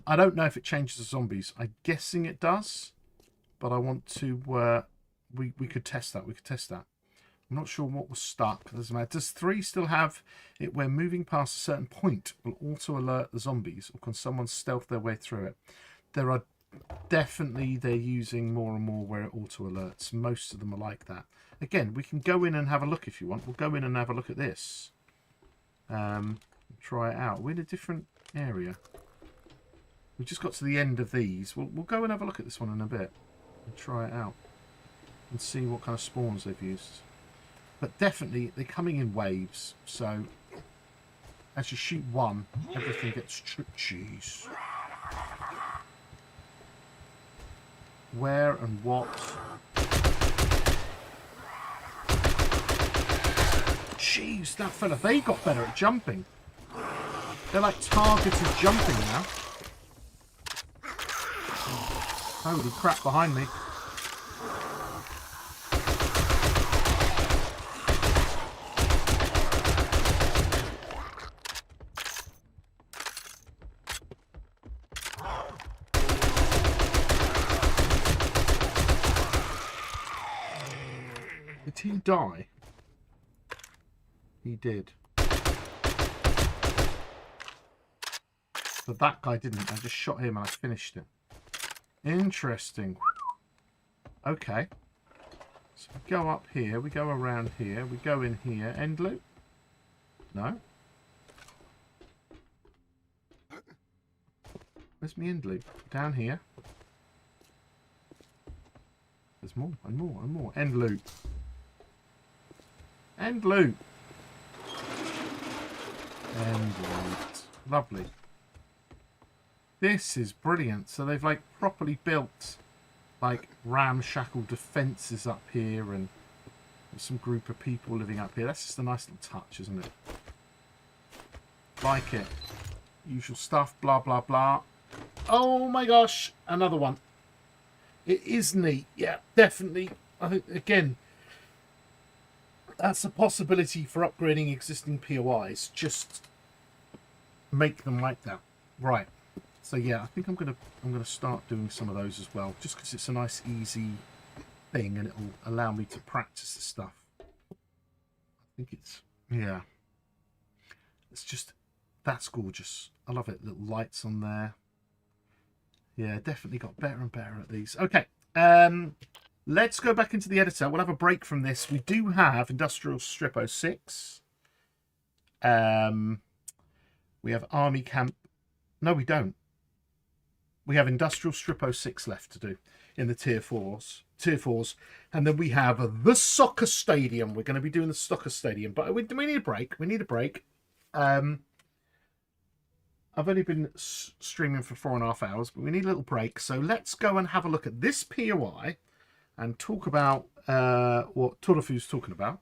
I don't know if it changes the zombies. I'm guessing it does, but I want to... we could test that. We could test that. I'm not sure what was stuck. It doesn't matter. Does 3 still have it where moving past a certain point will auto alert the zombies, or can someone stealth their way through it? There are definitely, they're using more and more where it auto alerts. Most of them are like that. Again, we can go in and have a look if you want. We'll go in and have a look at this. Try it out. We're in a different area. We just got to the end of these. We'll go and have a look at this one in a bit and try it out and see what kind of spawns they've used. But definitely, they're coming in waves. So, as you shoot one, everything gets cheese. Where and what? Jeez, that fella, they got better at jumping. They're like targeted jumping now. Holy crap behind me. Did he die? He did. But that guy didn't. I just shot him and I finished it. Interesting. Okay. So we go up here. We go around here. We go in here. End loop? No. Where's my end loop? Down here. There's more and more and more. End loop. End loop. End loop. Lovely. This is brilliant. So they've like properly built like ramshackle defences up here, and there's some group of people living up here. That's just a nice little touch, isn't it? Like it. Usual stuff, blah, blah, blah. Oh my gosh, another one. It is neat. Yeah, definitely. I think, again, that's a possibility for upgrading existing POIs. Just make them like that. Right. So yeah, I think I'm gonna start doing some of those as well, just because it's a nice, easy thing, and it'll allow me to practice the stuff. I think it's, yeah. It's just, that's gorgeous. I love it. Little lights on there. Yeah, definitely got better and better at these. Okay, let's go back into the editor. We'll have a break from this. We do have Industrial Strip 06. We have Army Camp. No, we don't. We have Industrial Strip 06 left to do in the Tier 4s. And then we have the Soccer Stadium. We're going to be doing the Soccer Stadium. But we need a break. We need a break. I've only been streaming for 4.5 hours, but we need a little break. So let's go and have a look at this POI and talk about what Torofu's talking about.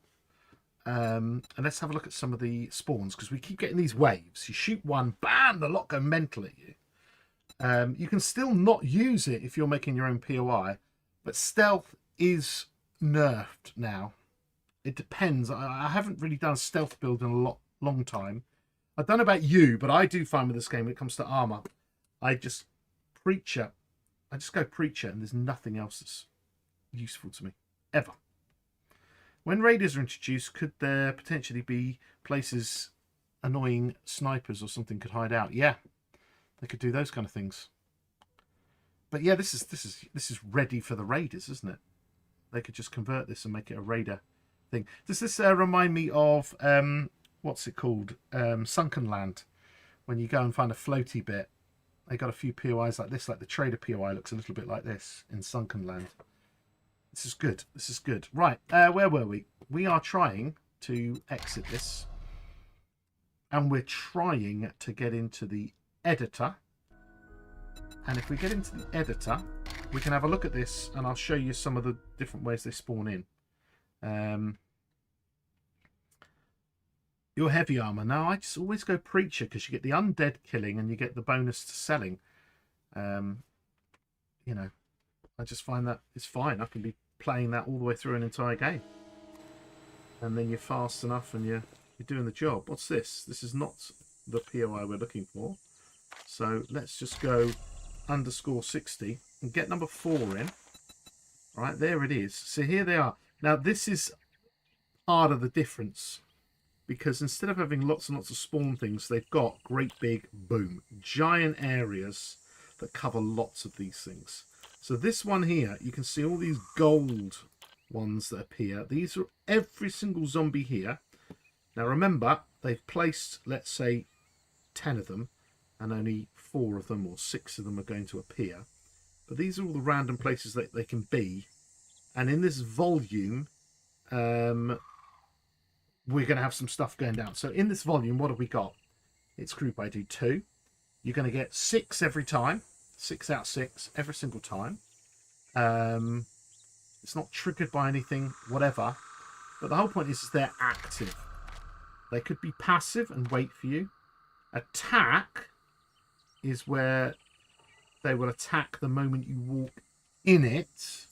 And let's have a look at some of the spawns, because we keep getting these waves. You shoot one, bam, the lot go mental at you. You can still not use it if you're making your own POI, but stealth is nerfed now. It depends. I haven't really done a stealth build in a long time. I don't know about you, but I do find with this game when it comes to armor, I just go preacher, and there's nothing else that's useful to me ever. When raiders are introduced, could there potentially be places annoying snipers or something could hide out? Yeah, they could do those kind of things. But yeah, this is ready for the raiders, isn't it? They could just convert this and make it a raider thing. Does this remind me of what's it called? Sunken Land. When you go and find a floaty bit, they got a few POIs like this, like the trader POI looks a little bit like this in Sunken Land. This is good. This is good. Right, where were we? We are trying to exit this. And we're trying to get into the editor. And if we get into the editor, we can have a look at this, and I'll show you some of the different ways they spawn in. Your heavy armor. Now, I just always go preacher, because you get the undead killing and you get the bonus to selling. You know, I just find that it's fine. I can be playing that all the way through an entire game, and then you're fast enough and you're doing the job. What's this? This is not the POI we're looking for, so let's just go _60 and get number 4 in. All right, there it is. So here they are. Now this is part of the difference, because instead of having lots and lots of spawn things, they've got great big giant areas that cover lots of these things. So this one here, you can see all these gold ones that appear. These are every single zombie here. Now remember, they've placed, let's say, 10 of them, and only 4 of them or 6 of them are going to appear. But these are all the random places that they can be. And in this volume, we're going to have some stuff going down. So in this volume, what have we got? It's group ID 2. You're going to get 6 every time. 6 out of 6 every single time. It's not triggered by anything, whatever. But the whole point is they're active. They could be passive and wait for you. Attack is where they will attack the moment you walk in it.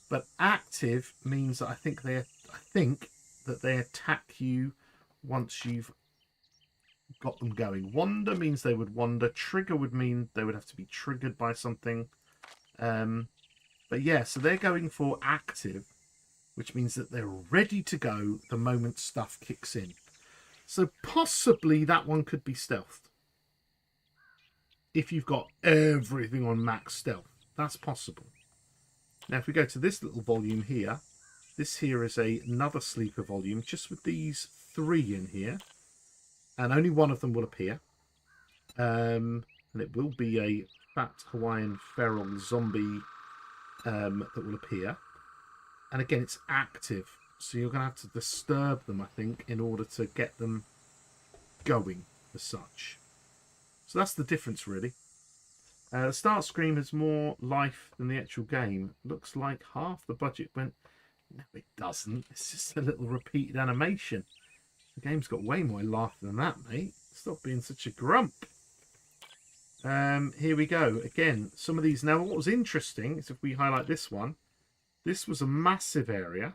But active means that I think that they attack you once you've got them going. Wander means they would wander. Trigger would mean they would have to be triggered by something. But yeah, so they're going for active, which means that they're ready to go the moment stuff kicks in. So possibly that one could be stealthed. If you've got everything on max stealth, that's possible. Now if we go to this little volume here, this here is another sleeper volume, just with these 3 in here. And only one of them will appear. And it will be a fat Hawaiian feral zombie that will appear. And again, it's active. So you're going to have to disturb them, I think, in order to get them going as such. So that's the difference, really. The start screen has more life than the actual game. Looks like half the budget went... No, it doesn't. It's just a little repeated animation. The game's got way more life than that, mate. Stop being such a grump. Here we go. Again, some of these. Now, what was interesting is if we highlight this one, this was a massive area.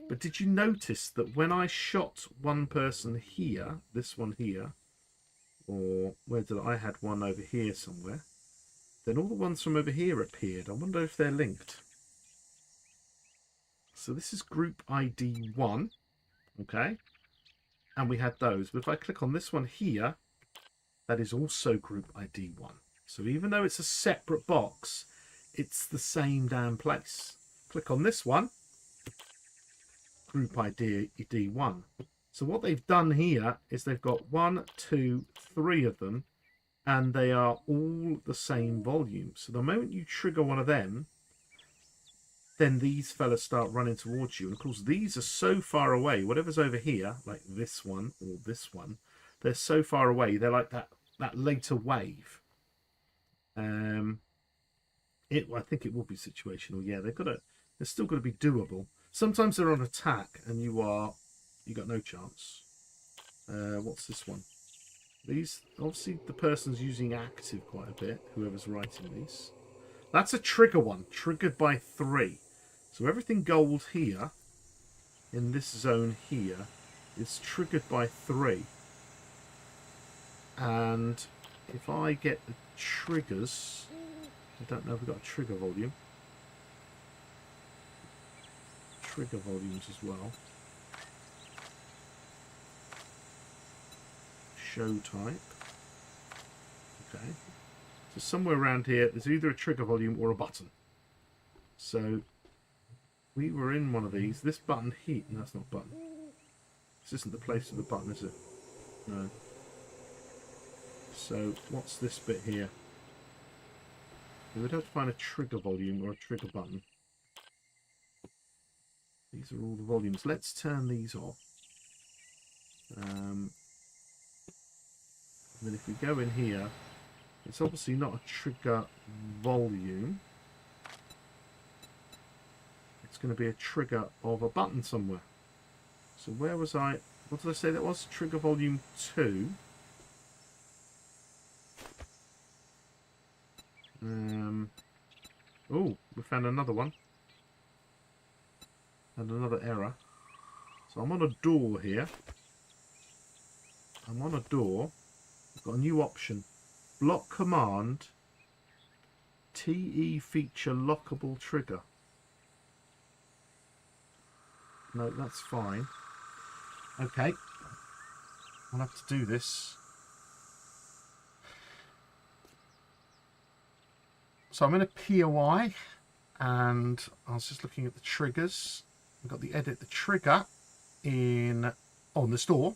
But did you notice that when I shot one person here, this one here, or where did I had one over here somewhere, then all the ones from over here appeared. I wonder if they're linked. So this is group ID 1. Okay. And we had those. But if I click on this one here, that is also group ID 1. So even though it's a separate box, it's the same damn place. Click on this one, group ID 1. So what they've done here is they've got 1, 2, 3 of them, and they are all the same volume. So the moment you trigger one of them, then these fellas start running towards you. And of course, these are so far away. Whatever's over here, like this one or this one, they're so far away. They're like that that later wave. I think it will be situational. Yeah, they're still got to be doable. Sometimes they're on attack and you got no chance. What's this one? These, obviously the person's using active quite a bit, whoever's writing these. That's a trigger one, triggered by 3. So everything gold here, in this zone here, is triggered by 3. And if I get the triggers, I don't know if we've got a trigger volume. Trigger volumes as well. Show type. Okay. So somewhere around here, there's either a trigger volume or a button. So we were in one of these. This button here, no, that's not a button. This isn't the place of the button, is it? No. So what's this bit here? We would have to find a trigger volume or a trigger button. These are all the volumes. Let's turn these off. And then if we go in here, it's obviously not a trigger volume. It's going to be a trigger of a button somewhere. So where was I? What did I say that was? Trigger volume 2. Oh, we found another one. And another error. So I'm on a door here. I'm on a door. I've got a new option. Block command. TE feature lockable trigger. No, that's fine. Okay. I'll have to do this. So I'm in a POI and I was just looking at the triggers. I've got the edit the trigger on the store,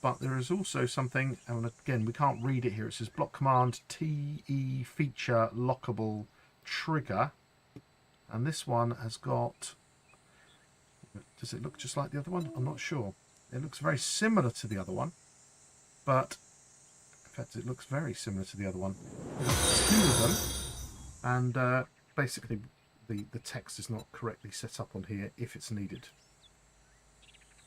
but there is also something, and again we can't read it here. It says block command TE feature lockable trigger, and this one has got. Does it look just like the other one? I'm not sure. It looks very similar to the other one, but in fact it looks very similar to the other one. There's 2 of them, and basically the text is not correctly set up on here if it's needed.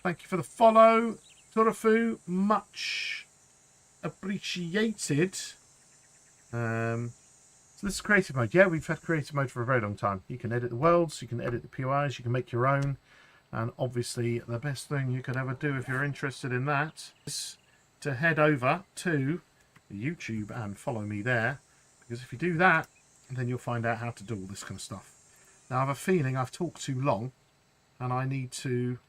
Thank you for the follow, Torafu. Much appreciated. So this is creative mode. Yeah, we've had creative mode for a very long time. You can edit the worlds, you can edit the POIs, you can make your own. And obviously the best thing you could ever do if you're interested in that is to head over to YouTube and follow me there. Because if you do that, then you'll find out how to do all this kind of stuff. Now I have a feeling I've talked too long and I need to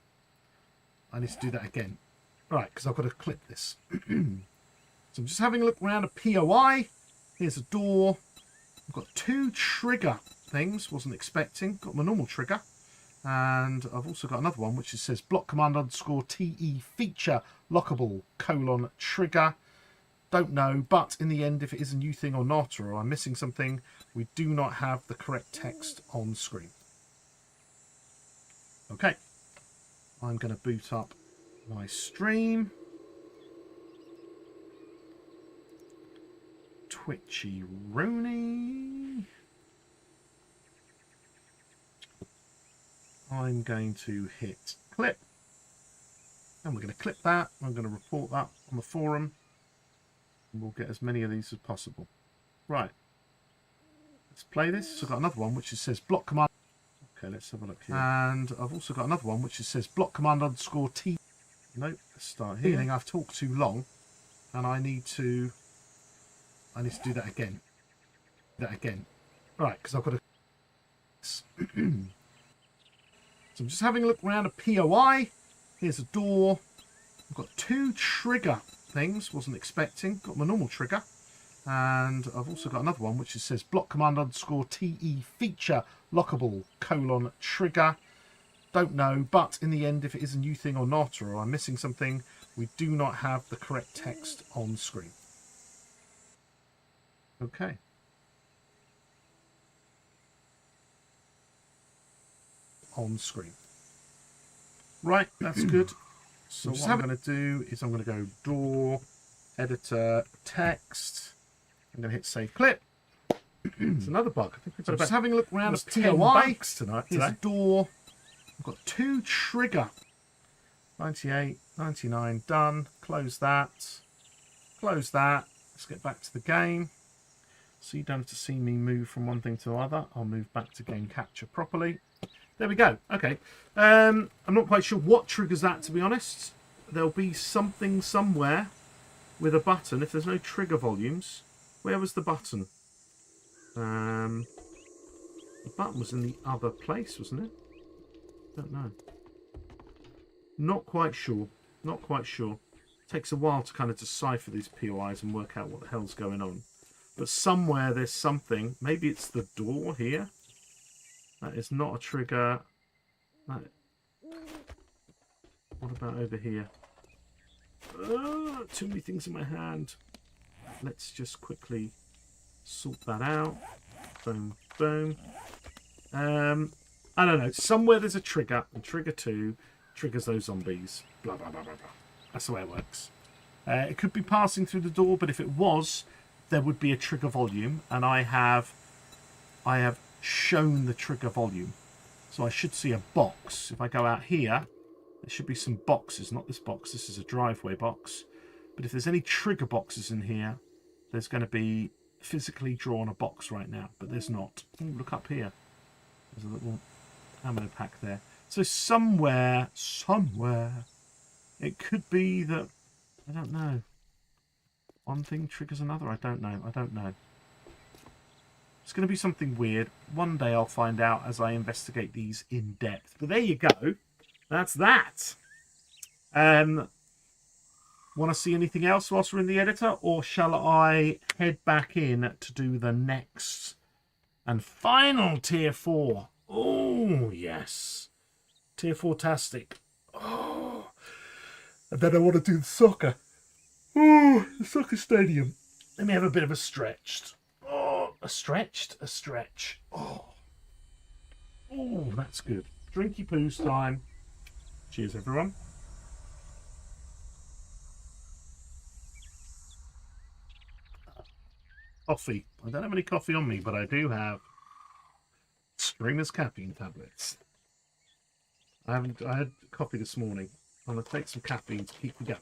do that again. Right, because I've got to clip this. So I'm just having a look around a POI. Here's a door. I've got 2 trigger things, wasn't expecting. Got my normal trigger. And I've also got another one which says block command _ TE feature lockable : trigger. Don't know, but in the end, if it is a new thing or not, or I'm missing something, we do not have the correct text on screen. Okay, I'm going to boot up my stream. Twitchy Rooney. I'm going to hit clip. And we're going to clip that. I'm going to report that on the forum. And we'll get as many of these as possible. Right. Let's play this. So I've got another one which says block command. Okay, let's have a look here. And I've also got another one which says block command _ T. Nope, let's start here. Feeling I've talked too long and I need to do that again. Right, because I've got to. So I'm just having a look around a POI. Here's a door. I've got 2 trigger things, wasn't expecting. Got my normal trigger. And I've also got another one which says block command _ TE feature lockable : trigger. Don't know, but in the end, if it is a new thing or not, or I'm missing something, we do not have the correct text on screen. Okay. On screen. Right, that's good. So what I'm going to do is I'm going to go door editor, text. I'm going to hit save clip. It's another bug. I think we've got just having a look around at 10 bugs tonight. Here's a door. I've got 2 trigger. 98, 99, done. Close that. Close that. Let's get back to the game. So you don't have to see me move from one thing to the other. I'll move back to game capture properly. There we go. Okay. I'm not quite sure what triggers that, to be honest. There'll be something somewhere with a button. If there's no trigger volumes, where was the button? The button was in the other place, wasn't it? Don't know. Not quite sure. Not quite sure. Takes a while to kind of decipher these POIs and work out what the hell's going on. But somewhere there's something. Maybe it's the door here. That is not a trigger. That... What about over here? Too many things in my hand. Let's just quickly sort that out. Boom, boom. I don't know. Somewhere there's a trigger, and trigger 2 triggers those zombies. Blah, blah, blah, blah, blah. That's the way it works. It could be passing through the door, but if it was, there would be a trigger volume, and I have shown the trigger volume. So I should see a box. If I go out here, there should be some boxes. Not this box. This is a driveway box. But if there's any trigger boxes in here, there's going to be physically drawn a box right now. But there's not. Ooh, look up here. There's a little ammo pack there. So somewhere, it could be that, I don't know. One thing triggers another. I don't know. It's going to be something weird. One day I'll find out as I investigate these in depth. But there you go. That's that. Want to see anything else whilst we're in the editor? Or shall I head back in to do the next and final tier 4? Oh, yes. Tier 4-tastic. Oh. And then I want to do the soccer. Oh, the soccer stadium. Let me have a bit of a stretch. Oh, a stretch. Oh, that's good. Drinky poos time. Cheers, everyone. Coffee. I don't have any coffee on me, but I do have Stringer's caffeine tablets. I had coffee this morning. I'm going to take some caffeine to keep me going.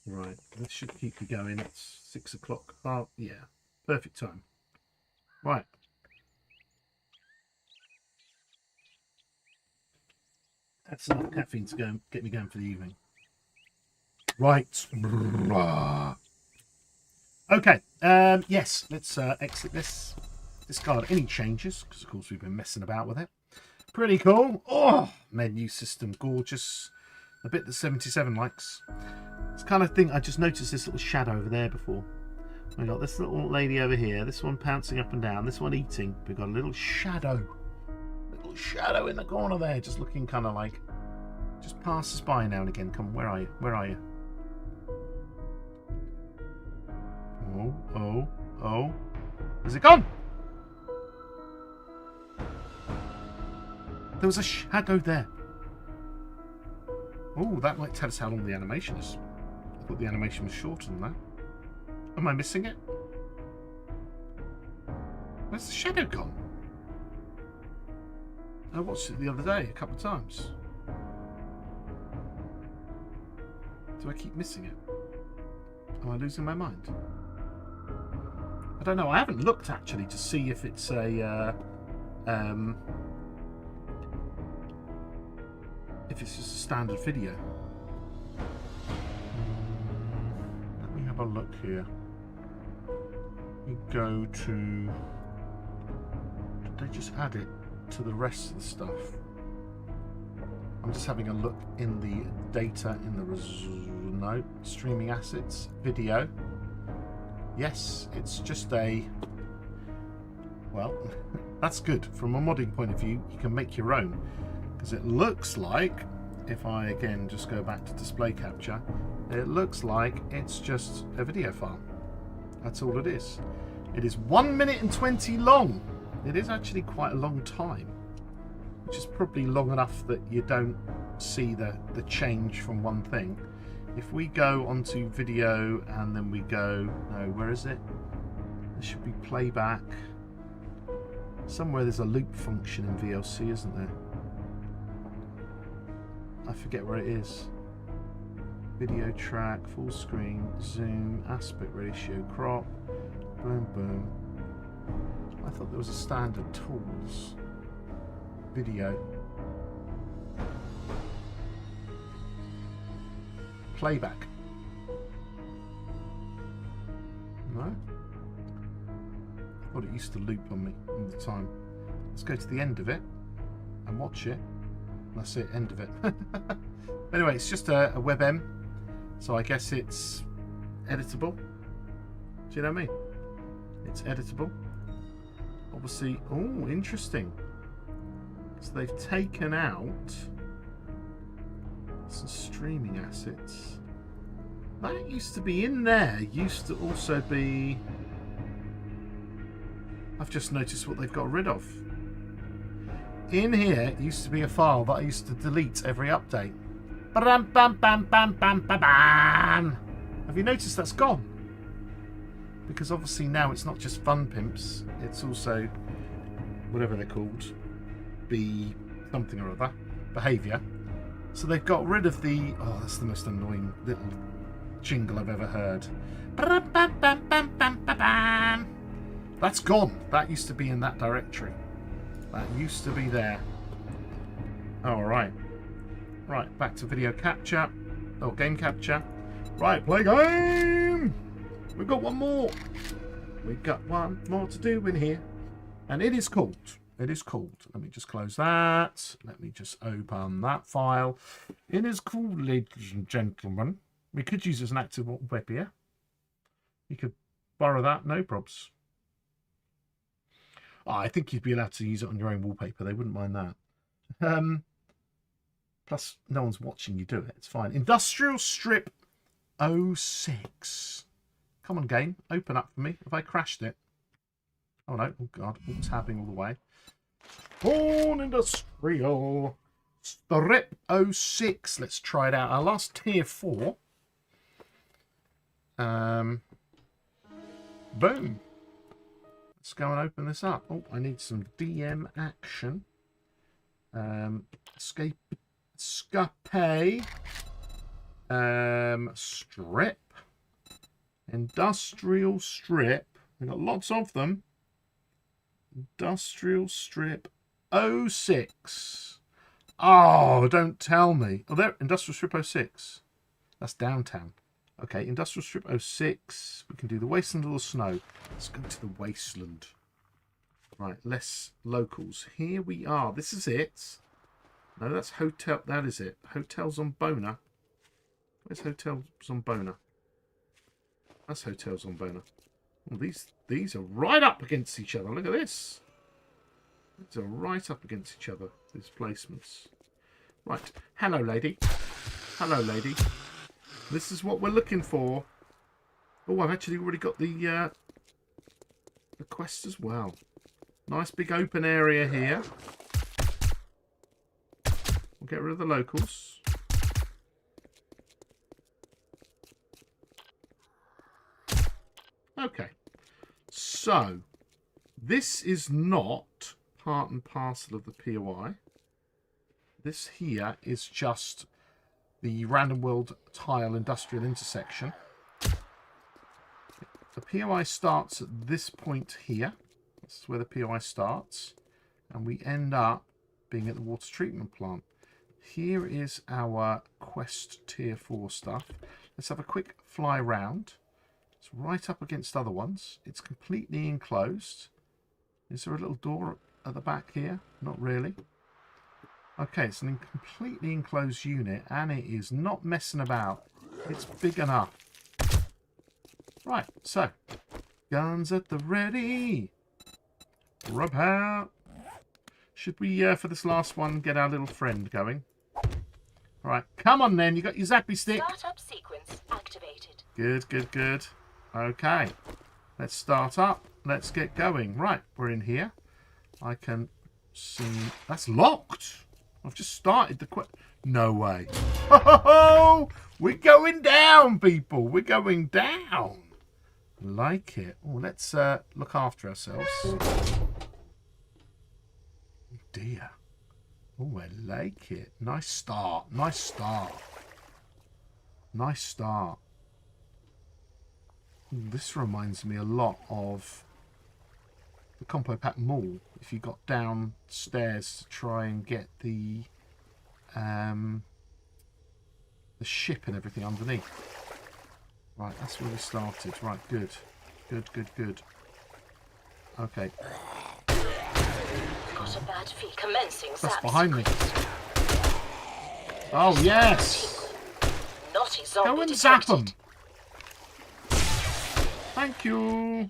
Right, this should keep me going. It's 6 o'clock. Oh, yeah. Perfect time. Right. That's enough caffeine to go get me going for the evening. Right. Okay. Yes, let's exit this. Discard any changes, because of course we've been messing about with it. Pretty cool. Oh, menu system, gorgeous. A bit that 77 likes. It's kind of thing. I just noticed this little shadow over there before. We got this little lady over here. This one pouncing up and down. This one eating. We've got a little shadow. Little shadow in the corner there, just looking kind of like. Just passes by now and again. Come, where are you? Where are you? Oh. Is it gone? There was a shadow there. Oh, that might tell us how long the animation is. I thought the animation was shorter than that. Am I missing it? Where's the shadow gone? I watched it the other day a couple of times. Do I keep missing it? Am I losing my mind? I don't know. I haven't looked actually to see if it's a if it's just a standard video. Let me have a look here. You go to. Did they just add it to the rest of the stuff? I'm just having a look in the data in the streaming assets video. Yes, it's just a. Well, that's good. From a modding point of view, you can make your own. Because it looks like, if I again just go back to display capture, it looks like it's just a video file. That's all it is. It is 1 minute and 20 long. It is actually quite a long time, which is probably long enough that you don't see the change from one thing. If we go onto video and then we go, no, where is it? There should be playback. Somewhere there's a loop function in VLC, isn't there? I forget where it is. Video track, full screen, zoom, aspect ratio, crop, boom, boom. I thought there was a standard tools. Video. Playback. No? I thought it used to loop on me all the time. Let's go to the end of it and watch it. That's it, end of it. Anyway, it's just a WebM, so I guess it's editable. Do you know what I mean? It's editable. Obviously, oh, interesting. So they've taken out some streaming assets. That used to be in there. Used to also be... I've just noticed what they've got rid of. In here used to be a file that I used to delete every update. Bam, bam, bam, bam, bam, bam, bam. Have you noticed that's gone? Because obviously now it's not just Fun Pimps, it's also whatever they're called, be something or other, behaviour. So they've got rid of the, oh, that's the most annoying little jingle I've ever heard. Bam, bam, bam, bam, bam, bam. That's gone. That used to be in that directory. That used to be there. All right. Right, back to video capture. Oh, game capture. Right, play game! We've got one more. We've got one more to do in here. And it is called. It is called. Let me just close that. Let me just open that file. It is called, ladies and gentlemen. We could use it as an active web here. You could borrow that, no probs. Oh, I think you'd be allowed to use it on your own wallpaper. They wouldn't mind that. Plus, no one's watching you do it. It's fine. Industrial Strip 06. Come on, game. Open up for me. Have I crashed it? Oh, no. Oh, God. All tabbing all the way. Born Industrial Strip 06. Let's try it out. Our last tier 4. Boom. Let's go and open this up. Oh, I need some DM action. Escape. Strip. Industrial Strip. We've got lots of them. Industrial Strip 06. Oh, don't tell me. Oh, there. Industrial Strip 06. That's downtown. Okay, Industrial Strip 06. We can do the Wasteland or the Snow. Let's go to the Wasteland. Right, less locals. Here we are. This is it. No, that's hotel. That is it. Hotels on Bona. Where's Hotels on Bona? That's Hotels on Bona. Well, these are right up against each other. Look at this. These are right up against each other. These placements. Right. Hello, lady. Hello, lady. This is what we're looking for. Oh, I've actually already got the quest as well. Nice big open area here. We'll get rid of the locals. Okay. So, this is not part and parcel of the POI. This here is just the Random World Tile Industrial Intersection. The POI starts at this point here. This is where the POI starts. And we end up being at the water treatment plant. Here is our quest tier 4 stuff. Let's have a quick fly round. It's right up against other ones. It's completely enclosed. Is there a little door at the back here? Not really. Okay, it's a completely enclosed unit, and it is not messing about. It's big enough. Right, so, guns at the ready. Rub out. Should we, for this last one, get our little friend going? All right, come on then. You got your zappy stick. Startup sequence activated. Good, good, good. Okay, let's start up. Let's get going. Right, we're in here. I can see... That's locked. I've just started the No way. Oh, we're going down, people. We're going down. Like it. Oh, let's look after ourselves. Oh, dear. Oh, I like it. Nice start. Nice start. Nice start. Ooh, this reminds me a lot of the Compo Pack Mall. If you got downstairs to try and get the ship and everything underneath. Right, that's where we started. Right, good. Good, good, good. Okay. Got a bad feel. Commencing That's zap behind me. sequence. Oh, yes! Naughty zombie Go and zap them! detected. Thank you!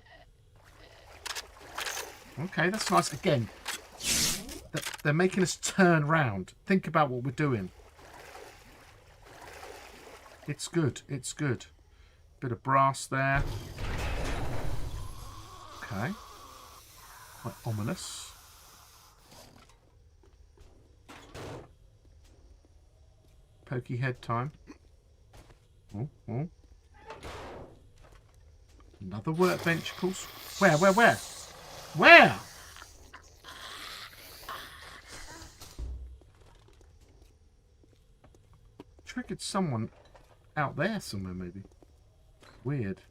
Okay, that's nice. Again, they're making us turn round. Think about what we're doing. It's good. It's good. Bit of brass there. Okay. Quite ominous. Pokey head time. Oh, oh. Another workbench, of course. Where? Where? Triggered someone out there somewhere, maybe. Weird.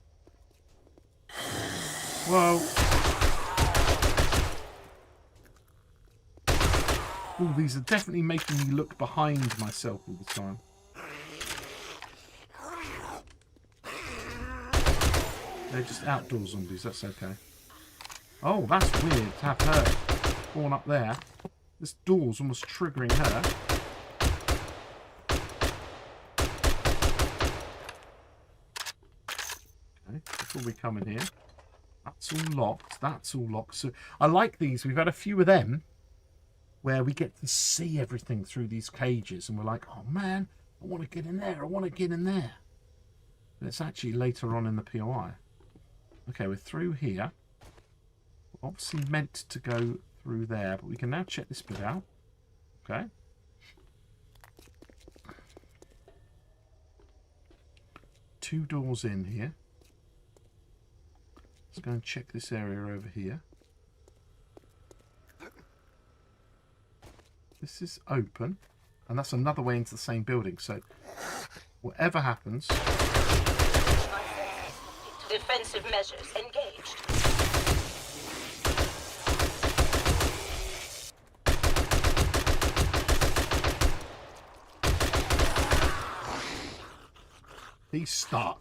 Whoa. Oh, these are definitely making me look behind myself all the time. They're just outdoor zombies, that's okay. Oh, that's weird to have her born up there. This door's almost triggering her. Okay, before we come in here. That's all locked. That's all locked. So I like these. We've had a few of them where we get to see everything through these cages and we're like, oh man, I want to get in there. I want to get in there. But it's actually later on in the POI. Okay, we're through here. We're obviously meant to go through there, but we can now check this bit out. Okay. Two doors in here. Let's go and check this area over here. This is open, and that's another way into the same building. So, whatever happens... Defensive measures engaged. He's stuck.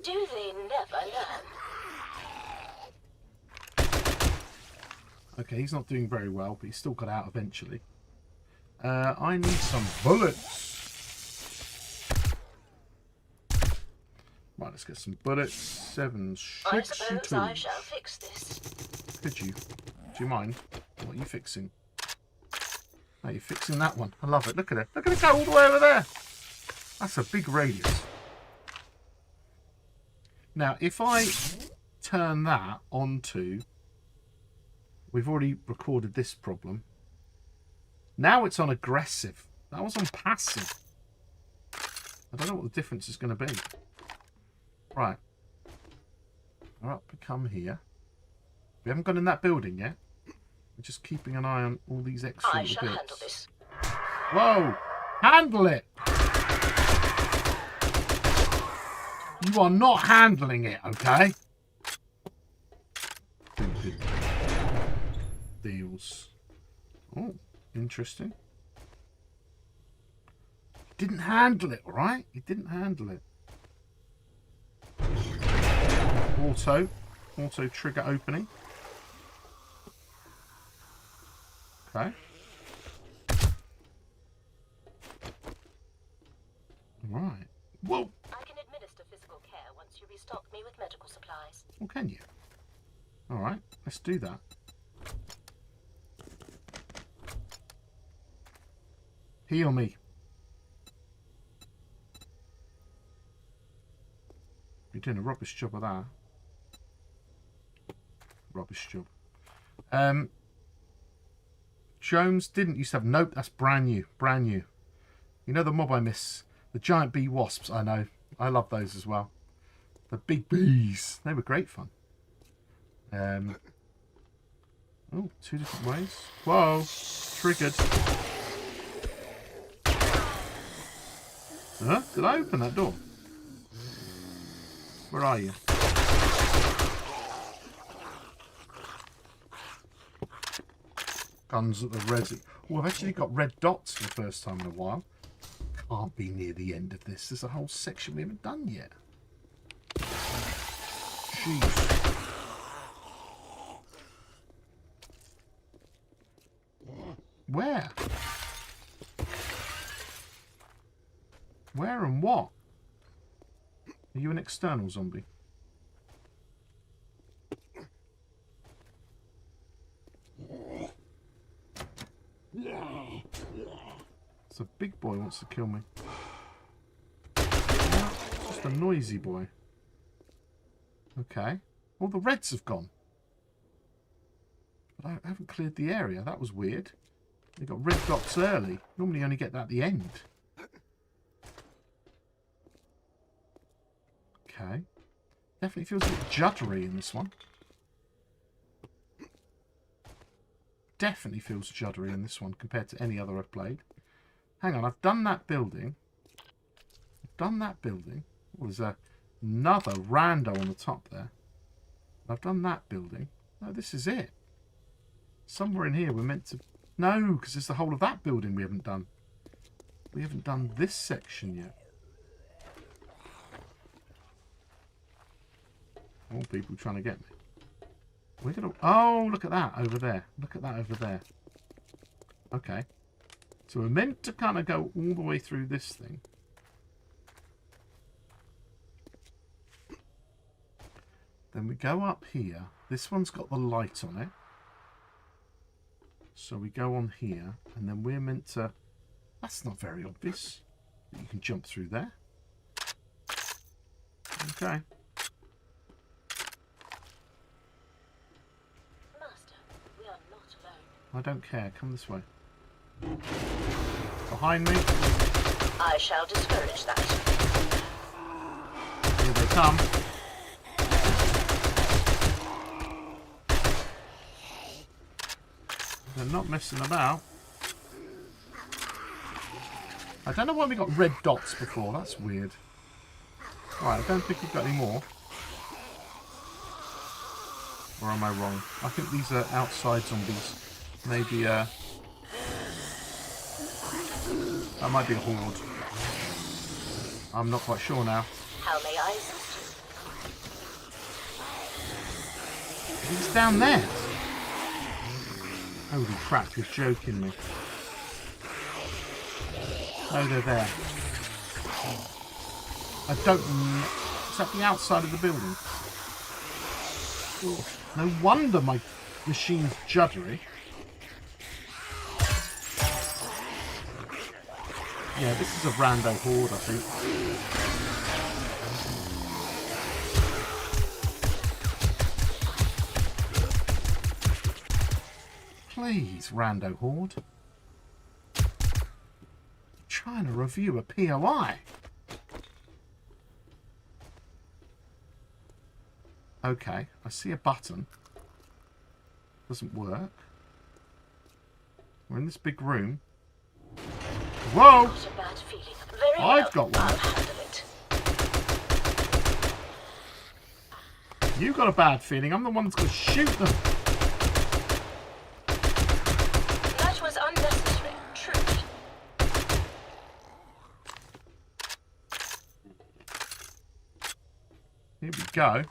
Do they never learn? Okay, he's not doing very well, but he still got out eventually. I need some bullets. Right, let's get some bullets. 7 I should suppose I shall fix this. Could you? Do you mind? What are you fixing? Oh, you're fixing that one. I love it. Look at it. Look at it go all the way over there. That's a big radius. Now, if I turn that onto... We've already recorded this problem. Now it's on aggressive. That was on passive. I don't know what the difference is going to be. Right. We're up, we come here. We haven't gone in that building yet. We're just keeping an eye on all these extra I little shall bits. handle this. Whoa! Handle it! You are not handling it, okay? Stupid deals. Oh, interesting. He didn't handle it, alright? He didn't handle it. Auto trigger opening. Okay. Right. Whoa. I can administer physical care once you restock me with medical supplies. Well, can you? Alright, let's do that. Heal me. You're doing a rubbish job of that. Rubbish job. Jones didn't used to have. Nope, that's brand new. Brand new. You know the mob I miss? The giant bee wasps. I know. I love those as well. The big bees. They were great fun. Oh, 2 different ways. Whoa. Triggered. Huh? Did I open that door? Where are you? Guns at the res. Oh, I've actually got red dots for the first time in a while. Can't be near the end of this. There's a whole section we haven't done yet. Jeez. Where? Where and what? Are you an external zombie? It's a big boy wants to kill me. Just a noisy boy. Okay. All the reds have gone. But I haven't cleared the area. That was weird. They got red dots early. Normally you only get that at the end. Okay. Definitely feels a bit juddery in this one. Definitely feels juddery in this one compared to any other I've played. Hang on, I've done that building. I've done that building. Oh, there's another rando on the top there. I've done that building. No, this is it. Somewhere in here we're meant to... No, because it's the whole of that building we haven't done. We haven't done this section yet. More people trying to get me. We're gonna... Oh, look at that over there. Look at that over there. Okay. So we're meant to kind of go all the way through this thing. Then we go up here. This one's got the light on it. So we go on here. And then we're meant to... That's not very obvious. You can jump through there. Okay. I don't care. Come this way. Behind me. I shall discourage that. Here they come. They're not messing about. I don't know why we got red dots before. That's weird. Right, I don't think we've got any more. Or am I wrong? I think these are outside zombies. Maybe, that might be a horde. I'm not quite sure now. How may I assist you? He's down there. Holy crap, you're joking me. Oh, they're there. I don't know. Is that the outside of the building? Oh, no wonder my machine's juddery. Yeah, this is a rando horde, I think. Please, rando horde. I'm trying to review a POI. Okay, I see a button. Doesn't work. We're in this big room. Whoa! Not a bad feeling. Very I've well. got one. I'll handle it. You got a bad feeling. I'm the one that's going to shoot them. That was unnecessary. Truly. Here we go.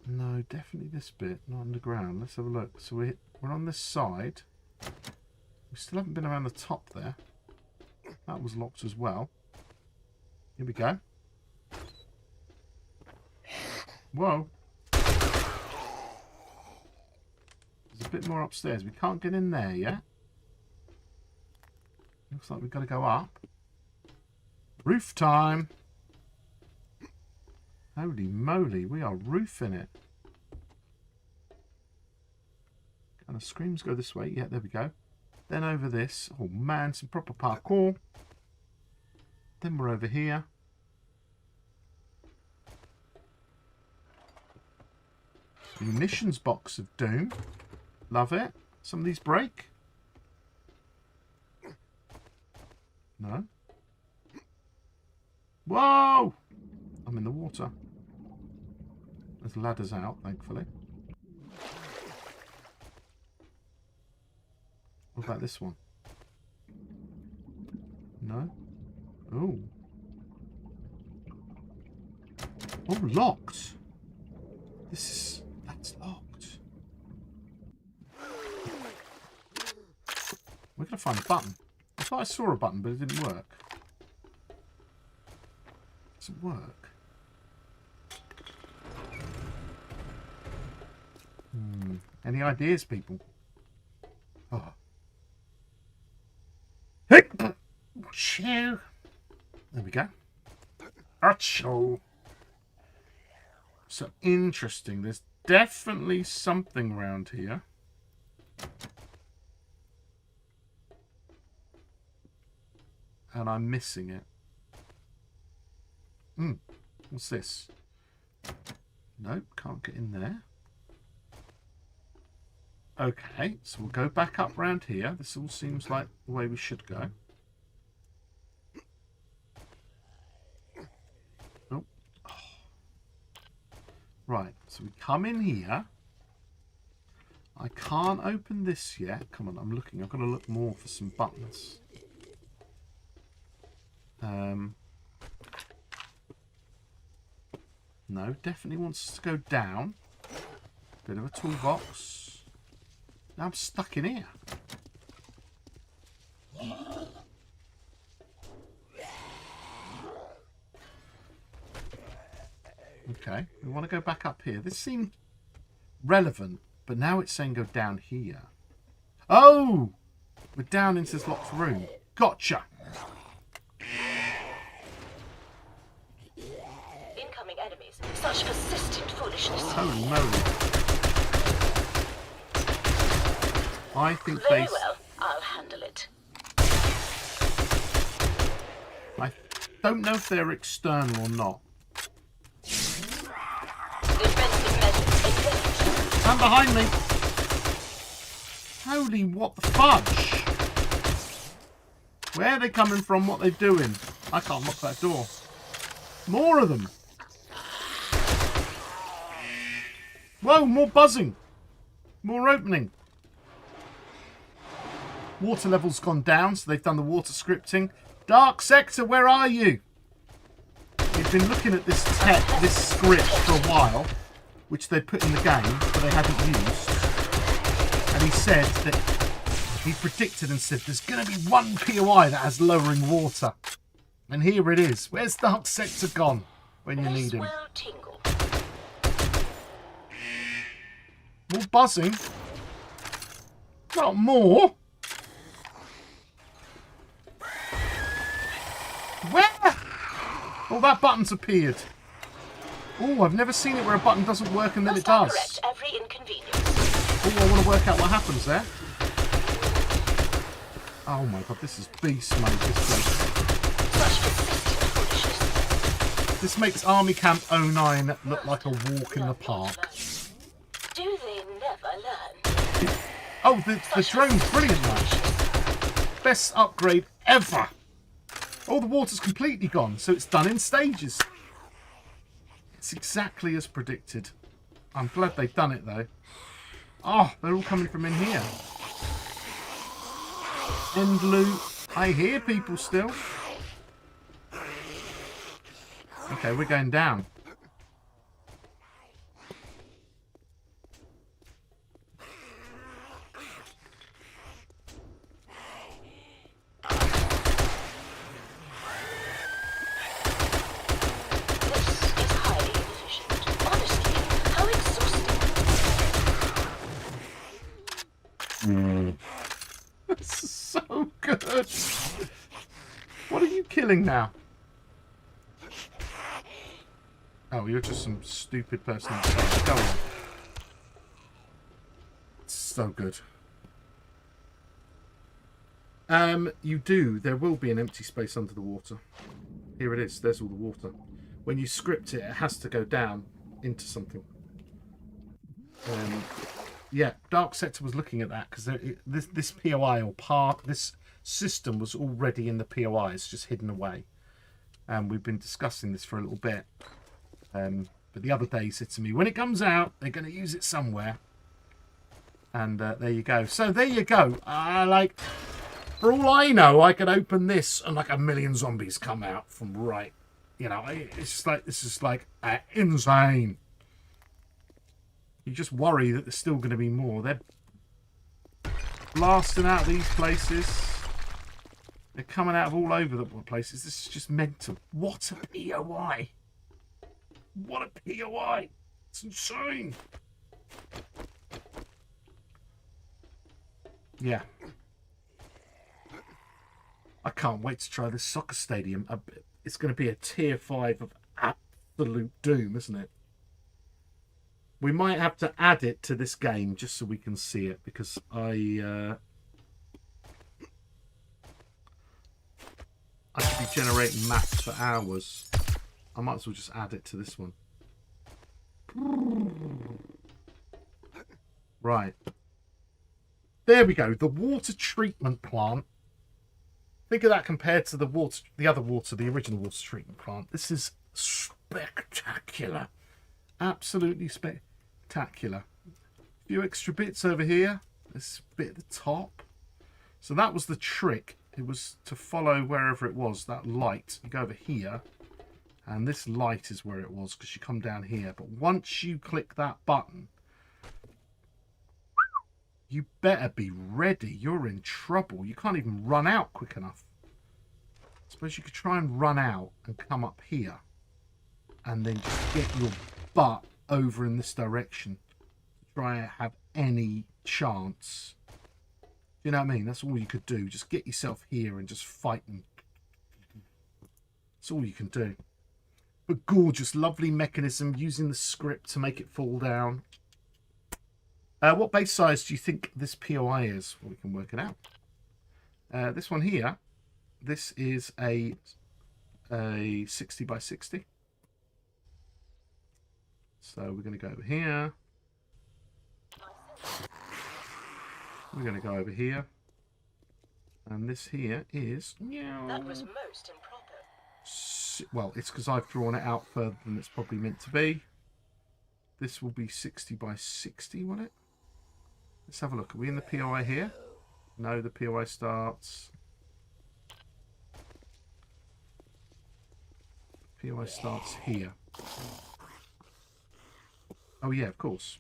No, definitely this bit, not underground. Let's have a look. So we're on this side. We still haven't been around the top there. That was locked as well. Here we go. Whoa. There's a bit more upstairs. We can't get in there yet. Looks like we've got to go up. Roof time. Holy moly, we are roofing it. And the screams go this way. Yeah, there we go. Then over this. Oh man, some proper parkour. Then we're over here. Munitions box of doom. Love it. Some of these break. No. Whoa! I'm in the water. There's ladders out, thankfully. What about this one? No? Oh. Oh, locked. That's locked. We're going to find a button. I thought I saw a button, but it didn't work. Does it work? Any ideas, people? Oh. Hey! Achoo! There we go. Achoo! So interesting. There's definitely something around here. And I'm missing it. What's this? Nope, can't get in there. Okay, so we'll go back up round here. This all seems like the way we should go. Oh. Right, so we come in here. I can't open this yet. Come on, I'm looking. I've got to look more for some buttons. No, definitely wants us to go down. Bit of a toolbox. Now I'm stuck in here. Okay, we want to go back up here. This seemed relevant, but now it's saying go down here. Oh! We're down into this locked room. Gotcha! Incoming enemies. Such persistent foolishness. Holy moly. I think Very they... well, I'll handle it. I don't know if they're external or not. Defensive measures engaged. Stand behind me! Holy, what the fudge? Where are they coming from? What are they doing? I can't lock that door. More of them! Whoa, more buzzing! More opening. Water level's gone down, so they've done the water scripting. Dark Sector, where are you? We've been looking at this script for a while, which they put in the game, but they hadn't used. And he said that he predicted and said there's going to be one POI that has lowering water. And here it is. Where's Dark Sector gone when you need him? Will tingle. More buzzing. Not more. Where? Oh, that button's appeared. Oh, I've never seen it where a button doesn't work and then it does. Correct every inconvenience. Oh, I want to work out what happens there. Oh my god, this is beast mode, this place. Such persistent foolishness. This makes Army Camp 09 look like a walk in the park. Do they never learn? Oh, the drone's brilliant now. Best upgrade ever. Oh, the water's completely gone, so it's done in stages. It's exactly as predicted. I'm glad they've done it, though. Oh, they're all coming from in here. End loot. I hear people still. Okay, we're going down. This is so good. What are you killing now? Oh, you're just some stupid person. Go on. So good. You do. There will be an empty space under the water. Here it is. There's all the water. When you script it, it has to go down into something. Yeah, Dark Sector was looking at that because this POI or this system was already in the POI. It's just hidden away. And we've been discussing this for a little bit. But the other day he said to me, when it comes out, they're going to use it somewhere. And there you go. So there you go. Like, for all I know, I could open this and like a million zombies come out from right. You know, it's just like, this is like insane. You just worry that there's still going to be more. They're blasting out these places. They're coming out of all over the places. This is just mental. What a POI. What a POI. It's insane. Yeah. I can't wait to try this soccer stadium. It's going to be a tier 5 of absolute doom, isn't it? We might have to add it to this game just so we can see it, because I could be generating maps for hours. I might as well just add it to this one. Right. There we go. The water treatment plant. Think of that compared to the original water treatment plant. This is spectacular. Absolutely spectacular. A few extra bits over here. This bit at the top. So that was the trick. It was to follow wherever it was, that light. You go over here, and this light is where it was, because you come down here. But once you click that button, you better be ready. You're in trouble. You can't even run out quick enough. I suppose you could try and run out and come up here, and then just get your butt over in this direction. Try and have any chance. You know what I mean? That's all you could do. Just get yourself here and just fight them. That's all you can do. But gorgeous, lovely mechanism, using the script to make it fall down. What base size do you think this POI is? Well, we can work it out. This one here, this is a 60 by 60. So we're going to go over here. We're going to go over here. And this here is... That was most improper. Well, it's because I've drawn it out further than it's probably meant to be. This will be 60 by 60, won't it? Let's have a look. Are we in the POI here? No, the POI starts... POI starts here. Oh yeah, of course.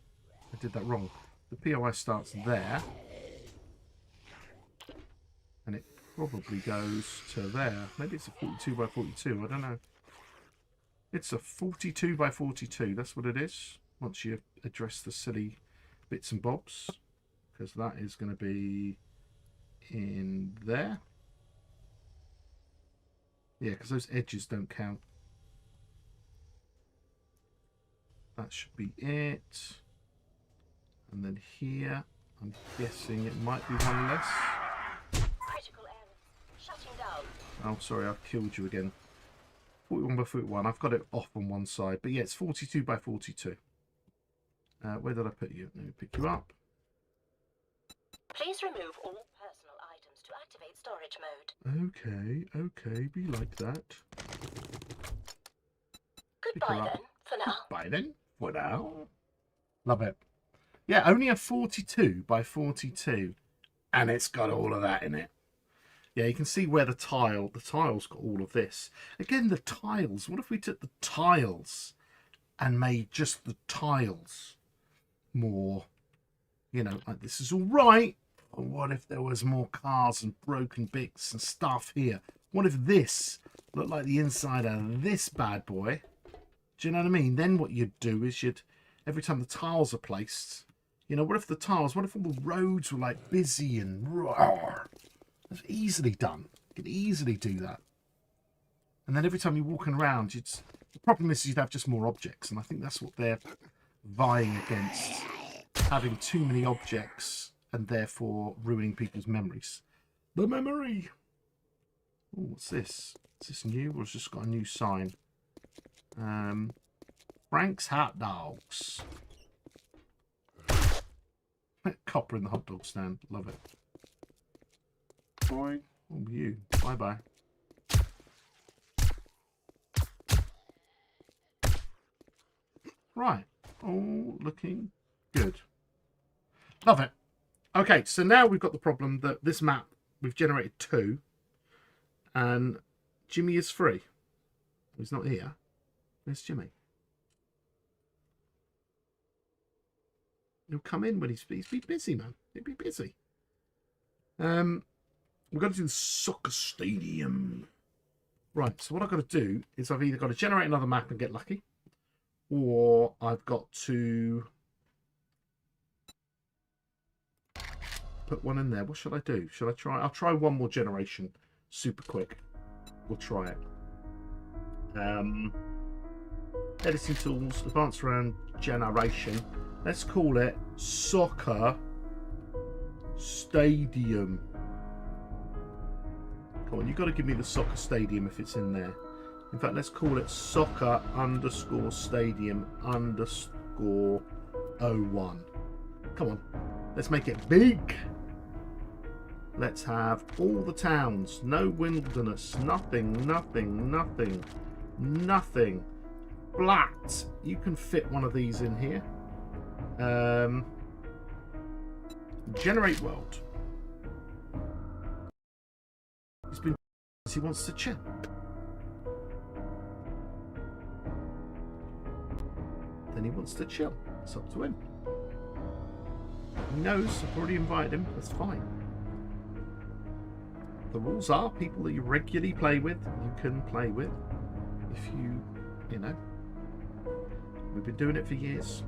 I did that wrong. The POI starts there. And it probably goes to there. Maybe it's a 42 by 42. I don't know. It's a 42 by 42. That's what it is. Once you address the silly bits and bobs. Because that is going to be in there. Yeah, because those edges don't count. That should be it. And then here, I'm guessing it might be one less. Critical error. Shutting down. Oh, sorry, I've killed you again. 41 by 41. I've got it off on one side. But yeah, it's 42 by 42. Where did I put you? Let me pick you up. Please remove all personal items to activate storage mode. Okay, be like that. Goodbye then, for now. Goodbye then, for now. Love it. Yeah, only a 42 by 42. And it's got all of that in it. Yeah, you can see where the tile's got all of this. Again, the tiles. What if we took the tiles and made just the tiles more, you know, like this is all right. Or what if there was more cars and broken bits and stuff here? What if this looked like the inside of this bad boy? Do you know what I mean? Then what you'd do is every time the tiles are placed, you know, what if all the roads were like busy and roar? That's easily done. You could easily do that. And then every time you're walking around, the problem is you'd have just more objects. And I think that's what they're vying against. having too many objects and therefore ruining people's memories. The memory. Oh, what's this? Is this new or has just got a new sign? Frank's Hot Dogs. Copper in the hot dog stand. Love it. Boy. Oh, you. Bye-bye. Right. All looking good. Love it. Okay, so now we've got the problem that this map, we've generated 2. And Jimmy is free. He's not here. Where's Jimmy? He'll come in when he's be busy, man. He'll be busy. We've got to do the soccer stadium. Right, so what I've got to do is I've either got to generate another map and get lucky, or I've got to put one in there. What should I do? Should I try? I'll try one more generation super quick. We'll try it. Editing tools, advanced round generation. Let's call it Soccer Stadium. Come on, you've got to give me the Soccer Stadium if it's in there. In fact, let's call it Soccer _ Stadium _ 01. Come on, let's make it big. Let's have all the towns, no wilderness, nothing. Flat. You can fit one of these in here. Generate world. He's been. He wants to chill. Then he wants to chill. It's up to him. He knows I've already invited him. That's fine. The rules are people that you regularly play with, you can play with. If you know, we've been doing it for years.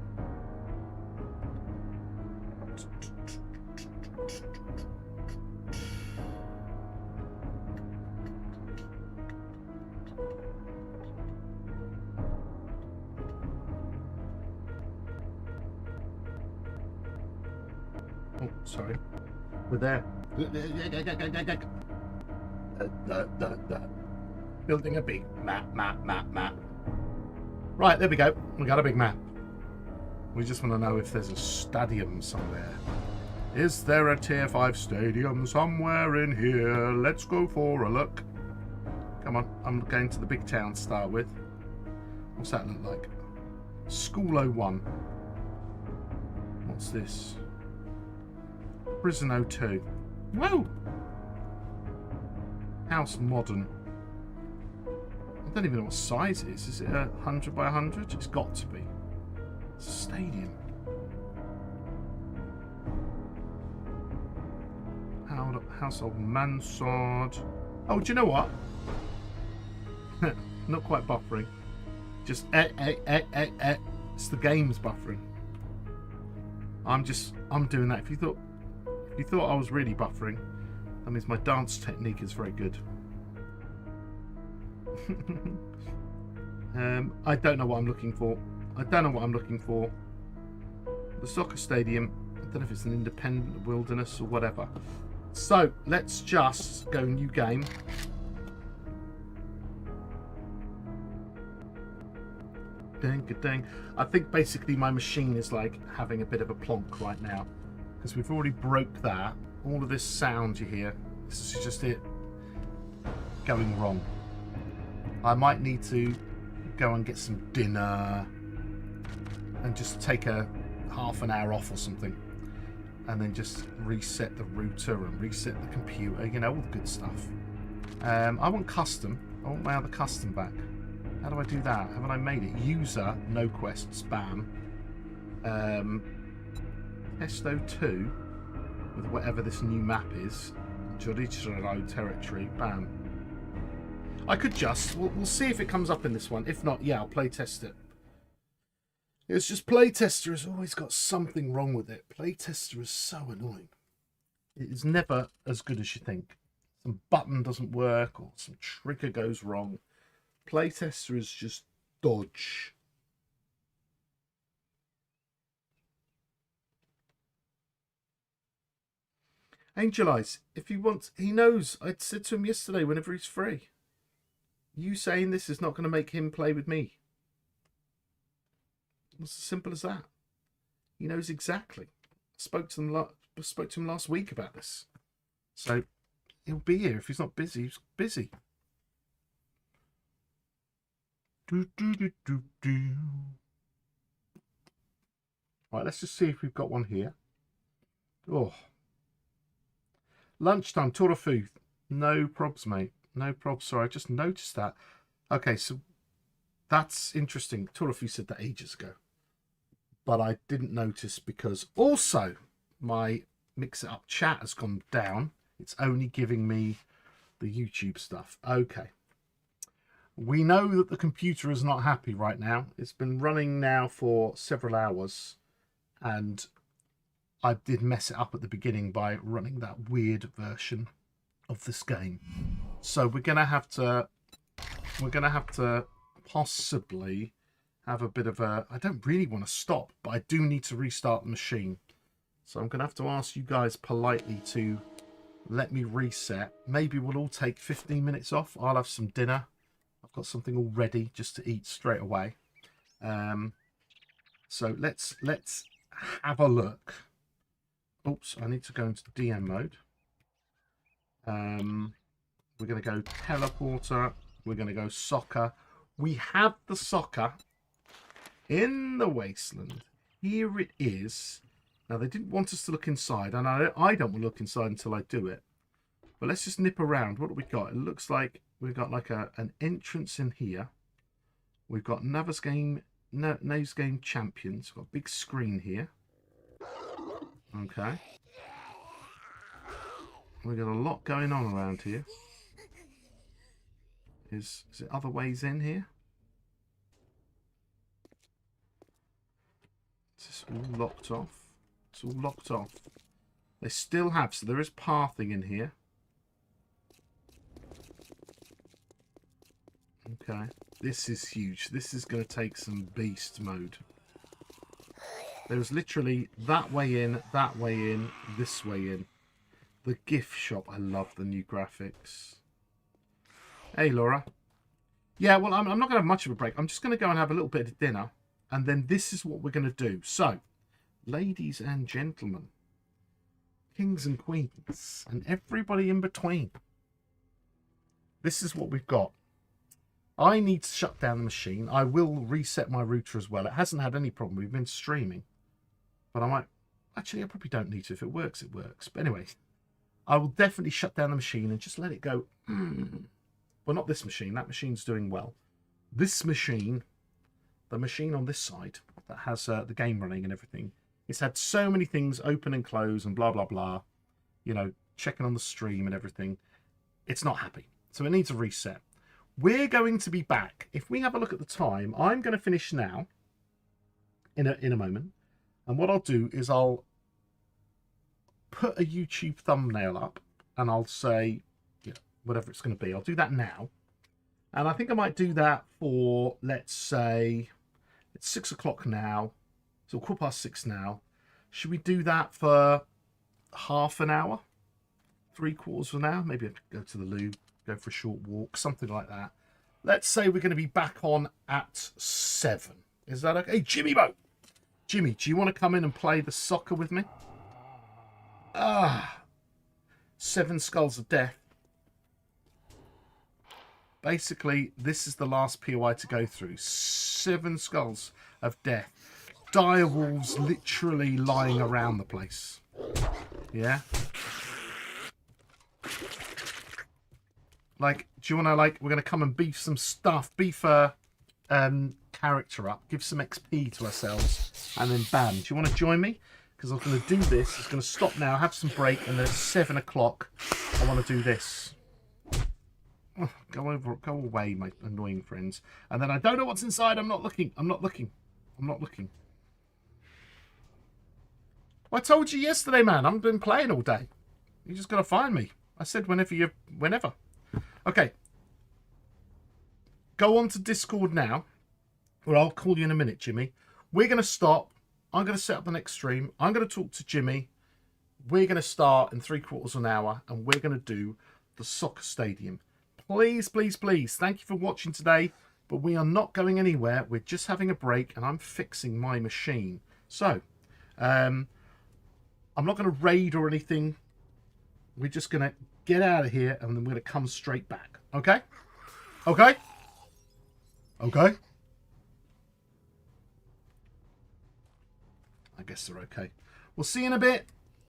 Oh, sorry. We're there. Building a big map. Right, there we go. We got a big map. We just want to know if there's a stadium somewhere. Is there a tier 5 stadium somewhere in here? Let's go for a look. Come on, I'm going to the big town to start with. What's that look like? School 01. What's this? Prison 02. Whoa! House modern. I don't even know what size it is. Is it 100 by 100? It's got to be. It's a stadium. Household mansard. Oh, do you know what? Not quite buffering. Just It's the game's buffering. I'm doing that. If you thought I was really buffering, that means my dance technique is very good. I don't know what I'm looking for. The soccer stadium, I don't know if it's an independent wilderness or whatever. So let's just go new game. Dang. I think basically my machine is like having a bit of a plonk right now because we've already broke that. All of this sound you hear, this is just it going wrong. I might need to go and get some dinner and just take a half an hour off or something, and then just reset the router and reset the computer, you know, all the good stuff. I want custom. I want my other custom back. How do I do that? Haven't I made it? User, no quest, spam. Testo 2 with whatever this new map is. Judicial territory, bam. I could just, we'll see if it comes up in this one. If not, yeah, I'll play test it. It's just playtester has always got something wrong with it. Playtester is so annoying. It is never as good as you think. Some button doesn't work or some trigger goes wrong. Playtester is just dodge. Angel Eyes, if he wants, he knows. I said to him yesterday whenever he's free. You saying this is not going to make him play with me. It's as simple as that. He knows exactly. Spoke to him last week about this. So he'll be here. If he's not busy, he's busy. Right, let's just see if we've got one here. Oh. Lunchtime, tour of food. No probs, mate. No probs. Sorry, I just noticed that. Okay, so that's interesting. Tour of food said that ages ago. But I didn't notice because also my Mix It Up chat has gone down. It's only giving me the YouTube stuff. Okay. We know that the computer is not happy right now. It's been running now for several hours. And I did mess it up at the beginning by running that weird version of this game. So we're gonna have to possibly have a bit of a, I don't really want to stop, but I do need to restart the machine. So I'm gonna have to ask you guys politely to let me reset. Maybe we'll all take 15 minutes off. I'll have some dinner. I've got something all ready just to eat straight away. So let's have a look. Oops, I need to go into DM mode. We're going to go teleporter. We're going to go soccer. We have the soccer in the wasteland. Here it is. Now, they didn't want us to look inside, and I don't want to look inside until I do it. But let's just nip around. What do we got? It looks like we've got like an entrance in here. We've got Nose Game Champions. We've got a big screen here. Okay. We've got a lot going on around here. Is it other ways in here? Is this all locked off? It's all locked off. They still have, so there is pathing in here. Okay. This is huge. This is going to take some beast mode. There's literally that way in, this way in. The gift shop. I love the new graphics. Hey, Laura. Yeah, well, I'm not going to have much of a break. I'm just going to go and have a little bit of dinner. And then this is what we're going to do. So, ladies and gentlemen, kings and queens, and everybody in between. This is what we've got. I need to shut down the machine. I will reset my router as well. It hasn't had any problem. We've been streaming. But I might... Actually, I probably don't need to. If it works, it works. But anyway, I will definitely shut down the machine and just let it go. Well, not this machine. That machine's doing well. This machine, the machine on this side that has the game running and everything, it's had so many things open and close and blah, blah, blah. You know, checking on the stream and everything. It's not happy. So it needs a reset. We're going to be back. If we have a look at the time, I'm going to finish now in a moment. And what I'll do is I'll put a YouTube thumbnail up and I'll say, yeah, whatever it's going to be. I'll do that now. And I think I might do that for, let's say, it's 6 o'clock now. So 6:15 now. Should we do that for half an hour? 3/4 of an hour? Maybe I could go to the loo, go for a short walk, something like that. Let's say we're going to be back on at 7. Is that okay? Hey, Jimmy Bo! Jimmy, do you want to come in and play the soccer with me? 7 Skulls of Death. Basically, this is the last POI to go through. 7 Skulls of Death. Dire wolves literally lying around the place. Yeah? Like, do you want to, like, we're going to come and beef some stuff, beef a character up, give some XP to ourselves, and then bam. Do you want to join me? Because I'm going to do this. It's going to stop now, have some break, and then at 7 o'clock, I want to do this. Oh, go away, my annoying friends. And then I don't know what's inside. I'm not looking. Well, I told you yesterday, man. I've been playing all day. You just got to find me. I said whenever. Okay. Go on to Discord now. Or I'll call you in a minute, Jimmy. We're going to stop. I'm going to set up the next stream. I'm going to talk to Jimmy. we're going to start in 3/4 of an hour, and we're going to do the soccer stadium. Please, please, please, thank you for watching today, but we are not going anywhere. We're just having a break, and I'm fixing my machine. So, I'm not going to raid or anything. We're just going to get out of here, and then we're going to come straight back. Okay? Okay? Okay? I guess they're okay. We'll see you in a bit.